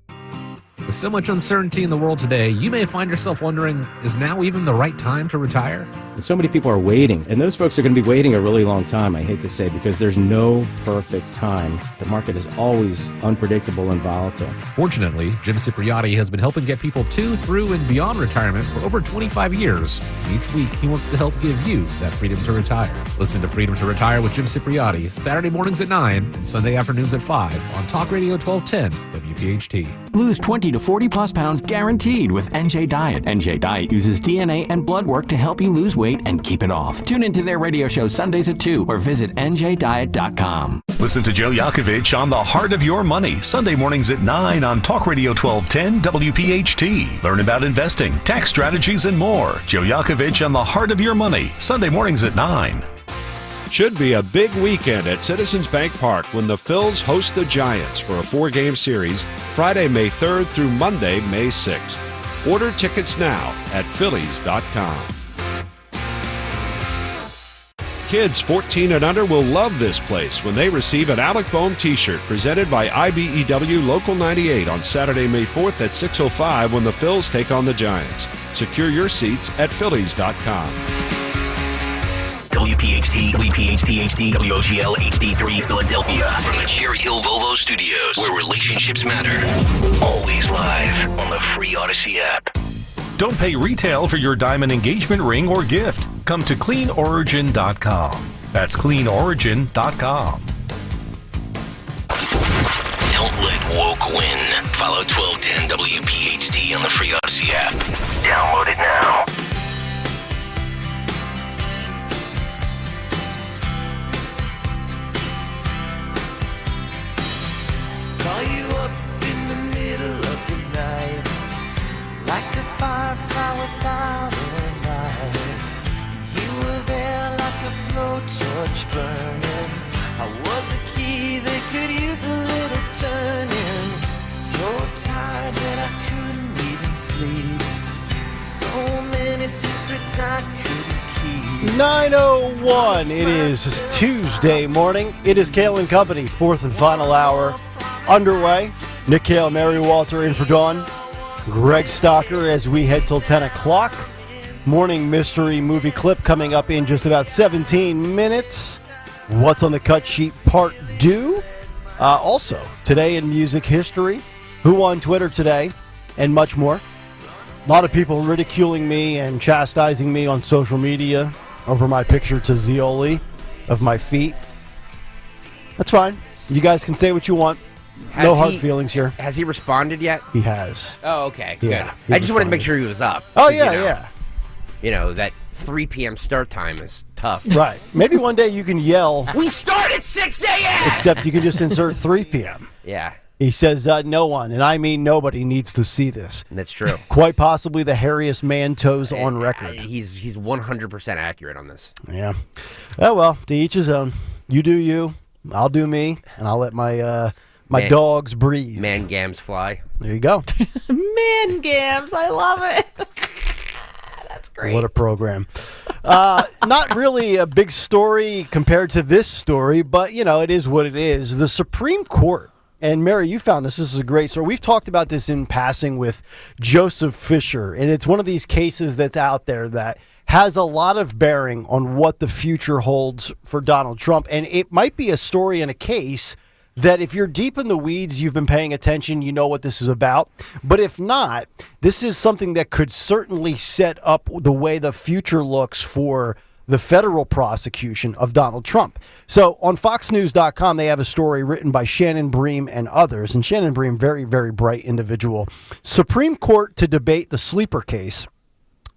With so much uncertainty in the world today, you may find yourself wondering, is now even the right time to retire? And so many people are waiting, and those folks are going to be waiting a really long time, I hate to say, because there's no perfect time. The market is always unpredictable and volatile. Fortunately, Jim Cipriotti has been helping get people to, through, and beyond retirement for over 25 years. And each week, he wants to help give you that freedom to retire. Listen to Freedom to Retire with Jim Cipriotti, Saturday mornings at 9 and Sunday afternoons at 5 on Talk Radio 1210 WPHT. Lose 20 to 40 plus pounds guaranteed with NJ Diet. NJ Diet uses DNA and blood work to help you lose weight and keep it off. Tune into their radio show Sundays at 2 or visit njdiet.com. Listen to Joe Yakovich on The Heart of Your Money, Sunday mornings at 9 on Talk Radio 1210 WPHT. Learn about investing, tax strategies, and more. Joe Yakovich on The Heart of Your Money, Sunday mornings at 9. Should be a big weekend at Citizens Bank Park when the Phils host the Giants for a 4-game series Friday, May 3rd through Monday, May 6th. Order tickets now at Phillies.com. Kids 14 and under will love this place when they receive an Alec Bohm t-shirt presented by IBEW Local 98 on Saturday, May 4th at 6:05 when the Phils take on the Giants. Secure your seats at Phillies.com. WPHT, WPHT HD, WOGL HD3 Philadelphia. From the Cherry Hill Volvo Studios, where relationships matter. Always live on the free Odyssey app. Don't pay retail for your diamond engagement ring or gift. Come to cleanorigin.com. That's cleanorigin.com. Don't let woke win. Follow 1210 WPHT on the free Odyssey app. Download it now. Call you up in the middle of the night, like a firefly without a light. You were there like a blowtorch burning. I was a key that could use a little turning. So tired that I couldn't even sleep. So many secrets I couldn't keep. 9:01. It is Tuesday morning. It is Kayal and Company, fourth and final hour underway. Nick Kayal, Mary Walter in for Dawn. Greg Stocker as we head till 10 o'clock. Morning mystery movie clip coming up in just about 17 minutes. What's on the cut sheet part 2. Also, today in music history, who on Twitter today, and much more. A lot of people ridiculing me and chastising me on social media over my picture to Zioli of my feet. That's fine. You guys can say what you want. No hard feelings here. Has he responded yet? He has. Oh, okay. Yeah, Good. I just wanted to make sure he was up. Oh, yeah, You know, that 3 p.m. start time is tough. Right. Maybe one day you can yell. We start at 6 a.m. Except you can just insert 3 p.m. Yeah. He says no one, and I mean nobody, needs to see this. That's true. Quite possibly the hairiest man toes on record. He's 100% accurate on this. Yeah. Oh, well, to each his own. You do you. I'll do me, and I'll let my dogs breathe. Man gams fly. There you go. Man gams. I love it. That's great. What a program. Not really a big story compared to this story, but, you know, it is what it is. The Supreme Court, and Mary, you found this. This is a great story. We've talked about this in passing with Joseph Fisher, and it's one of these cases that's out there that has a lot of bearing on what the future holds for Donald Trump. And it might be a story and a case that if you're deep in the weeds, you've been paying attention, you know what this is about. But if not, this is something that could certainly set up the way the future looks for the federal prosecution of Donald Trump. So on FoxNews.com, they have a story written by Shannon Bream and others. And Shannon Bream, very, very bright individual. Supreme Court to debate the sleeper case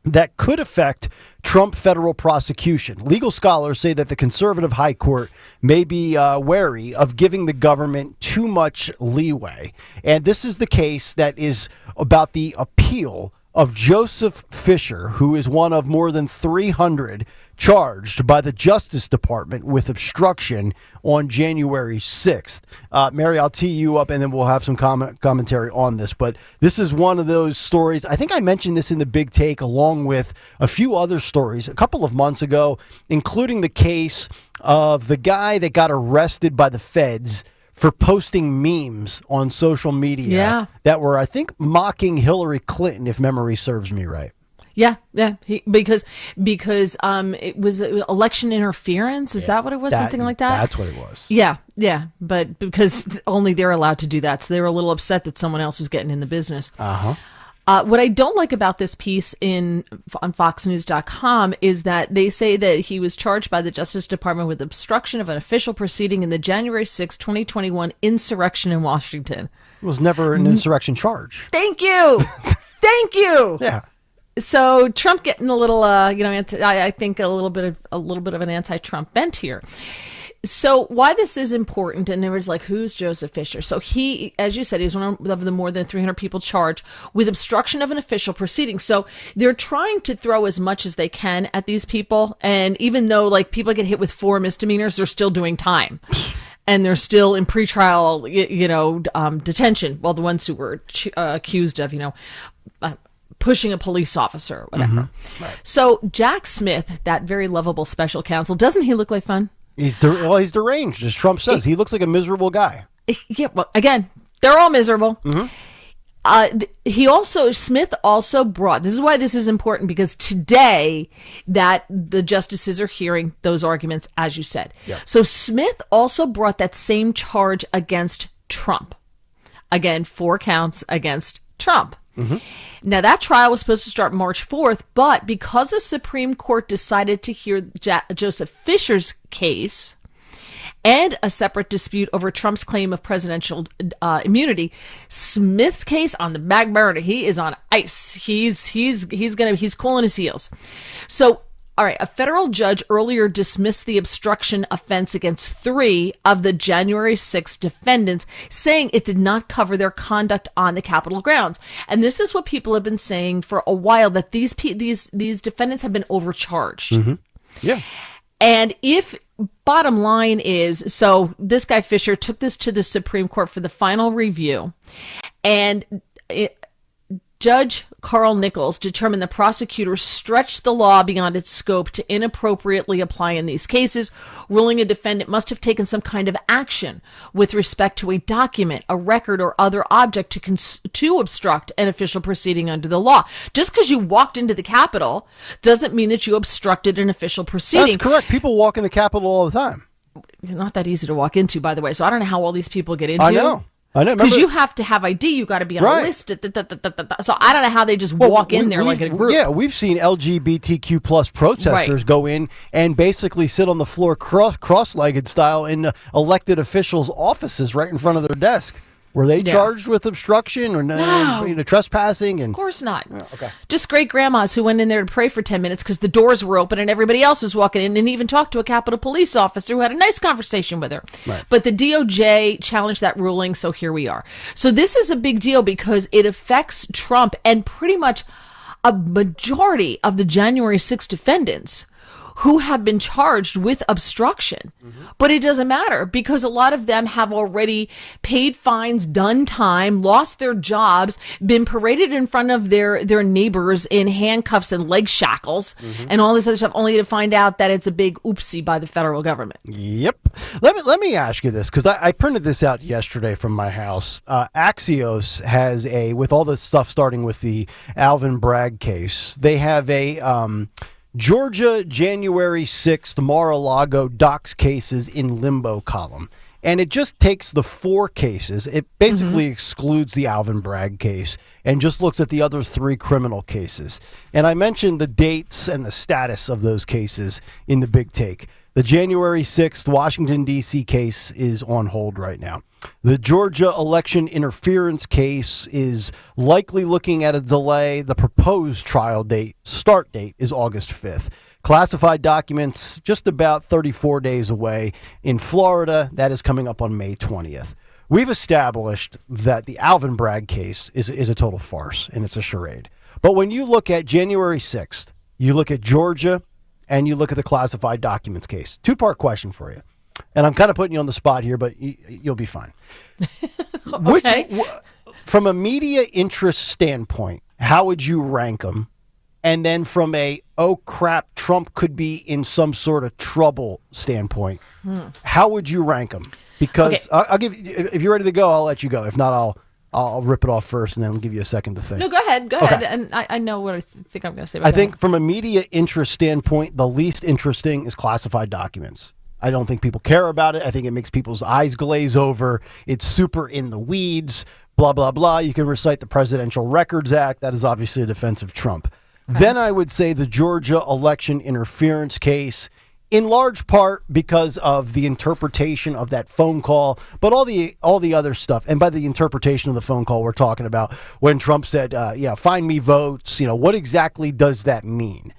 that could affect Trump federal prosecution. Legal scholars say that the conservative high court may be wary of giving the government too much leeway. And this is the case that is about the appeal of Joseph Fisher, who is one of more than 300 charged by the Justice Department with obstruction on January 6th. Mary, I'll tee you up and then we'll have some commentary on this. But this is one of those stories. I think I mentioned this in the Big Take along with a few other stories a couple of months ago, including the case of the guy that got arrested by the feds for posting memes on social media that were, I think, mocking Hillary Clinton, if memory serves me right. Yeah. Because it was election interference. Is that what it was? Something like that? That's what it was. Yeah. But because only they're allowed to do that. So they were a little upset that someone else was getting in the business. Uh-huh. What I don't like about this piece on FoxNews.com is that they say that he was charged by the Justice Department with obstruction of an official proceeding in the January 6, 2021 insurrection in Washington. It was never an insurrection charge. Thank you. Thank you. Yeah. So Trump getting a little, I think a little bit of an anti-Trump bent here. So why this is important, and there was like, who's Joseph Fisher? So he, as you said, he's one of the more than 300 people charged with obstruction of an official proceeding. So they're trying to throw as much as they can at these people. And even though like people get hit with 4 misdemeanors, they're still doing time. And they're still in pretrial, detention. Well, the ones who were accused of, pushing a police officer or whatever. Mm-hmm. Right. So Jack Smith, that very lovable special counsel, doesn't he look like fun? He's deranged, as Trump says. He looks like a miserable guy. Yeah, well, again, they're all miserable. Mm-hmm. Smith also brought, this is why this is important, because today that the justices are hearing those arguments, as you said. Yeah. So Smith also brought that same charge against Trump. Again, 4 counts against Trump. Mm-hmm. Now, that trial was supposed to start March 4th, but because the Supreme Court decided to hear Joseph Fisher's case, and a separate dispute over Trump's claim of presidential immunity. Smith's case on the back burner. He is on ice. He's cooling his heels. So, all right, a federal judge earlier dismissed the obstruction offense against 3 of the January 6th defendants, saying it did not cover their conduct on the Capitol grounds. And this is what people have been saying for a while, that these defendants have been overcharged. Mm-hmm. Yeah. And bottom line is, so this guy Fisher took this to the Supreme Court for the final review, and Judge Carl Nichols determined the prosecutors stretched the law beyond its scope to inappropriately apply in these cases, ruling a defendant must have taken some kind of action with respect to a document, a record, or other object to obstruct an official proceeding under the law. Just because you walked into the Capitol doesn't mean that you obstructed an official proceeding. That's correct. People walk in the Capitol all the time. Not that easy to walk into, by the way. So I don't know how all these people get into. I know. Because you have to have ID, you got to be on a list. So I don't know how they just walk in there like a group. Yeah, we've seen LGBTQ plus protesters go in and basically sit on the floor cross-legged style in elected officials' offices right in front of their desk. Were they charged with obstruction or trespassing? Of course not. Okay. Just great grandmas who went in there to pray for 10 minutes because the doors were open and everybody else was walking in, and even talked to a Capitol Police officer who had a nice conversation with her. Right. But the DOJ challenged that ruling, so here we are. So this is a big deal because it affects Trump and pretty much a majority of the January 6th defendants who have been charged with obstruction. Mm-hmm. But it doesn't matter because a lot of them have already paid fines, done time, lost their jobs, been paraded in front of their neighbors in handcuffs and leg shackles, and all this other stuff, only to find out that it's a big oopsie by the federal government. Yep. Let me ask you this, because I printed this out yesterday from my house. Axios has with all this stuff starting with the Alvin Bragg case, they have a Georgia January 6th Mar-a-Lago docs cases in limbo column. And it just takes the 4 cases. It basically excludes the Alvin Bragg case and just looks at the other 3 criminal cases. And I mentioned the dates and the status of those cases in the big take. The January 6th Washington, D.C. case is on hold right now. The Georgia election interference case is likely looking at a delay. The proposed trial start date is August 5th. Classified documents just about 34 days away. In Florida, that is coming up on May 20th. We've established that the Alvin Bragg case is a total farce and it's a charade. But when you look at January 6th, you look at Georgia, and you look at the classified documents case. 2-part question for you. And I'm kind of putting you on the spot here, but you'll be fine. Okay. From a media interest standpoint, how would you rank them? And then from a, oh crap, Trump could be in some sort of trouble standpoint, how would you rank them? Because I'll give you, if you're ready to go, I'll let you go. If not, I'll rip it off first, and then I'll give you a second to think. No, go ahead. Go ahead. And I know what I think I'm going to say about that. I think from a media interest standpoint, the least interesting is classified documents. I don't think people care about it. I think it makes people's eyes glaze over. It's super in the weeds, blah, blah, blah. You can recite the Presidential Records Act. That is obviously a defense of Trump. Okay. Then I would say the Georgia election interference case, in large part because of the interpretation of that phone call, but all the other stuff. And by the interpretation of the phone call, we're talking about when Trump said, find me votes. What exactly does that mean?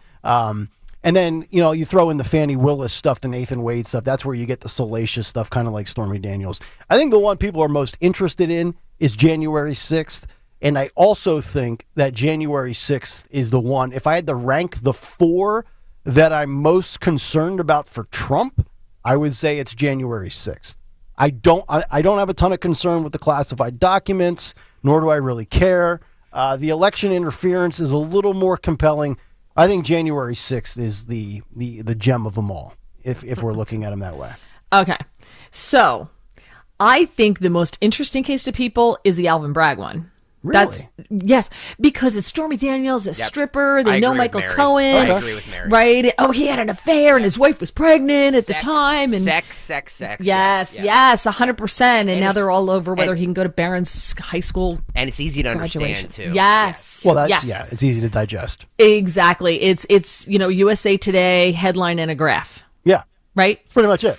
And then, you throw in the Fannie Willis stuff, the Nathan Wade stuff. That's where you get the salacious stuff, kind of like Stormy Daniels. I think the one people are most interested in is January 6th. And I also think that January 6th is the one, if I had to rank the 4 that I'm most concerned about for Trump, I would say it's January 6th. I don't have a ton of concern with the classified documents, nor do I really care. The election interference is a little more compelling. I think January 6th is the gem of them all, if we're looking at them that way. Okay. So I think the most interesting case to people is the Alvin Bragg one. Really? Yes, because it's Stormy Daniels, a stripper. They know Michael Cohen. I agree with Mary. Right? Oh, he had an affair and his wife was pregnant at the time. And sex. Yes, 100%. And now they're all over whether he can go to Barron's High School. And it's easy to understand, too. Yes. Well, it's easy to digest. Exactly. It's USA Today, headline and a graph. Yeah. Right? That's pretty much it.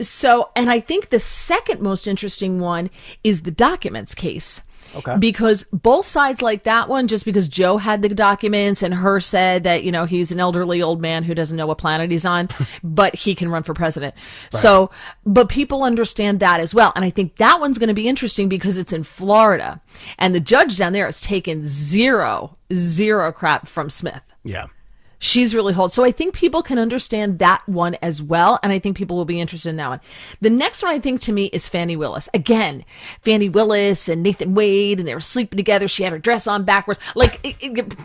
So, and I think the second most interesting one is the documents case. Okay. Because both sides like that one, just because Joe had the documents and her said that, he's an elderly old man who doesn't know what planet he's on, but he can run for president. Right. So, but people understand that as well. And I think that one's going to be interesting because it's in Florida. And the judge down there has taken zero crap from Smith. Yeah. She's really hold. So I think people can understand that one as well. And I think people will be interested in that one. The next one, I think, to me, is Fannie Willis. Again, Fannie Willis and Nathan Wade, and they were sleeping together. She had her dress on backwards. Like,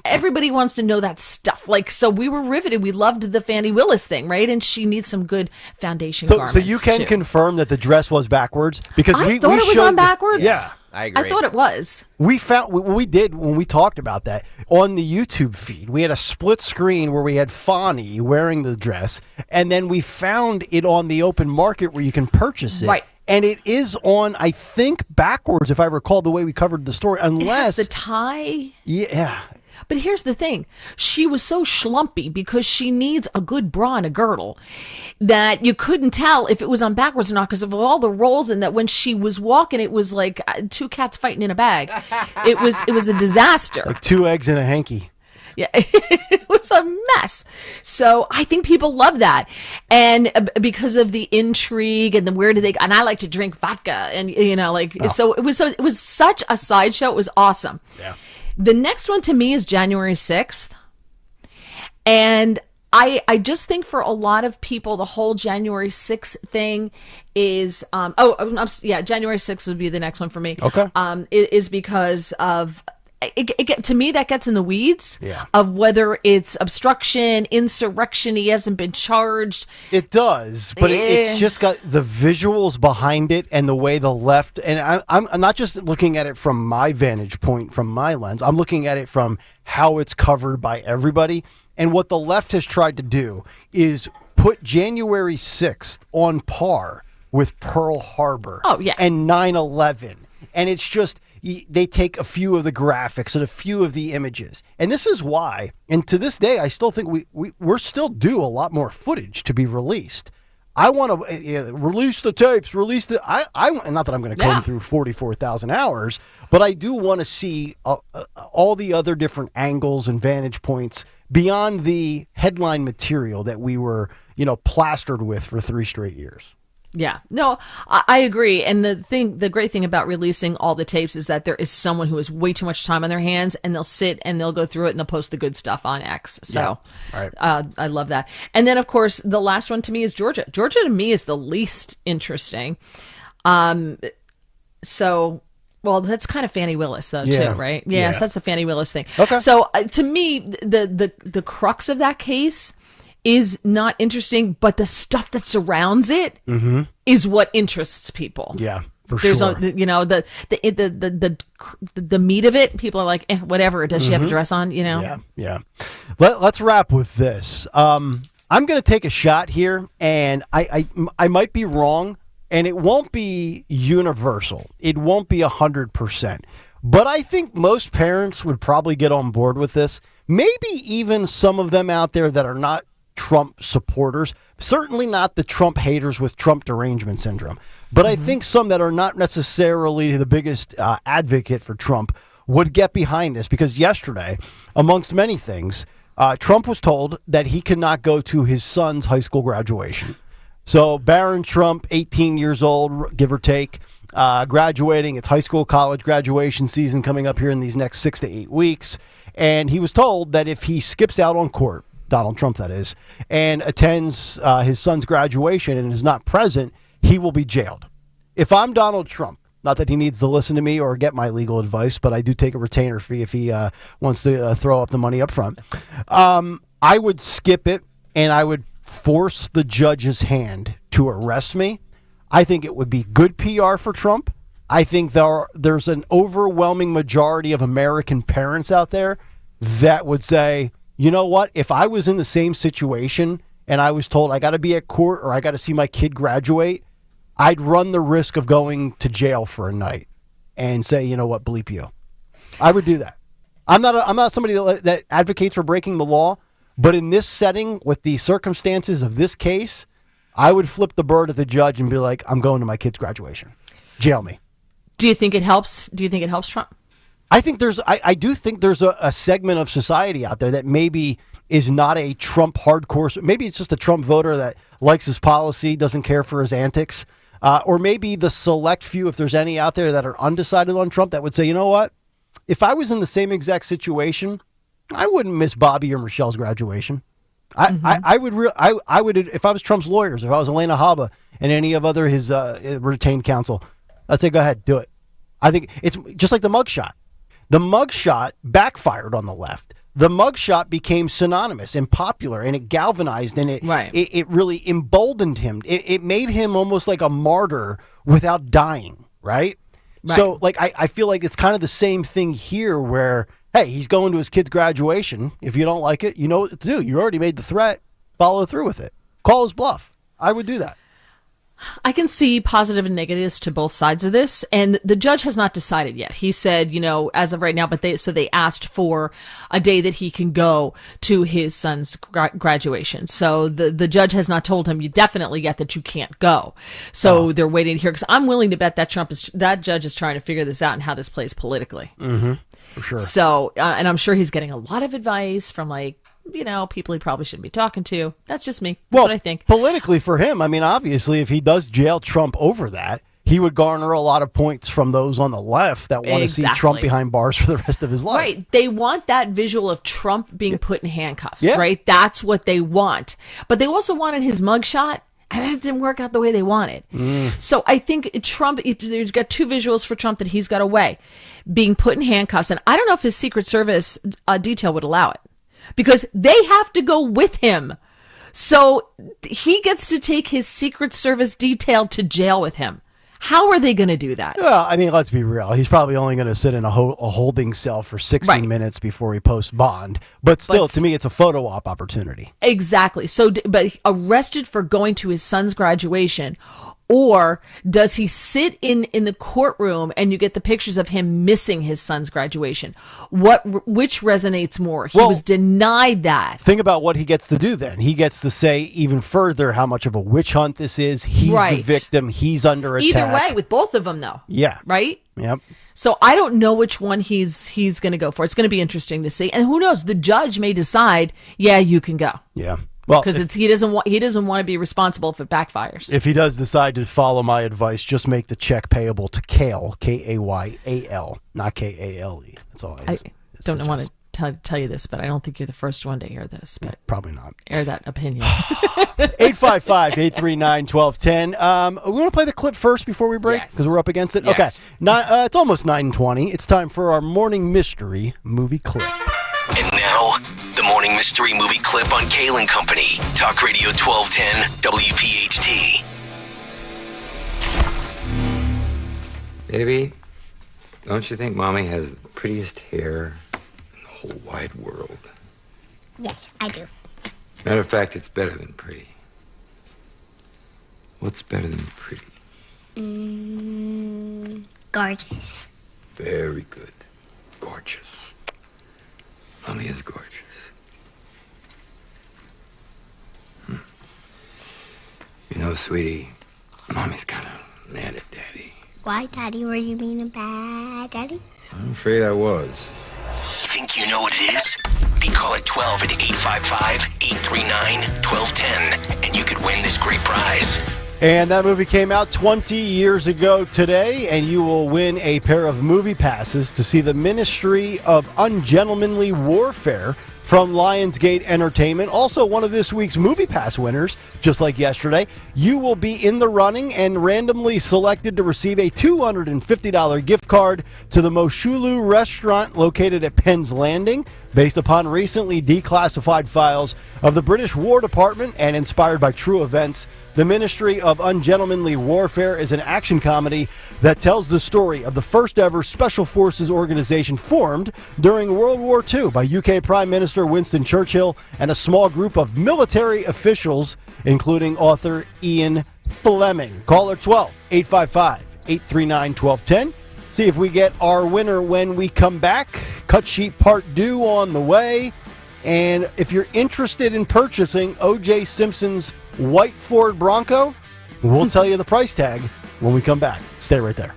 everybody wants to know that stuff. Like, so we were riveted. We loved the Fannie Willis thing, right? And she needs some good foundation garments. So you can confirm that the dress was backwards? Because I thought it was on backwards. Yeah. I agree. I thought it was. We found what we did when we talked about that on the YouTube feed. We had a split screen where we had Fonnie wearing the dress, and then we found it on the open market where you can purchase it. Right. And it is on, I think, backwards, if I recall the way we covered the story. Unless it has the tie. Yeah. But here's the thing. She was so schlumpy because she needs a good bra and a girdle that you couldn't tell if it was on backwards or not because of all the rolls, and that when she was walking, it was like two cats fighting in a bag. It was a disaster. Like 2 eggs in a hanky. Yeah, it was a mess. So I think people love that. And because of the intrigue and and I like to drink vodka and, so it was such a sideshow. It was awesome. Yeah. The next one to me is January 6th. And I just think for a lot of people, the whole January 6th thing is, January 6th would be the next one for me. Okay. Is because of, to me, that gets in the weeds Yeah. of whether it's obstruction, insurrection, he hasn't been charged. It does, but it's just got the visuals behind it and the way the left, and I'm not just looking at it from my vantage point, from my lens. I'm looking at it from how it's covered by everybody. And what the left has tried to do is put January 6th on par with Pearl Harbor and 9/11. And it's just, they take a few of the graphics and a few of the images. And this is why, and to this day, I still think we're still due a lot more footage to be released. I want to release the tapes, release the, not that I'm going to comb through 44,000 hours, but I do want to see all the other different angles and vantage points beyond the headline material that we were, plastered with for 3 straight years. Yeah, no, I agree. And the great thing about releasing all the tapes is that there is someone who has way too much time on their hands, and they'll sit and they'll go through it and they'll post the good stuff on X. So right. I love that. And then, of course, the last one to me is Georgia. Georgia to me is the least interesting. Well, that's kind of Fannie Willis, though, too, right? Yes, that's the Fannie Willis thing. Okay. So to me, the crux of that case is not interesting, but the stuff that surrounds it is what interests people. Yeah, for There's sure. the meat of it. People are like, whatever. Does she have a dress on? Yeah. Let's wrap with this. I'm going to take a shot here, and I might be wrong, and it won't be universal. It won't be 100%. But I think most parents would probably get on board with this. Maybe even some of them out there that are not Trump supporters, certainly not the Trump haters with Trump derangement syndrome. But I think some that are not necessarily the biggest advocate for Trump would get behind this, because yesterday, amongst many things, Trump was told that he could not go to his son's high school graduation. So Barron Trump, 18 years old, give or take, graduating. It's high school, college graduation season coming up here in these next 6 to 8 weeks. And he was told that if he skips out on court, Donald Trump that is, and attends his son's graduation and is not present, he will be jailed. If I'm Donald Trump, not that he needs to listen to me or get my legal advice, but I do take a retainer fee if he wants to throw up the money up front, I would skip it and I would force the judge's hand to arrest me. I think it would be good PR for Trump. I think there's an overwhelming majority of American parents out there that would say, you know what, if I was in the same situation and I was told I got to be at court or I got to see my kid graduate, I'd run the risk of going to jail for a night and say, you know what, bleep you. I would do that. I'm not somebody that advocates for breaking the law, but in this setting with the circumstances of this case, I would flip the bird at the judge and be like, I'm going to my kid's graduation. Jail me. Do you think it helps? Do you think it helps Trump? I think I do think there's a segment of society out there that maybe is not a Trump hardcore. Maybe it's just a Trump voter that likes his policy, doesn't care for his antics. Or maybe the select few, if there's any out there that are undecided on Trump, that would say, you know what? If I was in the same exact situation, I wouldn't miss Bobby or Michelle's graduation. I would, if I was Trump's lawyers, if I was Elena Haba and any of his retained counsel, I'd say, go ahead, do it. I think it's just like the mugshot. The mugshot backfired on the left. The mugshot became synonymous and popular, and it galvanized, and it really emboldened him. It made him almost like a martyr without dying, right? So, like, I feel like it's kind of the same thing here where, hey, he's going to his kid's graduation. If you don't like it, you know what to do. You already made the threat. Follow through with it. Call his bluff. I would do that. I can see positive and negatives to both sides of this, and the judge has not decided yet. He said, as of right now, but they asked for a day that he can go to his son's graduation. So the judge has not told him definitely yet that you can't go. So they're waiting to hear, because I'm willing to bet that that judge is trying to figure this out and how this plays politically. Mm-hmm. For sure. So, and I'm sure he's getting a lot of advice from people he probably shouldn't be talking to. That's just me. That's what I think. Politically for him, I mean, obviously, if he does jail Trump over that, he would garner a lot of points from those on the left that want to see Trump behind bars for the rest of his life. Right. They want that visual of Trump being put in handcuffs, right? That's what they want. But they also wanted his mugshot, and it didn't work out the way they wanted. So I think Trump, there's got two visuals for Trump that he's got away. Being put in handcuffs, and I don't know if his Secret Service detail would allow it, because they have to go with him. So he gets to take his Secret Service detail to jail with him. How are they going to do that? Well, I mean, let's be real. He's probably only going to sit in a holding cell for 60 minutes before he posts bond. But still, to me, it's a photo op opportunity. Exactly. So, but arrested for going to his son's graduation, or does he sit in the courtroom and you get the pictures of him missing his son's graduation? Which resonates more? He was denied that. Think about what he gets to do then. He gets to say even further how much of a witch hunt this is. He's the victim. He's under attack. Either way, with both of them, though. Yeah. Right? Yep. So I don't know which one he's going to go for. It's going to be interesting to see. And who knows? The judge may decide, yeah, you can go. Yeah. Well, because he doesn't want to be responsible if it backfires. If he does decide to follow my advice, just make the check payable to Kayal, Kayal, not Kale. That's all I don't want to tell you this, but I don't think you're the first one to hear this. But probably not. Air that opinion. 855-839-1210. We want to play the clip first before we break because we're up against it. Yes. Okay, it's almost 9:20. It's time for our morning mystery movie clip. And now, the morning mystery movie clip on Kayal and Company. Talk Radio 1210, WPHT. Baby, don't you think Mommy has the prettiest hair in the whole wide world? Yes, I do. Matter of fact, it's better than pretty. What's better than pretty? Gorgeous. Very good. Gorgeous. Mommy is gorgeous. You know, sweetie, Mommy's kind of mad at Daddy. Why, Daddy? Were you being a bad daddy? I'm afraid I was. Think you know what it is? Be call at 12 at 855-839-1210, and you could win this great prize. And that movie came out 20 years ago today, and you will win a pair of movie passes to see the Ministry of Ungentlemanly Warfare from Lionsgate Entertainment. Also, one of this week's Movie Pass winners, just like yesterday. You will be in the running and randomly selected to receive a $250 gift card to the Moshulu restaurant located at Penn's Landing. Based upon recently declassified files of the British War Department and inspired by true events, The Ministry of Ungentlemanly Warfare is an action comedy that tells the story of the first ever Special Forces organization formed during World War II by UK Prime Minister Winston Churchill and a small group of military officials, including author Ian Fleming. Caller 12-855-839-1210. See if we get our winner when we come back. Cut sheet part due on the way. And if you're interested in purchasing O.J. Simpson's white Ford Bronco? We'll tell you the price tag when we come back. Stay right there.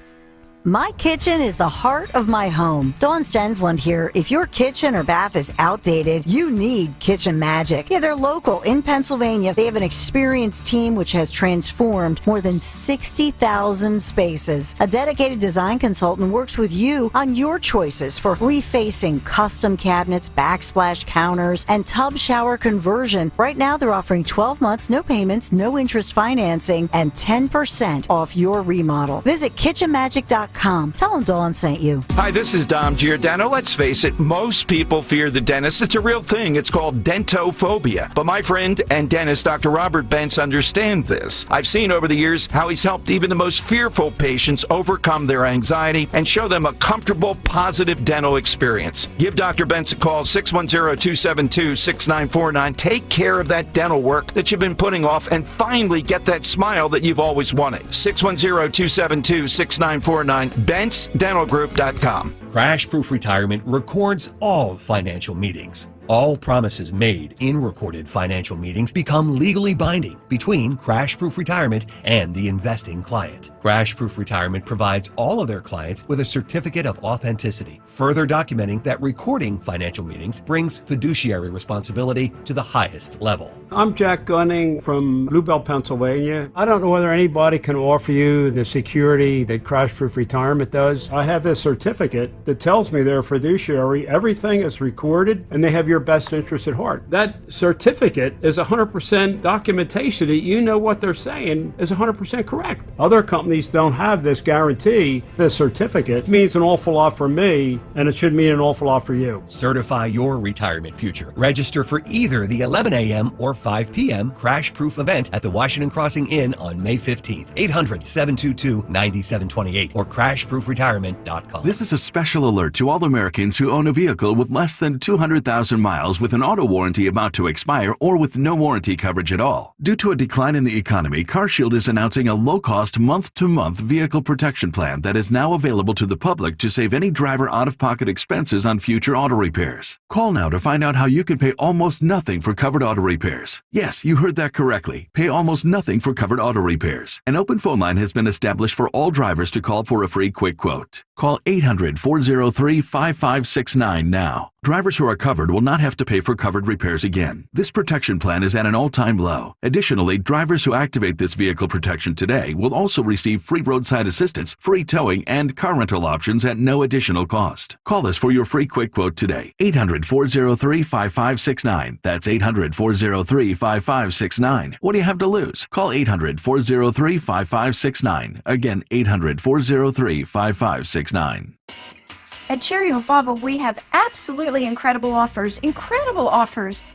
My kitchen is the heart of my home. Dawn Stensland here. If your kitchen or bath is outdated, you need Kitchen Magic. Yeah, they're local in Pennsylvania. They have an experienced team which has transformed more than 60,000 spaces. A dedicated design consultant works with you on your choices for refacing, custom cabinets, backsplash counters, and tub shower conversion. Right now, they're offering 12 months, no payments, no interest financing, and 10% off your remodel. Visit kitchenmagic.com. Tell them Dawn sent you. Hi, this is Dom Giordano. Let's face it, most people fear the dentist. It's a real thing. It's called dentophobia. But my friend and dentist, Dr. Robert Bentz, understands this. I've seen over the years how he's helped even the most fearful patients overcome their anxiety and show them a comfortable, positive dental experience. Give Dr. Bentz a call, 610-272-6949. Take care of that dental work that you've been putting off and finally get that smile that you've always wanted. 610-272-6949. BentzDentalGroup.com. Crash Proof Retirement records all financial meetings. All promises made in recorded financial meetings become legally binding between Crash Proof Retirement and the investing client. Crash Proof Retirement provides all of their clients with a certificate of authenticity, further documenting that recording financial meetings brings fiduciary responsibility to the highest level. I'm Jack Gunning from Bluebell, Pennsylvania. I don't know whether anybody can offer you the security that Crash Proof Retirement does. I have a certificate that tells me they're a fiduciary. Everything is recorded and they have your best interest at heart. That certificate is 100% documentation that you know what they're saying is 100% correct. Other companies don't have this guarantee. This certificate means an awful lot for me, and it should mean an awful lot for you. Certify your retirement future. Register for either the 11 a.m. or 5 p.m. Crash Proof event at the Washington Crossing Inn on May 15th. 800-722-9728 or crashproofretirement.com. This is a special alert to all Americans who own a vehicle with less than 200,000 miles with an auto warranty about to expire or with no warranty coverage at all. Due to a decline in the economy, CarShield is announcing a low-cost month-to-month vehicle protection plan that is now available to the public to save any driver out-of-pocket expenses on future auto repairs. Call now to find out how you can pay almost nothing for covered auto repairs. Yes, you heard that correctly. Pay almost nothing for covered auto repairs. An open phone line has been established for all drivers to call for a free quick quote. Call 800-403-5569 now. Drivers who are covered will not have to pay for covered repairs again. This protection plan is at an all-time low. Additionally, drivers who activate this vehicle protection today will also receive free roadside assistance, free towing, and car rental options at no additional cost. Call us for your free quick quote today. 800-403-5569. That's 800-403-5569. What do you have to lose? Call 800-403-5569. Again, 800-403-5569. At Cherry Hill Volvo, we have absolutely incredible offers,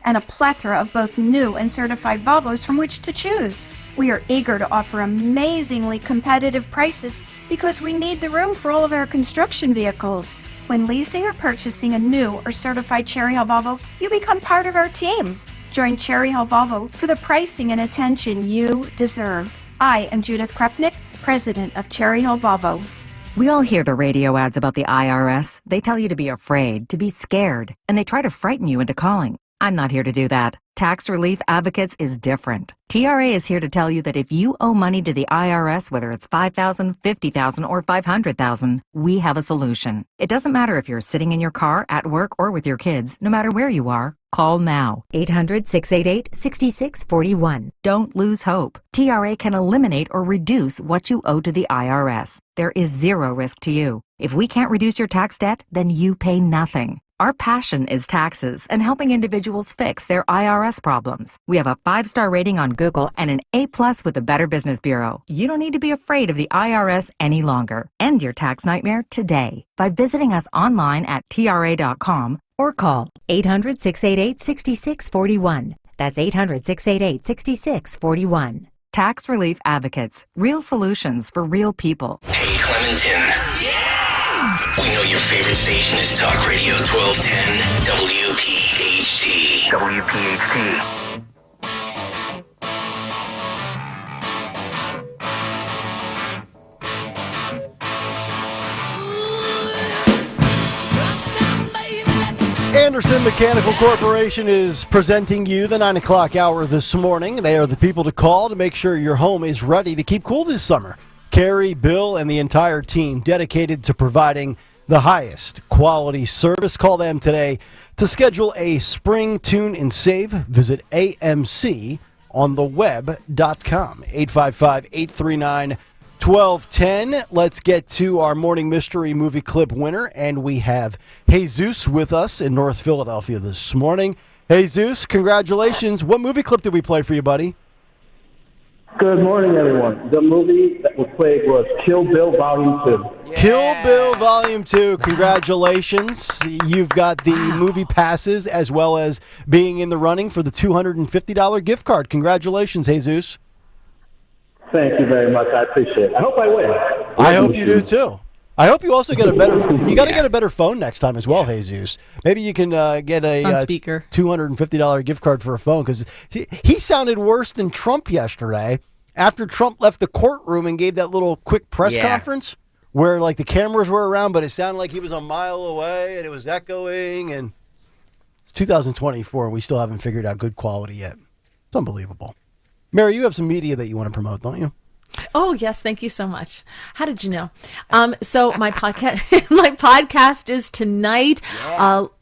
and a plethora of both new and certified Volvos from which to choose. We are eager to offer amazingly competitive prices because we need the room for all of our construction vehicles. When leasing or purchasing a new or certified Cherry Hill Volvo, you become part of our team. Join Cherry Hill Volvo for the pricing and attention you deserve. I am Judith Krupnick, president of Cherry Hill Volvo. We all hear the radio ads about the IRS. They tell you to be afraid, to be scared, and they try to frighten you into calling. I'm not here to do that. Tax Relief Advocates is different. TRA is here to tell you that if you owe money to the IRS, whether it's $5,000, $50,000, or $500,000, we have a solution. It doesn't matter if you're sitting in your car, at work, or with your kids. No matter where you are, call now. 800-688-6641. Don't lose hope. TRA can eliminate or reduce what you owe to the IRS. There is zero risk to you. If we can't reduce your tax debt, then you pay nothing. Our passion is taxes and helping individuals fix their IRS problems. We have a 5-star rating on Google and an A+ with the Better Business Bureau. You don't need to be afraid of the IRS any longer. End your tax nightmare today by visiting us online at tra.com or call 800-688-6641. That's 800-688-6641. Tax Relief Advocates. Real solutions for real people. Hey, Clementon. We know your favorite station is Talk Radio 1210 WPHT. WPHT. Anderson Mechanical Corporation is presenting you the 9 o'clock hour this morning. They are the people to call to make sure your home is ready to keep cool this summer. Carrie, Bill, and the entire team dedicated to providing the highest quality service. Call them today to schedule a spring tune and save. Visit amcontheweb.com. 855-839-1210. Let's get to our morning mystery movie clip winner, and we have Jesus with us in North Philadelphia this morning. Jesus, congratulations. What movie clip did we play for you, buddy? Good morning, everyone. The movie that was played was Kill Bill Volume 2. Yeah. Kill Bill Volume 2. Congratulations. You've got the movie passes as well as being in the running for the $250 gift card. Congratulations, Jesus. Thank you very much. I appreciate it. I hope I win. I hope you do, too. I hope you also get a better. You got to get a better phone next time as well, Jesus. Maybe you can get a $250 gift card for a phone, because he sounded worse than Trump yesterday after Trump left the courtroom and gave that little quick press conference where like the cameras were around, but it sounded like he was a mile away and it was echoing. And it's 2024, and we still haven't figured out good quality yet. It's unbelievable. Mary, you have some media that you want to promote, don't you? Oh, yes. Thank you so much. How did you know? So my podcast is tonight,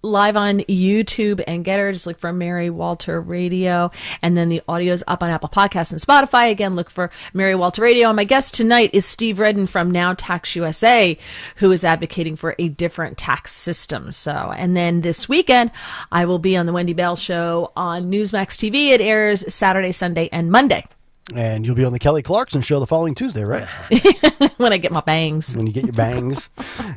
live on YouTube and Getter. Just look for Mary Walter Radio. And then the audio is up on Apple Podcasts and Spotify. Again, look for Mary Walter Radio. And my guest tonight is Steve Redden from Now Tax USA, who is advocating for a different tax system. And then this weekend, I will be on the Wendy Bell Show on Newsmax TV. It airs Saturday, Sunday, and Monday. And you'll be on the Kelly Clarkson Show the following Tuesday, right? When I get my bangs. When you get your bangs.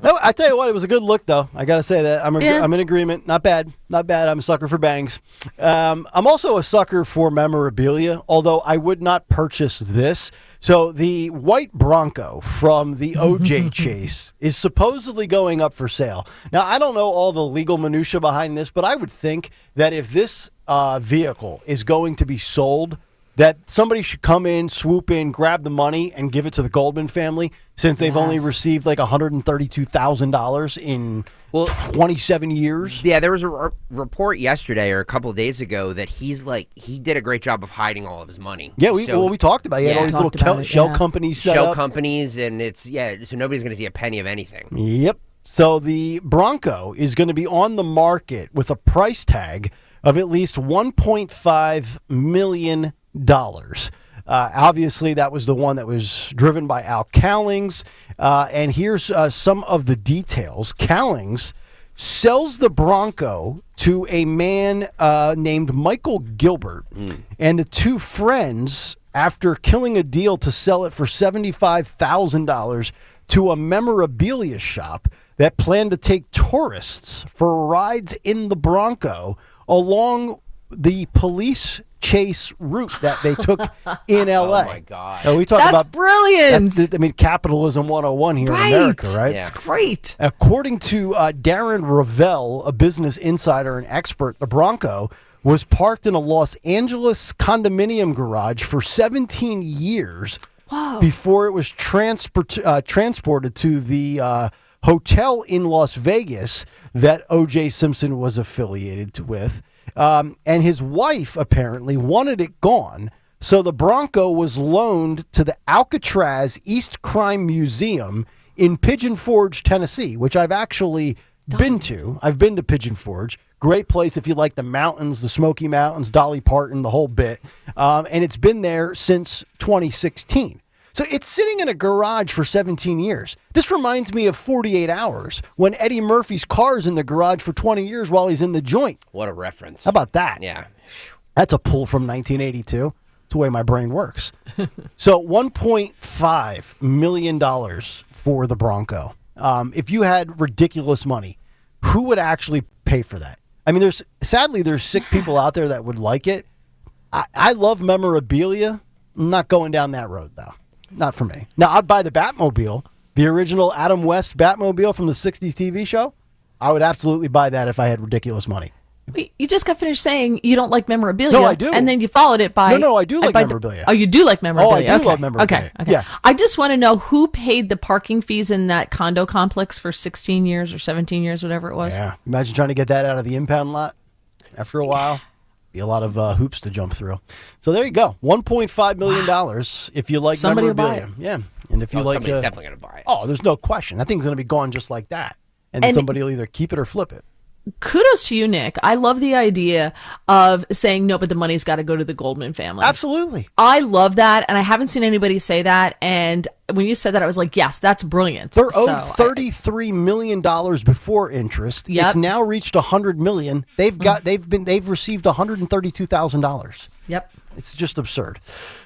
No, I tell you what, it was a good look, though. I got to say that. I'm in agreement. Not bad. Not bad. I'm a sucker for bangs. I'm also a sucker for memorabilia, although I would not purchase this. So the white Bronco from the OJ chase is supposedly going up for sale. Now, I don't know all the legal minutia behind this, but I would think that if this vehicle is going to be sold, that somebody should come in, swoop in, grab the money, and give it to the Goldman family, since they've only received like $132,000 in 27 years. Yeah, there was a report yesterday or a couple of days ago that he did a great job of hiding all of his money. Yeah, we talked about it. He had all these little shell companies set up. Companies, and so nobody's going to see a penny of anything. Yep. So the Bronco is going to be on the market with a price tag of at least $1.5 million. Obviously, that was the one that was driven by Al Cowlings. And here's some of the details. Cowlings sells the Bronco to a man named Michael Gilbert. And the two friends, after killing a deal to sell it for $75,000 to a memorabilia shop that planned to take tourists for rides in the Bronco along the police chase route that they took in L.A. Oh, my God. We talk That's about brilliant. Capitalism 101 here in America, right? It's great. According to Darren Ravel, a business insider and expert, the Bronco was parked in a Los Angeles condominium garage for 17 years before it was transported to the hotel in Las Vegas that O.J. Simpson was affiliated with. And his wife apparently wanted it gone, so the Bronco was loaned to the Alcatraz East Crime Museum in Pigeon Forge, Tennessee, which I've actually been to. I've been to Pigeon Forge. Great place if you like the mountains, the Smoky Mountains, Dolly Parton, the whole bit. And it's been there since 2016. So it's sitting in a garage for 17 years. This reminds me of 48 Hours, when Eddie Murphy's car's in the garage for 20 years while he's in the joint. What a reference. How about that? Yeah. That's a pull from 1982. It's the way my brain works. So $1.5 million for the Bronco. If you had ridiculous money, who would actually pay for that? I mean, there's sick people out there that would like it. I love memorabilia. I'm not going down that road, though. Not for me. Now, I'd buy the Batmobile, the original Adam West Batmobile from the 60s TV show. I would absolutely buy that if I had ridiculous money. Wait, you just got finished saying you don't like memorabilia. No, I do. And then you followed it by... No, I do like memorabilia. Oh, you do like memorabilia. Oh, I do love memorabilia. Okay. Yeah. I just want to know who paid the parking fees in that condo complex for 16 years or 17 years, whatever it was. Yeah. Imagine trying to get that out of the impound lot after a while. Be a lot of hoops to jump through. So there you go. $1.5 million if you like Somebody memorabilia. will buy it. Yeah. And if you like... somebody's definitely going to buy it. Oh, there's no question. That thing's going to be gone just like that. And then somebody will either keep it or flip it. Kudos to you, Nick. I love the idea of saying, no, but the money's got to go to the Goldman family. Absolutely. I love that, and I haven't seen anybody say that. And when you said that, I was like, yes, that's brilliant. They're owed $33 million before interest. Yep. It's now reached $100 million. They've received $132,000. Yep. It's just absurd.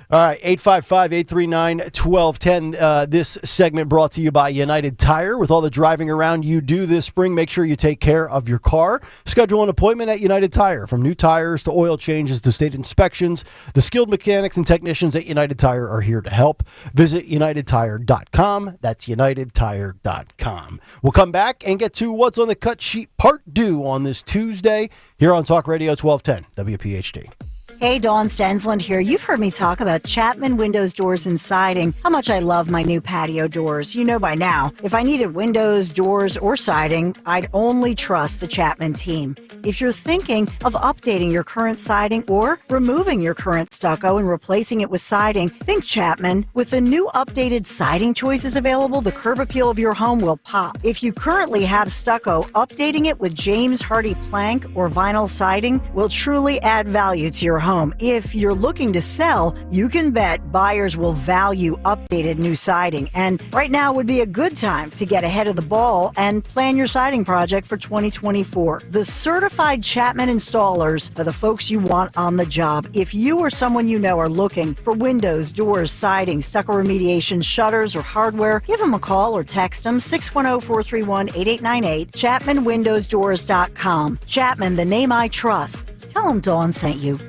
All right, 855-839-1210. This segment brought to you by United Tire. With all the driving around you do this spring, make sure you take care of your car. Schedule an appointment at United Tire. From new tires to oil changes to state inspections, the skilled mechanics and technicians at United Tire are here to help. Visit UnitedTire.com. That's UnitedTire.com. We'll come back and get to What's on the Cut Sheet Part 2 on this Tuesday here on Talk Radio 1210 WPHT. Hey, Dawn Stensland here. You've heard me talk about Chapman Windows, Doors, and Siding, how much I love my new patio doors. You know by now, if I needed windows, doors, or siding, I'd only trust the Chapman team. If you're thinking of updating your current siding or removing your current stucco and replacing it with siding, think Chapman. With the new updated siding choices available, the curb appeal of your home will pop. If you currently have stucco, updating it with James Hardy plank or vinyl siding will truly add value to your home. If you're looking to sell, you can bet buyers will value updated new siding. And right now would be a good time to get ahead of the ball and plan your siding project for 2024. The certified Chapman installers are the folks you want on the job. If you or someone you know are looking for windows, doors, siding, stucco remediation, shutters, or hardware, give them a call or text them 610-431-8898, ChapmanWindowsDoors.com. Chapman, the name I trust. Tell them Dawn sent you.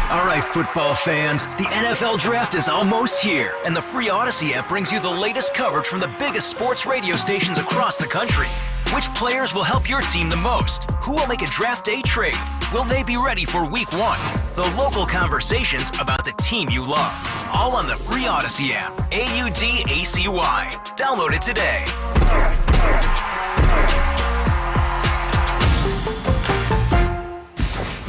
All right, football fans, the NFL Draft is almost here, and the free Odyssey app brings you the latest coverage from the biggest sports radio stations across the country. Which players will help your team the most? Who will make a draft day trade? Will they be ready for week 1? The local conversations about the team you love. All on the free Odyssey app. AUDACY. Download it today.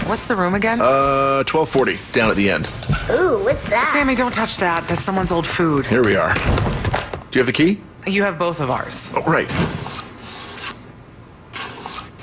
What's the room again? 1240, down at the end. Ooh, what's that? Sammy, don't touch that. That's someone's old food. Here we are. Do you have the key? You have both of ours. Oh, right.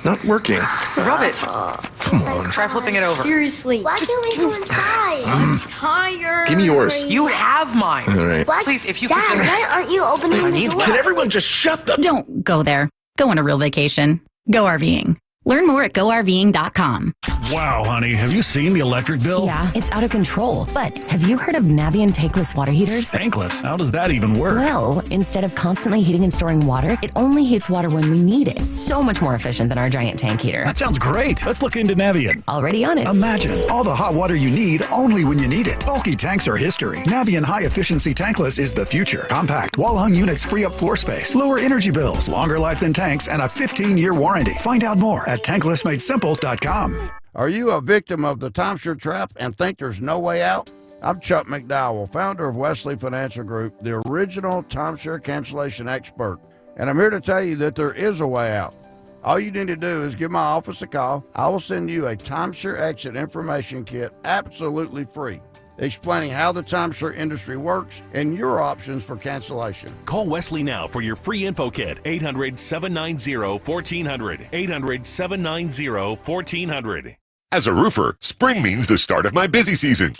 Not working. Rub it. Come on. Try flipping it over. Seriously. Why can't we go inside? I'm tired. Give me yours. You have mine. All right. What? Please, if you Dad, could just... why aren't you opening the door? Can everyone just shut the... Don't go there. Go on a real vacation. Go RVing. Learn more at GoRVing.com. Wow, honey, have you seen the electric bill? Yeah, it's out of control. But have you heard of Navien tankless water heaters? Tankless? How does that even work? Well, instead of constantly heating and storing water, it only heats water when we need it. So much more efficient than our giant tank heater. That sounds great. Let's look into Navien. Already on it. Imagine all the hot water you need only when you need it. Bulky tanks are history. Navien high-efficiency tankless is the future. Compact, wall-hung units free up floor space, lower energy bills, longer life than tanks, and a 15-year warranty. Find out more at tanklessmadesimple.com. Are you a victim of the timeshare trap and think there's no way out? I'm Chuck McDowell, founder of Wesley Financial Group, the original timeshare cancellation expert, and I'm here to tell you that there is a way out. All you need to do is give my office a call. I will send you a timeshare exit information kit absolutely free, explaining how the timeshare industry works and your options for cancellation. Call Wesley now for your free info kit. 800-790-1400. 800-790-1400. As a roofer, spring means the start of my busy season,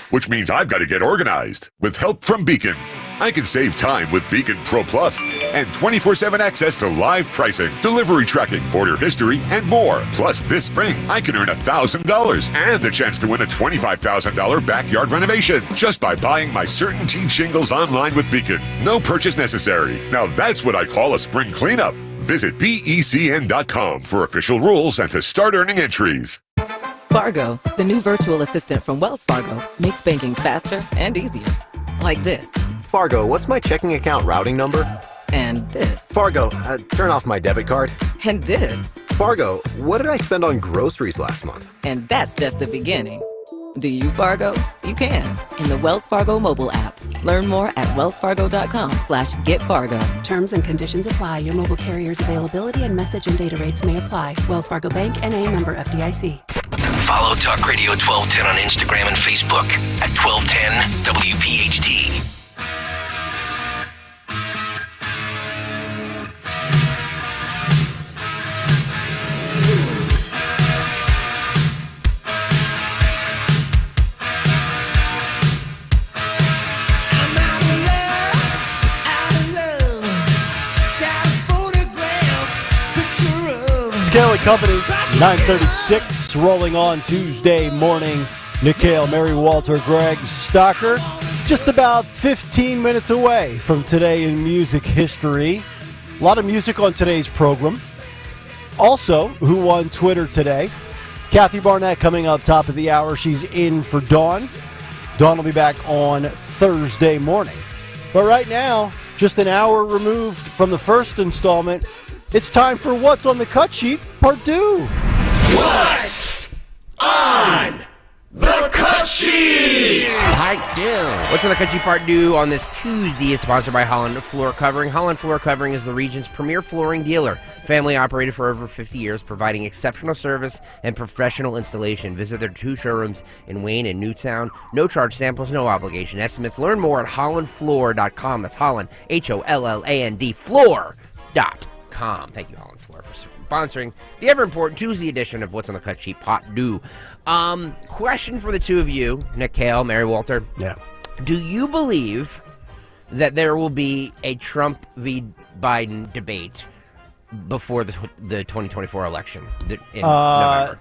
which means I've got to get organized. With help from Beacon, I can save time with Beacon Pro Plus and 24/7 access to live pricing, delivery tracking, order history, and more. Plus, this spring, I can earn $1,000 and the chance to win a $25,000 backyard renovation just by buying my CertainTeed shingles online with Beacon. No purchase necessary. Now that's what I call a spring cleanup. Visit BECN.com for official rules and to start earning entries. Fargo, the new virtual assistant from Wells Fargo, makes banking faster and easier. Like this. Fargo, what's my checking account routing number? And this. Fargo, turn off my debit card. And this. Fargo, what did I spend on groceries last month? And that's just the beginning. Do you, Fargo? You can in the Wells Fargo mobile app. Learn more at wellsfargo.com/getfargo. Terms and conditions apply. Your mobile carrier's availability and message and data rates may apply. Wells Fargo Bank, N.A., member FDIC. Follow Talk Radio 1210 on Instagram and Facebook at 1210 WPHT. Kayal Company, 9:36, rolling on Tuesday morning. Kayal, Mary Walter, Greg Stocker. Just about 15 minutes away from today in music history. A lot of music on today's program. Also, who won Twitter today? Kathy Barnett coming up top of the hour. She's in for Dawn. Dawn will be back on Thursday morning. But right now, just an hour removed from the first installment, it's time for What's on the Cut Sheet, Part 2. What's on the Cut Sheet? Part 2. What's on the Cut Sheet Part 2 on this Tuesday is sponsored by Holland Floor Covering. Holland Floor Covering is the region's premier flooring dealer. Family operated for over 50 years, providing exceptional service and professional installation. Visit their 2 showrooms in Wayne and Newtown. No charge samples, no obligation estimates. Learn more at hollandfloor.com. That's Holland, HOLLAND, floor.com. Thank you, Holland Floor, for sponsoring the ever-important Tuesday edition of What's on the Cut Sheet, Part 2. Question for the two of you, Kayal, Mary Walter. Yeah. Do you believe that there will be a Trump v. Biden debate before the 2024 election in November?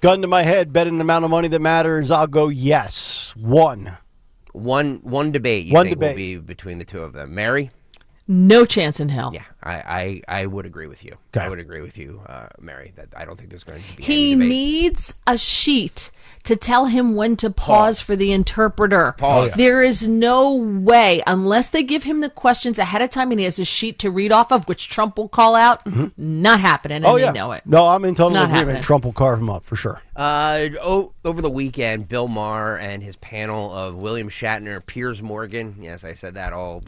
Gun to my head, betting the amount of money that matters, I'll go yes. One debate you One think debate. will be between the two of them. Mary? No chance in hell. Yeah, I would agree with you. Okay. I would agree with you, Mary, that I don't think there's going to be He any debate. needs a sheet to tell him when to pause for the interpreter. Pause. There is no way, unless they give him the questions ahead of time and he has a sheet to read off of, which Trump will call out. Not happening, and they know it. No, I'm in total Not agreement. happening. Trump will carve him up for sure. Over the weekend, Bill Maher and his panel of William Shatner, Piers Morgan, yes, I said that all,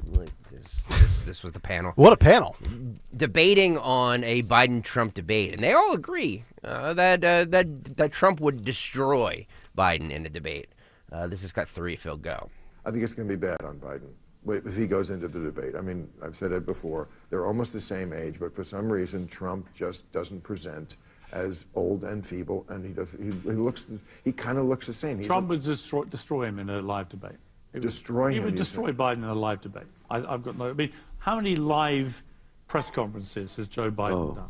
this was the panel. What a panel. Debating on a Biden-Trump debate, and they all agree that Trump would destroy Biden in a debate. This has got 3. Phil, go. I think it's going to be bad on Biden if he goes into the debate. I mean, I've said it before. They're almost the same age, but for some reason, Trump just doesn't present as old and feeble, and he kind of looks the same. Trump would destroy him in a live debate. He would destroy Biden in a live debate. I've got no. I mean, how many live press conferences has Joe Biden done?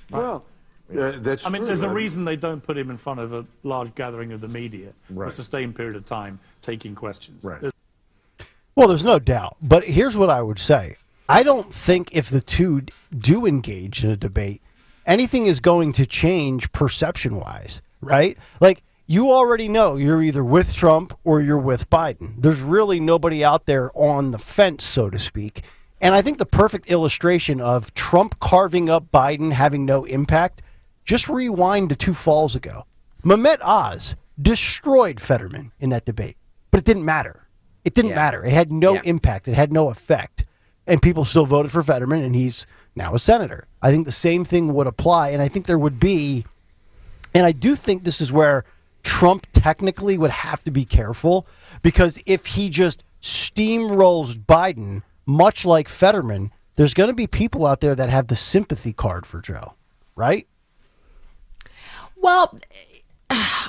Right? Well, that's. I mean, true. there's a reason they don't put him in front of a large gathering of the media for a Right. sustained period of time taking questions. Right. Well, there's no doubt. But here's what I would say. I don't think if the two do engage in a debate, anything is going to change perception-wise, right? Like, you already know you're either with Trump or you're with Biden. There's really nobody out there on the fence, so to speak. And I think the perfect illustration of Trump carving up Biden having no impact, just rewind to 2 falls ago. Mehmet Oz destroyed Fetterman in that debate, but it didn't matter. It didn't matter. It had no impact. It had no effect. And people still voted for Fetterman, and he's now a senator. I think the same thing would apply, and I think there would be, and I do think this is where Trump technically would have to be careful, because if he just steamrolls Biden, much like Fetterman, there's going to be people out there that have the sympathy card for Joe, right? Well,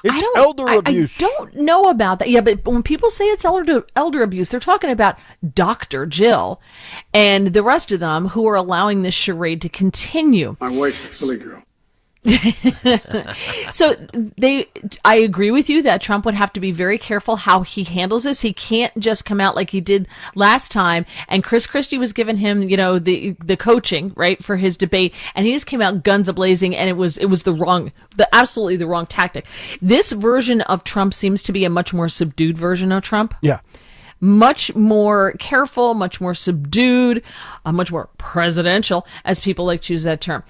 it's elder abuse. I don't know about that. Yeah, but when people say it's elder abuse, they're talking about Dr. Jill and the rest of them who are allowing this charade to continue. My wife's a silly girl. So I agree with you that Trump would have to be very careful how he handles this. He can't just come out like he did last time. And Chris Christie was giving him, the coaching, right, for his debate, and he just came out guns a-blazing, and it was absolutely the wrong tactic. This version of Trump seems to be a much more subdued version of Trump. Yeah. much more careful, much more subdued, much more presidential, as people like to use that term.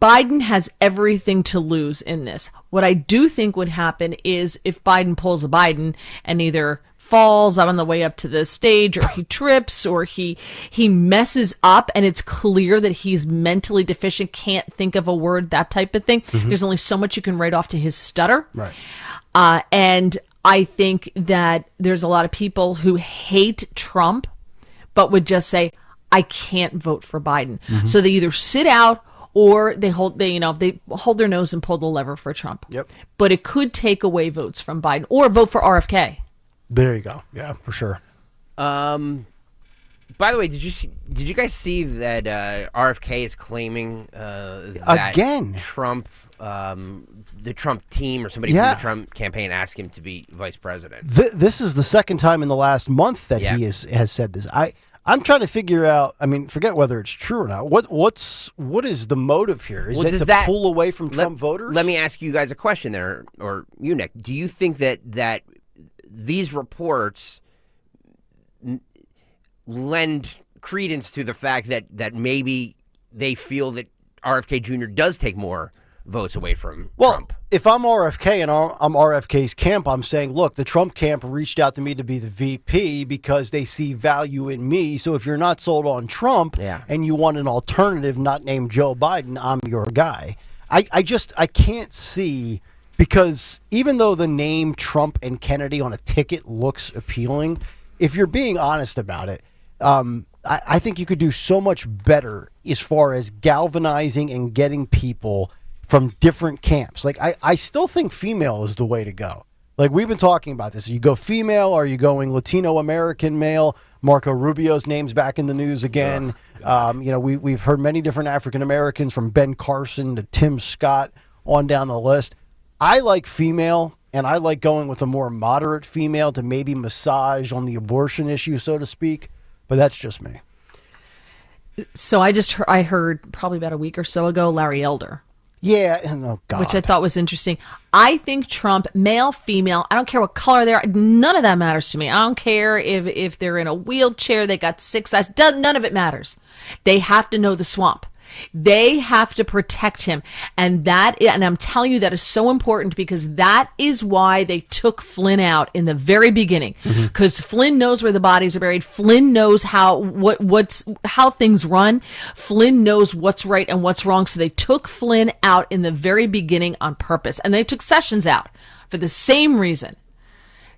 Biden has everything to lose in this. What I do think would happen is if Biden pulls a Biden and either falls out on the way up to the stage, or he trips, or he messes up, and it's clear that he's mentally deficient, can't think of a word, that type of thing. There's only so much you can write off to his stutter. Right. And I think that there's a lot of people who hate Trump, but would just say, I can't vote for Biden. So they either sit out or they hold their nose and pull the lever for Trump. Yep. But it could take away votes from Biden, or vote for RFK. There you go. Yeah, for sure. By the way, did you guys see that RFK is claiming that Again. Trump, the Trump team or somebody from the Trump campaign asked him to be vice president? This is the second time in the last month that he has said this. I'm trying to figure out. I mean, forget whether it's true or not. What is the motive here? Is it to pull away from Trump voters? Let me ask you guys a question there, or you, Nick. Do you think that these reports lend credence to the fact that maybe they feel that RFK Jr. does take more votes away from Trump? If I'm RFK and I'm RFK's camp, I'm saying, look, the Trump camp reached out to me to be the VP because they see value in me. So if you're not sold on Trump and you want an alternative not named Joe Biden, I'm your guy. I can't see, because even though the name Trump and Kennedy on a ticket looks appealing, if you're being honest about it, I think you could do so much better as far as galvanizing and getting people from different camps. Like, I still think female is the way to go. Like, we've been talking about this. You go female, are you going Latino American male? Marco Rubio's name's back in the news again. We've heard many different African Americans, from Ben Carson to Tim Scott on down the list. I like female, and I like going with a more moderate female to maybe massage on the abortion issue, so to speak. But that's just me. So I heard probably about a week or so ago, Larry Elder. Yeah, oh God. Which I thought was interesting. I think Trump, male, female, I don't care what color they are, none of that matters to me. I don't care if they're in a wheelchair, they got 6 eyes, none of it matters. They have to know the swamp. They have to protect him. And I'm telling you, that is so important, because that is why they took Flynn out in the very beginning. Because Flynn knows where the bodies are buried. Flynn knows how things run. Flynn knows what's right and what's wrong. So they took Flynn out in the very beginning on purpose. And they took Sessions out for the same reason.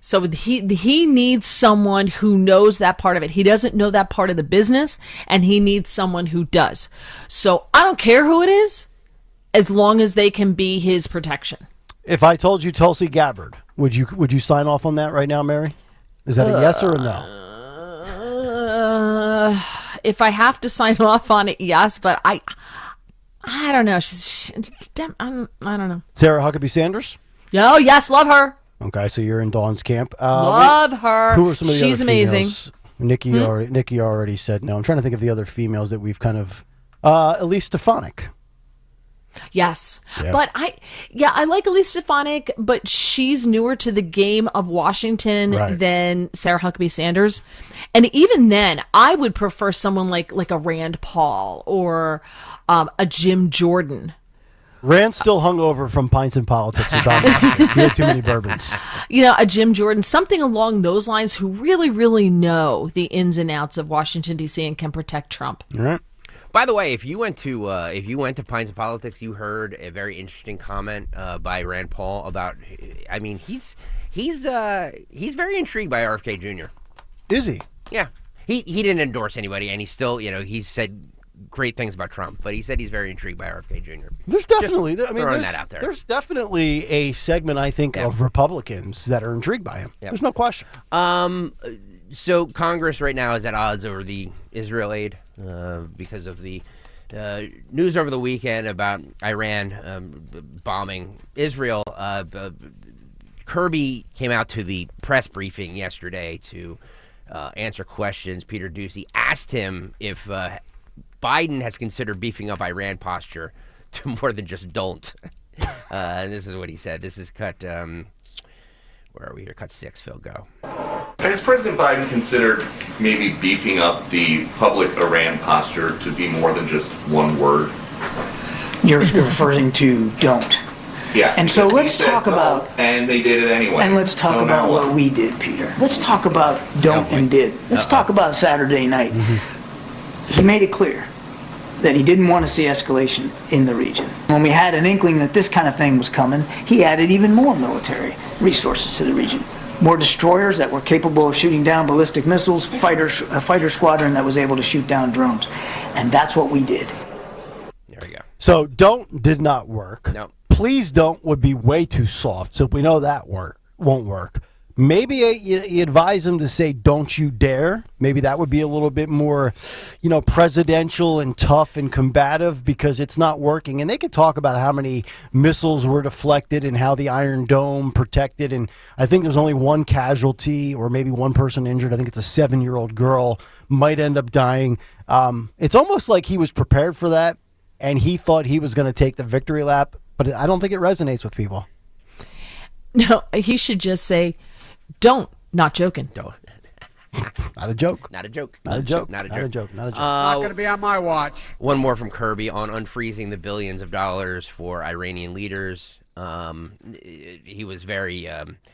So he needs someone who knows that part of it. He doesn't know that part of the business, and he needs someone who does. So I don't care who it is, as long as they can be his protection. If I told you Tulsi Gabbard, would you sign off on that right now, Mary? Is that a yes or a no? If I have to sign off on it, yes, but I don't know. I don't know. Sarah Huckabee Sanders? Oh, yes, love her. Okay, so you're in Dawn's camp. Love her. Who are some of the She's other amazing. females? Nikki already said no. I'm trying to think of the other females that we've kind of... Elise Stefanik. Yes. Yeah. But I like Elise Stefanik, but she's newer to the game of Washington than Sarah Huckabee Sanders. And even then, I would prefer someone like a Rand Paul or a Jim Jordan. Rand's still hungover from pints and politics. He had too many bourbons. A Jim Jordan, something along those lines, who really, really know the ins and outs of Washington, D.C. and can protect Trump. All right. By the way, if you went to Pints and Politics, you heard a very interesting comment by Rand Paul about. I mean, he's very intrigued by RFK Jr. Is he? Yeah. He didn't endorse anybody, and he still, he said great things about Trump, but he said he's very intrigued by RFK Jr. There's definitely, throwing that out there. There's definitely a segment, I think, of Republicans that are intrigued by him. Yep. There's no question. So Congress right now is at odds over the Israel aid because of the news over the weekend about Iran bombing Israel. Kirby came out to the press briefing yesterday to answer questions. Peter Doocy asked him if Biden has considered beefing up Iran posture to more than just don't. And this is what he said. This is cut, where are we here? Cut 6, Phil, go. Has President Biden considered maybe beefing up the public Iran posture to be more than just one word? You're referring to don't. Yeah. And so let's talk about... And they did it anyway. And let's talk about what we did, Peter. Let's talk about don't and did. Let's talk about Saturday night. He made it clear that he didn't want to see escalation in the region. When we had an inkling that this kind of thing was coming, he added even more military resources to the region. More destroyers that were capable of shooting down ballistic missiles, a fighter squadron that was able to shoot down drones. And that's what we did. There we go. So don't did not work. No. Please don't would be way too soft, so we know that won't work. Maybe you advise him to say, don't you dare. Maybe that would be a little bit more, presidential and tough and combative because it's not working. And they could talk about how many missiles were deflected and how the Iron Dome protected. And I think there's only one casualty or maybe one person injured. I think it's a 7-year-old girl might end up dying. It's almost like he was prepared for that and he thought he was going to take the victory lap. But I don't think it resonates with people. No, he should just say, don't. Not joking. Don't. Not a joke. Not a joke. Not a joke. Not a Not a joke. Not a joke. Not going to be on my watch. One more from Kirby on unfreezing the billions of dollars for Iranian leaders. He was very,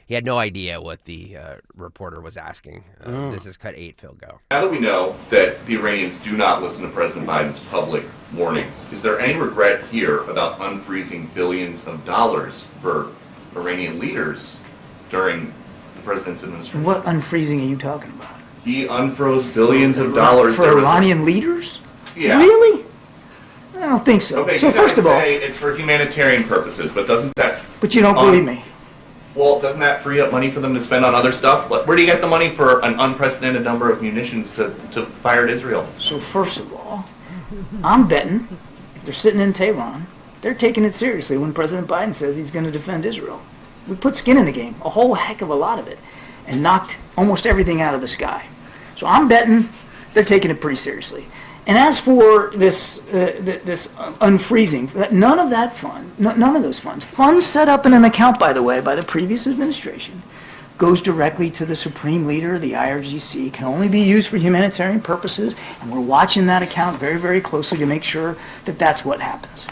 he had no idea what the reporter was asking. This is cut 8, Phil, go. Now that we know that the Iranians do not listen to President Biden's public warnings, is there any regret here about unfreezing billions of dollars for Iranian leaders during the president's administration? What unfreezing are you talking about? He unfroze billions of dollars. For Iranian leaders? Yeah. Really? I don't think so. Okay, so you first of all... say it's for humanitarian purposes, but doesn't that... But you don't believe me. Well, doesn't that free up money for them to spend on other stuff? Where do you get the money for an unprecedented number of munitions to fire at Israel? So first of all, I'm betting if they're sitting in Tehran, they're taking it seriously when President Biden says he's going to defend Israel. We put skin in the game, a whole heck of a lot of it, and knocked almost everything out of the sky. So I'm betting they're taking it pretty seriously. And as for this unfreezing, none of that fund, none of those funds set up in an account, by the way, by the previous administration, goes directly to the supreme leader of the IRGC, can only be used for humanitarian purposes, and we're watching that account very, very closely to make sure that that's what happens.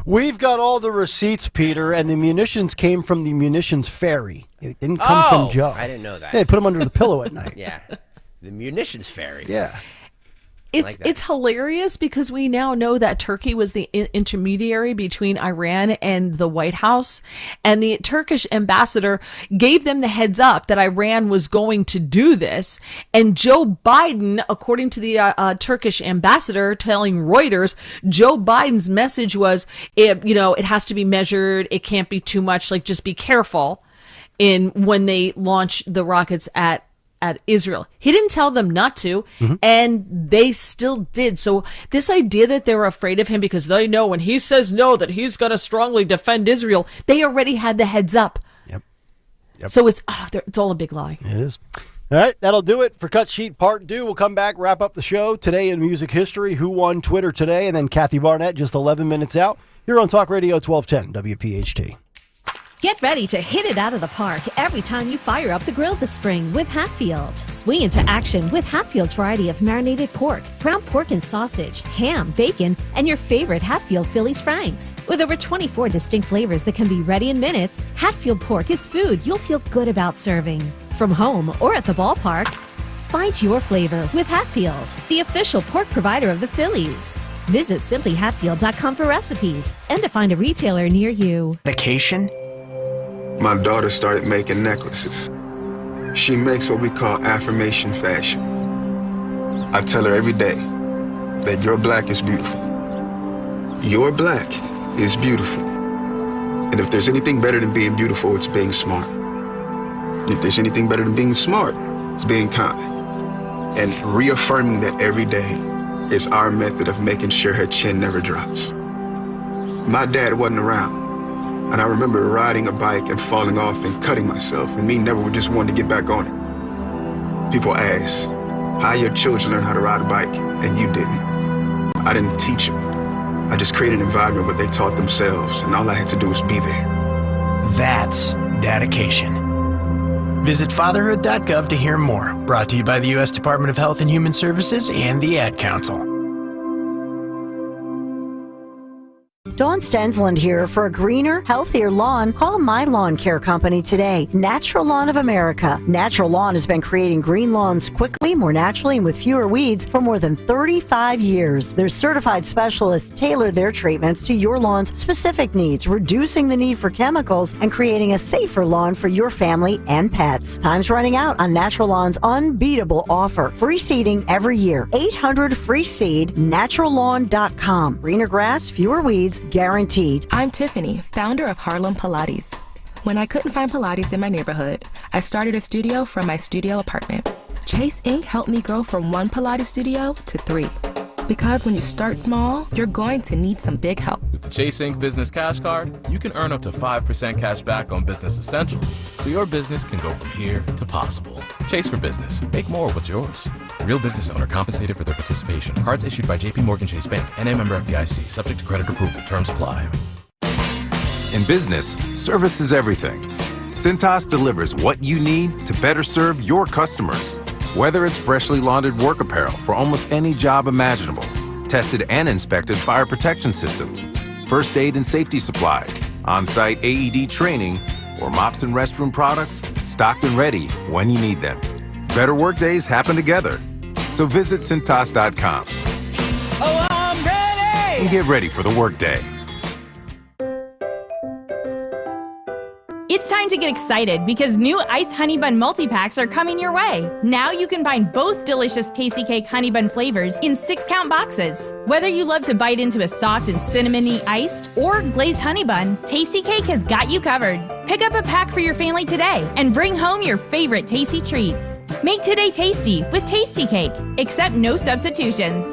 We've got all the receipts, Peter, and the munitions came from the munitions ferry. It didn't come from Joe. I didn't know that. Yeah, they put them under the pillow at night. Yeah, the munitions ferry. Yeah. It's hilarious because we now know that Turkey was the intermediary between Iran and the White House, and the Turkish ambassador gave them the heads up that Iran was going to do this, and Joe Biden, according to the Turkish ambassador telling Reuters, Joe Biden's message was, it has to be measured, it can't be too much, like just be careful when they launch the rockets at Israel. He didn't tell them not to, and they still did. So this idea that they're afraid of him because they know when he says no that he's going to strongly defend Israel, they already had the heads up. Yep. So it's all a big lie. It is. All right, that'll do it for Cut Sheet Part 2. We'll come back, wrap up the show today in music history, who won Twitter today, and then Kathy Barnett just 11 minutes out here on Talk Radio 1210 WPHT. Get ready to hit it out of the park every time you fire up the grill this spring with Hatfield. Swing into action with Hatfield's variety of marinated pork, ground pork and sausage, ham, bacon, and your favorite Hatfield Phillies Franks. With over 24 distinct flavors that can be ready in minutes, Hatfield pork is food you'll feel good about serving. From home or at the ballpark, find your flavor with Hatfield, the official pork provider of the Phillies. Visit simplyhatfield.com for recipes and to find a retailer near you. Vacation? My daughter started making necklaces. She makes what we call affirmation fashion. I tell her every day that your black is beautiful. Your black is beautiful. And if there's anything better than being beautiful, it's being smart. If there's anything better than being smart, it's being kind. And reaffirming that every day is our method of making sure her chin never drops. My dad wasn't around. And I remember riding a bike and falling off and cutting myself, and me never just wanted to get back on it. People ask, how your children learn how to ride a bike, and you didn't. I didn't teach them. I just created an environment where they taught themselves, and all I had to do was be there. That's dedication. Visit fatherhood.gov to hear more. Brought to you by the U.S. Department of Health and Human Services and the Ad Council. Dawn Stensland here. For a greener, healthier lawn, call my lawn care company today. Natural Lawn of America. Natural Lawn has been creating green lawns quickly, more naturally, and with fewer weeds for more than 35 years. Their certified specialists tailor their treatments to your lawn's specific needs, reducing the need for chemicals and creating a safer lawn for your family and pets. Time's running out on Natural Lawn's unbeatable offer. Free seeding every year. 800 free seed, naturallawn.com. Greener grass, fewer weeds, guaranteed. I'm Tiffany, founder of Harlem Pilates. When I couldn't find Pilates in my neighborhood, I started a studio from my studio apartment. Chase Inc. helped me grow from 1 Pilates studio to 3. Because when you start small, you're going to need some big help. With the Chase Inc. Business Cash Card, you can earn up to 5% cash back on business essentials, so your business can go from here to possible. Chase for business. Make more of what's yours. Real business owner compensated for their participation. Cards issued by J.P. Morgan Chase Bank, N.A. member FDIC, subject to credit approval. Terms apply. In business, service is everything. Cintas delivers what you need to better serve your customers. Whether it's freshly laundered work apparel for almost any job imaginable, tested and inspected fire protection systems, first aid and safety supplies, on-site AED training, or mops and restroom products, stocked and ready when you need them. Better work days happen together. So visit Cintas.com. Oh, I'm ready! And get ready for the workday. It's time to get excited because new iced honey bun multi-packs are coming your way. Now you can find both delicious Tasty Cake honey bun flavors in 6-count boxes. Whether you love to bite into a soft and cinnamony iced or glazed honey bun, Tasty Cake has got you covered. Pick up a pack for your family today and bring home your favorite tasty treats. Make today tasty with Tasty Cake. Accept no substitutions.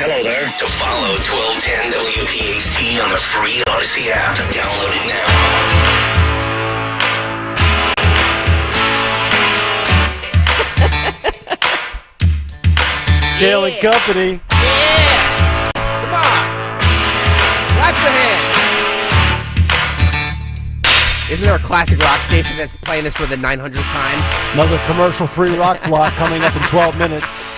Hello there. To follow 1210 WPHT on the free Odyssey app. Download it now. Kayal and Company. Yeah! Come on! Clap your hands! Isn't there a classic rock station that's playing this for the 900th time? Another commercial-free rock block coming up in 12 minutes.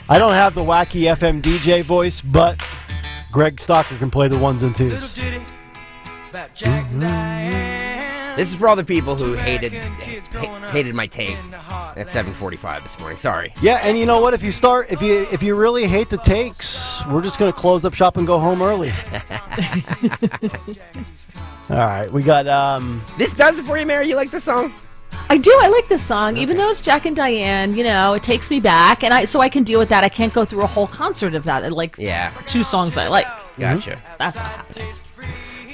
I don't have the wacky FM DJ voice, but Greg Stocker can play the ones and twos. This is for all the people who hated my take at 7:45 this morning. Sorry. Yeah, and you know what? If you really hate the takes, we're just going to close up shop and go home early. All right, we got This does it for you, Mary. You like the song? I do. I like this song, even though it's Jack and Diane. You know, it takes me back, and so I can deal with that. I can't go through a whole concert of that. I like 2 songs I like. Gotcha. That's not happening.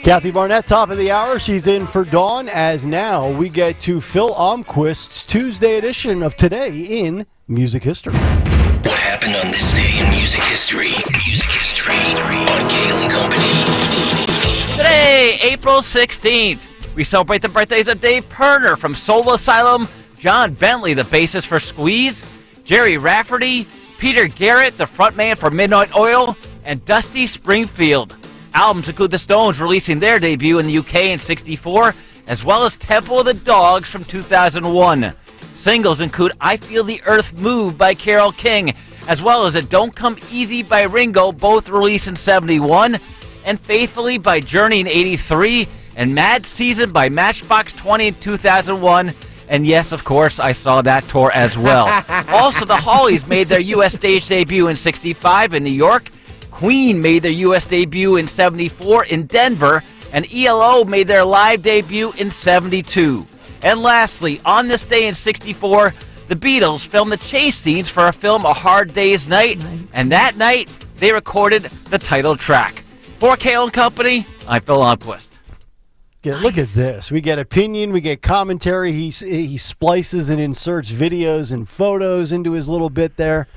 Kathy Barnett, top of the hour. She's in for Dawn, as now we get to Phil Almquist's Tuesday edition of Today in Music History. What happened on this day in music history? Music history on Kayal and Company. Today, April 16th, we celebrate the birthdays of Dave Pirner from Soul Asylum, John Bentley, the bassist for Squeeze, Jerry Rafferty, Peter Garrett, the frontman for Midnight Oil, and Dusty Springfield. Albums include the Stones releasing their debut in the UK in '64, as well as Temple of the Dogs from 2001. Singles include I Feel the Earth Move by Carole King, as well as a Don't Come Easy by Ringo, both released in '71, and Faithfully by Journey in '83, and Mad Season by Matchbox 20 in 2001. And yes, of course, I saw that tour as well. Also, the Hollies made their U.S. stage debut in '65 in New York. Queen made their U.S. debut in '74 in Denver, and ELO made their live debut in '72. And lastly, on this day in '64, the Beatles filmed the chase scenes for a film, A Hard Day's Night, and that night, they recorded the title track. For Kayal & Company, I'm Phil Almquist. Look at this. We get opinion, we get commentary. He splices and inserts videos and photos into his little bit there.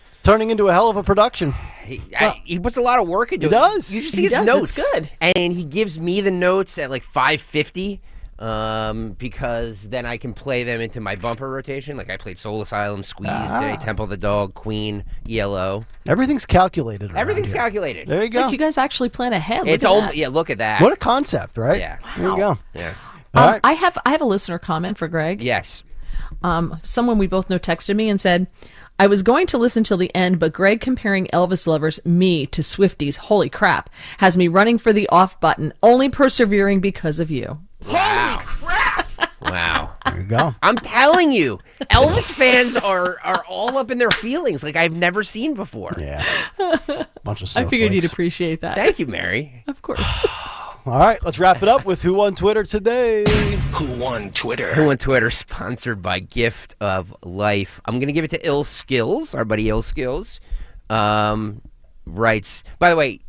It's turning into a hell of a production. He puts a lot of work into it. He does. You should see his notes. It's good. And he gives me the notes at like 5:50. because then I can play them into my bumper rotation. Like I played Soul Asylum, Squeeze today, Temple of the Dog, Queen, ELO. Everything's calculated. Everything's calculated. There you It's go. like you guys actually plan ahead. It's Look at that. yeah. Look at that. What a concept, right? Yeah. There you go. Yeah. All right. I have a listener comment for Greg. Yes. Someone we both know texted me and said, I was going to listen till the end, but Greg comparing Elvis lovers, me, to Swifties, holy crap, has me running for the off button, only persevering because of you. Wow. Holy crap! Wow. There you go. I'm telling you, Elvis fans are all up in their feelings like I've never seen before. Yeah. Bunch of I figured you'd snowflakes. appreciate that. Thank you, Mary. Of course. All right, let's wrap it up with Who Won Twitter today. Who won Twitter? Who on Twitter, sponsored by Gift of Life. I'm going to give it to Ill Skills, our buddy Ill Skills. Writes, by the way,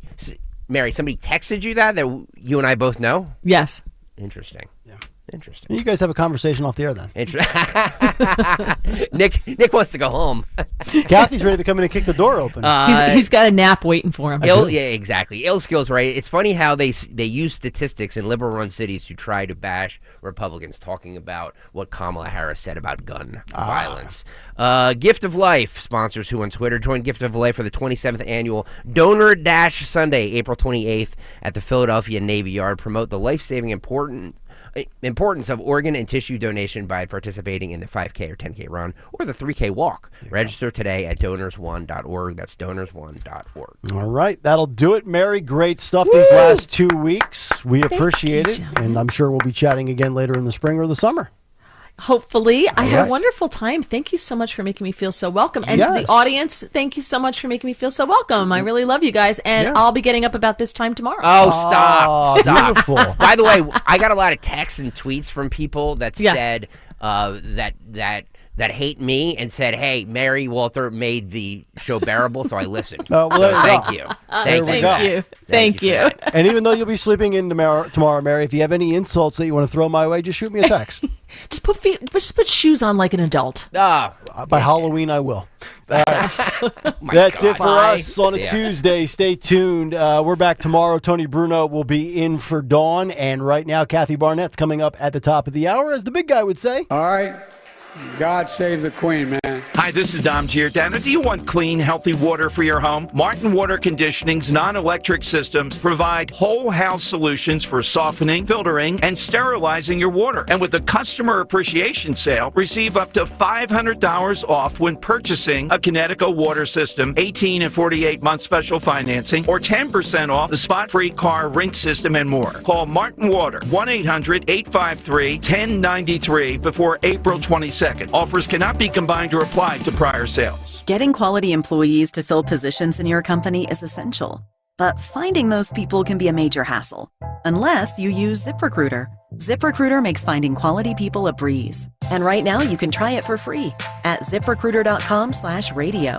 Mary, somebody texted you that you and I both know? Yes. Interesting. Yeah. Interesting. You guys have a conversation off the air then. Nick wants to go home. Kathy's ready to come in and kick the door open. He's got a nap waiting for him. Yeah, exactly. Ill Skills, right? It's funny how they use statistics in liberal-run cities to try to bash Republicans, talking about what Kamala Harris said about gun violence. Gift of Life sponsors Who on Twitter. Join Gift of Life for the 27th annual Donor Dash Sunday, April 28th at the Philadelphia Navy Yard. Promote the life-saving importance of organ and tissue donation by participating in the 5K or 10K run or the 3K walk. Register today at donors1.org. That's donors1.org. All right, that'll do it, Mary. Great stuff these last 2 weeks. We appreciate it, and I'm sure we'll be chatting again later in the spring or the summer. Hopefully. I had Yes. a wonderful time. Thank you so much for making me feel so welcome. And to Yes. the audience, thank you so much for making me feel so welcome. I really love you guys. And I'll be getting up about this time tomorrow. Oh, stop. Beautiful. By the way, I got a lot of texts and tweets from people that said that hate me and said, hey, Mary Walter made the show bearable, so I listened. Well, so there you thank go. you. Thank you. Thank you. And even though you'll be sleeping in tomorrow, Mary, if you have any insults that you want to throw my way, just shoot me a text. Just put shoes on like an adult. By Halloween, I will. All right. That's it for us on a Tuesday. Stay tuned. We're back tomorrow. Tony Bruno will be in for Dawn. And right now, Kathy Barnett's coming up at the top of the hour, as the big guy would say. All right. God save the Queen, man. Hi, this is Dom Giordano. Do you want clean, healthy water for your home? Martin Water Conditioning's non-electric systems provide whole house solutions for softening, filtering, and sterilizing your water. And with the customer appreciation sale, receive up to $500 off when purchasing a Connecticut water system, 18 and 48-month special financing, or 10% off the spot-free car rinse system and more. Call Martin Water, 1-800-853-1093 before April 22nd. Offers cannot be combined or applied to prior sales. Getting quality employees to fill positions in your company is essential, but finding those people can be a major hassle, unless you use ZipRecruiter. ZipRecruiter makes finding quality people a breeze. And right now you can try it for free at ZipRecruiter.com/radio.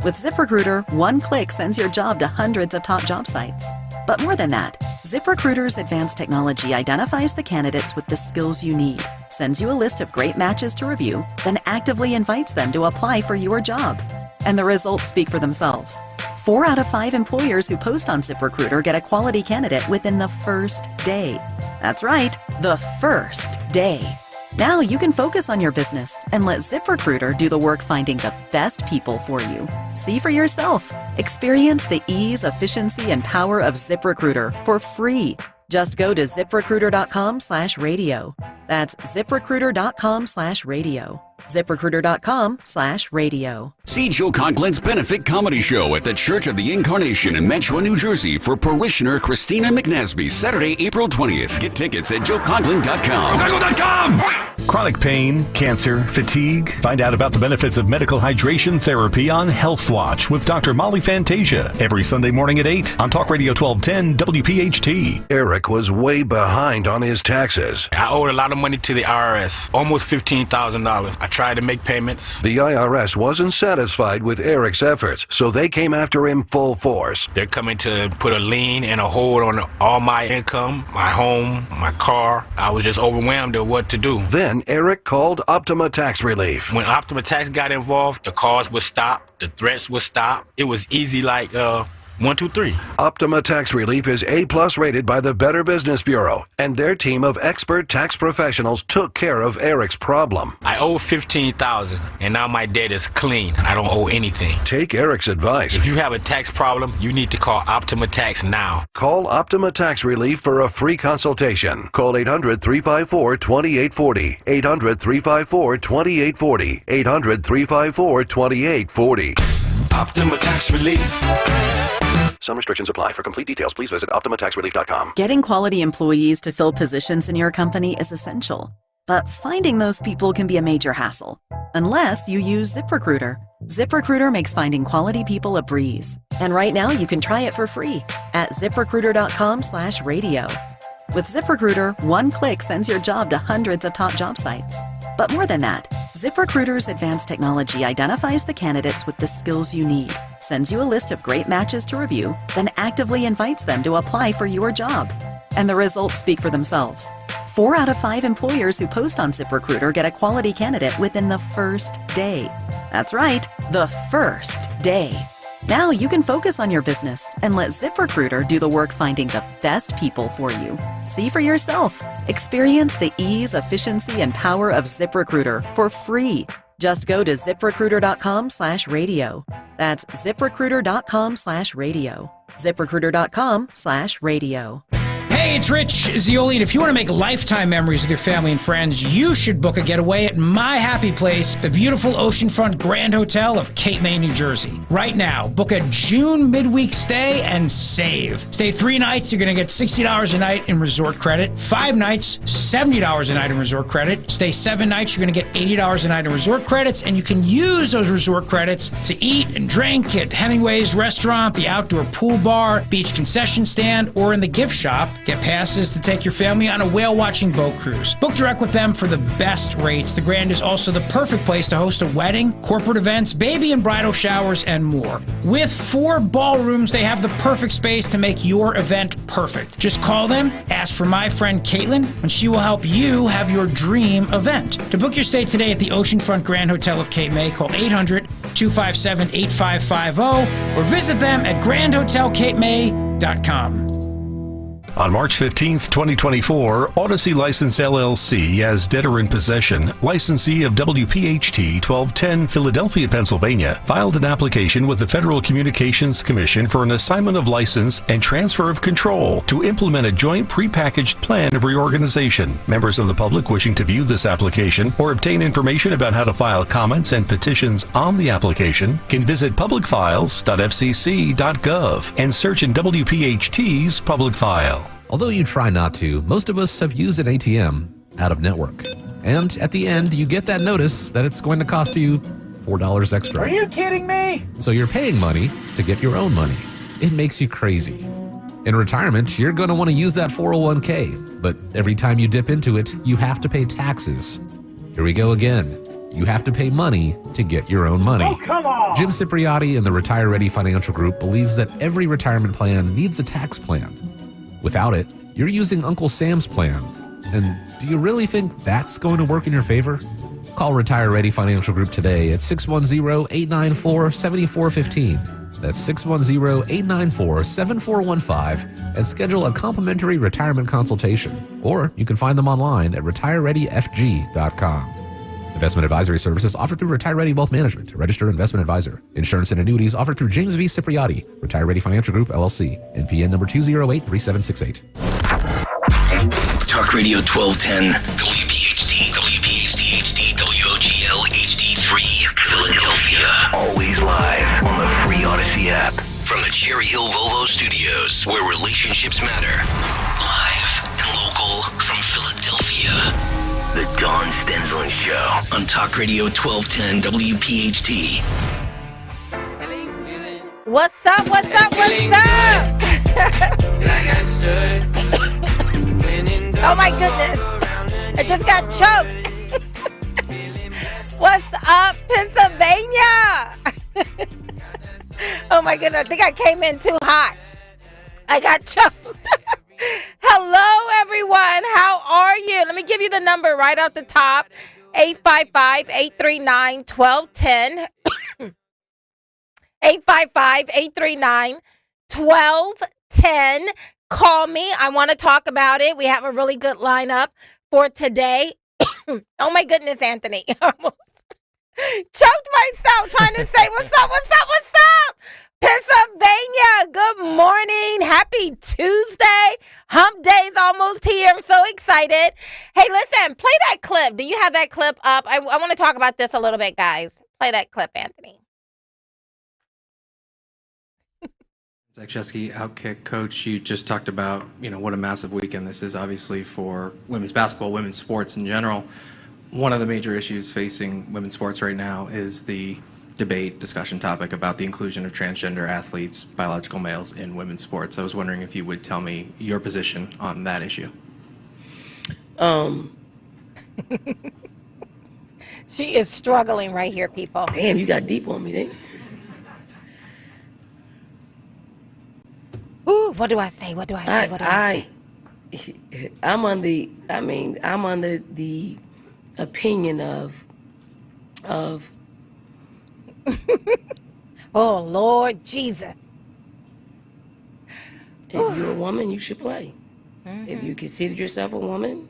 With ZipRecruiter, one click sends your job to hundreds of top job sites. But more than that, ZipRecruiter's advanced technology identifies the candidates with the skills you need, sends you a list of great matches to review, then actively invites them to apply for your job. And the results speak for themselves. 4 out of 5 employers who post on ZipRecruiter get a quality candidate within the first day. That's right, the first day. Now you can focus on your business and let ZipRecruiter do the work finding the best people for you. See for yourself. Experience the ease, efficiency, and power of ZipRecruiter for free. Just go to ZipRecruiter.com/radio. That's ZipRecruiter.com/radio. ZipRecruiter.com/radio. See Joe Conklin's Benefit Comedy Show at the Church of the Incarnation in Mantua, New Jersey for parishioner Christina McNasby, Saturday, April 20th. Get tickets at JoeConklin.com. Chronic pain, cancer, fatigue. Find out about the benefits of medical hydration therapy on Health Watch with Dr. Molly Fantasia every Sunday morning at 8 on Talk Radio 1210 WPHT. Eric was way behind on his taxes. I owed a lot of money to the IRS, almost $15,000. I tried to make payments. The IRS wasn't satisfied with Eric's efforts, so they came after him full force. They're coming to put a lien and a hold on all my income, my home, my car. I was just overwhelmed at what to do. Then Eric called Optima Tax Relief. When Optima Tax got involved, the calls would stop, the threats would stop. It was easy like 1, 2, 3. Optima Tax Relief is A-plus rated by the Better Business Bureau, and their team of expert tax professionals took care of Eric's problem. I owe $15,000, and now my debt is clean. I don't owe anything. Take Eric's advice. If you have a tax problem, you need to call Optima Tax now. Call Optima Tax Relief for a free consultation. Call 800-354-2840. 800-354-2840. 800-354-2840. Optima Tax Relief. Some restrictions apply. For complete details, please visit OptimaTaxRelief.com. Getting quality employees to fill positions in your company is essential, but finding those people can be a major hassle, unless you use ZipRecruiter. ZipRecruiter makes finding quality people a breeze. And right now, you can try it for free at ZipRecruiter.com/radio. With ZipRecruiter, one click sends your job to hundreds of top job sites. But more than that, ZipRecruiter's advanced technology identifies the candidates with the skills you need, sends you a list of great matches to review, then actively invites them to apply for your job. And the results speak for themselves. 4 out of 5 employers who post on ZipRecruiter get a quality candidate within the first day. That's right, the first day. Now you can focus on your business and let ZipRecruiter do the work finding the best people for you. See for yourself. Experience the ease, efficiency, and power of ZipRecruiter for free. Just go to ZipRecruiter.com/radio. That's ZipRecruiter.com/radio. ZipRecruiter.com/radio. Hey, it's Rich Zioli, and if you want to make lifetime memories with your family and friends, you should book a getaway at my happy place, the beautiful oceanfront Grand Hotel of Cape May, New Jersey. Right now, book a June midweek stay and save. Stay 3 nights, you're going to get $60 a night in resort credit. 5 nights, $70 a night in resort credit. Stay 7 nights, you're going to get $80 a night in resort credits, and you can use those resort credits to eat and drink at Hemingway's restaurant, the outdoor pool bar, beach concession stand, or in the gift shop. Get passes to take your family on a whale-watching boat cruise. Book direct with them for the best rates. The Grand is also the perfect place to host a wedding, corporate events, baby and bridal showers, and more. With 4 ballrooms, they have the perfect space to make your event perfect. Just call them, ask for my friend Caitlin, and she will help you have your dream event. To book your stay today at the Oceanfront Grand Hotel of Cape May, call 800-257-8550 or visit them at grandhotelcapemay.com. On March 15th, 2024, Odyssey License LLC, as debtor in possession, licensee of WPHT 1210 Philadelphia, Pennsylvania, filed an application with the Federal Communications Commission for an assignment of license and transfer of control to implement a joint prepackaged plan of reorganization. Members of the public wishing to view this application or obtain information about how to file comments and petitions on the application can visit publicfiles.fcc.gov and search in WPHT's public file. Although you try not to, most of us have used an ATM out of network. And at the end, you get that notice that it's going to cost you $4 extra. Are you kidding me? So you're paying money to get your own money. It makes you crazy. In retirement, you're going to want to use that 401k, but every time you dip into it, you have to pay taxes. Here we go again. You have to pay money to get your own money. Oh, come on! Jim Cipriotti and the Retire Ready Financial Group believes that every retirement plan needs a tax plan. Without it, you're using Uncle Sam's plan. And do you really think that's going to work in your favor? Call Retire Ready Financial Group today at 610-894-7415. That's 610-894-7415 and schedule a complimentary retirement consultation. Or you can find them online at retirereadyfg.com. Investment advisory services offered through Retire Ready Wealth Management, a registered investment advisor. Insurance and annuities offered through James V. Cipriotti, Retire Ready Financial Group, LLC, NPN number 2083768. Talk Radio 1210, WPHT, WPHT-HD, WOGL HD3, Philadelphia. Always live on the free Odyssey app. From the Cherry Hill Volvo Studios, where relationships matter. Live and local from Philadelphia. The Dawn Stensland Show on Talk Radio 1210 WPHT. What's up? What's up? What's up? Oh my goodness. I just got choked. What's up, Pennsylvania? Oh my goodness. I think I came in too hot. I got choked. Hello, everyone. How are you? Let me give you the number right off the top. 855-839-1210. 855-839-1210. 1210. Call me. I want to talk about it. We have a really good lineup for today. Oh my goodness, Anthony. I almost choked myself trying to say what's up, what's up, what's up? Pennsylvania, good morning. Happy Tuesday. Hump Day's almost here. I'm so excited. Hey, listen, play that clip. Do you have that clip up? I want to talk about this a little bit, guys. Play that clip, Anthony. Zach Shesky, Outkick coach. You just talked about, what a massive weekend this is, obviously, for women's basketball, women's sports in general. One of the major issues facing women's sports right now is the discussion topic about the inclusion of transgender athletes, biological males, in women's sports. I was wondering if you would tell me your position on that issue. She is struggling right here, people. Damn, you got deep on me, didn't you? Ooh, what do I say? I'm under the opinion of oh, Lord Jesus. If you're a woman, you should play. Mm-hmm. If you consider yourself a woman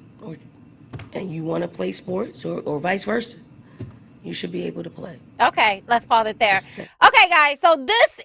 and you want to play sports or vice versa, you should be able to play. Okay, let's pause it there. Okay, guys, so this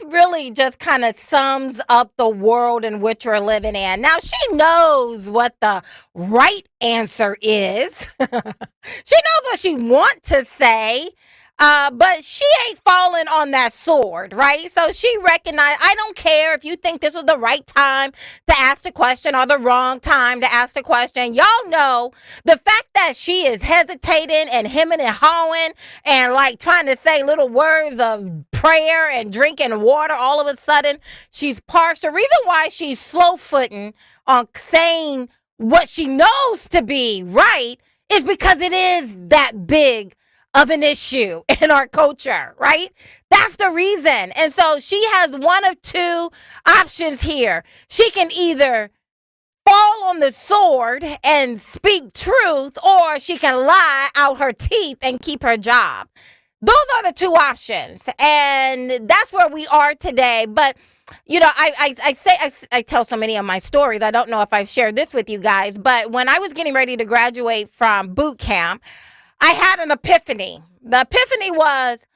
really just kind of sums up the world in which we're living in. Now, she knows what the right answer is. She knows what she wants to say. But she ain't falling on that sword, right? So she recognized, I don't care if you think this was the right time to ask the question or the wrong time to ask the question. Y'all know the fact that she is hesitating and hemming and hawing and like trying to say little words of prayer and drinking water, all of a sudden she's parched. The reason why she's slow-footing on saying what she knows to be right is because it is that big of an issue in our culture, right? That's the reason. And so she has one of two options here. She can either fall on the sword and speak truth, or she can lie out her teeth and keep her job. Those are the two options. And that's where we are today. But I tell so many of my stories. I don't know if I've shared this with you guys, but when I was getting ready to graduate from boot camp, I had an epiphany. The epiphany was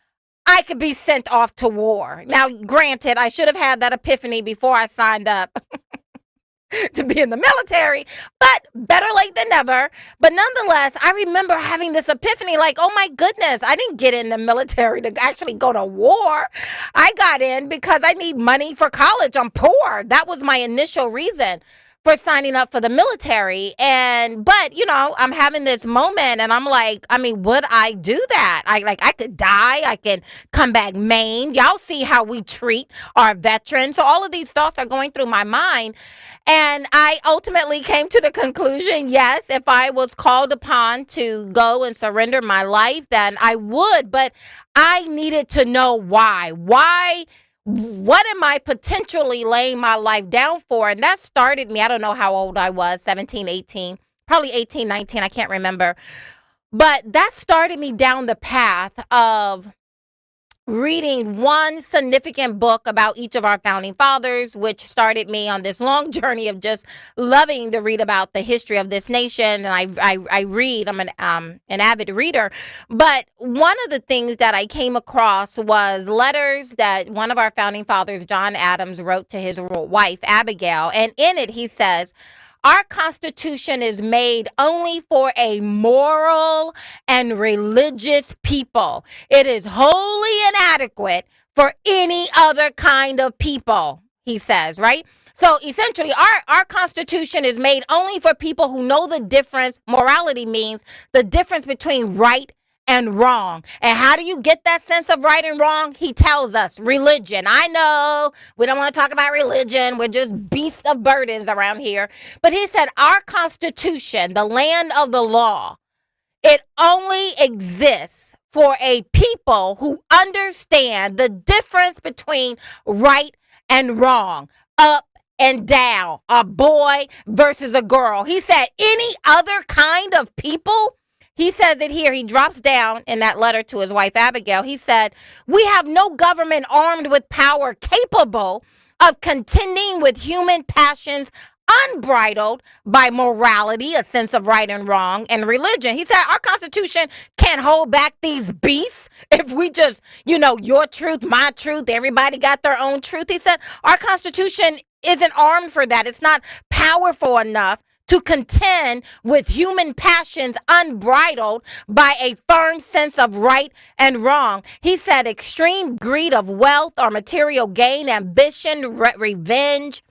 I could be sent off to war. Now, granted, I should have had that epiphany before I signed up to be in the military, but better late than never. But nonetheless, I remember having this epiphany like, oh my goodness, I didn't get in the military to actually go to war. I got in because I need money for college. I'm poor. That was my initial reason for signing up for the military. But I'm having this moment and I'm like, would I do that? I could die. I can come back maimed. Y'all see how we treat our veterans. So all of these thoughts are going through my mind. And I ultimately came to the conclusion, yes, if I was called upon to go and surrender my life, then I would. But I needed to know why. What am I potentially laying my life down for? And that started me, I don't know how old I was, 17, 18, probably 18, 19, I can't remember. But that started me down the path of reading one significant book about each of our founding fathers, which started me on this long journey of just loving to read about the history of this nation. And I read, I'm an avid reader. But one of the things that I came across was letters that one of our founding fathers, John Adams, wrote to his wife, Abigail. And in it, he says, our Constitution is made only for a moral and religious people. It is wholly inadequate for any other kind of people, he says, right? So essentially, our Constitution is made only for people who know the difference. Morality means the difference between right and wrong. And how do you get that sense of right and wrong? He tells us religion. I know we don't want to talk about religion. We're just beasts of burdens around here. But he said our Constitution, the land of the law, it only exists for a people who understand the difference between right and wrong, up and down, a boy versus a girl. He said any other kind of people, He says it here. He drops down in that letter to his wife, Abigail. He said, we have no government armed with power capable of contending with human passions unbridled by morality, a sense of right and wrong, and religion. He said our Constitution can't hold back these beasts if we just, your truth, my truth, everybody got their own truth. He said our Constitution isn't armed for that. It's not powerful enough to contend with human passions unbridled by a firm sense of right and wrong. He said extreme greed of wealth or material gain, ambition, revenge,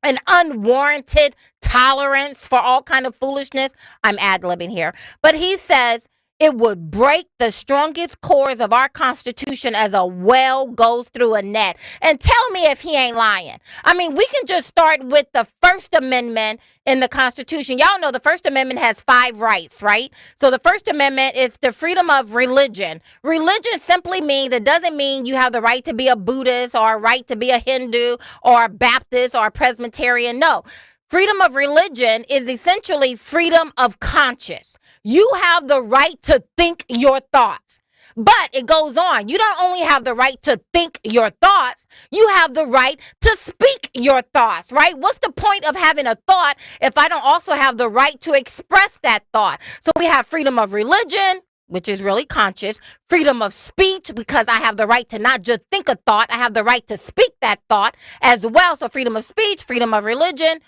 an unwarranted tolerance for all kind of foolishness. I'm ad-libbing here. But he says it would break the strongest cores of our Constitution as a well goes through a net. And tell me if he ain't lying. I mean, we can just start with the First Amendment in the Constitution. Y'all know the First Amendment has 5 rights, right? So the First Amendment is the freedom of religion. Religion simply means, it doesn't mean you have the right to be a Buddhist or a right to be a Hindu or a Baptist or a Presbyterian. No. Freedom of religion is essentially freedom of conscience. You have the right to think your thoughts. But it goes on. You don't only have the right to think your thoughts, you have the right to speak your thoughts, right? What's the point of having a thought if I don't also have the right to express that thought? So we have freedom of religion, which is really conscious, freedom of speech, because I have the right to not just think a thought, I have the right to speak that thought as well. So freedom of speech, freedom of religion,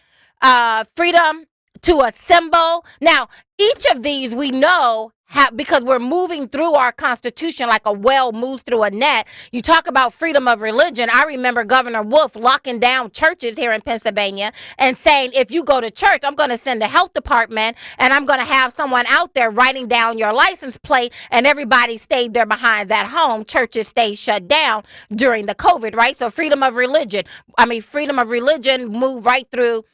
freedom to assemble. Now, each of these we know because we're moving through our Constitution like a well moves through a net. You talk about freedom of religion. I remember Governor Wolf locking down churches here in Pennsylvania and saying, if you go to church, I'm going to send the health department and I'm going to have someone out there writing down your license plate, and everybody stayed their behinds at home. Churches stayed shut down during the COVID, right? So freedom of religion moved right through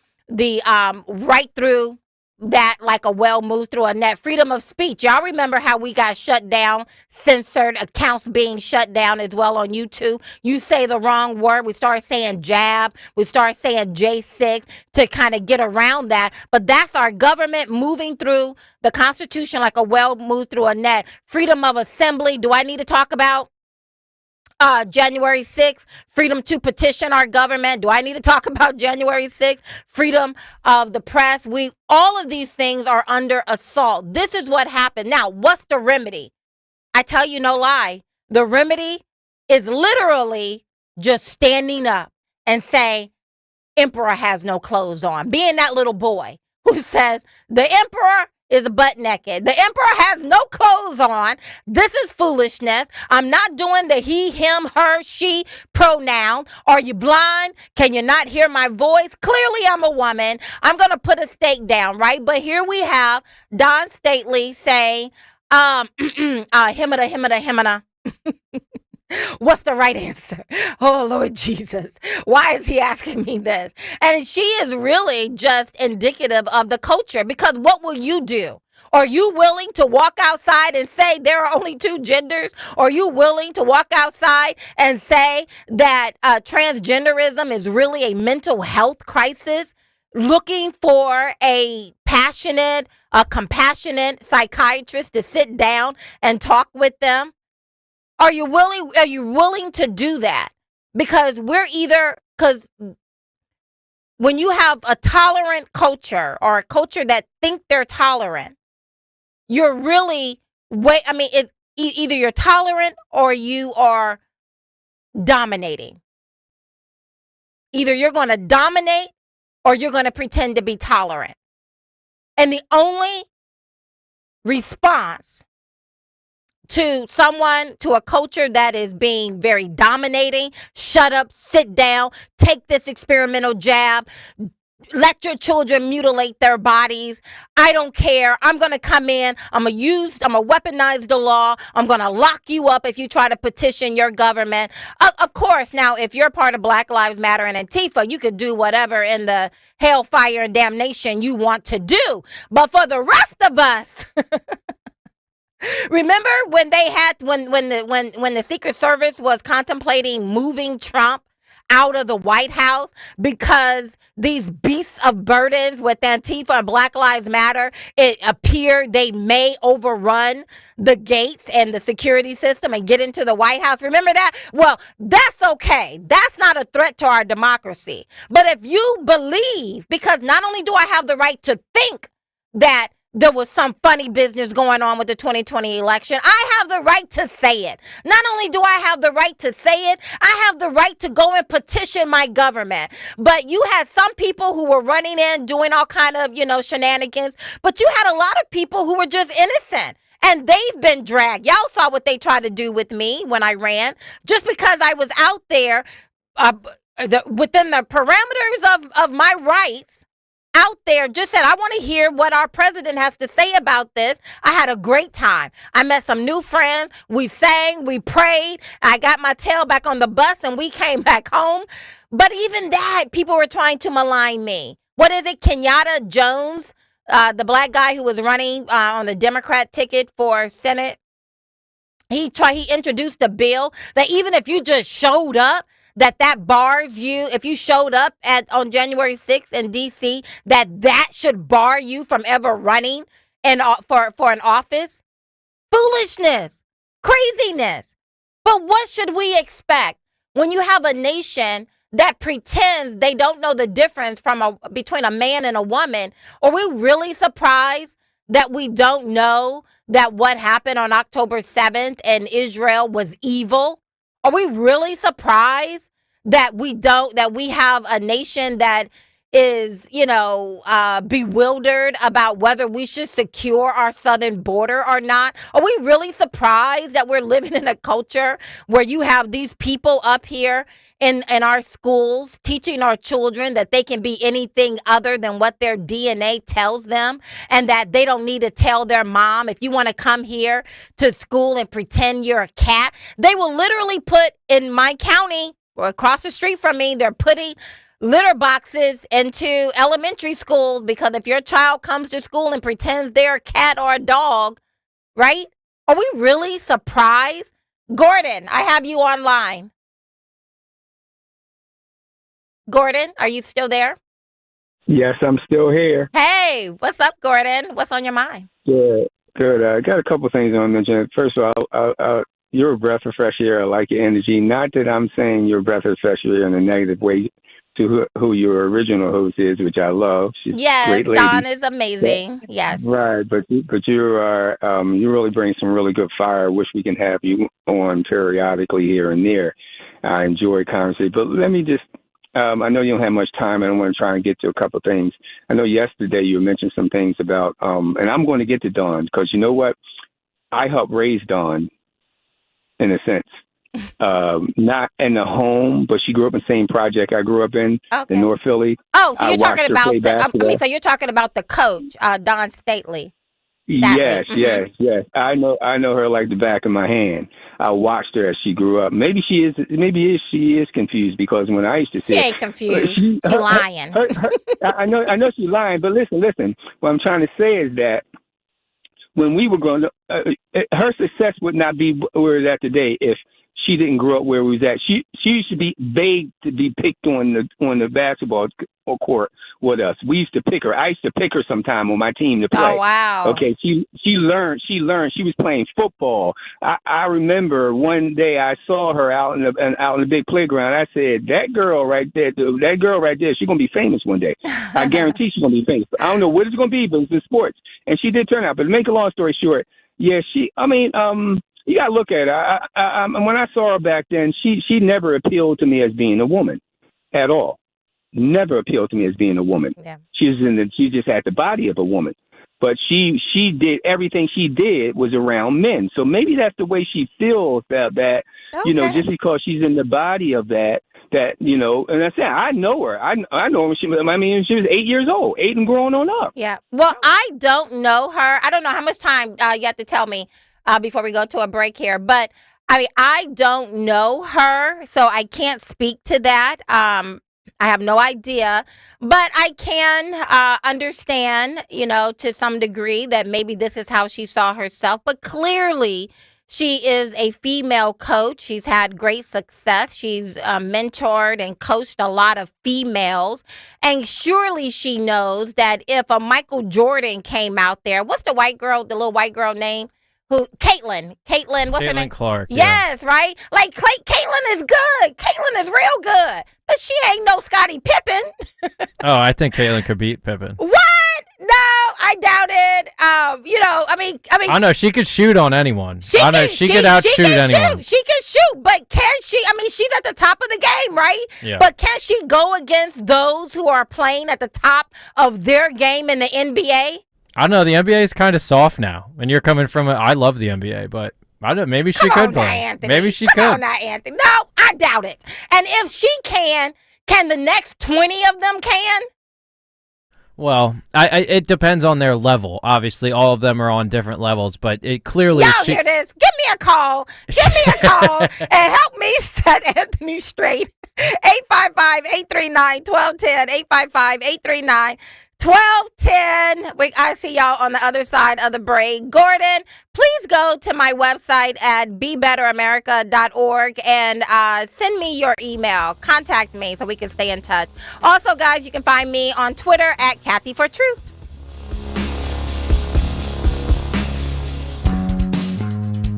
that like a well moves through a net. Freedom of speech. Y'all remember how we got shut down, censored, accounts being shut down as well on YouTube. You say the wrong word, we start saying jab, we start saying J6 to kind of get around that. But that's our government moving through the Constitution like a well moves through a net. Freedom of assembly. Do I need to talk about January 6th, freedom to petition our government? Do I need to talk about January 6th? Freedom of the press. All of these things are under assault. This is what happened. Now, what's the remedy? I tell you no lie. The remedy is literally just standing up and saying, Emperor has no clothes on. Being that little boy who says, the emperor is butt naked. The emperor has no clothes on. This is foolishness. I'm not doing the he, him, her, she pronoun. Are you blind? Can you not hear my voice? Clearly I'm a woman. I'm going to put a stake down, right? But here we have Don Stately saying, himada. What's the right answer? Oh, Lord Jesus. Why is he asking me this? And she is really just indicative of the culture, because what will you do? Are you willing to walk outside and say there are only 2 genders? Are you willing to walk outside and say that transgenderism is really a mental health crisis? Looking for a passionate, compassionate psychiatrist to sit down and talk with them? Are you willing to do that? Because when you have a tolerant culture or a culture that think they're tolerant, you're really it's either you're tolerant or you are dominating. Either you're going to dominate or you're going to pretend to be tolerant. And the only response to a culture that is being very dominating, shut up, sit down, take this experimental jab, let your children mutilate their bodies. I don't care. I'm going to come in. I'm going to weaponize the law. I'm going to lock you up if you try to petition your government. Of course, now, if you're part of Black Lives Matter and Antifa, you could do whatever in the hellfire and damnation you want to do. But for the rest of us, remember when they had when the Secret Service was contemplating moving Trump out of the White House because these beasts of burdens with Antifa and Black Lives Matter, it appeared they may overrun the gates and the security system and get into the White House. Remember that? Well, that's okay. That's not a threat to our democracy. But if you believe, because not only do I have the right to think that there was some funny business going on with the 2020 election, I have the right to say it. Not only do I have the right to say it, I have the right to go and petition my government. But you had some people who were running in, doing all kind of, shenanigans. But you had a lot of people who were just innocent. And they've been dragged. Y'all saw what they tried to do with me when I ran. Just because I was out there within the parameters of my rights, out there, just said, I want to hear what our president has to say about this. I had a great time. I met some new friends. We sang, we prayed. I got my tail back on the bus and we came back home. But even that, people were trying to malign me. What is it? Kenyatta Jones, the black guy who was running on the Democrat ticket for Senate. He introduced a bill that even if you just showed up, that bars you, if you showed up on January 6th in D.C., that should bar you from ever running for an office. Foolishness, craziness. But what should we expect when you have a nation that pretends they don't know the difference between a man and a woman? Are we really surprised that we don't know that what happened on October 7th in Israel was evil? Are we really surprised that we have a nation that is, bewildered about whether we should secure our southern border or not? Are we really surprised that we're living in a culture where you have these people up here in our schools teaching our children that they can be anything other than what their DNA tells them, and that they don't need to tell their mom, if you want to come here to school and pretend you're a cat? They will literally put, in my county or across the street from me, they're putting litter boxes into elementary schools because if your child comes to school and pretends they're a cat or a dog, right? Are we really surprised? Gordon, I have you online. Gordon, are you still there? Yes, I'm still here. Hey, what's up, Gordon? What's on your mind? Good. I got a couple things on the agenda. First of all, you're a breath of fresh air. I like your energy. Not that I'm saying you're a breath of fresh air in a negative way to who your original host is, which I love. She's yes, a great lady. Dawn is amazing. Yes. Right, but you are you really bring some really good fire. I wish we can have you on periodically here and there. I enjoy conversation, but let me just. I know you don't have much time, and I want to try and get to a couple of things. I know yesterday you mentioned some things about, and I'm going to get to Dawn because you know what? I helped raise Dawn, in a sense. Not in the home, but she grew up in the same project I grew up in North Philly. Oh, so you're talking about so you're talking about the coach, Dawn Stately. Yes. I know her like the back of my hand. I watched her as she grew up. Maybe she is confused because when I used to say she ain't confused. She's lying. I know she's lying, but listen. What I'm trying to say is that when we were growing up, her success would not be where it's at today if she didn't grow up where we was at. She used to be begged to be picked on the basketball court with us. We used to pick her. I used to pick her sometime on my team to play. Oh wow! Okay, she learned. She was playing football. I remember one day I saw her out in the big playground. I said, that girl right there, she's gonna be famous one day. I guarantee she's gonna be famous. I don't know what it's gonna be, but it's in sports. And she did turn out. But to make a long story short, yeah, you got to look at her. When I saw her back then, she never appealed to me as being a woman at all. Never appealed to me as being a woman. Yeah. She just had the body of a woman. But she did everything she did was around men. So maybe that's the way she feels that just because she's in the body of that, and I said, I know her. I know her. She was 8 years old, 8 and growing on up. Yeah. Well, I don't know her. I don't know how much time you have to tell me before we go to a break here. But I don't know her, so I can't speak to that. I have no idea, but I can understand, to some degree that maybe this is how she saw herself. But clearly, She is a female coach. She's had great success. She's mentored and coached a lot of females. And surely she knows that if a Michael Jordan came out there, what's the little white girl name? Caitlin, what's her name? Clark. Yes, right? Like, Caitlin is good. Caitlin is real good. But she ain't no Scottie Pippen. Oh, I think Caitlin could beat Pippen. What? No, I doubt it. I know she could shoot on anyone. She could outshoot anyone. She can shoot, but can she? I mean, she's at the top of the game, right? Yeah. But can she go against those who are playing at the top of their game in the NBA? I don't know. The NBA is kind of soft now, and you're coming from I love the NBA, but I don't. Maybe she could play. Maybe she could. Come on now, Anthony. No, I doubt it. And if she can the next 20 of them can? Well, it depends on their level. Obviously, all of them are on different levels, but it clearly. Here it is. Give me a call. And help me set Anthony straight. 855-839-1210. 855-839-1210. I see y'all on the other side of the break. Gordon, please go to my website at BeBetterAmerica.org and send me your email. Contact me so we can stay in touch. Also, guys, you can find me on Twitter at Kathy for Truth.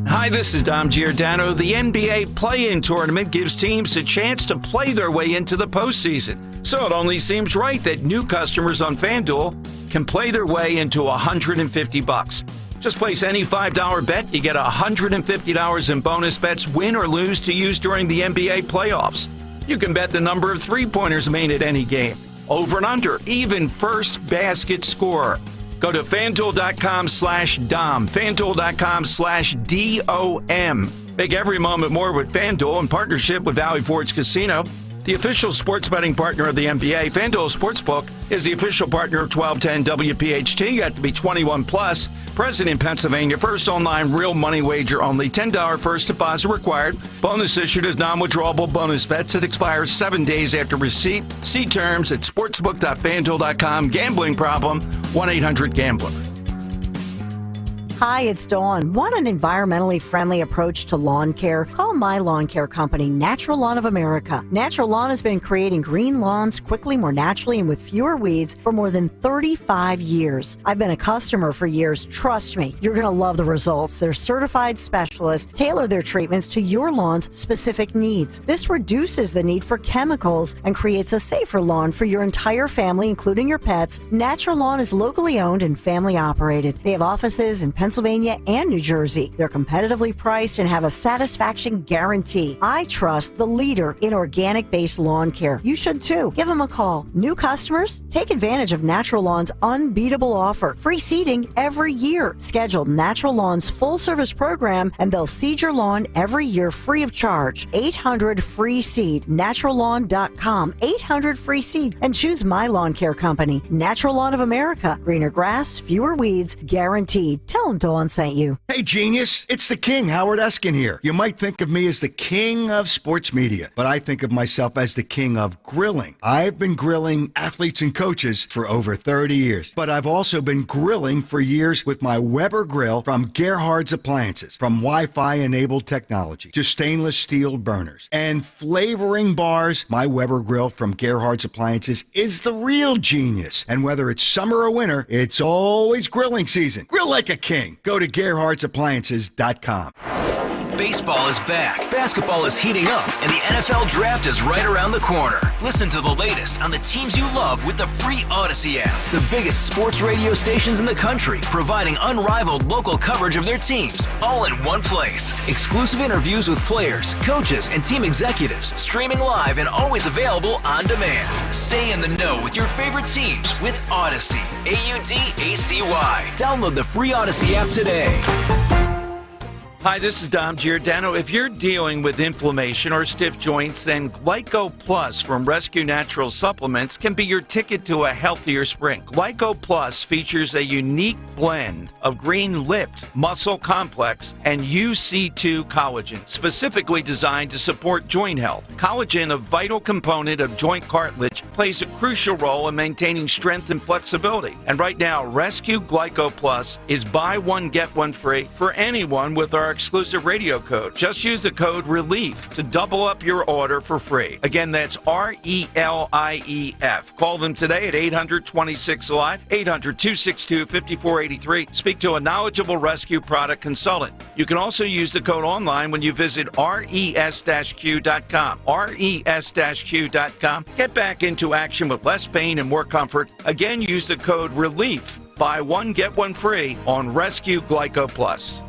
Hi, this is Dom Giordano. The NBA play-in tournament gives teams a chance to play their way into the postseason. So it only seems right that new customers on FanDuel can play their way into $150. Just place any $5 bet. You get $150 in bonus bets, win or lose, to use during the NBA playoffs. You can bet the number of three-pointers made at any game, over and under, even first basket scorer. Go to FanDuel.com/Dom, FanDuel.com/DOM. Make every moment more with FanDuel in partnership with Valley Forge Casino, the official sports betting partner of the NBA. FanDuel Sportsbook is the official partner of 1210 WPHT. You have to be 21 plus. Present in Pennsylvania. First online real money wager only. $10 first deposit required. Bonus issued as non-withdrawable bonus bets that expires 7 days after receipt. See terms at sportsbook.fanduel.com. Gambling problem? 1-800-GAMBLER. Hi, it's Dawn. Want an environmentally friendly approach to lawn care? Call my lawn care company, Natural Lawn of America. Natural Lawn has been creating green lawns quickly, more naturally, and with fewer weeds for more than 35 years. I've been a customer for years. Trust me, you're going to love the results. Their certified specialists tailor their treatments to your lawn's specific needs. This reduces the need for chemicals and creates a safer lawn for your entire family, including your pets. Natural Lawn is locally owned and family operated. They have offices in Pennsylvania and New Jersey. They're competitively priced and have a satisfaction guarantee. I trust the leader in organic-based lawn care. You should too. Give them a call. New customers, take advantage of Natural Lawn's unbeatable offer. Free seeding every year. Schedule Natural Lawn's full-service program and they'll seed your lawn every year free of charge. 800-FREE-SEED. NaturalLawn.com. 800-FREE-SEED. And choose my lawn care company. Natural Lawn of America. Greener grass, fewer weeds, guaranteed. Tell them Dawn sent you. Hey, genius. It's the king, Howard Eskin here. You might think of me as the king of sports media, but I think of myself as the king of grilling. I've been grilling athletes and coaches for over 30 years, but I've also been grilling for years with my Weber grill from Gerhard's Appliances. From Wi-Fi enabled technology to stainless steel burners and flavoring bars, my Weber grill from Gerhard's Appliances is the real genius. And whether it's summer or winter, it's always grilling season. Grill like a king. Go to GerhardsAppliances.com. Baseball is back, basketball is heating up, and the NFL Draft is right around the corner. Listen to the latest on the teams you love with the free Odyssey app. The biggest sports radio stations in the country, providing unrivaled local coverage of their teams, all in one place. Exclusive interviews with players, coaches, and team executives, streaming live and always available on demand. Stay in the know with your favorite teams with Odyssey. AUDACY. Download the free Odyssey app today. Hi, this is Dom Giordano. If you're dealing with inflammation or stiff joints, then Glyco Plus from Rescue Natural Supplements can be your ticket to a healthier spring. Glyco Plus features a unique blend of green-lipped muscle complex and UC2 collagen, specifically designed to support joint health. Collagen, a vital component of joint cartilage, plays a crucial role in maintaining strength and flexibility. And right now, Rescue Glyco Plus is buy one, get one free for anyone with our exclusive radio code. Just use the code RELIEF to double up your order for free. Again, that's RELIEF. Call them today at 800-26-LIVE, 800-262-5483. Speak to a knowledgeable rescue product consultant. You can also use the code online when you visit res-q.com. res-q.com. Get back into action with less pain and more comfort. Again, use the code RELIEF. Buy one, get one free on Rescue Glyco Plus.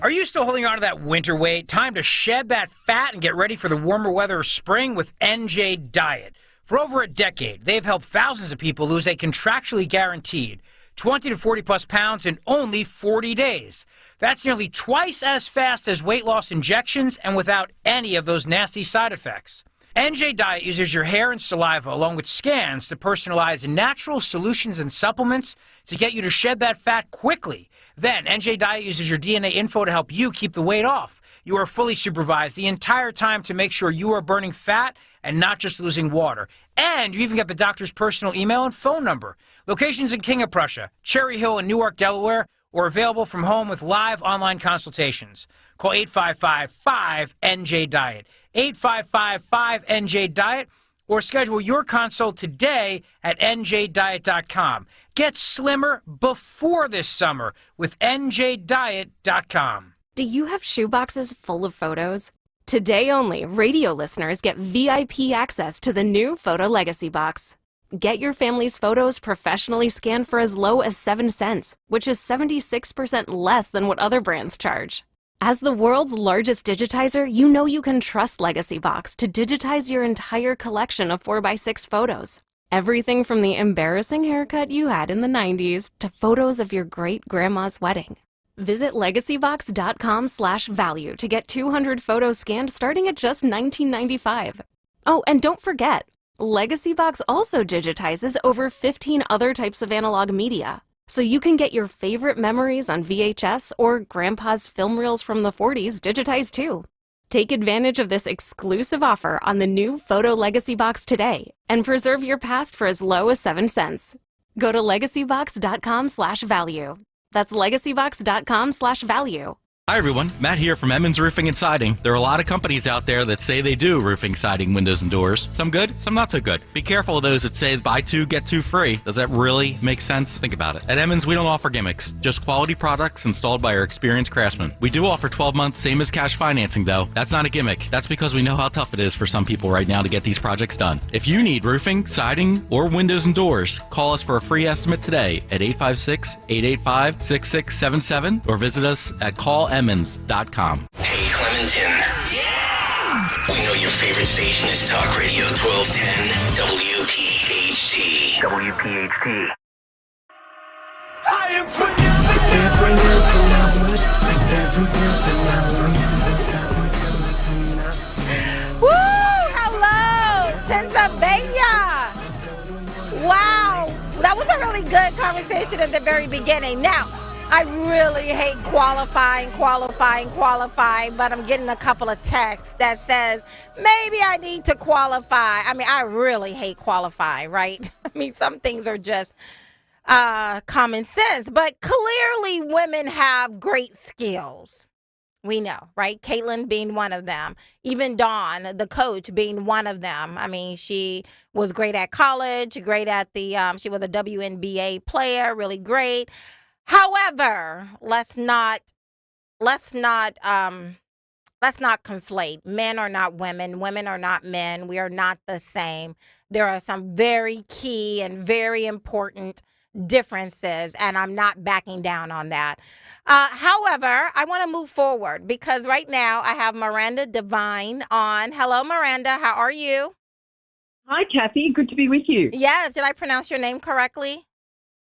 Are you still holding on to that winter weight? Time to shed that fat and get ready for the warmer weather of spring with NJ Diet. For over a decade, they've helped thousands of people lose a contractually guaranteed 20 to 40 plus pounds in only 40 days. That's nearly twice as fast as weight loss injections and without any of those nasty side effects. NJ Diet uses your hair and saliva along with scans to personalize natural solutions and supplements to get you to shed that fat quickly. Then NJ Diet uses your DNA info to help you keep the weight off. You are fully supervised the entire time to make sure you are burning fat and not just losing water. And you even get the doctor's personal email and phone number. Locations in King of Prussia, Cherry Hill, and Newark, Delaware, or available from home with live online consultations. Call 855-5NJ-DIET, 855-5NJ-DIET, or schedule your consult today at njdiet.com. Get slimmer before this summer with njdiet.com. Do you have shoeboxes full of photos? Today only, radio listeners get VIP access to the new Photo Legacy Box. Get your family's photos professionally scanned for as low as 7 cents, which is 76% less than what other brands charge. As the world's largest digitizer, you know you can trust Legacy Box to digitize your entire collection of 4x6 photos. Everything from the embarrassing haircut you had in the 90s to photos of your great-grandma's wedding. Visit legacybox.com/value to get 200 photos scanned starting at just $19.95. Oh, and don't forget, Legacy Box also digitizes over 15 other types of analog media, so you can get your favorite memories on VHS or Grandpa's film reels from the 40s digitized too. Take advantage of this exclusive offer on the new Photo Legacy Box today and preserve your past for as low as 7 cents. Go to legacybox.com/value. That's legacybox.com/value. Hi everyone, Matt here from Emmons Roofing and Siding. There are a lot of companies out there that say they do roofing, siding, windows, and doors. Some good, some not so good. Be careful of those that say buy two, get two free. Does that really make sense? Think about it. At Emmons, we don't offer gimmicks, just quality products installed by our experienced craftsmen. We do offer 12 months, same as cash financing though. That's not a gimmick. That's because we know how tough it is for some people right now to get these projects done. If you need roofing, siding, or windows and doors, call us for a free estimate today at 856-885-6677 or visit us at callemmons.com. Hey, Clementon. Yeah! We know your favorite station is Talk Radio 1210 WPHT. WPHT. I am phenomenal. Every ounce of my blood, every breath in my lungs, won't stop until I'm phenomenal. Woo! Hello, Pennsylvania. Wow, that was a really good conversation at the very beginning. Now, I really hate qualifying, but I'm getting a couple of texts that says, maybe I need to qualify. I mean, I really hate qualifying, right? I mean, some things are just common sense, but clearly women have great skills. We know, right? Caitlin being one of them. Even Dawn, the coach, being one of them. I mean, she was great at college, great at the, she was a WNBA player, really great. However, let's not conflate. Men are not women. Women are not men. We are not the same. There are some very key and very important differences, and I'm not backing down on that. However, I want to move forward because right now I have Miranda Devine on. Hello, Miranda. How are you? Hi, Kathy. Good to be with you. Yes. Did I pronounce your name correctly?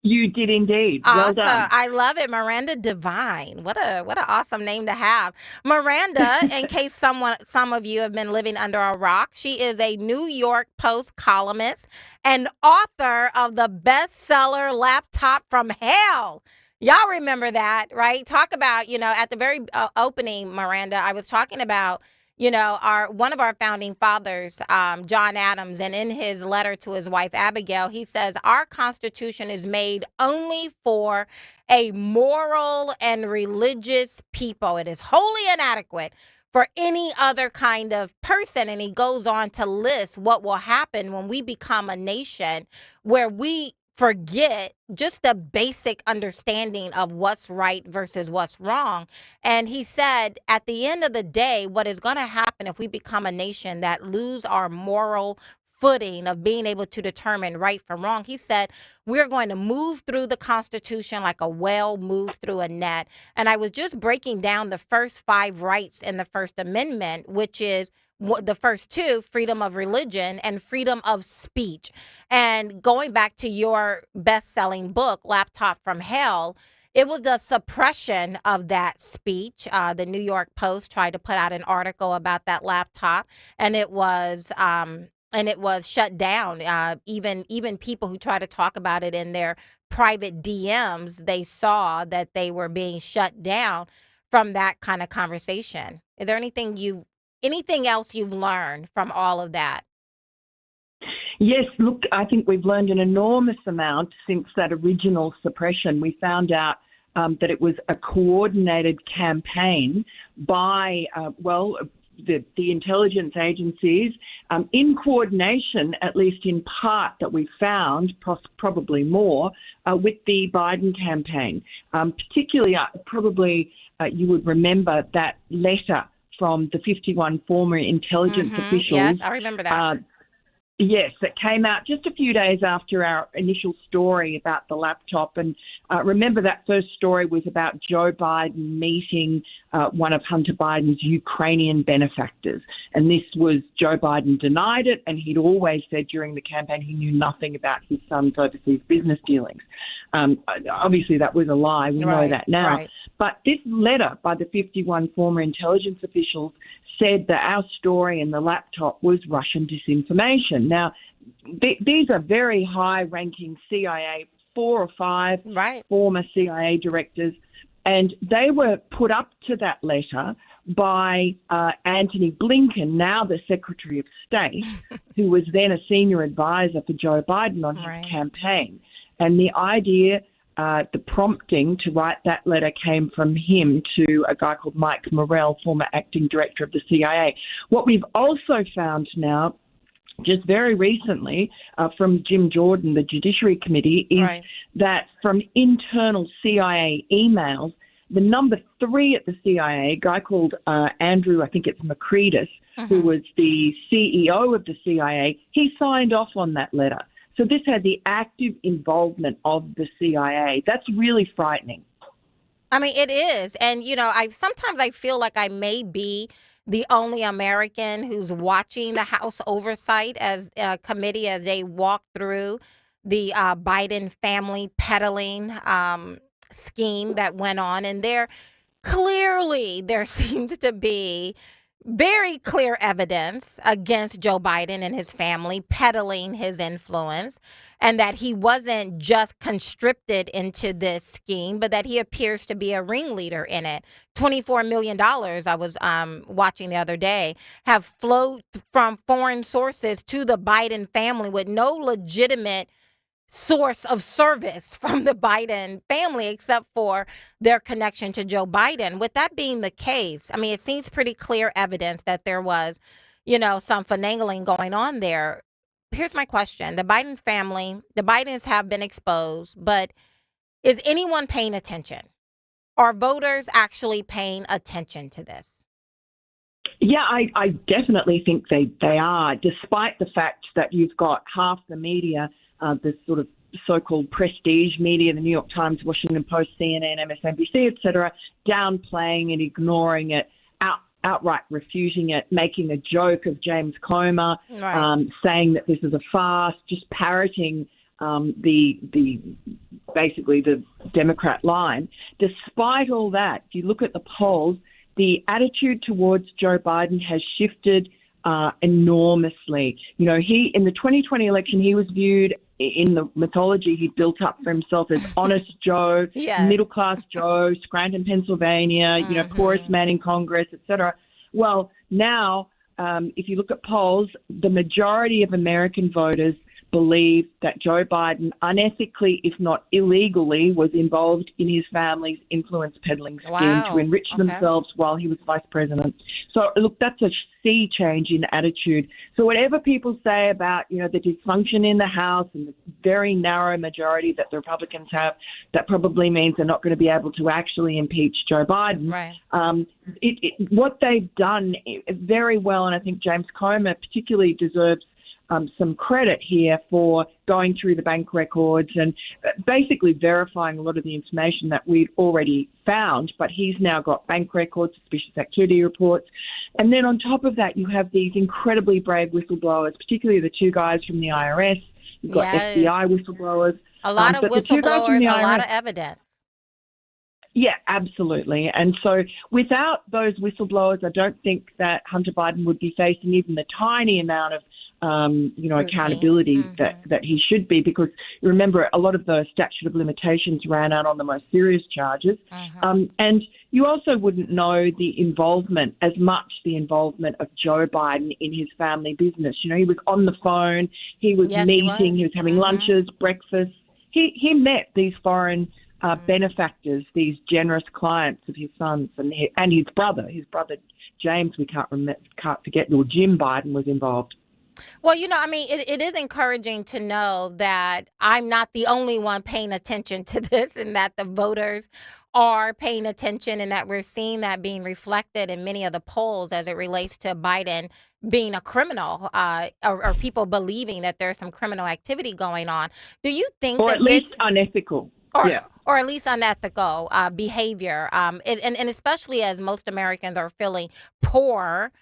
You did indeed. Awesome. Well done. I love it. Miranda Devine. What an awesome name to have. Miranda, in case some of you have been living under a rock, she is a New York Post columnist and author of the bestseller Laptop from Hell. Y'all remember that, right? Talk about, at the very opening, Miranda, I was talking about, One of our founding fathers, John Adams, and in his letter to his wife Abigail, he says, our Constitution is made only for a moral and religious people. It is wholly inadequate for any other kind of person. And he goes on to list what will happen when we become a nation where we forget just the basic understanding of what's right versus what's wrong. And he said, at the end of the day, what is going to happen if we become a nation that lose our moral footing of being able to determine right from wrong, he said, we're going to move through the Constitution like a whale moves through a net. And I was just breaking down the first 5 rights in the First Amendment, which is the first 2, freedom of religion and freedom of speech. And going back to your best-selling book, Laptop from Hell, it was the suppression of that speech. The New York Post tried to put out an article about that laptop, and it was shut down. Even people who try to talk about it in their private DMs, they saw that they were being shut down from that kind of conversation. Is there anything else you've learned from all of that? Yes, look, I think we've learned an enormous amount since that original suppression. We found out that it was a coordinated campaign by, the intelligence agencies, in coordination, at least in part that we found, probably more, with the Biden campaign. Particularly, you would remember that letter from the 51 former intelligence officials. Yes, I remember that. Yes, that came out just a few days after our initial story about the laptop. And remember, that first story was about Joe Biden meeting one of Hunter Biden's Ukrainian benefactors. And this was, Joe Biden denied it, and he'd always said during the campaign he knew nothing about his son's overseas business dealings. Obviously, that was a lie. We know that now. Right. But this letter by the 51 former intelligence officials said that our story in the laptop was Russian disinformation. Now, these are very high-ranking CIA, 4 or 5 former CIA directors, and they were put up to that letter by Antony Blinken, now the Secretary of State, who was then a senior advisor for Joe Biden on his campaign. And the idea, the prompting to write that letter came from him to a guy called Mike Morrell, former acting director of the CIA. What we've also found now, just very recently, from Jim Jordan, the Judiciary Committee, is that from internal CIA emails, the number 3 at the CIA, a guy called Andrew, I think it's Makridis, who was the CEO of the CIA, he signed off on that letter. So this had the active involvement of the CIA. That's really frightening. I mean, it is. And, sometimes I feel like I may be the only American who's watching the House Oversight as committee as they walk through the Biden family peddling scheme that went on. And there seems to be very clear evidence against Joe Biden and his family peddling his influence, and that he wasn't just conscripted into this scheme, but that he appears to be a ringleader in it. $24 million, I was watching the other day, have flowed from foreign sources to the Biden family with no legitimate source of service from the Biden family except for their connection to Joe Biden. With that being the case, I mean, it seems pretty clear evidence that there was, some finagling going on there. Here's my question. The Biden family, the Bidens have been exposed, but is anyone paying attention? Are voters actually paying attention to this? Yeah, I definitely think they are, despite the fact that you've got half the media, the sort of so-called prestige media, the New York Times, Washington Post, CNN, MSNBC, etc., downplaying it, ignoring it, outright refuting it, making a joke of James Comer, saying that this is a farce, just parroting basically the Democrat line. Despite all that, if you look at the polls, the attitude towards Joe Biden has shifted enormously. In the 2020 election, he was viewed in the mythology he built up for himself as honest Joe, middle-class Joe, Scranton, Pennsylvania, poorest man in Congress, etc. Well, now, if you look at polls, the majority of American voters believe that Joe Biden unethically, if not illegally, was involved in his family's influence peddling scheme to enrich themselves while he was vice president. So, look, that's a sea change in attitude. So whatever people say about, the dysfunction in the House and the very narrow majority that the Republicans have, that probably means they're not going to be able to actually impeach Joe Biden. Right. What they've done very well, and I think James Comer particularly deserves some credit here for going through the bank records and basically verifying a lot of the information that we'd already found, but he's now got bank records, suspicious activity reports. And then on top of that, you have these incredibly brave whistleblowers, particularly the two guys from the IRS. You've got FBI whistleblowers. A lot of whistleblowers, a lot of evidence. Yeah, absolutely. And so without those whistleblowers, I don't think that Hunter Biden would be facing even the tiny amount of accountability that he should be, because you remember a lot of the statute of limitations ran out on the most serious charges. And you also wouldn't know the involvement of Joe Biden in his family business. He was on the phone, he was meeting, he was having lunches, breakfasts. He met these foreign benefactors, these generous clients of his sons and his brother James, we can't forget, or Jim Biden was involved. Well, it is encouraging to know that I'm not the only one paying attention to this, and that the voters are paying attention, and that we're seeing that being reflected in many of the polls as it relates to Biden being a criminal, or people believing that there's some criminal activity going on. Do you think or at least unethical? Or at least unethical behavior, and especially as most Americans are feeling poor,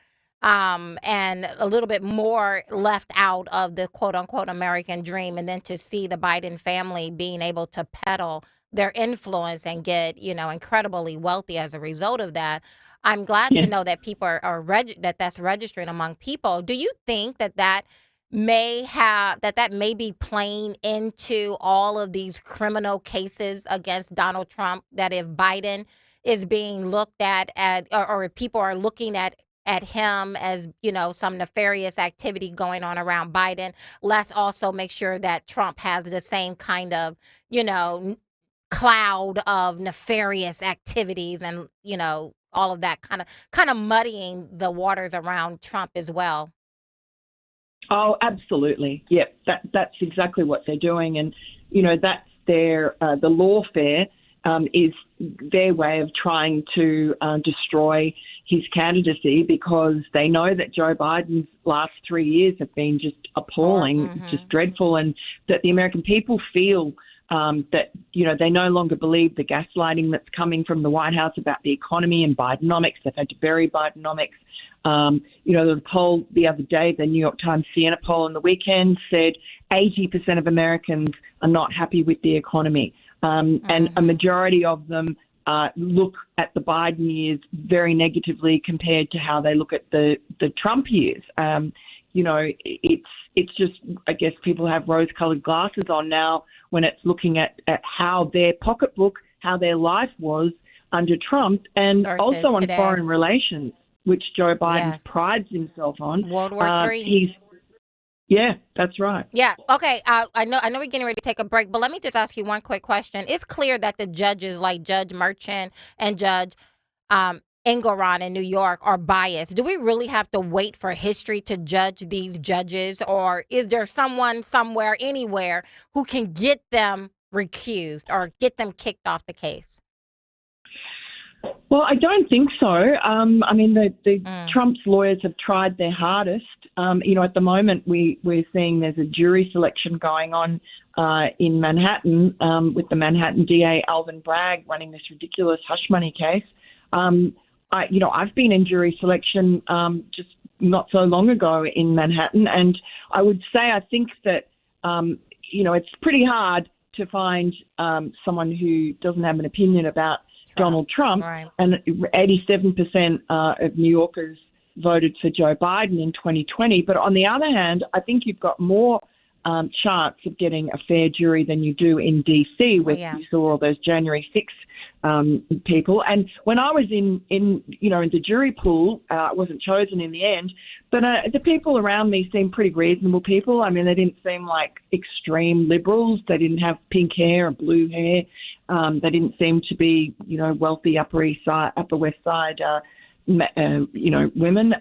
and a little bit more left out of the quote-unquote American dream, and then to see the Biden family being able to peddle their influence and get, incredibly wealthy as a result of that. I'm glad to know that people that's registering among people. Do you think that may be playing into all of these criminal cases against Donald Trump, that if Biden is being looked at or if people are looking at him as, some nefarious activity going on around Biden, let's also make sure that Trump has the same kind of, cloud of nefarious activities and, all of that kind of muddying the waters around Trump as well? Oh, absolutely. Yeah, that's exactly what they're doing. And, that's their, the lawfare is their way of trying to destroy his candidacy, because they know that Joe Biden's last 3 years have been just appalling, just dreadful, and that the American people feel that, they no longer believe the gaslighting that's coming from the White House about the economy and Bidenomics. They've had to bury Bidenomics. The poll the other day, the New York Times Siena poll on the weekend, said 80% of Americans are not happy with the economy. And a majority of them look at the Biden years very negatively compared to how they look at the Trump years. It's just, I guess people have rose-colored glasses on now when it's looking at how their pocketbook, how their life was under Trump, and also on foreign relations, which Joe Biden prides himself on. World War III. Yeah, that's right. Yeah. Okay. I know we're getting ready to take a break, but let me just ask you one quick question. It's clear that the judges like Judge Merchant and Judge Engelron in New York are biased. Do we really have to wait for history to judge these judges, or is there someone somewhere, anywhere, who can get them recused or get them kicked off the case? Well, I don't think so. Trump's lawyers have tried their hardest. At the moment, we're seeing there's a jury selection going on in Manhattan with the Manhattan DA Alvin Bragg running this ridiculous hush money case. I've been in jury selection just not so long ago in Manhattan, and I would say I think that it's pretty hard to find someone who doesn't have an opinion about Donald Trump, and 87% of New Yorkers voted for Joe Biden in 2020. But on the other hand, I think you've got more chance of getting a fair jury than you do in D.C., where you saw all those January 6th people. And when I was in the jury pool, I wasn't chosen in the end, but the people around me seemed pretty reasonable people. I mean, they didn't seem like extreme liberals. They didn't have pink hair or blue hair. They didn't seem to be, wealthy Upper West Side, women.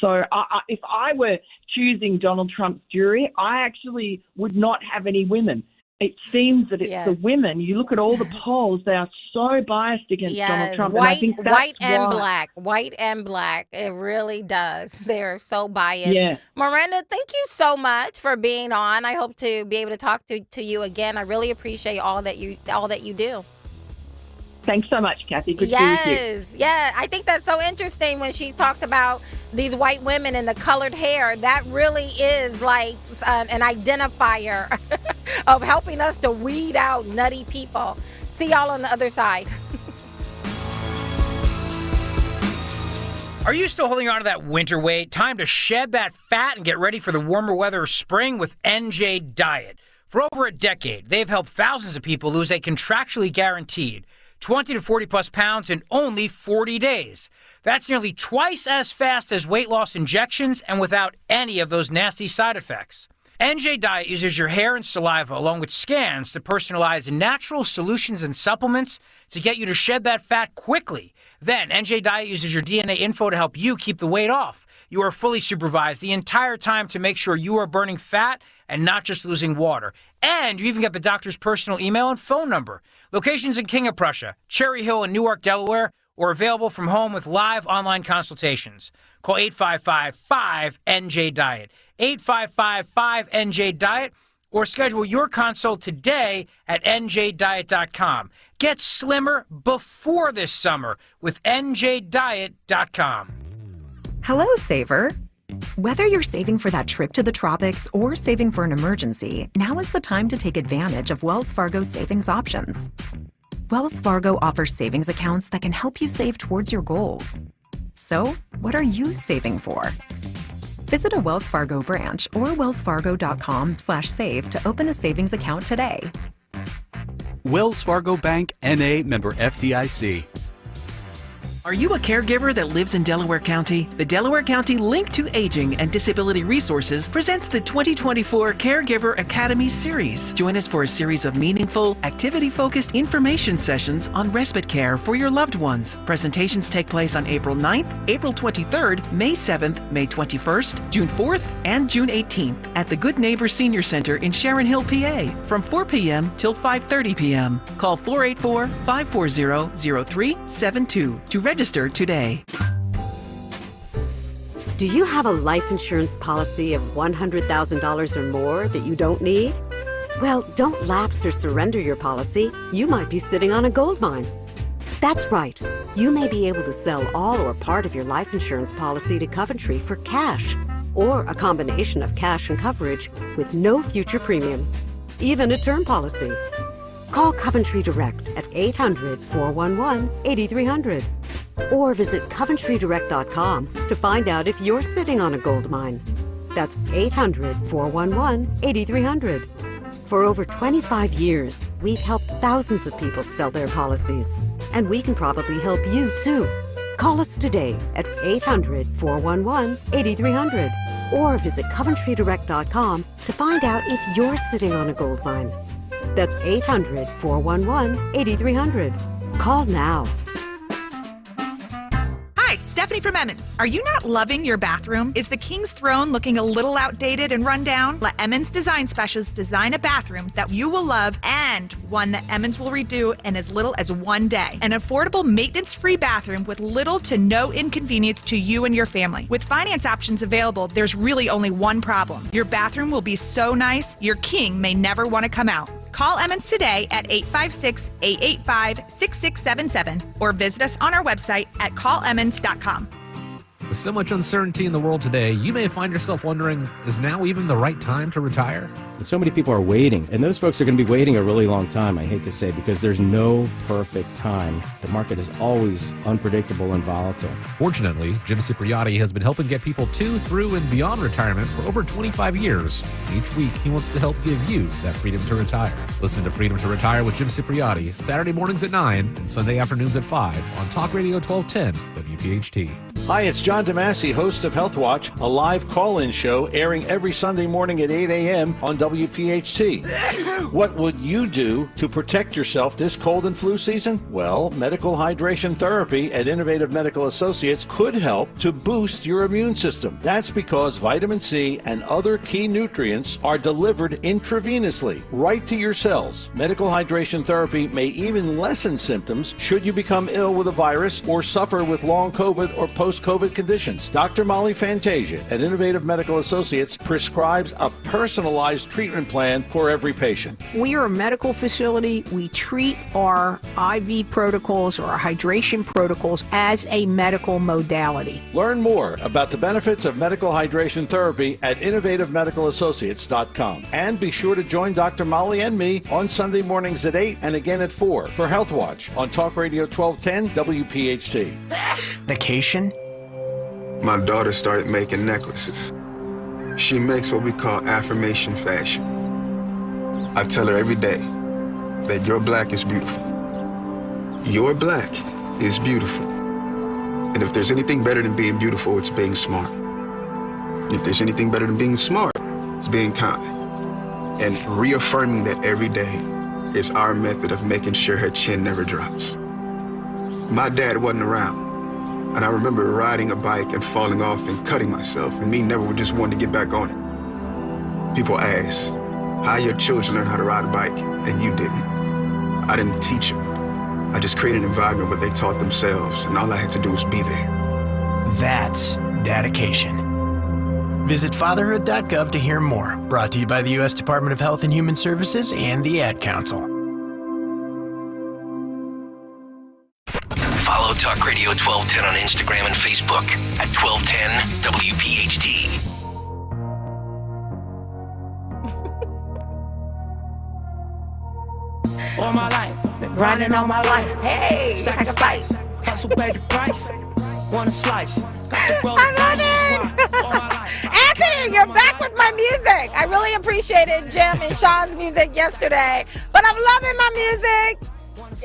So if I were choosing Donald Trump's jury, I actually would not have any women. It seems that it's the women. You look at all the polls; they are so biased against Donald Trump. White, and I think that's white and black. It really does. They're so biased. Yeah. Miranda, thank you so much for being on. I hope to be able to talk to you again. I really appreciate all that you do. Thanks so much, Kathy. Good to be with you. Yes, yeah. I think that's so interesting when she talks about these white women and the colored hair. That really is like an identifier of helping us to weed out nutty people. See y'all on the other side. Are you still holding on to that winter weight? Time to shed that fat and get ready for the warmer weather of spring with NJ Diet. For over a decade, they've helped thousands of people lose a contractually guaranteed 20 to 40 plus pounds in only 40 days. That's nearly twice as fast as weight loss injections and without any of those nasty side effects. NJ Diet uses your hair and saliva along with scans to personalize natural solutions and supplements to get you to shed that fat quickly. Then NJ Diet uses your DNA info to help you keep the weight off. You are fully supervised the entire time to make sure you are burning fat and not just losing water. And you even get the doctor's personal email and phone number. Locations in King of Prussia, Cherry Hill, and Newark, Delaware, or available from home with live online consultations. Call 855-5NJ-DIET, 855-5NJ-DIET, or schedule your consult today at njdiet.com. Get slimmer before this summer with njdiet.com. Hello, saver. Whether you're saving for that trip to the tropics or saving for an emergency, now is the time to take advantage of Wells Fargo's savings options. Wells Fargo offers savings accounts that can help you save towards your goals. So, what are you saving for? Visit a Wells Fargo branch or wellsfargo.com/save to open a savings account today. Wells Fargo Bank, N.A., member FDIC. Are you a caregiver that lives in Delaware County? The Delaware County Link to Aging and Disability Resources presents the 2024 Caregiver Academy Series. Join us for a series of meaningful, activity-focused information sessions on respite care for your loved ones. Presentations take place on April 9th, April 23rd, May 7th, May 21st, June 4th, and June 18th at the Good Neighbor Senior Center in Sharon Hill, PA, from 4 p.m. till 5:30 p.m. Call 484-540-0372 to register today. Do you have a life insurance policy of $100,000 or more that you don't need? Well, don't lapse or surrender your policy. You might be sitting on a gold mine. That's right. You may be able to sell all or part of your life insurance policy to Coventry for cash, or a combination of cash and coverage with no future premiums, even a term policy. Call Coventry Direct at 800-411-8300 or visit coventrydirect.com to find out if you're sitting on a gold mine. That's 800-411-8300. For over 25 years, we've helped thousands of people sell their policies, and we can probably help you too. Call us today at 800-411-8300 or visit coventrydirect.com to find out if you're sitting on a gold mine. That's 800-411-8300. Call now. Hi, Stephanie from Emmons. Are you not loving your bathroom? Is the King's Throne looking a little outdated and run down? Let Emmons Design Specialists design a bathroom that you will love and one that Emmons will redo in as little as 1 day. An affordable, maintenance-free bathroom with little to no inconvenience to you and your family. With finance options available, there's really only one problem. Your bathroom will be so nice, your king may never want to come out. Call Emmons today at 856-885-6677 or visit us on our website at callemmons.com. With so much uncertainty in the world today, you may find yourself wondering, is now even the right time to retire? And so many people are waiting, and those folks are going to be waiting a really long time, I hate to say, because there's no perfect time. The market is always unpredictable and volatile. Fortunately, Jim Cipriotti has been helping get people to, through, and beyond retirement for over 25 years. Each week, he wants to help give you that freedom to retire. Listen to Freedom to Retire with Jim Cipriotti, Saturday mornings at 9 and Sunday afternoons at 5 on Talk Radio 1210 WPHT. Hi, it's John DeMasi, host of Health Watch, a live call-in show airing every Sunday morning at 8 a.m. on WPHT. What would you do to protect yourself this cold and flu season? Well, medical hydration therapy at Innovative Medical Associates could help to boost your immune system. That's because vitamin C and other key nutrients are delivered intravenously, right to your cells. Medical hydration therapy may even lessen symptoms should you become ill with a virus or suffer with long COVID or post-COVID conditions. Dr. Molly Fantasia at Innovative Medical Associates prescribes a personalized treatment plan for every patient. We are a medical facility. We treat our IV protocols or our hydration protocols as a medical modality. Learn more about the benefits of medical hydration therapy at innovativemedicalassociates.com. And be sure to join Dr. Molly and me on Sunday mornings at 8 and again at 4 for Health Watch on Talk Radio 1210 WPHT. Vacation? My daughter started making necklaces. She makes what we call affirmation fashion. I tell her every day that your black is beautiful. Your black is beautiful. And if there's anything better than being beautiful, it's being smart. And if there's anything better than being smart, it's being kind. And reaffirming that every day is our method of making sure her chin never drops. My dad wasn't around. And I remember riding a bike and falling off and cutting myself, and me never just wanting to get back on it. People ask, how your children learn how to ride a bike, and you didn't. I didn't teach them. I just created an environment where they taught themselves, and all I had to do was be there. That's dedication. Visit fatherhood.gov to hear more. Brought to you by the U.S. Department of Health and Human Services and the Ad Council. Follow Talk Radio 1210 on Instagram and Facebook at 1210 WPHT. All my life, been grinding all my life. Hey, sacrifice, hustle, baby, price. Want a slice? Anthony, you're back with my music. I really appreciated Jim and Sean's music yesterday, but I'm loving my music.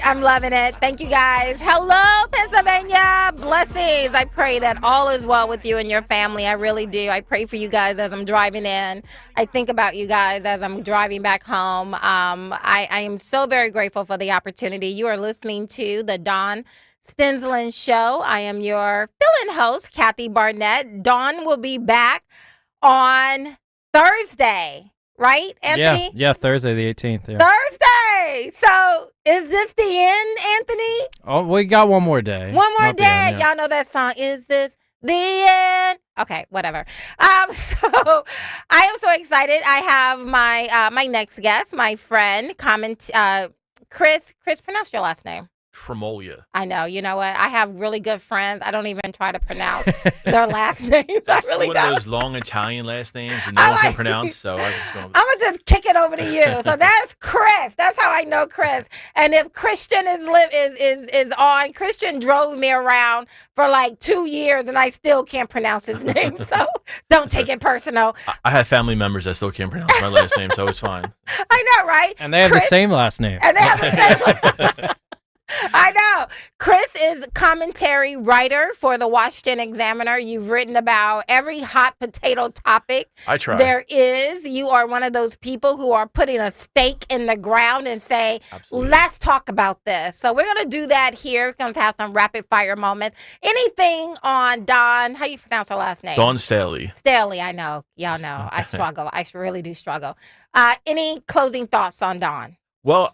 I'm loving it. Thank you, guys. Hello, Pennsylvania. Blessings. I pray that all is well with you and your family. I really do. I pray for you guys as I'm driving in. I think about you guys as I'm driving back home. I am so very grateful for the opportunity. You are listening to the Dawn Stensland Show. I am your fill-in host, Kathy Barnett. Dawn will be back on Thursday, right, Anthony? Yeah, Thursday the 18th. Yeah. Thursday. So is this the end, Anthony? Oh, we got one more day. One more Not day. the end, yeah. Y'all know that song. Is this the end? Okay, whatever. So I am so excited. I have my my next guest, my friend, Chris. Chris, pronounce your last name. Tremolia. I know. You know what? I have really good friends. I don't even try to pronounce their last names. I really one don't. of those long Italian last names that no one can pronounce, so I'm just going to... I'm going to just kick it over to you. So that's Chris. That's how I know Chris. And if Christian is on, Christian drove me around for like 2 years, and I still can't pronounce his name. So don't take it personal. I have family members that still can't pronounce my last name, so it's fine. I know, right? And they have the same last name. And they have the same I know. Chris is commentary writer for the Washington Examiner. You've written about every hot potato topic I try. there is. You are one of those people who are putting a stake in the ground and say, let's talk about this. So we're going to do that here. We're going to have some rapid fire moments. Anything on Dawn, how you pronounce her last name? Dawn Staley. Staley, I know. Y'all know. I struggle. I really do struggle. Any closing thoughts on Dawn? Well,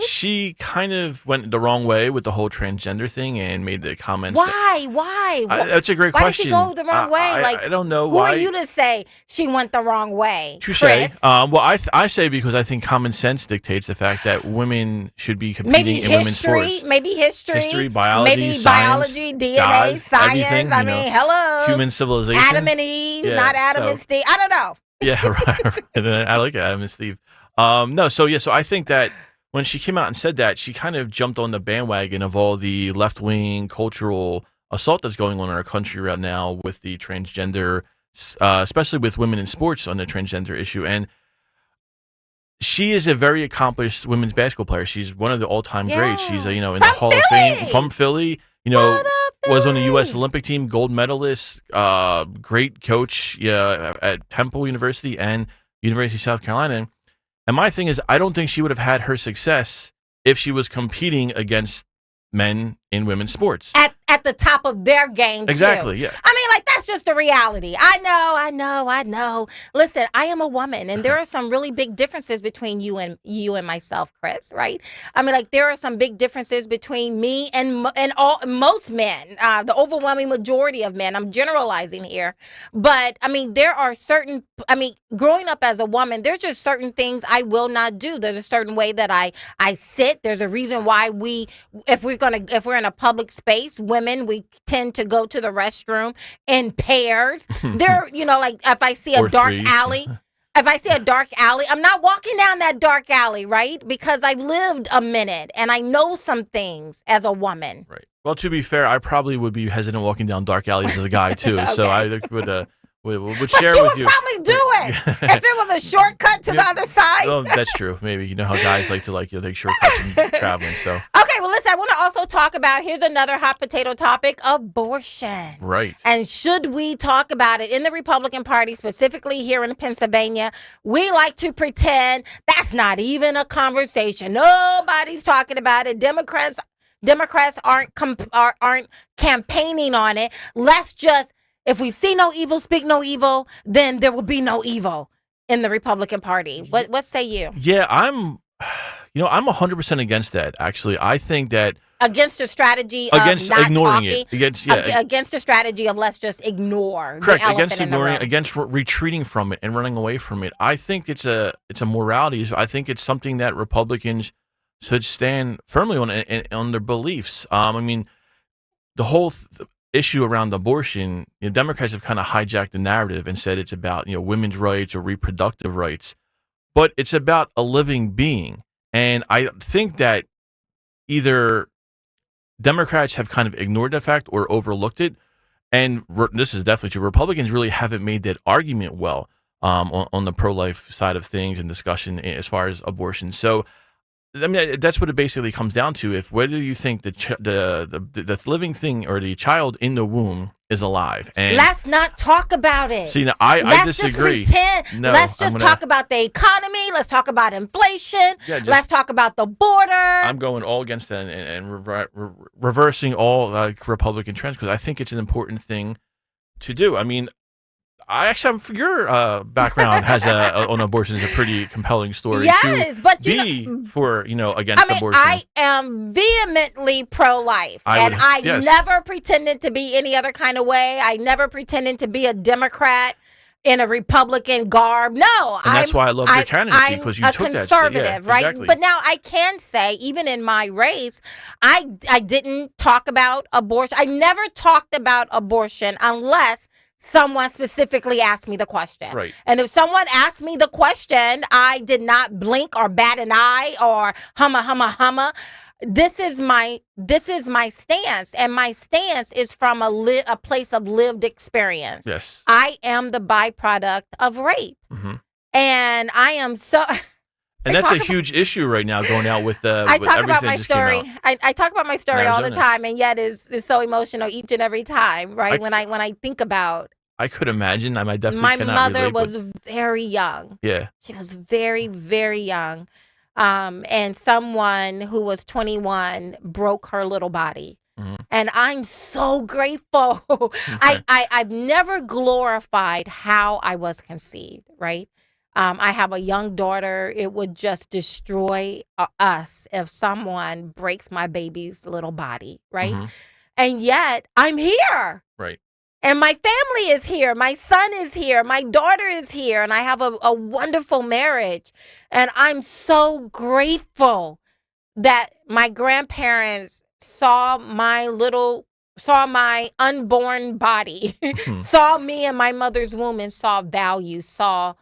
she kind of went the wrong way with the whole transgender thing and made the comments. Why? That's a great question. Why did she go the wrong way? I don't know who why. Who are you to say she went the wrong way? Touche. Chris? Well, I say because I think common sense dictates the fact that women should be competing in women's sports. Maybe history, biology, maybe science, biology, DNA, God, science. everything, I mean, hello. Human civilization. Adam and Eve, Yeah, not Adam and Steve. I don't know. Yeah, right. And then I like it, Adam and Steve. No, so I think that when she came out and said that, she kind of jumped on the bandwagon of all the left-wing cultural assault that's going on in our country right now with the transgender, especially with women in sports on the transgender issue. And she is a very accomplished women's basketball player. She's one of the all-time greats. She's in the Hall of Fame from Philly. Was on the U.S. Olympic team, gold medalist, great coach at Temple University and University of South Carolina. And my thing is, I don't think she would have had her success if she was competing against men in women's sports. At the top of their game, exactly, too. yeah. I mean, like, that's just the reality. I know. Listen, I am a woman, and there are some really big differences between you and myself, Chris, right? I mean, like, there are some big differences between me and most men, the overwhelming majority of men. I'm generalizing here. But, I mean, there are growing up as a woman, there's just certain things I will not do. There's a certain way that I sit. There's a reason why if we're in a public space, women, we tend to go to the restroom in pairs. There, like if I see a dark alley, I'm not walking down that dark alley, right? Because I've lived a minute and I know some things as a woman. Right. Well, to be fair, I probably would be hesitant walking down dark alleys as a guy too. Okay. So I would share with you. But you would probably do it if it was a shortcut to the other side. Well, that's true. Maybe you know how guys like to take shortcuts in traveling. So okay, well, listen. I want to also talk about here's another hot potato topic: abortion. Right. And should we talk about it in the Republican Party, specifically here in Pennsylvania? We like to pretend that's not even a conversation. Nobody's talking about it. Democrats aren't campaigning on it. Let's just. If we see no evil, speak no evil, then there will be no evil in the Republican Party. What say you? Yeah, I'm 100% against that. Actually, I think that against a strategy against of not ignoring talking, it, against a strategy of let's just ignore. Correct. The against ignoring, it, against retreating from it and running away from it. I think it's a morality. I think it's something that Republicans should stand firmly on their beliefs. I mean, the whole issue around abortion, Democrats have kind of hijacked the narrative and said it's about women's rights or reproductive rights, but it's about a living being. And I think that either Democrats have kind of ignored that fact or overlooked it, and this is definitely true. Republicans really haven't made that argument well on the pro-life side of things and discussion as far as abortion. So I mean, that's what it basically comes down to. If whether you think the living thing or the child in the womb is alive, and let's not talk about it. See, now I disagree. Let's just pretend. No, let's just talk about the economy. Let's talk about inflation. Yeah, let's talk about the border. I'm going all against that and reversing all Republican trends because I think it's an important thing to do. I mean, your background has on abortion is a pretty compelling story. Yes, but against abortion. I am vehemently pro-life, I never pretended to be any other kind of way. I never pretended to be a Democrat in a Republican garb. No, and that's why I love your candidacy because you took that. I'm a conservative, right? Exactly. But now I can say, even in my race, I didn't talk about abortion. I never talked about abortion unless someone specifically asked me the question. Right. And if someone asked me the question, I did not blink or bat an eye or humma. This is my stance, and my stance is from a place of lived experience. Yes. I am the byproduct of rape. Mm-hmm. And I am so And that's a huge issue right now going out with I with talk about my just story. came out. I talk about my story all the time, and yet is so emotional each and every time, right? When I think about I could imagine. I definitely my cannot mother relate, was very young. Yeah. She was very, very young. And someone who was 21 broke her little body. Mm-hmm. And I'm so grateful. Okay. I've never glorified how I was conceived, right? I have a young daughter. It would just destroy us if someone breaks my baby's little body, right? Mm-hmm. And yet I'm here. Right. And my family is here. My son is here. My daughter is here. And I have a wonderful marriage. And I'm so grateful that my grandparents saw my unborn body, saw me in my mother's womb and saw value, saw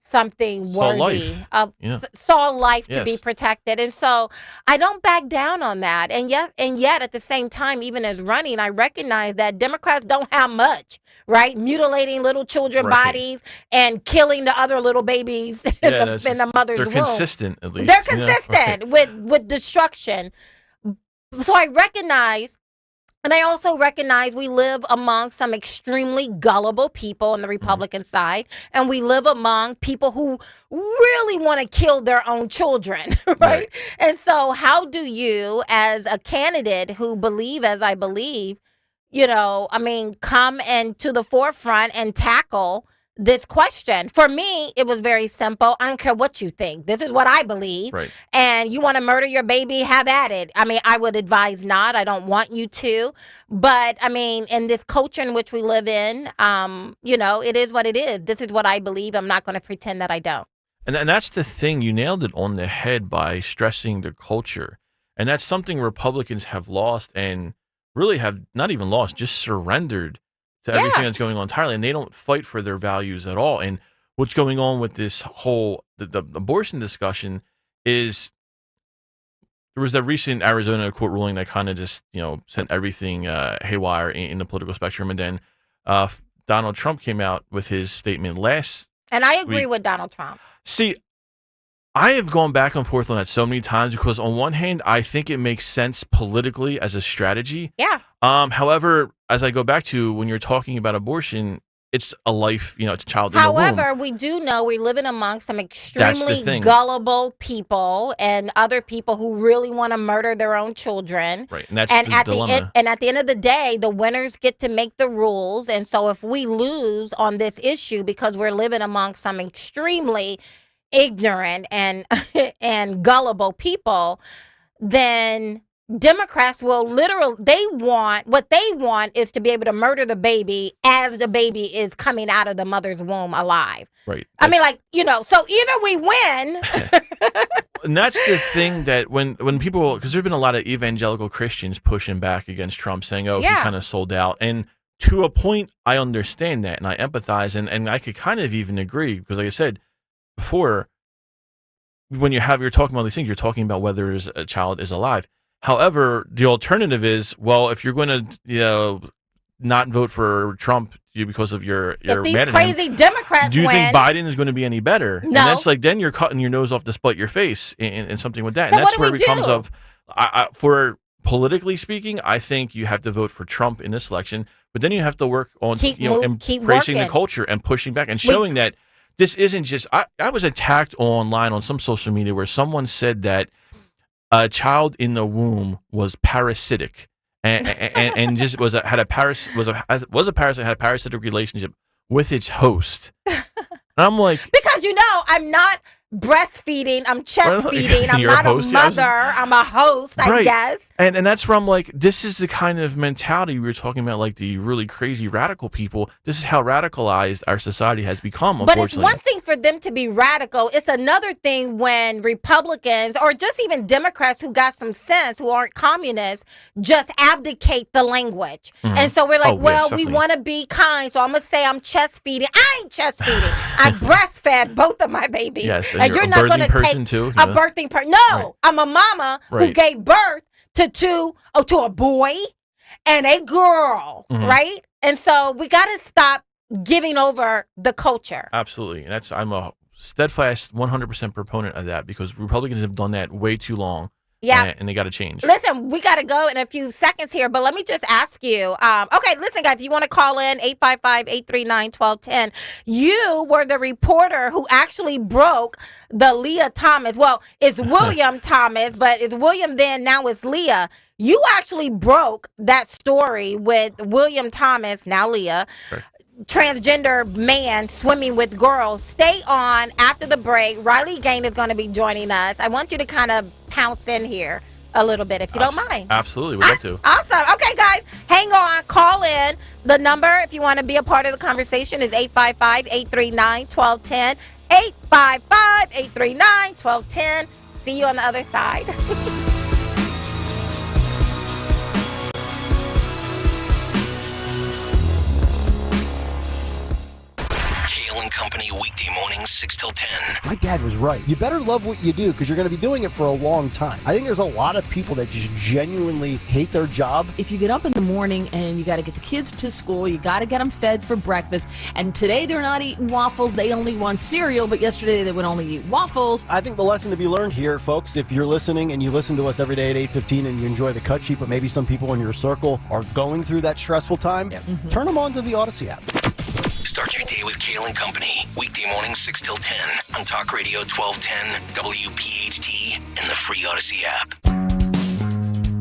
something Saw worthy life. of Yeah. saw life to be Yes. protected. And so I don't back down on that. And yet at the same time, even as running, I recognize that Democrats don't have much, right? Mutilating little children Right. bodies and killing the other little babies in the mother's they're womb. consistent, at least. They're you know? consistent Right. with destruction. So I recognize, and I also recognize we live among some extremely gullible people on the Republican side, and we live among people who really want to kill their own children, right? And so how do you, as a candidate who believe as I believe, come to the forefront and tackle this question? For me, it was very simple. I don't care what you think. This is what I believe. Right. And you want to murder your baby, have at it. I mean, I would advise not. I don't want you to. But, I mean, in this culture in which we live in, it is what it is. This is what I believe. I'm not going to pretend that I don't. And that's the thing. You nailed it on the head by stressing the culture. And that's something Republicans have lost, and really have not even lost, just surrendered to everything that's going on entirely, and they don't fight for their values at all. And what's going on with this whole the abortion discussion is there was that recent Arizona court ruling that kind of just sent everything haywire in the political spectrum, and then Donald Trump came out with his statement last. And I agree week. with Donald Trump. See, I have gone back and forth on that so many times because on one hand, I think it makes sense politically as a strategy. Yeah. However, as I go back to when you're talking about abortion, it's a life, it's a child in the womb. However, we do know we live in among some extremely thing. gullible people and other people who really want to murder their own children. Right, and that's and the at dilemma. at the end of the day, the winners get to make the rules. And so if we lose on this issue because we're living among some extremely ignorant and and gullible people, then Democrats will what they want is to be able to murder the baby as the baby is coming out of the mother's womb alive. Right. I mean, so either we win. And that's the thing that when people, because there's been a lot of evangelical Christians pushing back against Trump, saying, oh, he kind of sold out. And to a point, I understand that and I empathize, and I could kind of even agree, because like I said before, when you're talking about these things, you're talking about whether a child is alive. However, the alternative is, well, if you're going to, not vote for Trump because of your if these mad at crazy him, Democrats do you win, think Biden is going to be any better? No. And that's then you're cutting your nose off to spite your face in something with that. Then And that's what do where we it becomes do? for politically speaking, I think you have to vote for Trump in this election, but then you have to work on keep embracing the working. culture and pushing back and showing that this isn't just. I was attacked online on some social media where someone said that a child in the womb was parasitic and just had a parasitic relationship with its host. And I'm like, because I'm not breastfeeding, I'm chest feeding, I'm You're a not host? a Yeah, mother, I'm a host, I Right. guess. And that's where I'm like, this is the kind of mentality we were talking about, like the really crazy radical people. This is how radicalized our society has become, But it's unfortunately. one thing for them to be radical. It's another thing when Republicans or just even Democrats who got some sense, who aren't communists, just abdicate the language. Mhm. And so we're like, Oh, yes, well, we definitely. want to be kind. So I'm going to say I'm chest feeding. I ain't chest feeding. I breastfed both of my babies. Yes, and you're a not going birthing to take person too, a yeah. birthing person. No, Right. I'm a mama who Right. gave birth to a boy and a girl, Mhm. right? And so we got to stop giving over the culture. Absolutely. And I'm a steadfast 100% proponent of that, because Republicans have done that way too long. Yeah. And they got to change. Listen, we got to go in a few seconds here, but let me just ask you. Okay, listen, guys, if you want to call in, 855-839-1210. You were the reporter who actually broke the Leah Thomas. Well, it's William Thomas, but it's William then, now it's Leah. You actually broke that story with William Thomas, now Leah. Right. Transgender man swimming with girls. Stay on after the break. Riley Gain is going to be joining us. I want you to kind of pounce in here a little bit, if you don't mind. Absolutely. We'd love to. Awesome. Okay, guys, hang on. Call in. The number, if you want to be a part of the conversation, is 855-839-1210. 855-839-1210. See you on the other side. Kayal and Company, weekday mornings 6 till 10. My dad was right. You better love what you do because you're going to be doing it for a long time. I think there's a lot of people that just genuinely hate their job. If you get up in the morning and you got to get the kids to school, you got to get them fed for breakfast, and today they're not eating waffles, they only want cereal, but yesterday they would only eat waffles. I think the lesson to be learned here, folks, if you're listening and you listen to us every day at 8:15 and you enjoy the cut sheet, but maybe some people in your circle are going through that stressful time, turn them on to the Odyssey app. Start your day with Kayal and Company, weekday mornings 6 till 10 on Talk Radio 1210, WPHT, and the free Odyssey app.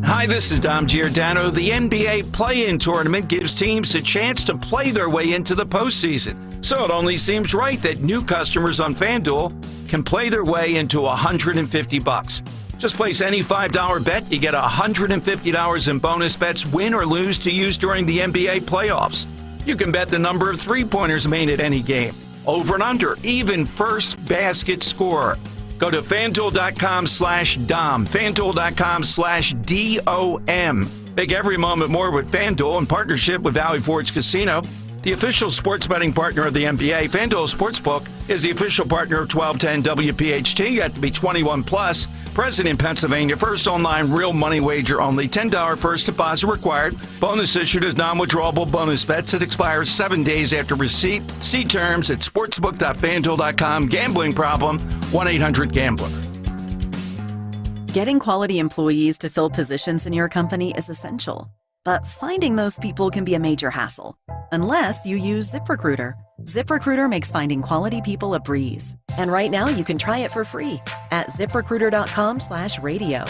Hi, this is Dom Giordano. The NBA play-in tournament gives teams a chance to play their way into the postseason. So it only seems right that new customers on FanDuel can play their way into $150. Just place any $5 bet. You get $150 in bonus bets, win or lose, to use during the NBA playoffs. You can bet the number of three-pointers made at any game, over and under, even first basket scorer. Go to FanDuel.com/Dom, FanDuel.com/DOM. Make every moment more with FanDuel in partnership with Valley Forge Casino, the official sports betting partner of the NBA. FanDuel Sportsbook is the official partner of 1210 WPHT. You have to be 21 plus. Present in Pennsylvania. First online real money wager only. $10 first deposit required. Bonus issued as non-withdrawable bonus bets that expires 7 days after receipt. See terms at sportsbook.fanduel.com. Gambling problem? 1-800-GAMBLER. Getting quality employees to fill positions in your company is essential. But finding those people can be a major hassle, unless you use ZipRecruiter. ZipRecruiter makes finding quality people a breeze. And right now you can try it for free at ZipRecruiter.com/radio.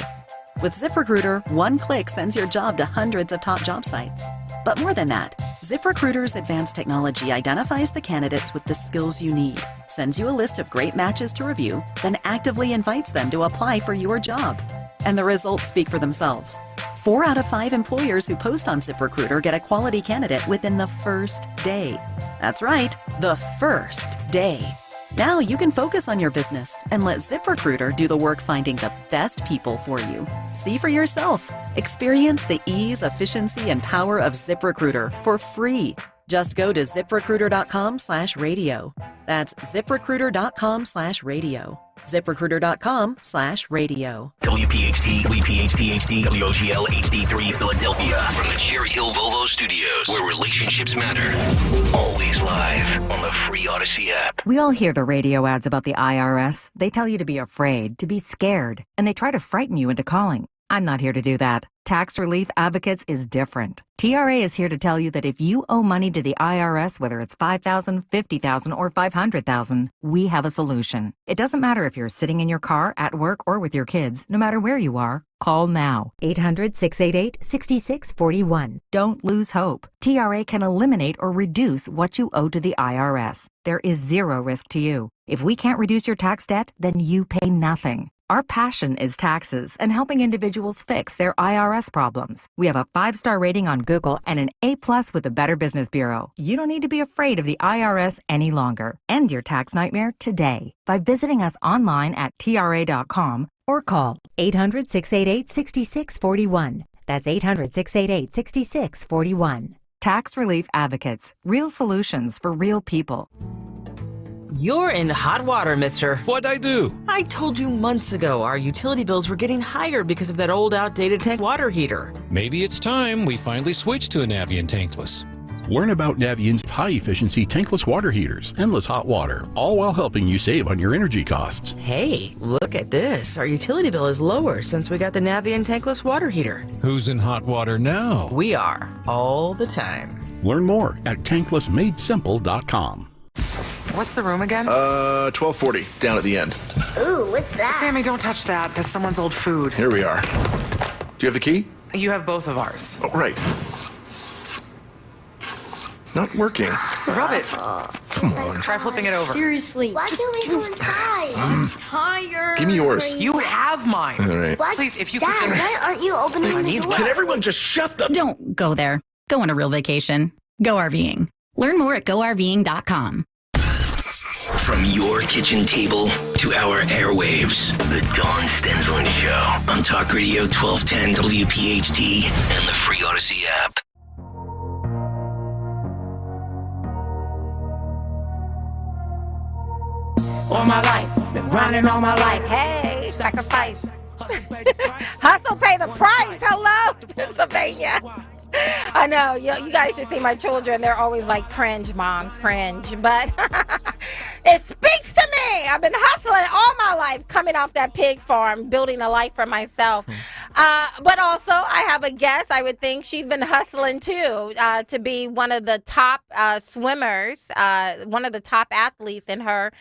With ZipRecruiter, one click sends your job to hundreds of top job sites. But more than that, ZipRecruiter's advanced technology identifies the candidates with the skills you need, sends you a list of great matches to review, then actively invites them to apply for your job. And the results speak for themselves. 4 out of 5 employers who post on ZipRecruiter get a quality candidate within the first day. That's right, the first day. Now you can focus on your business and let ZipRecruiter do the work finding the best people for you. See for yourself. Experience the ease, efficiency, and power of ZipRecruiter for free. Just go to ZipRecruiter.com/radio. That's ZipRecruiter.com/radio. ZipRecruiter.com/radio. WPHT, WPHT-HD, WOGL HD3 Philadelphia. From the Cherry Hill Volvo Studios, where relationships matter. Always live on the free Odyssey app. We all hear the radio ads about the IRS. They tell you to be afraid, to be scared, and they try to frighten you into calling. I'm not here to do that. Tax Relief Advocates is different. TRA is here to tell you that if you owe money to the IRS, whether it's $5,000, $50,000, or $500,000, we have a solution. It doesn't matter if you're sitting in your car, at work, or with your kids. No matter where you are, call now. 800-688-6641. Don't lose hope. TRA can eliminate or reduce what you owe to the IRS. There is zero risk to you. If we can't reduce your tax debt, then you pay nothing. Our passion is taxes and helping individuals fix their IRS problems. We have a 5-star rating on Google and an A+ with the Better Business Bureau. You don't need to be afraid of the IRS any longer. End your tax nightmare today by visiting us online at TRA.com or call 800-688-6641. That's 800-688-6641. Tax Relief Advocates. Real solutions for real people. You're in hot water, mister. What'd I do? I told you months ago our utility bills were getting higher because of that old outdated tank water heater. Maybe it's time we finally switch to a Navien tankless. Learn about Navien's high-efficiency tankless water heaters, endless hot water, all while helping you save on your energy costs. Hey, look at this. Our utility bill is lower since we got the Navien tankless water heater. Who's in hot water now? We are, all the time. Learn more at tanklessmadesimple.com. What's the room again? 1240, down at the end. Ooh, what's that? Sammy, don't touch that. That's someone's old food. Here we are. Do you have the key? You have both of ours. Oh, right. Not working. Rub it. Come on. Try flipping it over. Seriously. Why can't we go inside? I'm tired. Give me yours. You have mine. All right. What? Please, if you Dad, could just... why aren't you opening the door? Can everyone just shut the... Don't go there. Go on a real vacation. Go RVing. Learn more at GoRVing.com. From your kitchen table to our airwaves, the Dawn Stenzland Show on Talk Radio 1210 WPHT and the free Odyssey app. All my life, been grinding all my life. Hey, sacrifice. Hustle, pay the price. Hello, Pennsylvania. I know. You guys should see my children. They're always like, cringe, Mom, cringe. But it speaks to me. I've been hustling all my life, coming off that pig farm, building a life for myself. But also, I have a guest. I would think she's been hustling, too, to be one of the top swimmers, one of the top athletes in her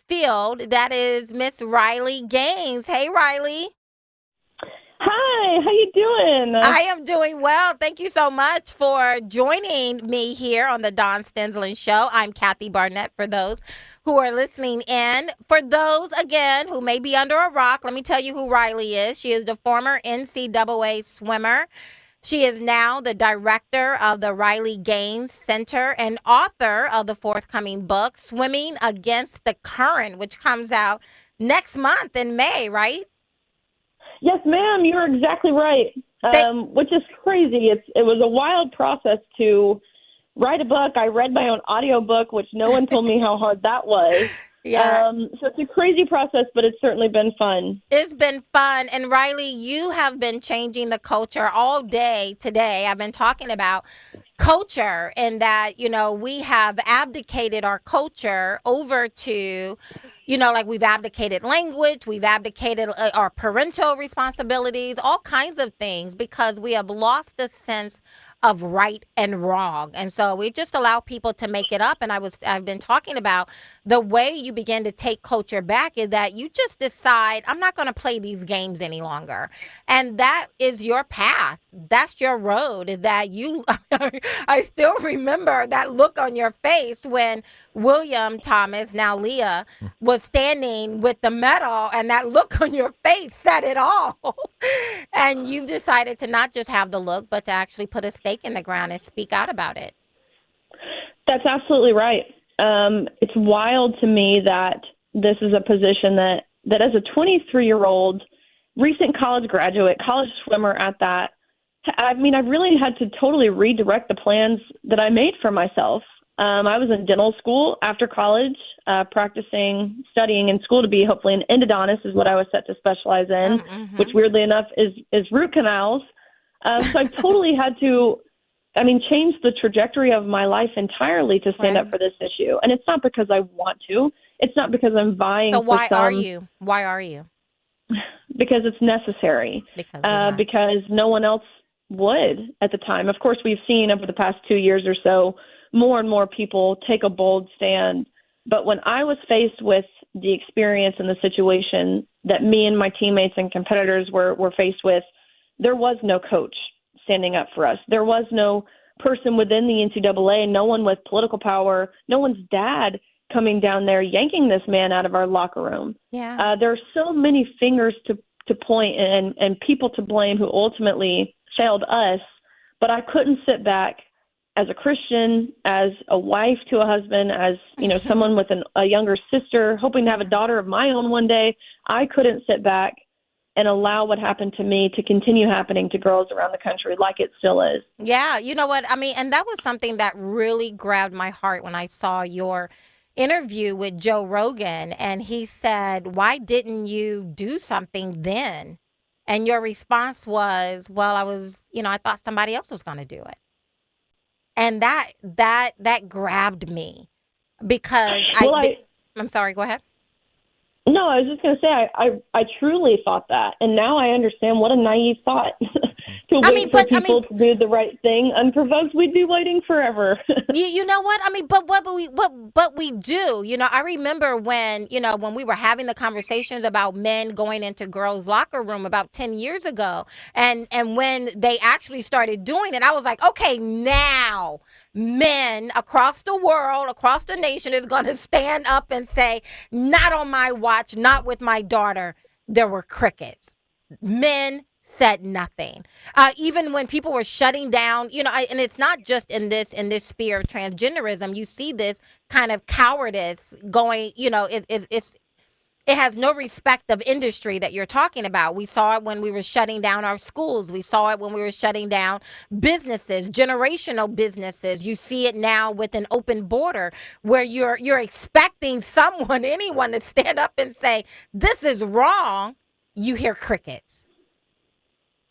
field. That is Miss Riley Gaines. Hey, Riley. Hi, how you doing? I am doing well. Thank you so much for joining me here on the Dawn Stensland Show. I'm Kathy Barnett, for those who are listening in. For those, again, who may be under a rock, let me tell you who Riley is. She is the former NCAA swimmer. She is now the director of the Riley Gaines Center and author of the forthcoming book, Swimming Against the Current, which comes out next month in May, right? Yes, ma'am. You're exactly right. Which is crazy. It was a wild process to write a book. I read my own audiobook, which no one told me how hard that was. Yeah. So it's a crazy process, but it's certainly been fun. It's been fun. And Riley, you have been changing the culture all day today. I've been talking about culture and that, we have abdicated our culture over to, like we've abdicated language, we've abdicated our parental responsibilities, all kinds of things, because we have lost a sense of right and wrong. And so we just allow people to make it up. And I've been talking about the way you begin to take culture back is that you just decide, I'm not going to play these games any longer. And that is your path. That's your road. Is that I still remember that look on your face when William Thomas, now Leah, was standing with the medal, and that look on your face said it all. And you've decided to not just have the look, but to actually put a stake in the ground and speak out about it. That's absolutely right. It's wild to me that this is a position that as a 23-year-old, recent college graduate, college swimmer at that, I really had to totally redirect the plans that I made for myself. I was in dental school after college, practicing, studying in school to be hopefully an endodontist is what I was set to specialize in, which weirdly enough is root canals. So I totally had to, change the trajectory of my life entirely to stand up for this issue. And it's not because I want to. It's not because I'm vying. So why are you? Why are you? Because it's necessary. Because no one else would at the time. Of course, we've seen over the past 2 years or so, more and more people take a bold stand. But when I was faced with the experience and the situation that me and my teammates and competitors were faced with, there was no coach standing up for us. There was no person within the NCAA, no one with political power, no one's dad coming down there yanking this man out of our locker room. Yeah. There are so many fingers to point and people to blame who ultimately failed us. But I couldn't sit back as a Christian, as a wife to a husband, as someone with a younger sister, hoping to have a daughter of my own one day. I couldn't sit back and allow what happened to me to continue happening to girls around the country like it still is. Yeah, you know what? And that was something that really grabbed my heart when I saw your interview with Joe Rogan, and he said, why didn't you do something then? And your response was, well, I thought somebody else was going to do it. And that grabbed me because I'm sorry, go ahead. No, I was just going to say, I truly thought that. And now I understand what a naive thought to wait for people to do the right thing unprovoked. We'd be waiting forever. you know what? But we do. I remember when we were having the conversations about men going into girls' locker room about 10 years ago. And when they actually started doing it, I was like, okay, now men across the world, across the nation is going to stand up and say, not on my watch, not with my daughter. There were crickets. Men said nothing. Even when people were shutting down, and it's not just in this sphere of transgenderism. You see this kind of cowardice going, It has no respect of industry that you're talking about. We saw it when we were shutting down our schools. We saw it when we were shutting down businesses, generational businesses. You see it now with an open border where you're expecting someone, anyone to stand up and say, this is wrong. You hear crickets.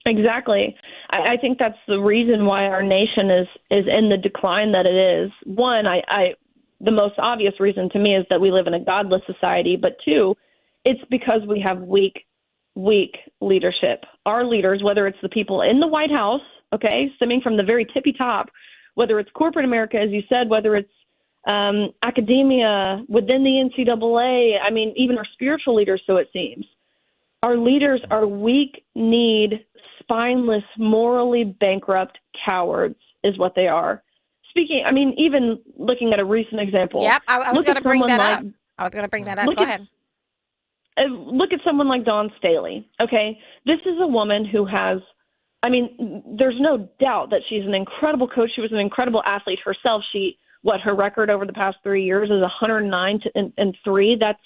Exactly. I think that's the reason why our nation is in the decline that it is. One, the most obvious reason to me is that we live in a godless society, but two, it's because we have weak leadership. Our leaders, whether it's the people in the White House, okay, stemming from the very tippy top, whether it's corporate America, as you said, whether it's academia, within the NCAA, I mean, even our spiritual leaders, so it seems. Our leaders are weak-kneed, spineless, morally bankrupt cowards is what they are. Speaking, I mean, even looking at a recent example. Yep, I was going to bring that up. I was going to bring that up. Go ahead. Look at someone like Dawn Staley, okay? This is a woman who has, I mean, there's no doubt that she's an incredible coach. She was an incredible athlete herself. Her record over the past 3 years is 109-3. That's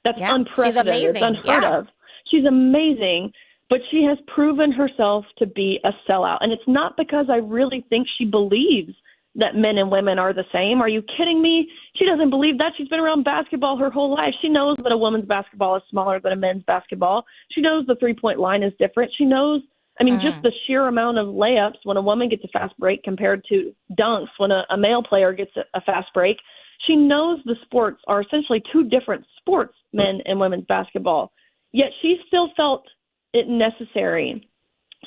unprecedented. She's amazing. It's unheard of. She's amazing, but she has proven herself to be a sellout. And it's not because I really think she believes that men and women are the same. Are you kidding me? She doesn't believe that. She's been around basketball her whole life. She knows that a women's basketball is smaller than a men's basketball. She knows the three-point line is different. She knows, just the sheer amount of layups when a woman gets a fast break compared to dunks when a male player gets a fast break. She knows the sports are essentially two different sports, men and women's basketball. Yet she still felt it necessary.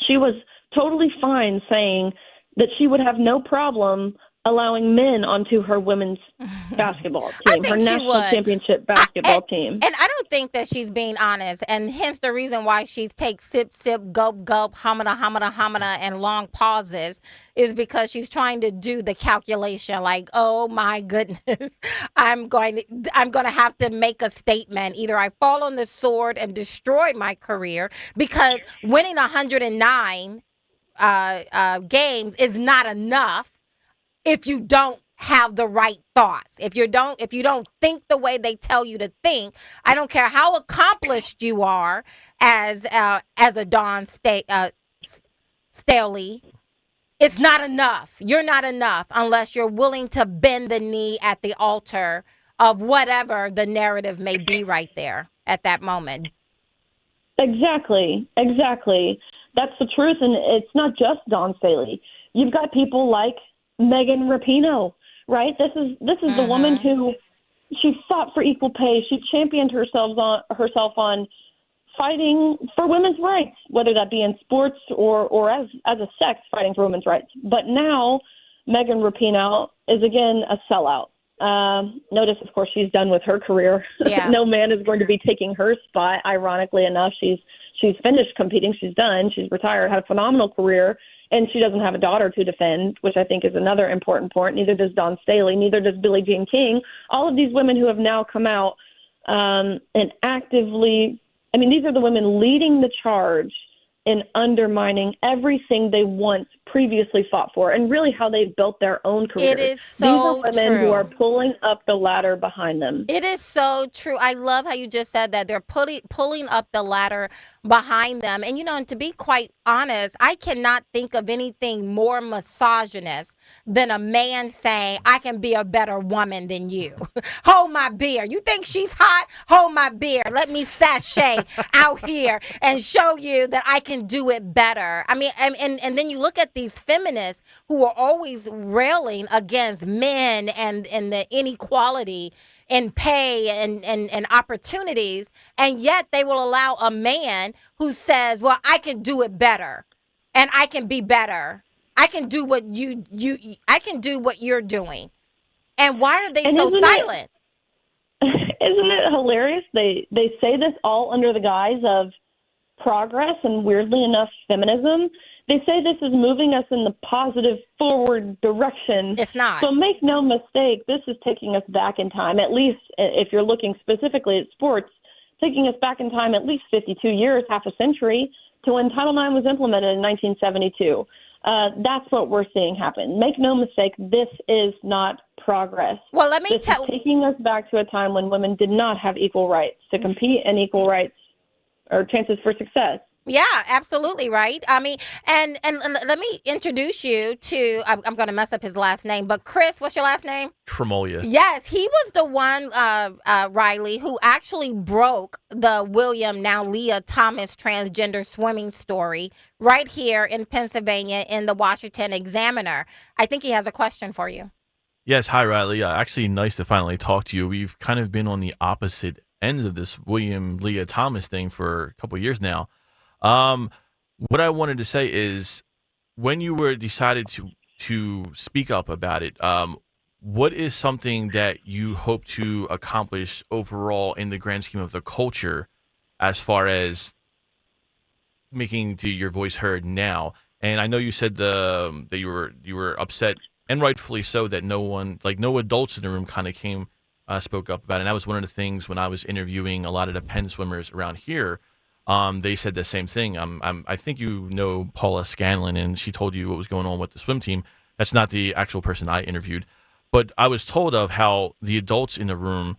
She was totally fine saying that she would have no problem allowing men onto her women's basketball team, her national championship basketball team. And I don't think that she's being honest, and hence the reason why she takes sip, sip, gulp, gulp, hamina, hamina, hamina, and long pauses is because she's trying to do the calculation like, oh my goodness, I'm going to have to make a statement. Either I fall on the sword and destroy my career, because winning 109 games is not enough if you don't have the right thoughts. If you don't think the way they tell you to think. I don't care how accomplished you are as a Dawn Staley. It's not enough. You're not enough unless you're willing to bend the knee at the altar of whatever the narrative may be right there at that moment. Exactly. That's the truth, and it's not just Dawn Staley. You've got people like Megan Rapinoe, right? This is the woman who she fought for equal pay. She championed herself on fighting for women's rights, whether that be in sports or as a sex fighting for women's rights. But now Megan Rapinoe is again a sellout. Notice, of course, she's done with her career. Yeah. No man is going to be taking her spot. Ironically enough, she's finished competing. She's done. She's retired, had a phenomenal career, and she doesn't have a daughter to defend, which I think is another important point. Neither does Dawn Staley. Neither does Billie Jean King. All of these women who have now come out and actively, these are the women leading the charge in undermining everything they once previously fought for, and really how they built their own careers. It is so These are women true. who are pulling up the ladder behind them. It is so true. I love how you just said that. They're pulling up the ladder behind them. And, and to be quite honest, I cannot think of anything more misogynist than a man saying, I can be a better woman than you. Hold my beer. You think she's hot? Hold my beer. Let me sashay out here and show you that I can do it better. And then you look at these feminists who are always railing against men and the inequality in pay and opportunities, and yet they will allow a man who says, well, I can do it better and I can be better. I can do what I can do what you're doing. And why are they so silent? Isn't it hilarious? They say this all under the guise of progress and, weirdly enough, feminism. They say this is moving us in the positive forward direction. It's not. So make no mistake, this is taking us back in time, at least if you're looking specifically at sports, taking us back in time at least 52 years, half a century, to when Title IX was implemented in 1972. That's what we're seeing happen. Make no mistake, this is not progress. Well, let me This is taking us back to a time when women did not have equal rights to compete and equal rights or chances for success. Yeah, absolutely right. I mean, and let me introduce you to, I'm going to mess up his last name, but Chris, what's your last name? Tremolia. Yes, he was the one, Riley, who actually broke the William, now Leah Thomas transgender swimming story right here in Pennsylvania in the Washington Examiner. I think he has a question for you. Yes, hi Riley. Actually, nice to finally talk to you. We've kind of been on the opposite ends of this William Leah Thomas thing for a couple of years now. What I wanted to say is, when you were decided to speak up about it, what is something that you hope to accomplish overall in the grand scheme of the culture, as far as making your voice heard now? And I know you said that you were upset, and rightfully so, that no adults in the room kind of came spoke up about it. And that was one of the things when I was interviewing a lot of the Penn swimmers around here. They said the same thing. I think you know Paula Scanlon, and she told you what was going on with the swim team. That's not the actual person I interviewed, but I was told of how the adults in the room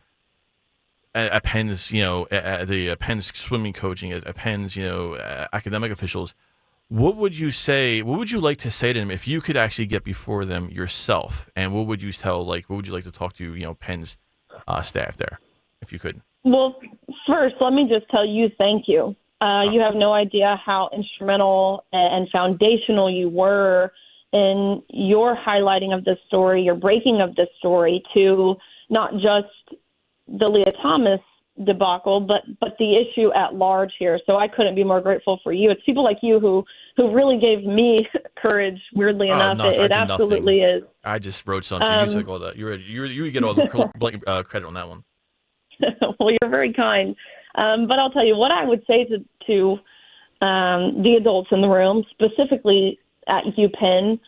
at Penn's, the Penn's swimming coaching, at Penn's, academic officials. What would you say? What would you like to say to them if you could actually get before them yourself? And what would you tell? What would you like to talk to, Penn's staff there, if you could? Well, first, let me just tell you thank you. You have no idea how instrumental and foundational you were in your highlighting of this story, your breaking of this story to not just the Leah Thomas debacle, but the issue at large here. So I couldn't be more grateful for you. It's people like you who really gave me courage. Weirdly enough, No, it absolutely is. I just wrote something. You took all that. You get all the credit on that one. Well, you're very kind. But I'll tell you what I would say to the adults in the room, specifically at UPenn.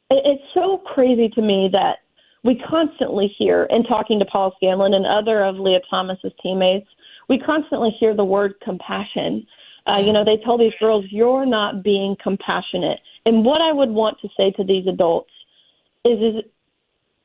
It's so crazy to me that we constantly hear, in talking to Paul Scanlon and other of Leah Thomas's teammates, we constantly hear the word compassion. They tell these girls, you're not being compassionate. And what I would want to say to these adults is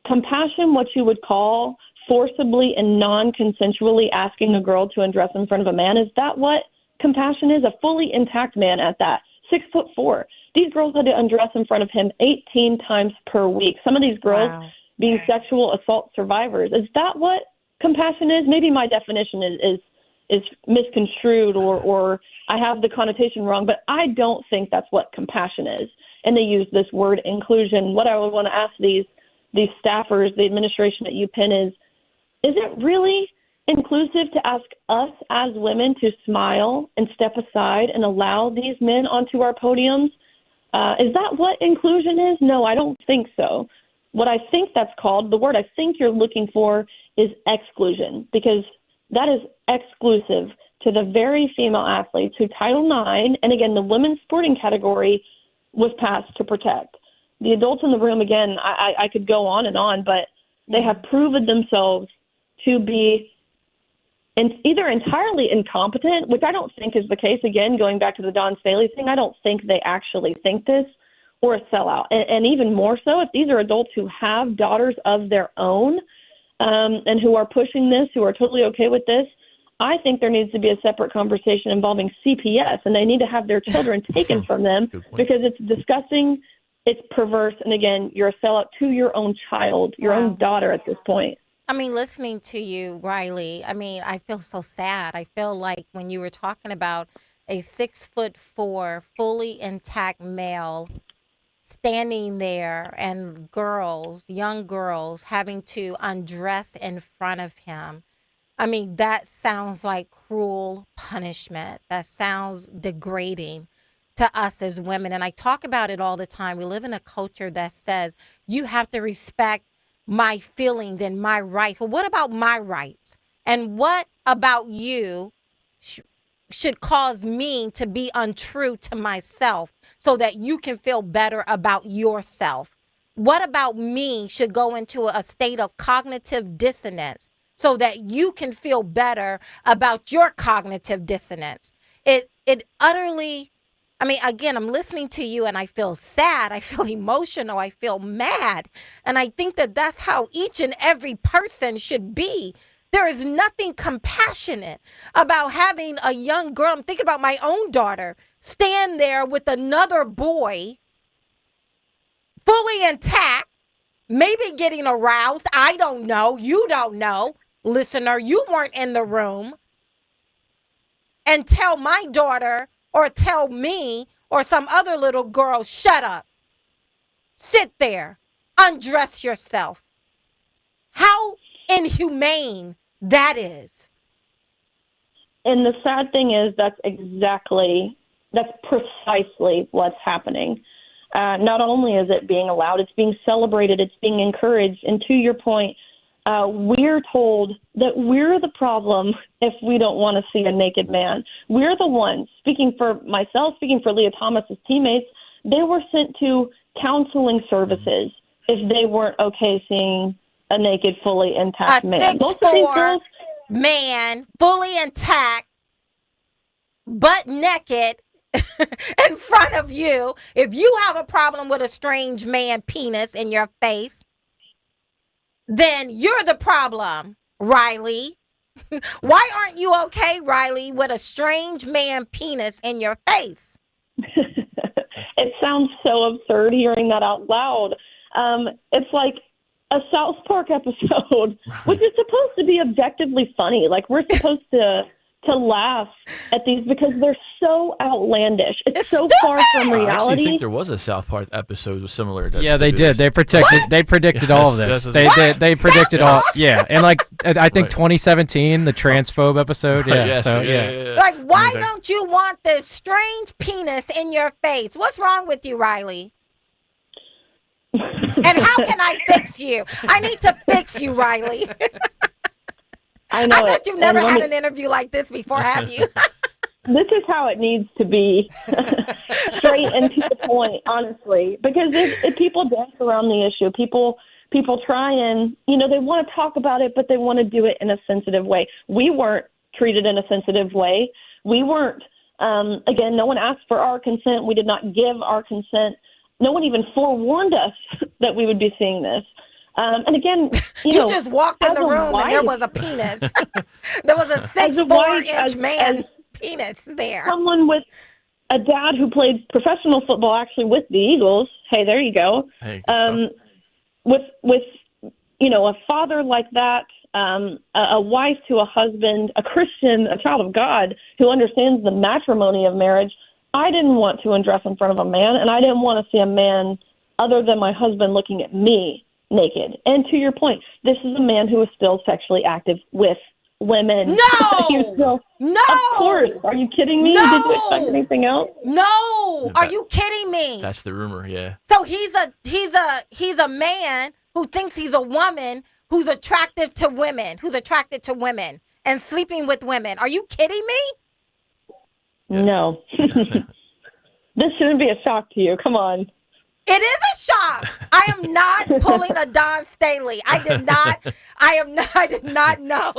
compassion what you would call forcibly and non-consensually asking a girl to undress in front of a man? Is that what compassion is? A fully intact man at that, 6'4". These girls had to undress in front of him 18 times per week. Some of these girls being sexual assault survivors. Is that what compassion is? Maybe my definition is misconstrued or I have the connotation wrong, but I don't think that's what compassion is. And they use this word inclusion. What I would want to ask these staffers, the administration at UPenn is it really inclusive to ask us as women to smile and step aside and allow these men onto our podiums? Is that what inclusion is? No, I don't think so. What I think that's called, the word I think you're looking for, is exclusion, because that is exclusive to the very female athletes who Title IX, and again, the women's sporting category, was passed to protect. The adults in the room, again, I could go on, but they have proven themselves to be either entirely incompetent, which I don't think is the case. Again, going back to the Don Staley thing, I don't think they actually think this, or a sellout. And even more so, if these are adults who have daughters of their own and who are pushing this, who are totally okay with this, I think there needs to be a separate conversation involving CPS, and they need to have their children taken from them because it's disgusting, it's perverse, and again, you're a sellout to your own child, your own daughter at this point. I mean, listening to you, Riley, I feel so sad. I feel like when you were talking about a 6'4", fully intact male standing there and young girls having to undress in front of him. That sounds like cruel punishment. That sounds degrading to us as women. And I talk about it all the time. We live in a culture that says you have to respect my feelings and my rights. Well, what about my rights? And what about you should cause me to be untrue to myself so that you can feel better about yourself? What about me should go into a state of cognitive dissonance so that you can feel better about your cognitive dissonance? It utterly I mean, again, I'm listening to you and I feel sad. I feel emotional. I feel mad. And I think that that's how each and every person should be. There is nothing compassionate about having a young girl. I'm thinking about my own daughter stand there with another boy fully intact, maybe getting aroused. I don't know. You don't know. Listener, you weren't in the room. And tell my daughter or tell me or some other little girl, shut up. Sit there. Undress yourself. How inhumane that is. And the sad thing is that's precisely what's happening. Not only is it being allowed, it's being celebrated, it's being encouraged. And to your point, we're told that we're the problem if we don't want to see a naked man. We're the ones, speaking for myself, speaking for Leah Thomas's teammates, they were sent to counseling services if they weren't okay seeing a naked, fully intact man. Most of these girls, man, fully intact, butt naked, in front of you. If you have a problem with a strange man penis in your face, then you're the problem, Riley. Why aren't you okay, Riley, with a strange man penis in your face? It sounds so absurd hearing that out loud. It's like a South Park episode, which is supposed to be objectively funny. Like, we're supposed to laugh at these because they're so outlandish. It's so far from reality. I actually think there was a South Park episode similar to they did. They predicted all of this. They predicted all. Yeah, and like I think 2017, the transphobe episode. Yeah, yes, Like, why don't you want this strange penis in your face? What's wrong with you, Riley? And how can I fix you? I need to fix you, Riley. I know. I bet you've never had an interview like this before, have you? This is how it needs to be, straight and to the point, honestly. Because if people dance around the issue, people try and, they want to talk about it, but they want to do it in a sensitive way. We weren't treated in a sensitive way. We weren't, again, no one asked for our consent. We did not give our consent. No one even forewarned us that we would be seeing this. And again, you just walked in the room and there was a penis. There was a 6'4" man penis there. Someone with a dad who played professional football, actually with the Eagles. Hey, there you go. Hey, with a father like that, a wife to a husband, a Christian, a child of God who understands the matrimony of marriage. I didn't want to undress in front of a man, and I didn't want to see a man other than my husband looking at me naked. And to your point, this is a man who is still sexually active with women. No! No! Of course. Are you kidding me? No! Did you expect anything else? No! Are you kidding me? That's the rumor, yeah. So he's a man who thinks he's a woman who's attracted to women and sleeping with women. Are you kidding me? No. This shouldn't be a shock to you. Come on. It is a shock. I am not pulling a Don Staley. I did not know.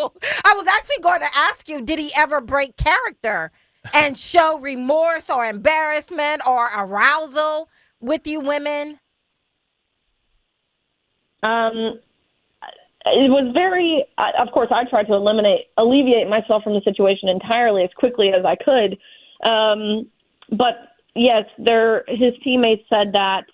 I was actually going to ask you, did he ever break character and show remorse or embarrassment or arousal with you women? It was very, of course, I tried to alleviate myself from the situation entirely as quickly as I could. But yes, his teammates said that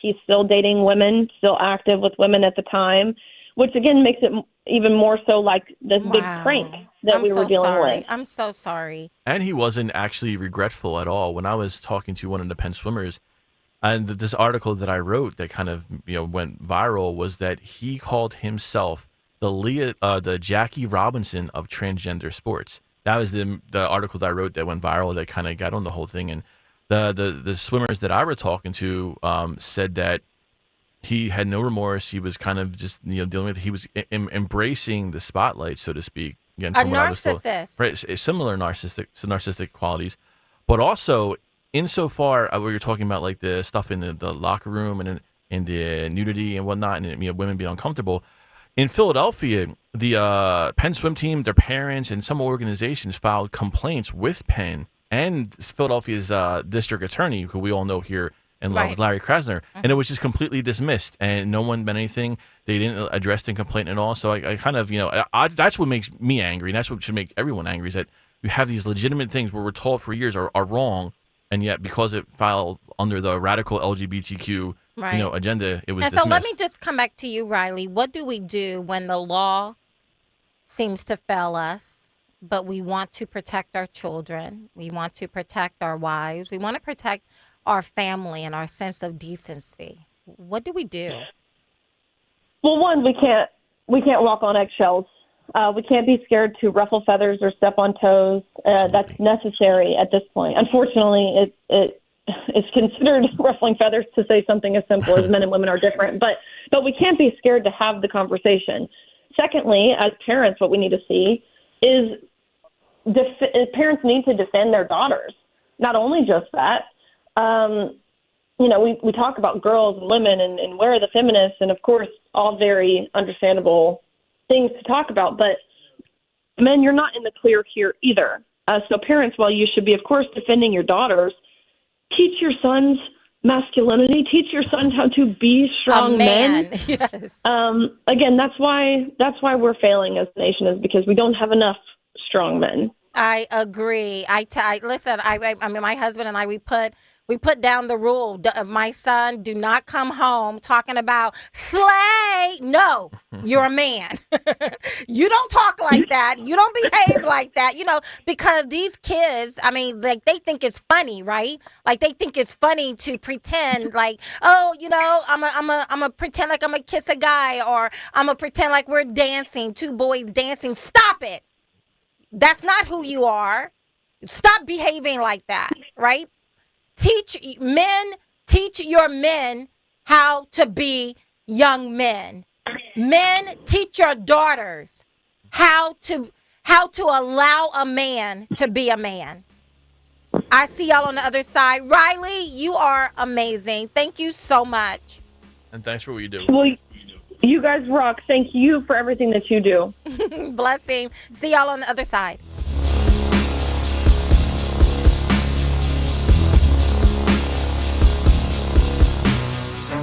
he's still dating women, still active with women at the time, which again makes it even more so like this big prank that we were dealing with. I'm so sorry. And he wasn't actually regretful at all. When I was talking to one of the Penn swimmers, and this article that I wrote that kind of went viral was that he called himself the Jackie Robinson of transgender sports. That was the article that I wrote that went viral that kind of got on the whole thing. And the swimmers that I were talking to said that he had no remorse. He was kind of just dealing with. He was embracing the spotlight, so to speak. Again, a narcissist, right? Similar narcissistic qualities, but also insofar we were talking about like the stuff in the locker room and in the nudity and whatnot, and women being uncomfortable. In Philadelphia, the Penn swim team, their parents, and some organizations filed complaints with Penn and Philadelphia's district attorney, who we all know here in love, Right. Larry Krasner, and it was just completely dismissed, and no one meant anything. They didn't address the complaint at all. So I kind of, that's what makes me angry, and that's what should make everyone angry, is that you have these legitimate things where we're told for years are wrong, and yet because it filed under the radical LGBTQ Right. agenda, it was And dismissed. so let me just come back to you, Riley. What do we do when the law seems to fail us, but we want to protect our children, we want to protect our wives, we want to protect our family and our sense of decency? What do we do? Well, one, we can't walk on eggshells. We can't be scared to ruffle feathers or step on toes. That's necessary at this point. Unfortunately, it's considered ruffling feathers to say something as simple as men and women are different. But we can't be scared to have the conversation. Secondly, as parents, what we need to see is parents need to defend their daughters. Not only just that, we talk about girls and women and where are the feminists, and of course, all very understandable things to talk about. But men, you're not in the clear here either. So parents, while you should be, of course, defending your daughters, teach your sons masculinity, teach your sons how to be strong men. Yes. Again, that's why we're failing as a nation, is because we don't have enough strong men. I agree. Listen. I mean, my husband and I, we put down the rule. My son, do not come home talking about slay. No, you're a man. You don't talk like that. You don't behave like that. Because these kids, I mean, like, they think it's funny, right? Like, they think it's funny to pretend like, oh, I'm a pretend like I'm gonna kiss a guy, or I'm gonna pretend like we're dancing, two boys dancing. Stop it. That's not who you are. Stop behaving like that, right? Teach your men how to be young men. Men, teach your daughters how to allow a man to be a man. I see y'all on the other side. Riley, you are amazing. Thank you so much. And thanks for what you do. Well, you guys rock. Thank you for everything that you do. Blessing. See y'all on the other side.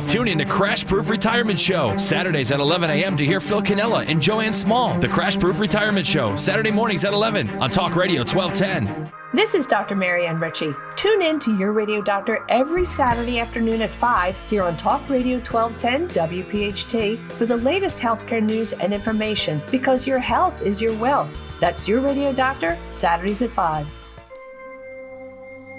Tune in to Crash Proof Retirement Show, Saturdays at 11 a.m. to hear Phil Cannella and Joanne Small. The Crash Proof Retirement Show, Saturday mornings at 11 on Talk Radio 1210. This is Dr. Marianne Ritchie. Tune in to Your Radio Doctor every Saturday afternoon at 5 here on Talk Radio 1210 WPHT for the latest healthcare news and information, because your health is your wealth. That's Your Radio Doctor, Saturdays at 5.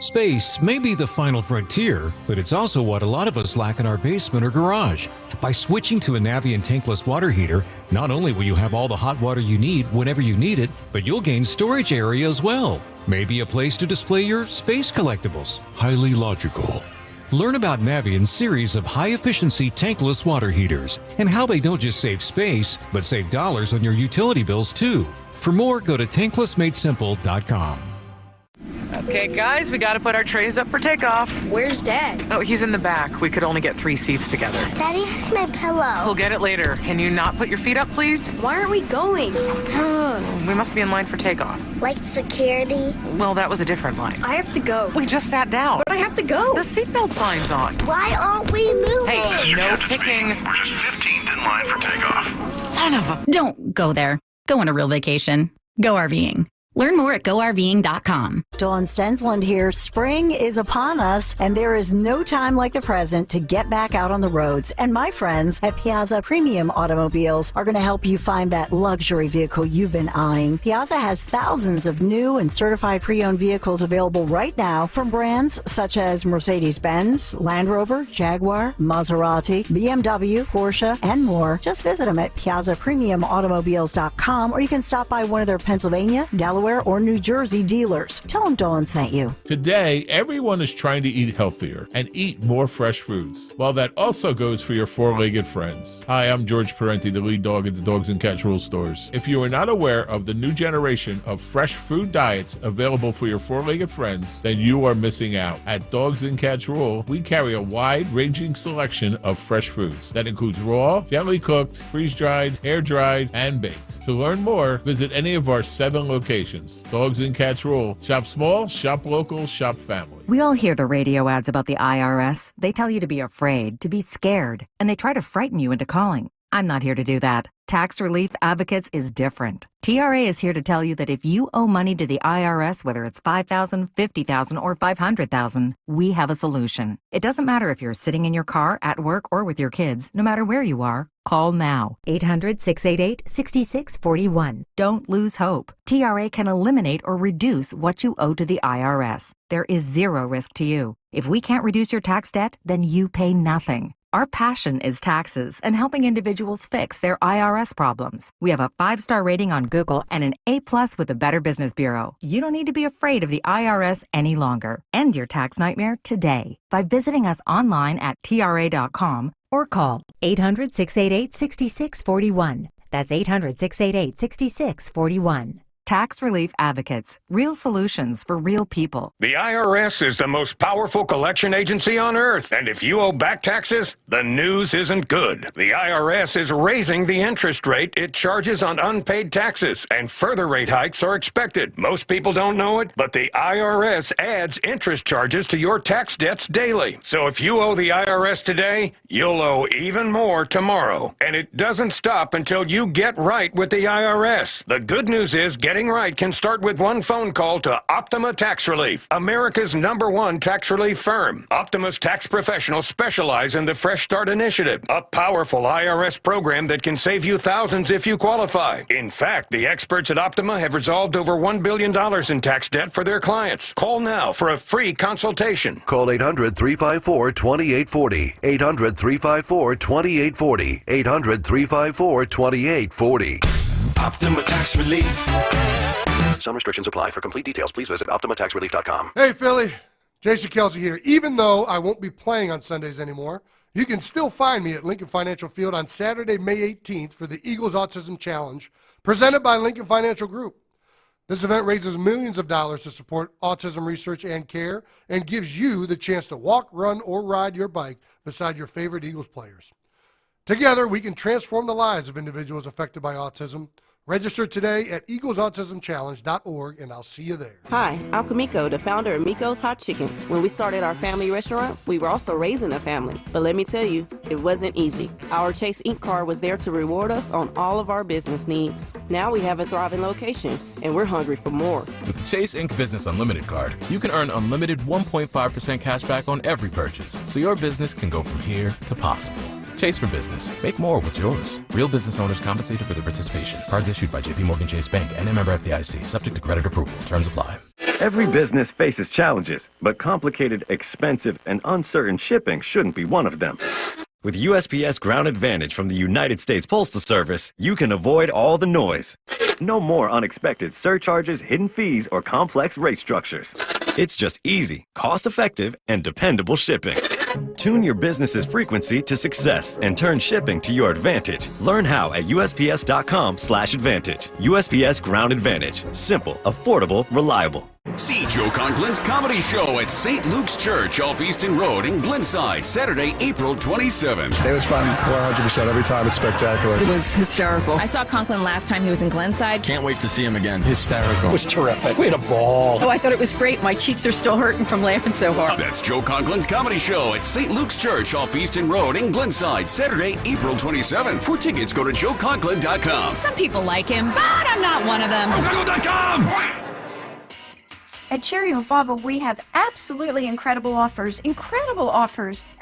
Space may be the final frontier, but it's also what a lot of us lack in our basement or garage. By switching to a Navien tankless water heater, not only will you have all the hot water you need whenever you need it, but you'll gain storage area as well. Maybe a place to display your space collectibles. Highly logical. Learn about Navien's series of high-efficiency tankless water heaters and how they don't just save space, but save dollars on your utility bills too. For more, go to tanklessmadesimple.com. Okay, guys, we got to put our trays up for takeoff. Where's Dad? Oh, he's in the back. We could only get 3 seats together. Daddy has my pillow. We'll get it later. Can you not put your feet up, please? Why aren't we going? We must be in line for takeoff. Like security? Well, that was a different line. I have to go. We just sat down. But I have to go. The seatbelt sign's on. Why aren't we moving? Hey, no picking. We're just 15th in line for takeoff. Son of a... Don't go there. Go on a real vacation. Go RVing. Learn more at GoRVing.com. Dawn Stensland here. Spring is upon us, and there is no time like the present to get back out on the roads. And my friends at Piazza Premium Automobiles are going to help you find that luxury vehicle you've been eyeing. Piazza has thousands of new and certified pre-owned vehicles available right now from brands such as Mercedes-Benz, Land Rover, Jaguar, Maserati, BMW, Porsche, and more. Just visit them at PiazzaPremiumAutomobiles.com, or you can stop by one of their Pennsylvania, Delaware, or New Jersey dealers. Tell them Dawn sent you. Today, everyone is trying to eat healthier and eat more fresh foods. Well, that also goes for your four-legged friends. Hi, I'm George Parenti, the lead dog at the Dogs and Cats Rule stores. If you are not aware of the new generation of fresh food diets available for your four-legged friends, then you are missing out. At Dogs and Cats Rule, we carry a wide-ranging selection of fresh foods that includes raw, gently cooked, freeze-dried, air-dried, and baked. To learn more, visit any of our 7 locations. Dogs and Cats Rule. Shop small, shop local, shop family. We all hear the radio ads about the IRS. They tell you to be afraid, to be scared, and they try to frighten you into calling. I'm not here to do that. Tax Relief Advocates is different. TRA is here to tell you that if you owe money to the IRS, whether it's $5,000, $50,000, or $500,000, we have a solution. It doesn't matter if you're sitting in your car, at work, or with your kids. No matter where you are, call now. 800-688-6641. Don't lose hope. TRA can eliminate or reduce what you owe to the IRS. There is zero risk to you. If we can't reduce your tax debt, then you pay nothing. Our passion is taxes and helping individuals fix their IRS problems. We have a 5-star rating on Google and an A+ with the Better Business Bureau. You don't need to be afraid of the IRS any longer. End your tax nightmare today by visiting us online at TRA.com or call 800-688-6641. That's 800-688-6641. Tax Relief Advocates. Real solutions for real people. The IRS is the most powerful collection agency on earth, and if you owe back taxes, the news isn't good. The IRS is raising the interest rate it charges on unpaid taxes, and further rate hikes are expected. Most people don't know it, but the IRS adds interest charges to your tax debts daily. So if you owe the IRS today, you'll owe even more tomorrow. And it doesn't stop until you get right with the IRS. The good news is getting right can start with one phone call to Optima Tax Relief, America's #1 tax relief firm. Optima's tax professionals specialize in the Fresh Start Initiative, a powerful IRS program that can save you thousands if you qualify. In fact, the experts at Optima have resolved over $1 billion in tax debt for their clients. Call now for a free consultation. Call 800-354-2840. 800-354-2840. 800-354-2840. Optima Tax Relief. Some restrictions apply. For complete details, please visit OptimaTaxRelief.com. Hey, Philly. Jason Kelsey here. Even though I won't be playing on Sundays anymore, you can still find me at Lincoln Financial Field on Saturday, May 18th for the Eagles Autism Challenge, presented by Lincoln Financial Group. This event raises millions of dollars to support autism research and care and gives you the chance to walk, run, or ride your bike beside your favorite Eagles players. Together, we can transform the lives of individuals affected by autism. Register today at eaglesautismchallenge.org, and I'll see you there. Hi, I'm Kamiko, the founder of Miko's Hot Chicken. When we started our family restaurant, we were also raising a family. But let me tell you, it wasn't easy. Our Chase Inc. card was there to reward us on all of our business needs. Now we have a thriving location, and we're hungry for more. With the Chase Inc. Business Unlimited card, you can earn unlimited 1.5% cash back on every purchase, so your business can go from here to possible. Chase for Business. Make more with yours. Real business owners compensated for their participation. Cards issued by JPMorgan Chase Bank and a member FDIC. Subject to credit approval. Terms apply. Every business faces challenges, but complicated, expensive, and uncertain shipping shouldn't be one of them. With USPS Ground Advantage from the United States Postal Service, you can avoid all the noise. No more unexpected surcharges, hidden fees, or complex rate structures. It's just easy, cost-effective, and dependable shipping. Tune your business's frequency to success and turn shipping to your advantage. Learn how at USPS.com/advantage. USPS Ground Advantage. Simple, affordable, reliable. See Joe Conklin's comedy show at St. Luke's Church off Easton Road in Glenside, Saturday, April 27th. It was fun, 100% every time. It's spectacular. It was hysterical. I saw Conklin last time he was in Glenside. Can't wait to see him again. Hysterical. It was terrific. We had a ball. Oh, I thought it was great. My cheeks are still hurting from laughing so hard. That's Joe Conklin's comedy show at St. Luke's Church off Easton Road in Glenside, Saturday, April 27th. For tickets, go to joeconklin.com. Some people like him, but I'm not one of them. joeconklin.com! At Cherry Hill Volvo, we have absolutely incredible offers,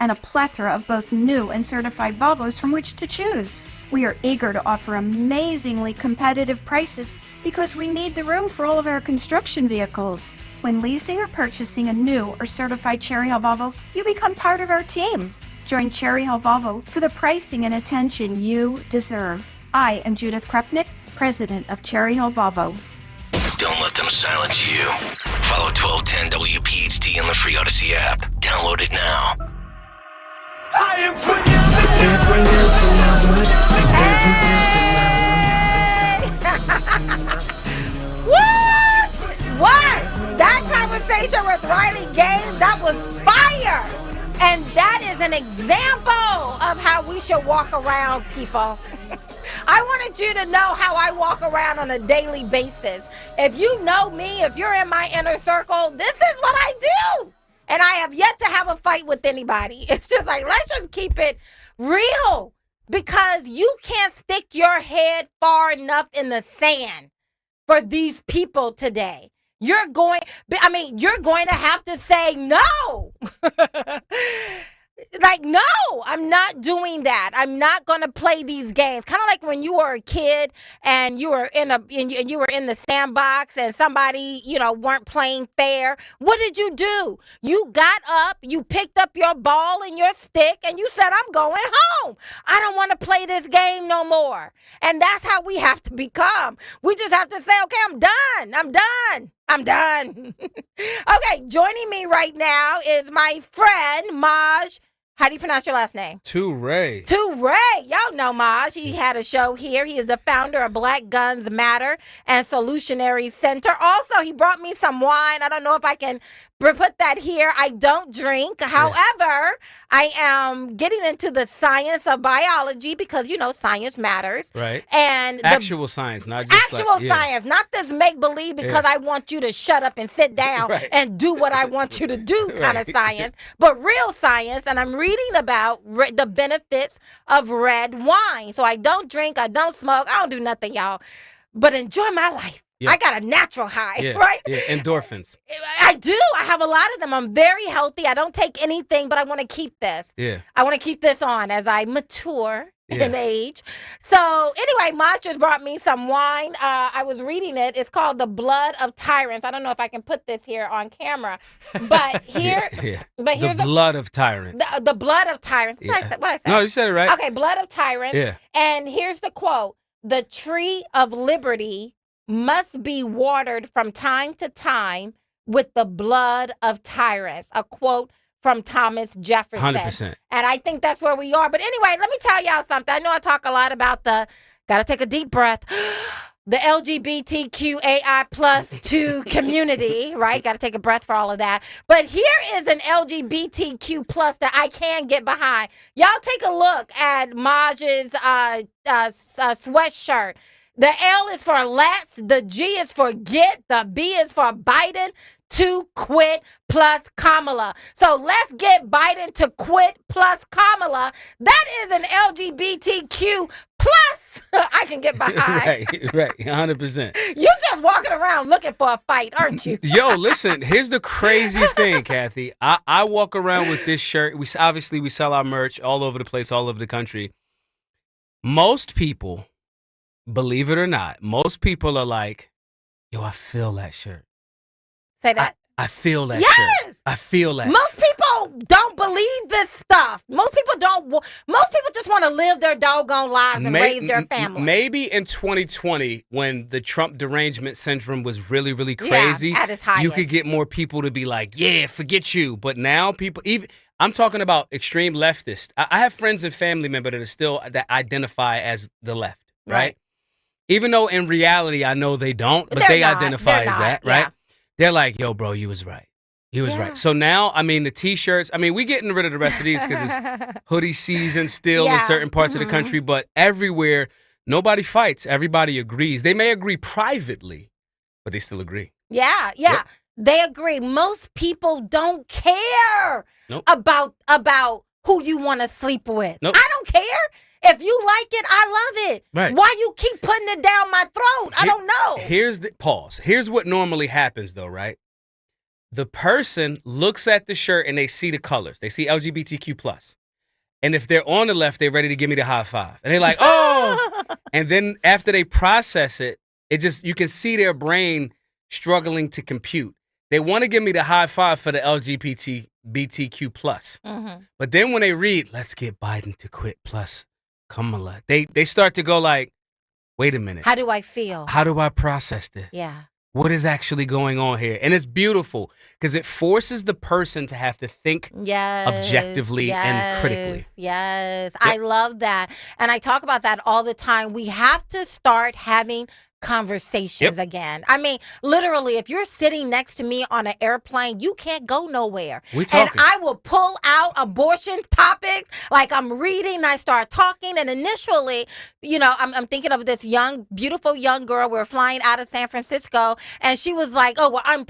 and a plethora of both new and certified Volvos from which to choose. We are eager to offer amazingly competitive prices because we need the room for all of our construction vehicles. When leasing or purchasing a new or certified Cherry Hill Volvo, you become part of our team. Join Cherry Hill Volvo for the pricing and attention you deserve. I am Judith Krupnick, president of Cherry Hill Volvo. Don't let them silence you. Follow 1210 WPHT on the free Odyssey app. Download it now. I am What? That conversation with Riley Gaines, that was fire. And that is an example of how we should walk around, people. I wanted you to know how I walk around on a daily basis. If you know me, if you're in my inner circle, this is what I do. And I have yet to have a fight with anybody. It's just like, let's just keep it real. Because you can't stick your head far enough in the sand for these people today. You're going to have to say no. Like, no, I'm not doing that. I'm not going to play these games. Kind of like when you were a kid and you were in the sandbox and somebody, weren't playing fair. What did you do? You got up, you picked up your ball and your stick, and you said, I'm going home. I don't want to play this game no more. And that's how we have to become. We just have to say, okay, I'm done. Okay, joining me right now is my friend, Maj. How do you pronounce your last name? Toure. Y'all know Maj. He had a show here. He is the founder of Black Guns Matter and Solutionary Center. Also, he brought me some wine. I don't know if I can put that here. I don't drink. However, I am getting into the science of biology because, science matters. Right. And actual science, not just science, not this make-believe because I want you to shut up and sit down and do what I want you to do kind of science, but real science. And I'm reading about the benefits of red wine. So I don't drink, I don't smoke, I don't do nothing, y'all, but enjoy my life. Yeah. I got a natural high, right? Yeah, endorphins. I do. I have a lot of them. I'm very healthy. I don't take anything, but I want to keep this. Yeah. I want to keep this on as I mature in age. So anyway, Maj just brought me some wine. I was reading it. It's called The Blood of Tyrants. I don't know if I can put this here on camera, but here, but here's the blood of tyrants. The blood of tyrants. What I said? No, you said it right. Okay, blood of tyrants. Yeah. And here's the quote: "The tree of liberty must be watered from time to time with the blood of tyrants." A quote from Thomas Jefferson. 100%. And I think that's where we are. But anyway, let me tell y'all something. I know I talk a lot about gotta take a deep breath, the LGBTQAI plus 2 community, right? Gotta take a breath for all of that. But here is an LGBTQ plus that I can get behind. Y'all take a look at Maj's sweatshirt. The L is for let's, the G is for get, the B is for Biden to quit plus Kamala. So let's get Biden to quit plus Kamala. That is an LGBTQ plus I can get behind. Right, 100%. You just walking around looking for a fight, aren't you? Yo, listen, here's the crazy thing, Kathy. I walk around with this shirt. We sell our merch all over the place, all over the country. Most people, believe it or not, most people are like, yo, I feel that shirt. Say that. I feel that yes! shirt. I feel that. Most people don't believe this stuff. Most people just want to live their doggone lives and raise their family. Maybe in 2020, when the Trump derangement syndrome was really, really crazy, at its highest, you could get more people to be like, yeah, forget you. But now people, I'm talking about extreme leftists. I have friends and family members that identify as the left, right? Even though in reality, I know they don't, but they identify as that, right? Yeah. They're like, yo, bro, you was right. You was right. So now, the T-shirts, we getting rid of the rest of these because it's hoodie season still in certain parts of the country, but everywhere, nobody fights. Everybody agrees. They may agree privately, but they still agree. Yeah. Yep. They agree. Most people don't care about who you want to sleep with. Nope. I don't care. If you like it, I love it. Right. Why you keep putting it down my throat? I don't know. Here's the pause. Here's what normally happens, though, right? The person looks at the shirt and they see the colors. They see LGBTQ+. And if they're on the left, they're ready to give me the high five. And they're like, oh. And then after they process it, you can see their brain struggling to compute. They want to give me the high five for the LGBTQ+. Mm-hmm. But then when they read, let's get Biden to quit plus Kamala, they start to go like, wait a minute. How do I feel? How do I process this? Yeah. What is actually going on here? And it's beautiful because it forces the person to have to think objectively and critically. Yes. I love that. And I talk about that all the time. We have to start having conversations again. I mean, literally, if you're sitting next to me on an airplane, you can't go nowhere. And I will pull out abortion topics like I'm reading, I start talking, and initially, you know, I'm thinking of this young, beautiful young girl. We're flying out of San Francisco, and she was like, "Oh, well, I'm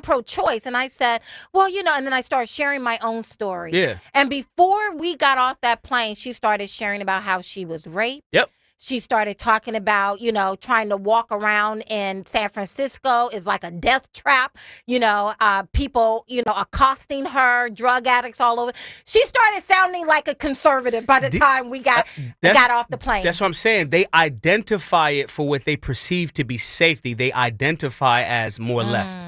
pro-choice," and I said, "Well, you know," and then I started sharing my own story. Yeah. And before we got off that plane, she started sharing about how she was raped. Yep. She started talking about, you know, trying to walk around in San Francisco is like a death trap, you know, people, you know, accosting her, drug addicts all over. She started sounding like a conservative by the time we got off the plane. That's what I'm saying. They identify it for what they perceive to be safety. They identify as more left.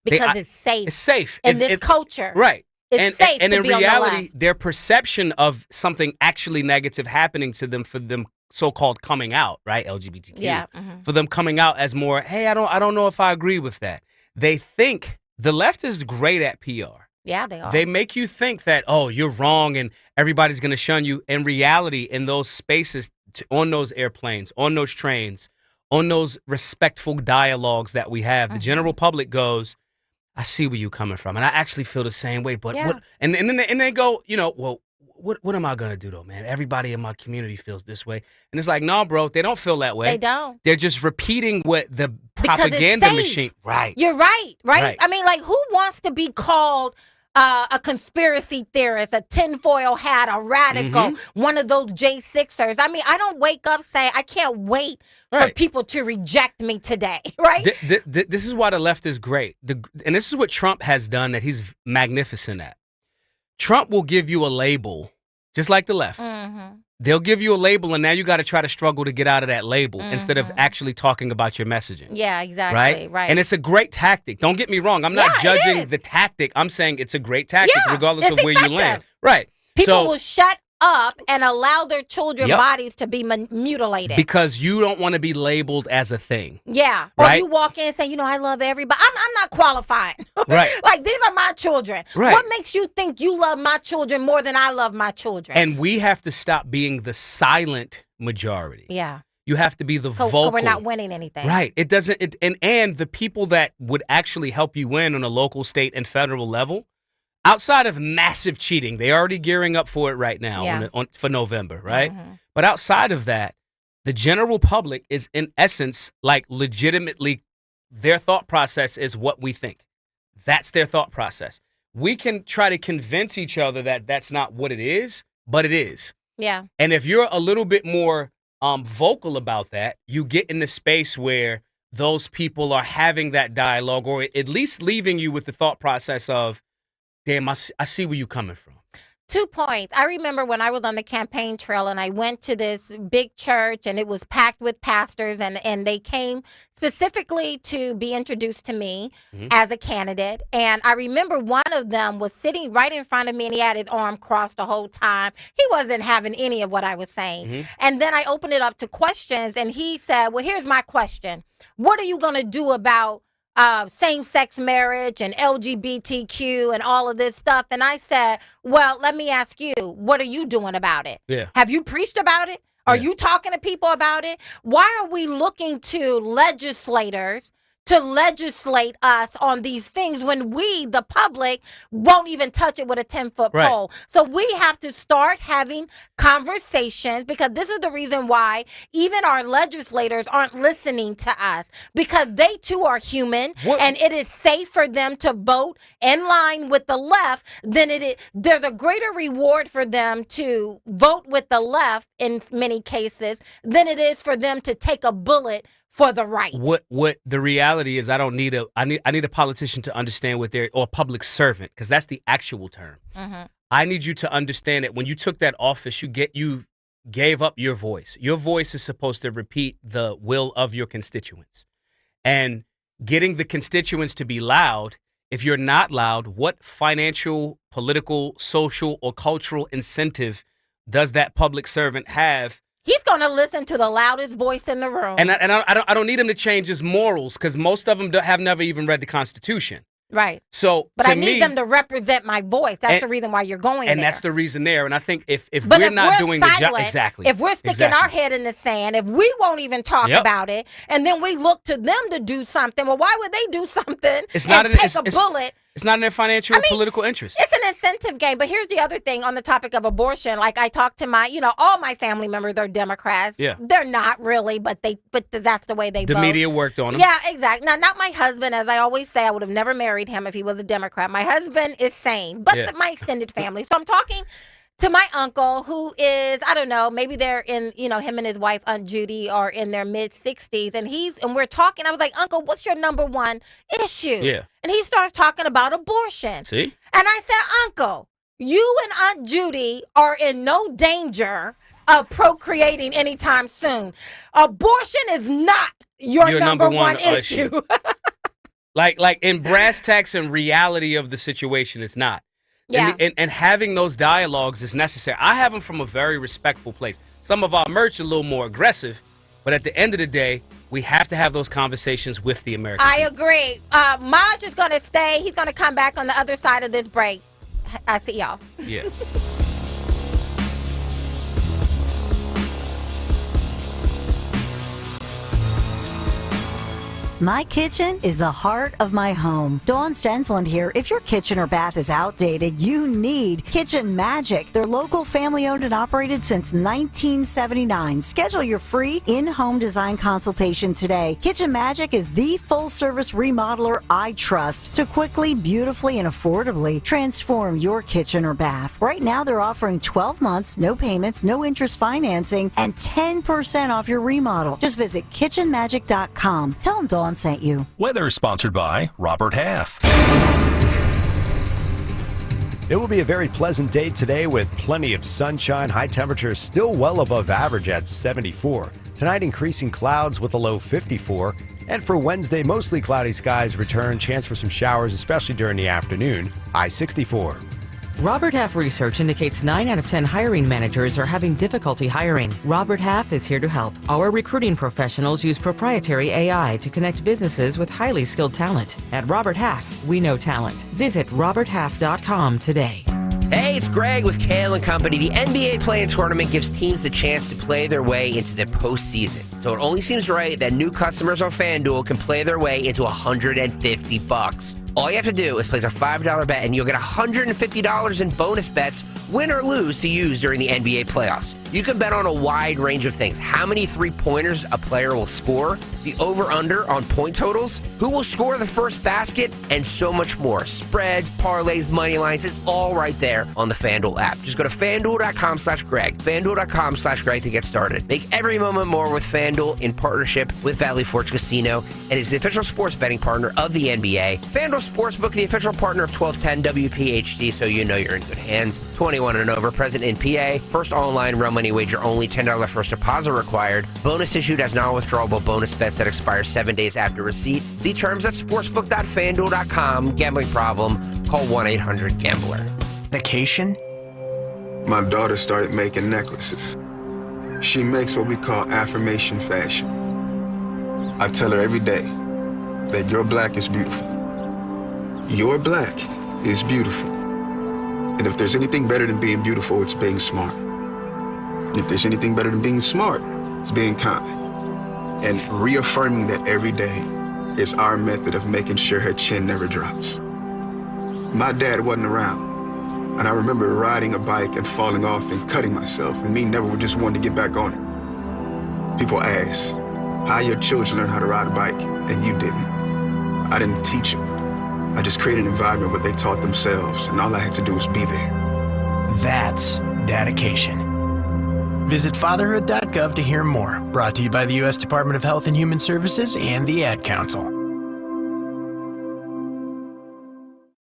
Because it's safe. It's safe. In this culture. Right. It's safe and to in be on the reality, left. their perception of something actually negative happening to them for them so-called coming out, right? LGBTQ. Yeah. For them coming out as more, hey, I don't know if I agree with that. They think the left is great at PR. Yeah, they are. They make you think that, oh, you're wrong and everybody's going to shun you. In reality, in those spaces, on those airplanes, on those trains, on those respectful dialogues that we have, the general public goes, I see where you're coming from. And I actually feel the same way. But what? And then they go, you know, well, what am I going to do, though, man? Everybody in my community feels this way. And it's like, no, bro, they don't feel that way. They don't. They're just repeating what the propaganda machine. Right. You're right. I mean, like, who wants to be called a conspiracy theorist, a tinfoil hat, a radical, one of those J6ers? I mean, I don't wake up saying, I can't wait for people to reject me today, right? This is why the left is great. And this is what Trump has done that he's magnificent at. Trump will give you a label, just like the left. They'll give you a label, and now you got to try to struggle to get out of that label instead of actually talking about your messaging. Yeah, exactly. Right. And it's a great tactic. Don't get me wrong. I'm not judging the tactic. I'm saying it's a great tactic, regardless of where you land. Right. People will shut up and allow their children's bodies to be mutilated. Because you don't want to be labeled as a thing. Yeah. Or you walk in and say, you know, I love everybody. I'm not qualified. Right. Like, these are my children. Right. What makes you think you love my children more than I love my children? And we have to stop being the silent majority. Yeah. You have to be the vocal. We're not winning anything. Right. It doesn't. And the people that would actually help you win on a local, state, and federal level, outside of massive cheating, they're already gearing up for it right now for November, right? But outside of that, the general public is, in essence, like legitimately, their thought process is what we think. That's their thought process. We can try to convince each other that that's not what it is, but it is. Yeah. And if you're a little bit more vocal about that, you get in the space where those people are having that dialogue, or at least leaving you with the thought process of, damn, I see where you're coming from. 2 points. I remember when I was on the campaign trail and I went to this big church and it was packed with pastors and they came specifically to be introduced to me as a candidate. And I remember one of them was sitting right in front of me and he had his arm crossed the whole time. He wasn't having any of what I was saying. And then I opened it up to questions and he said, well, here's my question. What are you going to do about same-sex marriage and LGBTQ and all of this stuff? And I said, well, let me ask you, what are you doing about it? Yeah. Have you preached about it? Are you talking to people about it? Why are we looking to legislators to legislate us on these things when we, the public, won't even touch it with a 10-foot pole? So we have to start having conversations, because this is the reason why even our legislators aren't listening to us, because they too are human, and it is safe for them to vote in line with the left than it is. There's a greater reward for them to vote with the left in many cases than it is for them to take a bullet for the right. What the reality is, I need a politician to understand what they're, or a public servant, because that's the actual term. I need you to understand that when you took that office, you gave up your voice. Your voice is supposed to repeat the will of your constituents. And getting the constituents to be loud, if you're not loud, what financial, political, social, or cultural incentive does that public servant have? He's going to listen to the loudest voice in the room. And I don't need him to change his morals, because most of them have never even read the Constitution. Right. So, but to I need me, them to represent my voice. That's the reason why you're going and there. that's the reason there. And I think if But we're if not we're doing silent, the job, exactly. if we're sticking our head in the sand, if we won't even talk about it, and then we look to them to do something, well, why would they do something It's not take a bullet? It's not in their financial or political interest. It's an incentive game. But here's the other thing on the topic of abortion. Like I talked to my, all my family members are Democrats. Yeah. They're not really, but that's the way they The vote. media worked on them. Yeah, exactly. Now, not my husband. As I always say, I would have never married him if he was a Democrat. My husband is sane, but my extended family. So I'm talking to my uncle, who is, I don't know, maybe they're in, him and his wife, Aunt Judy, are in their mid-60s. And we're talking. I was like, Uncle, what's your number one issue? Yeah. And he starts talking about abortion. See? And I said, Uncle, you and Aunt Judy are in no danger of procreating anytime soon. Abortion is not your number one issue. Like in brass tacks and reality of the situation, it's not. Yeah. And having those dialogues is necessary. I have them from a very respectful place. Some of our merch are a little more aggressive, but at the end of the day, we have to have those conversations with the American I people. agree. Maj is going to stay. He's going to come back on the other side of this break. I see y'all. Yeah. My kitchen is the heart of my home. Dawn Stensland here. If your kitchen or bath is outdated, you need Kitchen Magic. They're local, family-owned and operated since 1979. Schedule your free in-home design consultation today. Kitchen Magic is the full-service remodeler I trust to quickly, beautifully, and affordably transform your kitchen or bath. Right now, they're offering 12 months, no payments, no interest financing, and 10% off your remodel. Just visit kitchenmagic.com. Tell them Dawn sent you. Weather sponsored by Robert Half. It will be a very pleasant day today with plenty of sunshine. High temperatures still well above average at 74. Tonight, increasing clouds with a low 54. And for Wednesday, mostly cloudy skies return. Chance for some showers, especially during the afternoon. High 64. Robert Half research indicates 9 out of 10 hiring managers are having difficulty hiring. Robert Half is here to help. Our recruiting professionals use proprietary AI to connect businesses with highly skilled talent. At Robert Half, we know talent. Visit roberthalf.com today. Hey, it's Greg with Kayal and Company. The NBA Play-In Tournament gives teams the chance to play their way into the postseason. So it only seems right that new customers on FanDuel can play their way into $150. All you have to do is place a $5 bet and you'll get $150 in bonus bets, win or lose, to use during the NBA playoffs. You can bet on a wide range of things. How many three-pointers a player will score, the over-under on point totals, who will score the first basket, and so much more. Spreads, parlays, money lines, it's all right there on the FanDuel app. Just go to FanDuel.com/Greg, FanDuel.com/Greg to get started. Make every moment more with FanDuel in partnership with Valley Forge Casino and is the official sports betting partner of the NBA. FanDuel Sportsbook, the official partner of 1210 WPHT, so you know you're in good hands. 21 and over, present in PA. First online real money wager only, $10 first deposit required. Bonus issued as non-withdrawable bonus bets that expire 7 days after receipt. See terms at sportsbook.fanduel.com. Gambling problem? Call 1-800-GAMBLER. Vacation? My daughter started making necklaces. She makes what we call affirmation fashion. I tell her every day that your black is beautiful. Your black is beautiful. And if there's anything better than being beautiful, it's being smart. And if there's anything better than being smart, it's being kind. And reaffirming that every day is our method of making sure her chin never drops. My dad wasn't around, and I remember riding a bike and falling off and cutting myself, and me never just wanted to get back on it. People ask, how your children learn how to ride a bike, and you didn't. I didn't teach them. I just created an environment where they taught themselves, and all I had to do was be there. That's dedication. Visit fatherhood.gov to hear more. Brought to you by the U.S. Department of Health and Human Services and the Ad Council.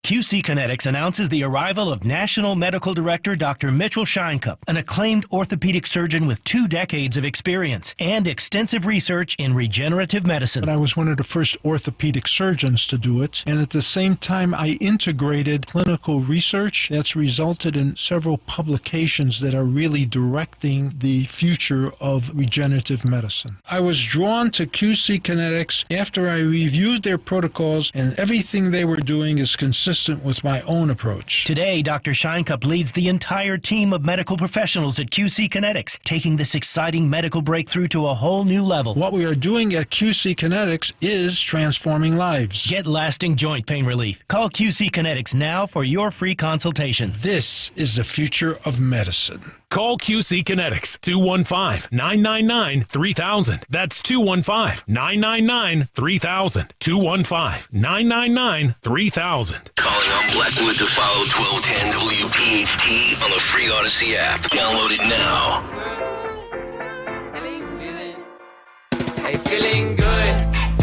QC Kinetics announces the arrival of National Medical Director Dr. Mitchell Scheinkup, an acclaimed orthopedic surgeon with 2 decades of experience and extensive research in regenerative medicine. I was one of the first orthopedic surgeons to do it, and at the same time I integrated clinical research that's resulted in several publications that are really directing the future of regenerative medicine. I was drawn to QC Kinetics after I reviewed their protocols, and everything they were doing is consistent with my own approach. Today, Dr. Scheinkup leads the entire team of medical professionals at QC Kinetics, taking this exciting medical breakthrough to a whole new level. What we are doing at QC Kinetics is transforming lives. Get lasting joint pain relief. Call QC Kinetics now for your free consultation. This is the future of medicine. Call QC Kinetics 215-999-3000. That's 215-999-3000. 215-999-3000. Calling on Blackwood to follow 1210 WPHT on the free Odyssey app. Download it now. Hey, feeling good.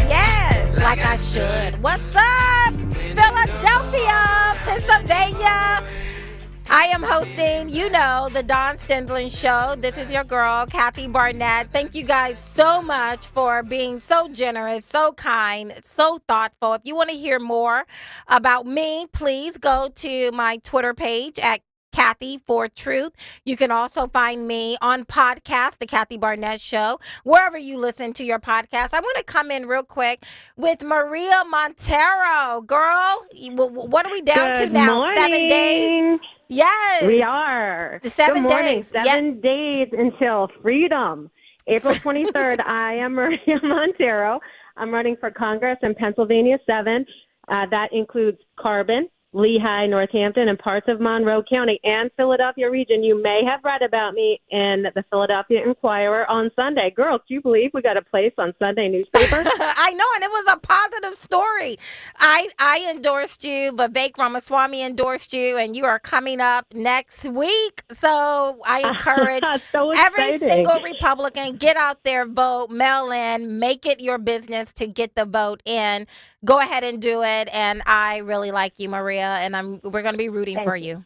Yes, like I should. What's up, Philadelphia, Pennsylvania? I am hosting, the Dawn Stendlin Show. This is your girl, Kathy Barnett. Thank you guys so much for being so generous, so kind, so thoughtful. If you want to hear more about me, please go to my Twitter page at Kathy for Truth. You can also find me on podcast, The Kathy Barnett Show, wherever you listen to your podcast. I want to come in real quick with Maria Montero. Girl, what are we down to now? Morning. 7 days? Yes. We are. The 7 Good morning. days. 7 days until freedom. April 23rd, I am Maria Montero. I'm running for Congress in Pennsylvania 7. That includes Carbon, Lehigh, Northampton, and parts of Monroe County and Philadelphia region. You may have read about me in the Philadelphia Inquirer on Sunday. Girl, can you believe we got a place on Sunday newspaper? I know, and it was a positive story. I endorsed you, Vivek Ramaswamy endorsed you, and you are coming up next week. So I encourage so every single Republican, get out there, vote, mail in, make it your business to get the vote in. Go ahead and do it. And I really like you, Maria, and we're going to be rooting for you.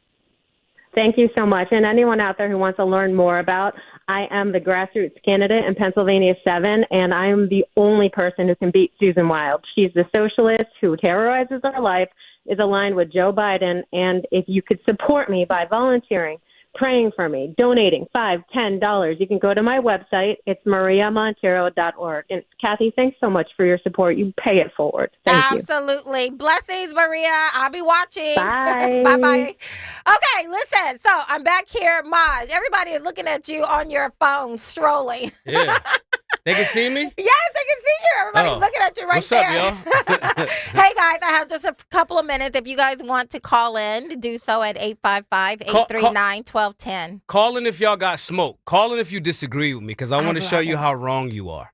Thank you so much. And anyone out there who wants to learn more about, I am the grassroots candidate in Pennsylvania 7, and I am the only person who can beat Susan Wild. She's the socialist who terrorizes our life, is aligned with Joe Biden, and if you could support me by volunteering, praying for me, donating $5, $10, you can go to my website. It's mariamontero.org. And Kathy, thanks so much for your support. You pay it forward. Thank you. Absolutely. Blessings, Maria. I'll be watching. Bye. Bye-bye. Okay, listen. So I'm back here, Maj. Everybody is looking at you on your phone, strolling. Yeah. They can see me? Yes, they can see you. Everybody's looking at you right there. What's up, y'all? Hey, guys, I have just a couple of minutes. If you guys want to call in, do so at 855-839-1210. Call in if y'all got smoke. Call in if you disagree with me, because I want to show you how wrong you are.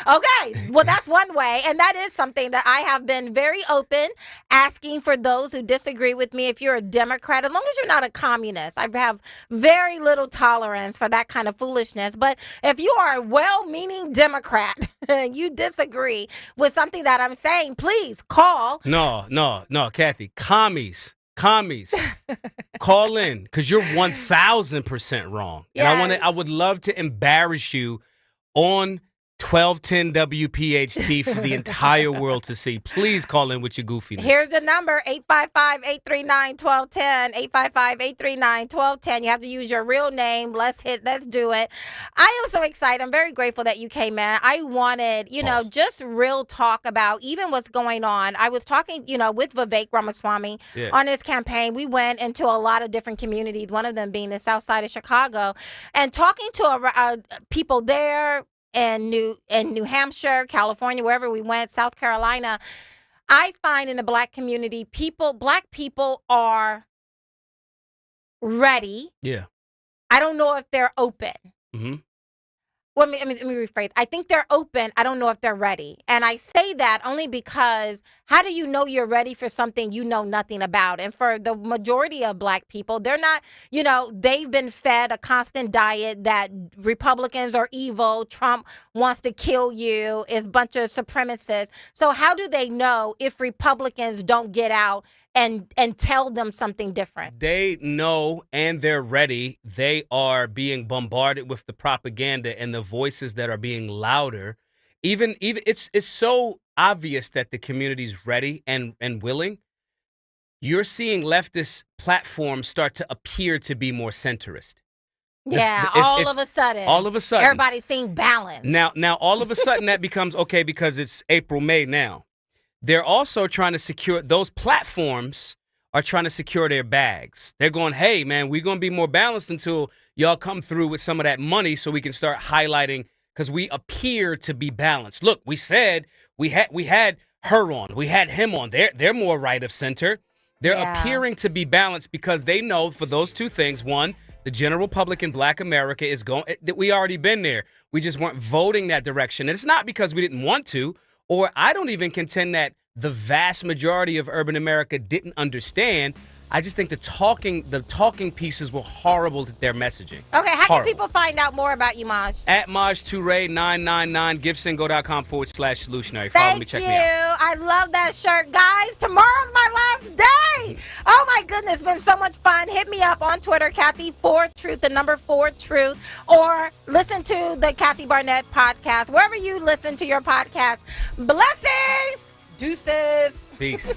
Okay, well, that's one way, and that is something that I have been very open, asking for those who disagree with me. If you're a Democrat, as long as you're not a communist, I have very little tolerance for that kind of foolishness. But if you are a well-meaning Democrat and you disagree with something that I'm saying, please call. No, Kathy. Commies. Call in, because you're 1,000% wrong. Yes. And I would love to embarrass you on 1210 WPHT for the entire world to see. Please call in with your goofiness. Here's the number, 855-839-1210, 855-839-1210. You have to use your real name. Let's do it. I am so excited. I'm very grateful that you came in. I wanted, just real talk about even what's going on. I was talking, with Vivek Ramaswamy on his campaign. We went into a lot of different communities, one of them being the south side of Chicago, and talking to people there, and New Hampshire, California, wherever we went, South Carolina. I find in the black community, black people are ready. Yeah. I don't know if they're open. Mm-hmm. Well, let me rephrase. I think they're open. I don't know if they're ready. And I say that only because how do you know you're ready for something you know nothing about? And for the majority of black people, they're not, they've been fed a constant diet that Republicans are evil, Trump wants to kill you, is a bunch of supremacists. So how do they know if Republicans don't get out and tell them something different. They know and they're ready. They are being bombarded with the propaganda and the voices that are being louder. Even it's so obvious that the community's ready and willing. You're seeing leftist platforms start to appear to be more centrist. Yeah, all of a sudden. Everybody's seeing balance. Now, all of a sudden that becomes okay because it's April, May now. They're also trying to secure, those platforms are trying to secure their bags. They're going, hey, man, we're going to be more balanced until y'all come through with some of that money so we can start highlighting, because we appear to be balanced. Look, we said we had her on. We had him on. They're more right of center. They're appearing to be balanced because they know for those two things, one, the general public in Black America is going, that we already been there. We just weren't voting that direction. And it's not because we didn't want to, or I don't even contend that the vast majority of urban America didn't understand. I just think the talking pieces were horrible to their messaging. Okay, how can people find out more about you, Maj? At Maj Toure 999, giftsendgo.com/solutionary. Follow me, check me out. I love that shirt. Guys, tomorrow's my last day. Oh my goodness, it's been so much fun. Hit me up on Twitter, Kathy4Truth, the number 4Truth, or listen to the Kathy Barnett podcast, wherever you listen to your podcast. Blessings. Deuces. Peace.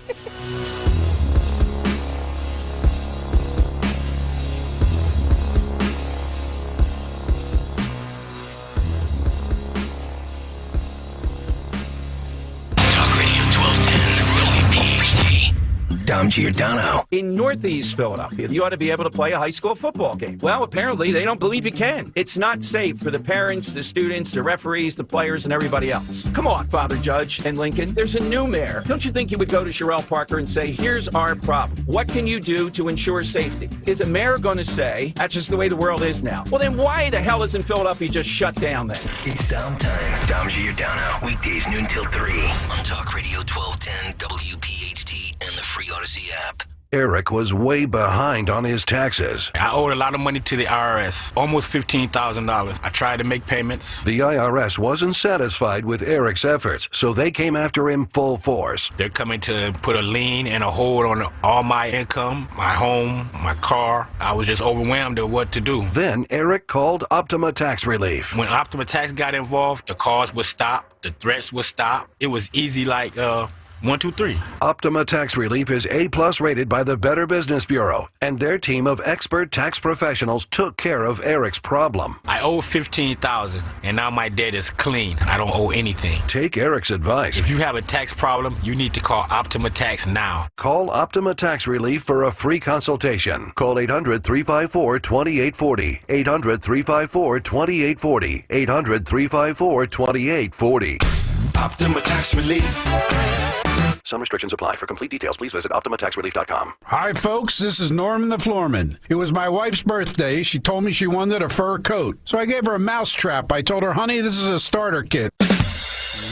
Dom Giordano. In Northeast Philadelphia, you ought to be able to play a high school football game. Well, apparently they don't believe you can. It's not safe for the parents, the students, the referees, the players, and everybody else. Come on, Father Judge and Lincoln. There's a new mayor. Don't you think you would go to Sherelle Parker and say, here's our problem. What can you do to ensure safety? Is a mayor going to say, that's just the way the world is now? Well, then why the hell isn't Philadelphia just shut down then? It's Dom time. Dom Giordano. Weekdays noon till 3 on Talk Radio 1210 WPHT and the free Odyssey app. Eric was way behind on his taxes. I owed a lot of money to the IRS, almost $15,000. I tried to make payments. The IRS wasn't satisfied with Eric's efforts, so they came after him full force. They're coming to put a lien and a hold on all my income, my home, my car. I was just overwhelmed at what to do. Then Eric called Optima Tax Relief. When Optima Tax got involved, the calls would stop, the threats would stop. It was easy like 1, 2, 3. Optima Tax Relief is A+ rated by the Better Business Bureau, and their team of expert tax professionals took care of Eric's problem. I owe $15,000, and now my debt is clean. I don't owe anything. Take Eric's advice. If you have a tax problem, you need to call Optima Tax now. Call Optima Tax Relief for a free consultation. Call 800-354-2840. 800-354-2840. 800-354-2840. Optima Tax Relief. Some restrictions apply. For complete details, please visit OptimaTaxRelief.com. Hi, folks. This is Norman the Floorman. It was my wife's birthday. She told me she wanted a fur coat. So I gave her a mouse trap. I told her, honey, this is a starter kit.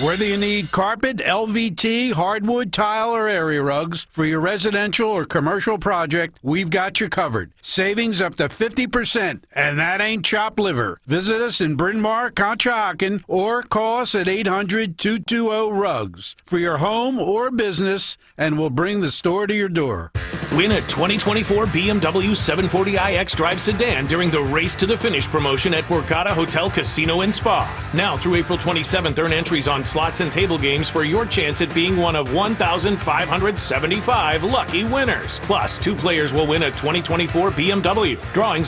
Whether you need carpet, LVT, hardwood, tile, or area rugs for your residential or commercial project, we've got you covered. Savings up to 50%, and that ain't chopped liver. Visit us in Bryn Mawr, Conshohocken, or call us at 800-220-RUGS for your home or business, and we'll bring the store to your door. Win a 2024 BMW 740iX Drive sedan during the Race to the Finish promotion at Borgata Hotel Casino and Spa. Now through April 27th, earn entries on slots and table games for your chance at being one of 1,575 lucky winners. Plus, 2 players will win a 2024 BMW. Drawings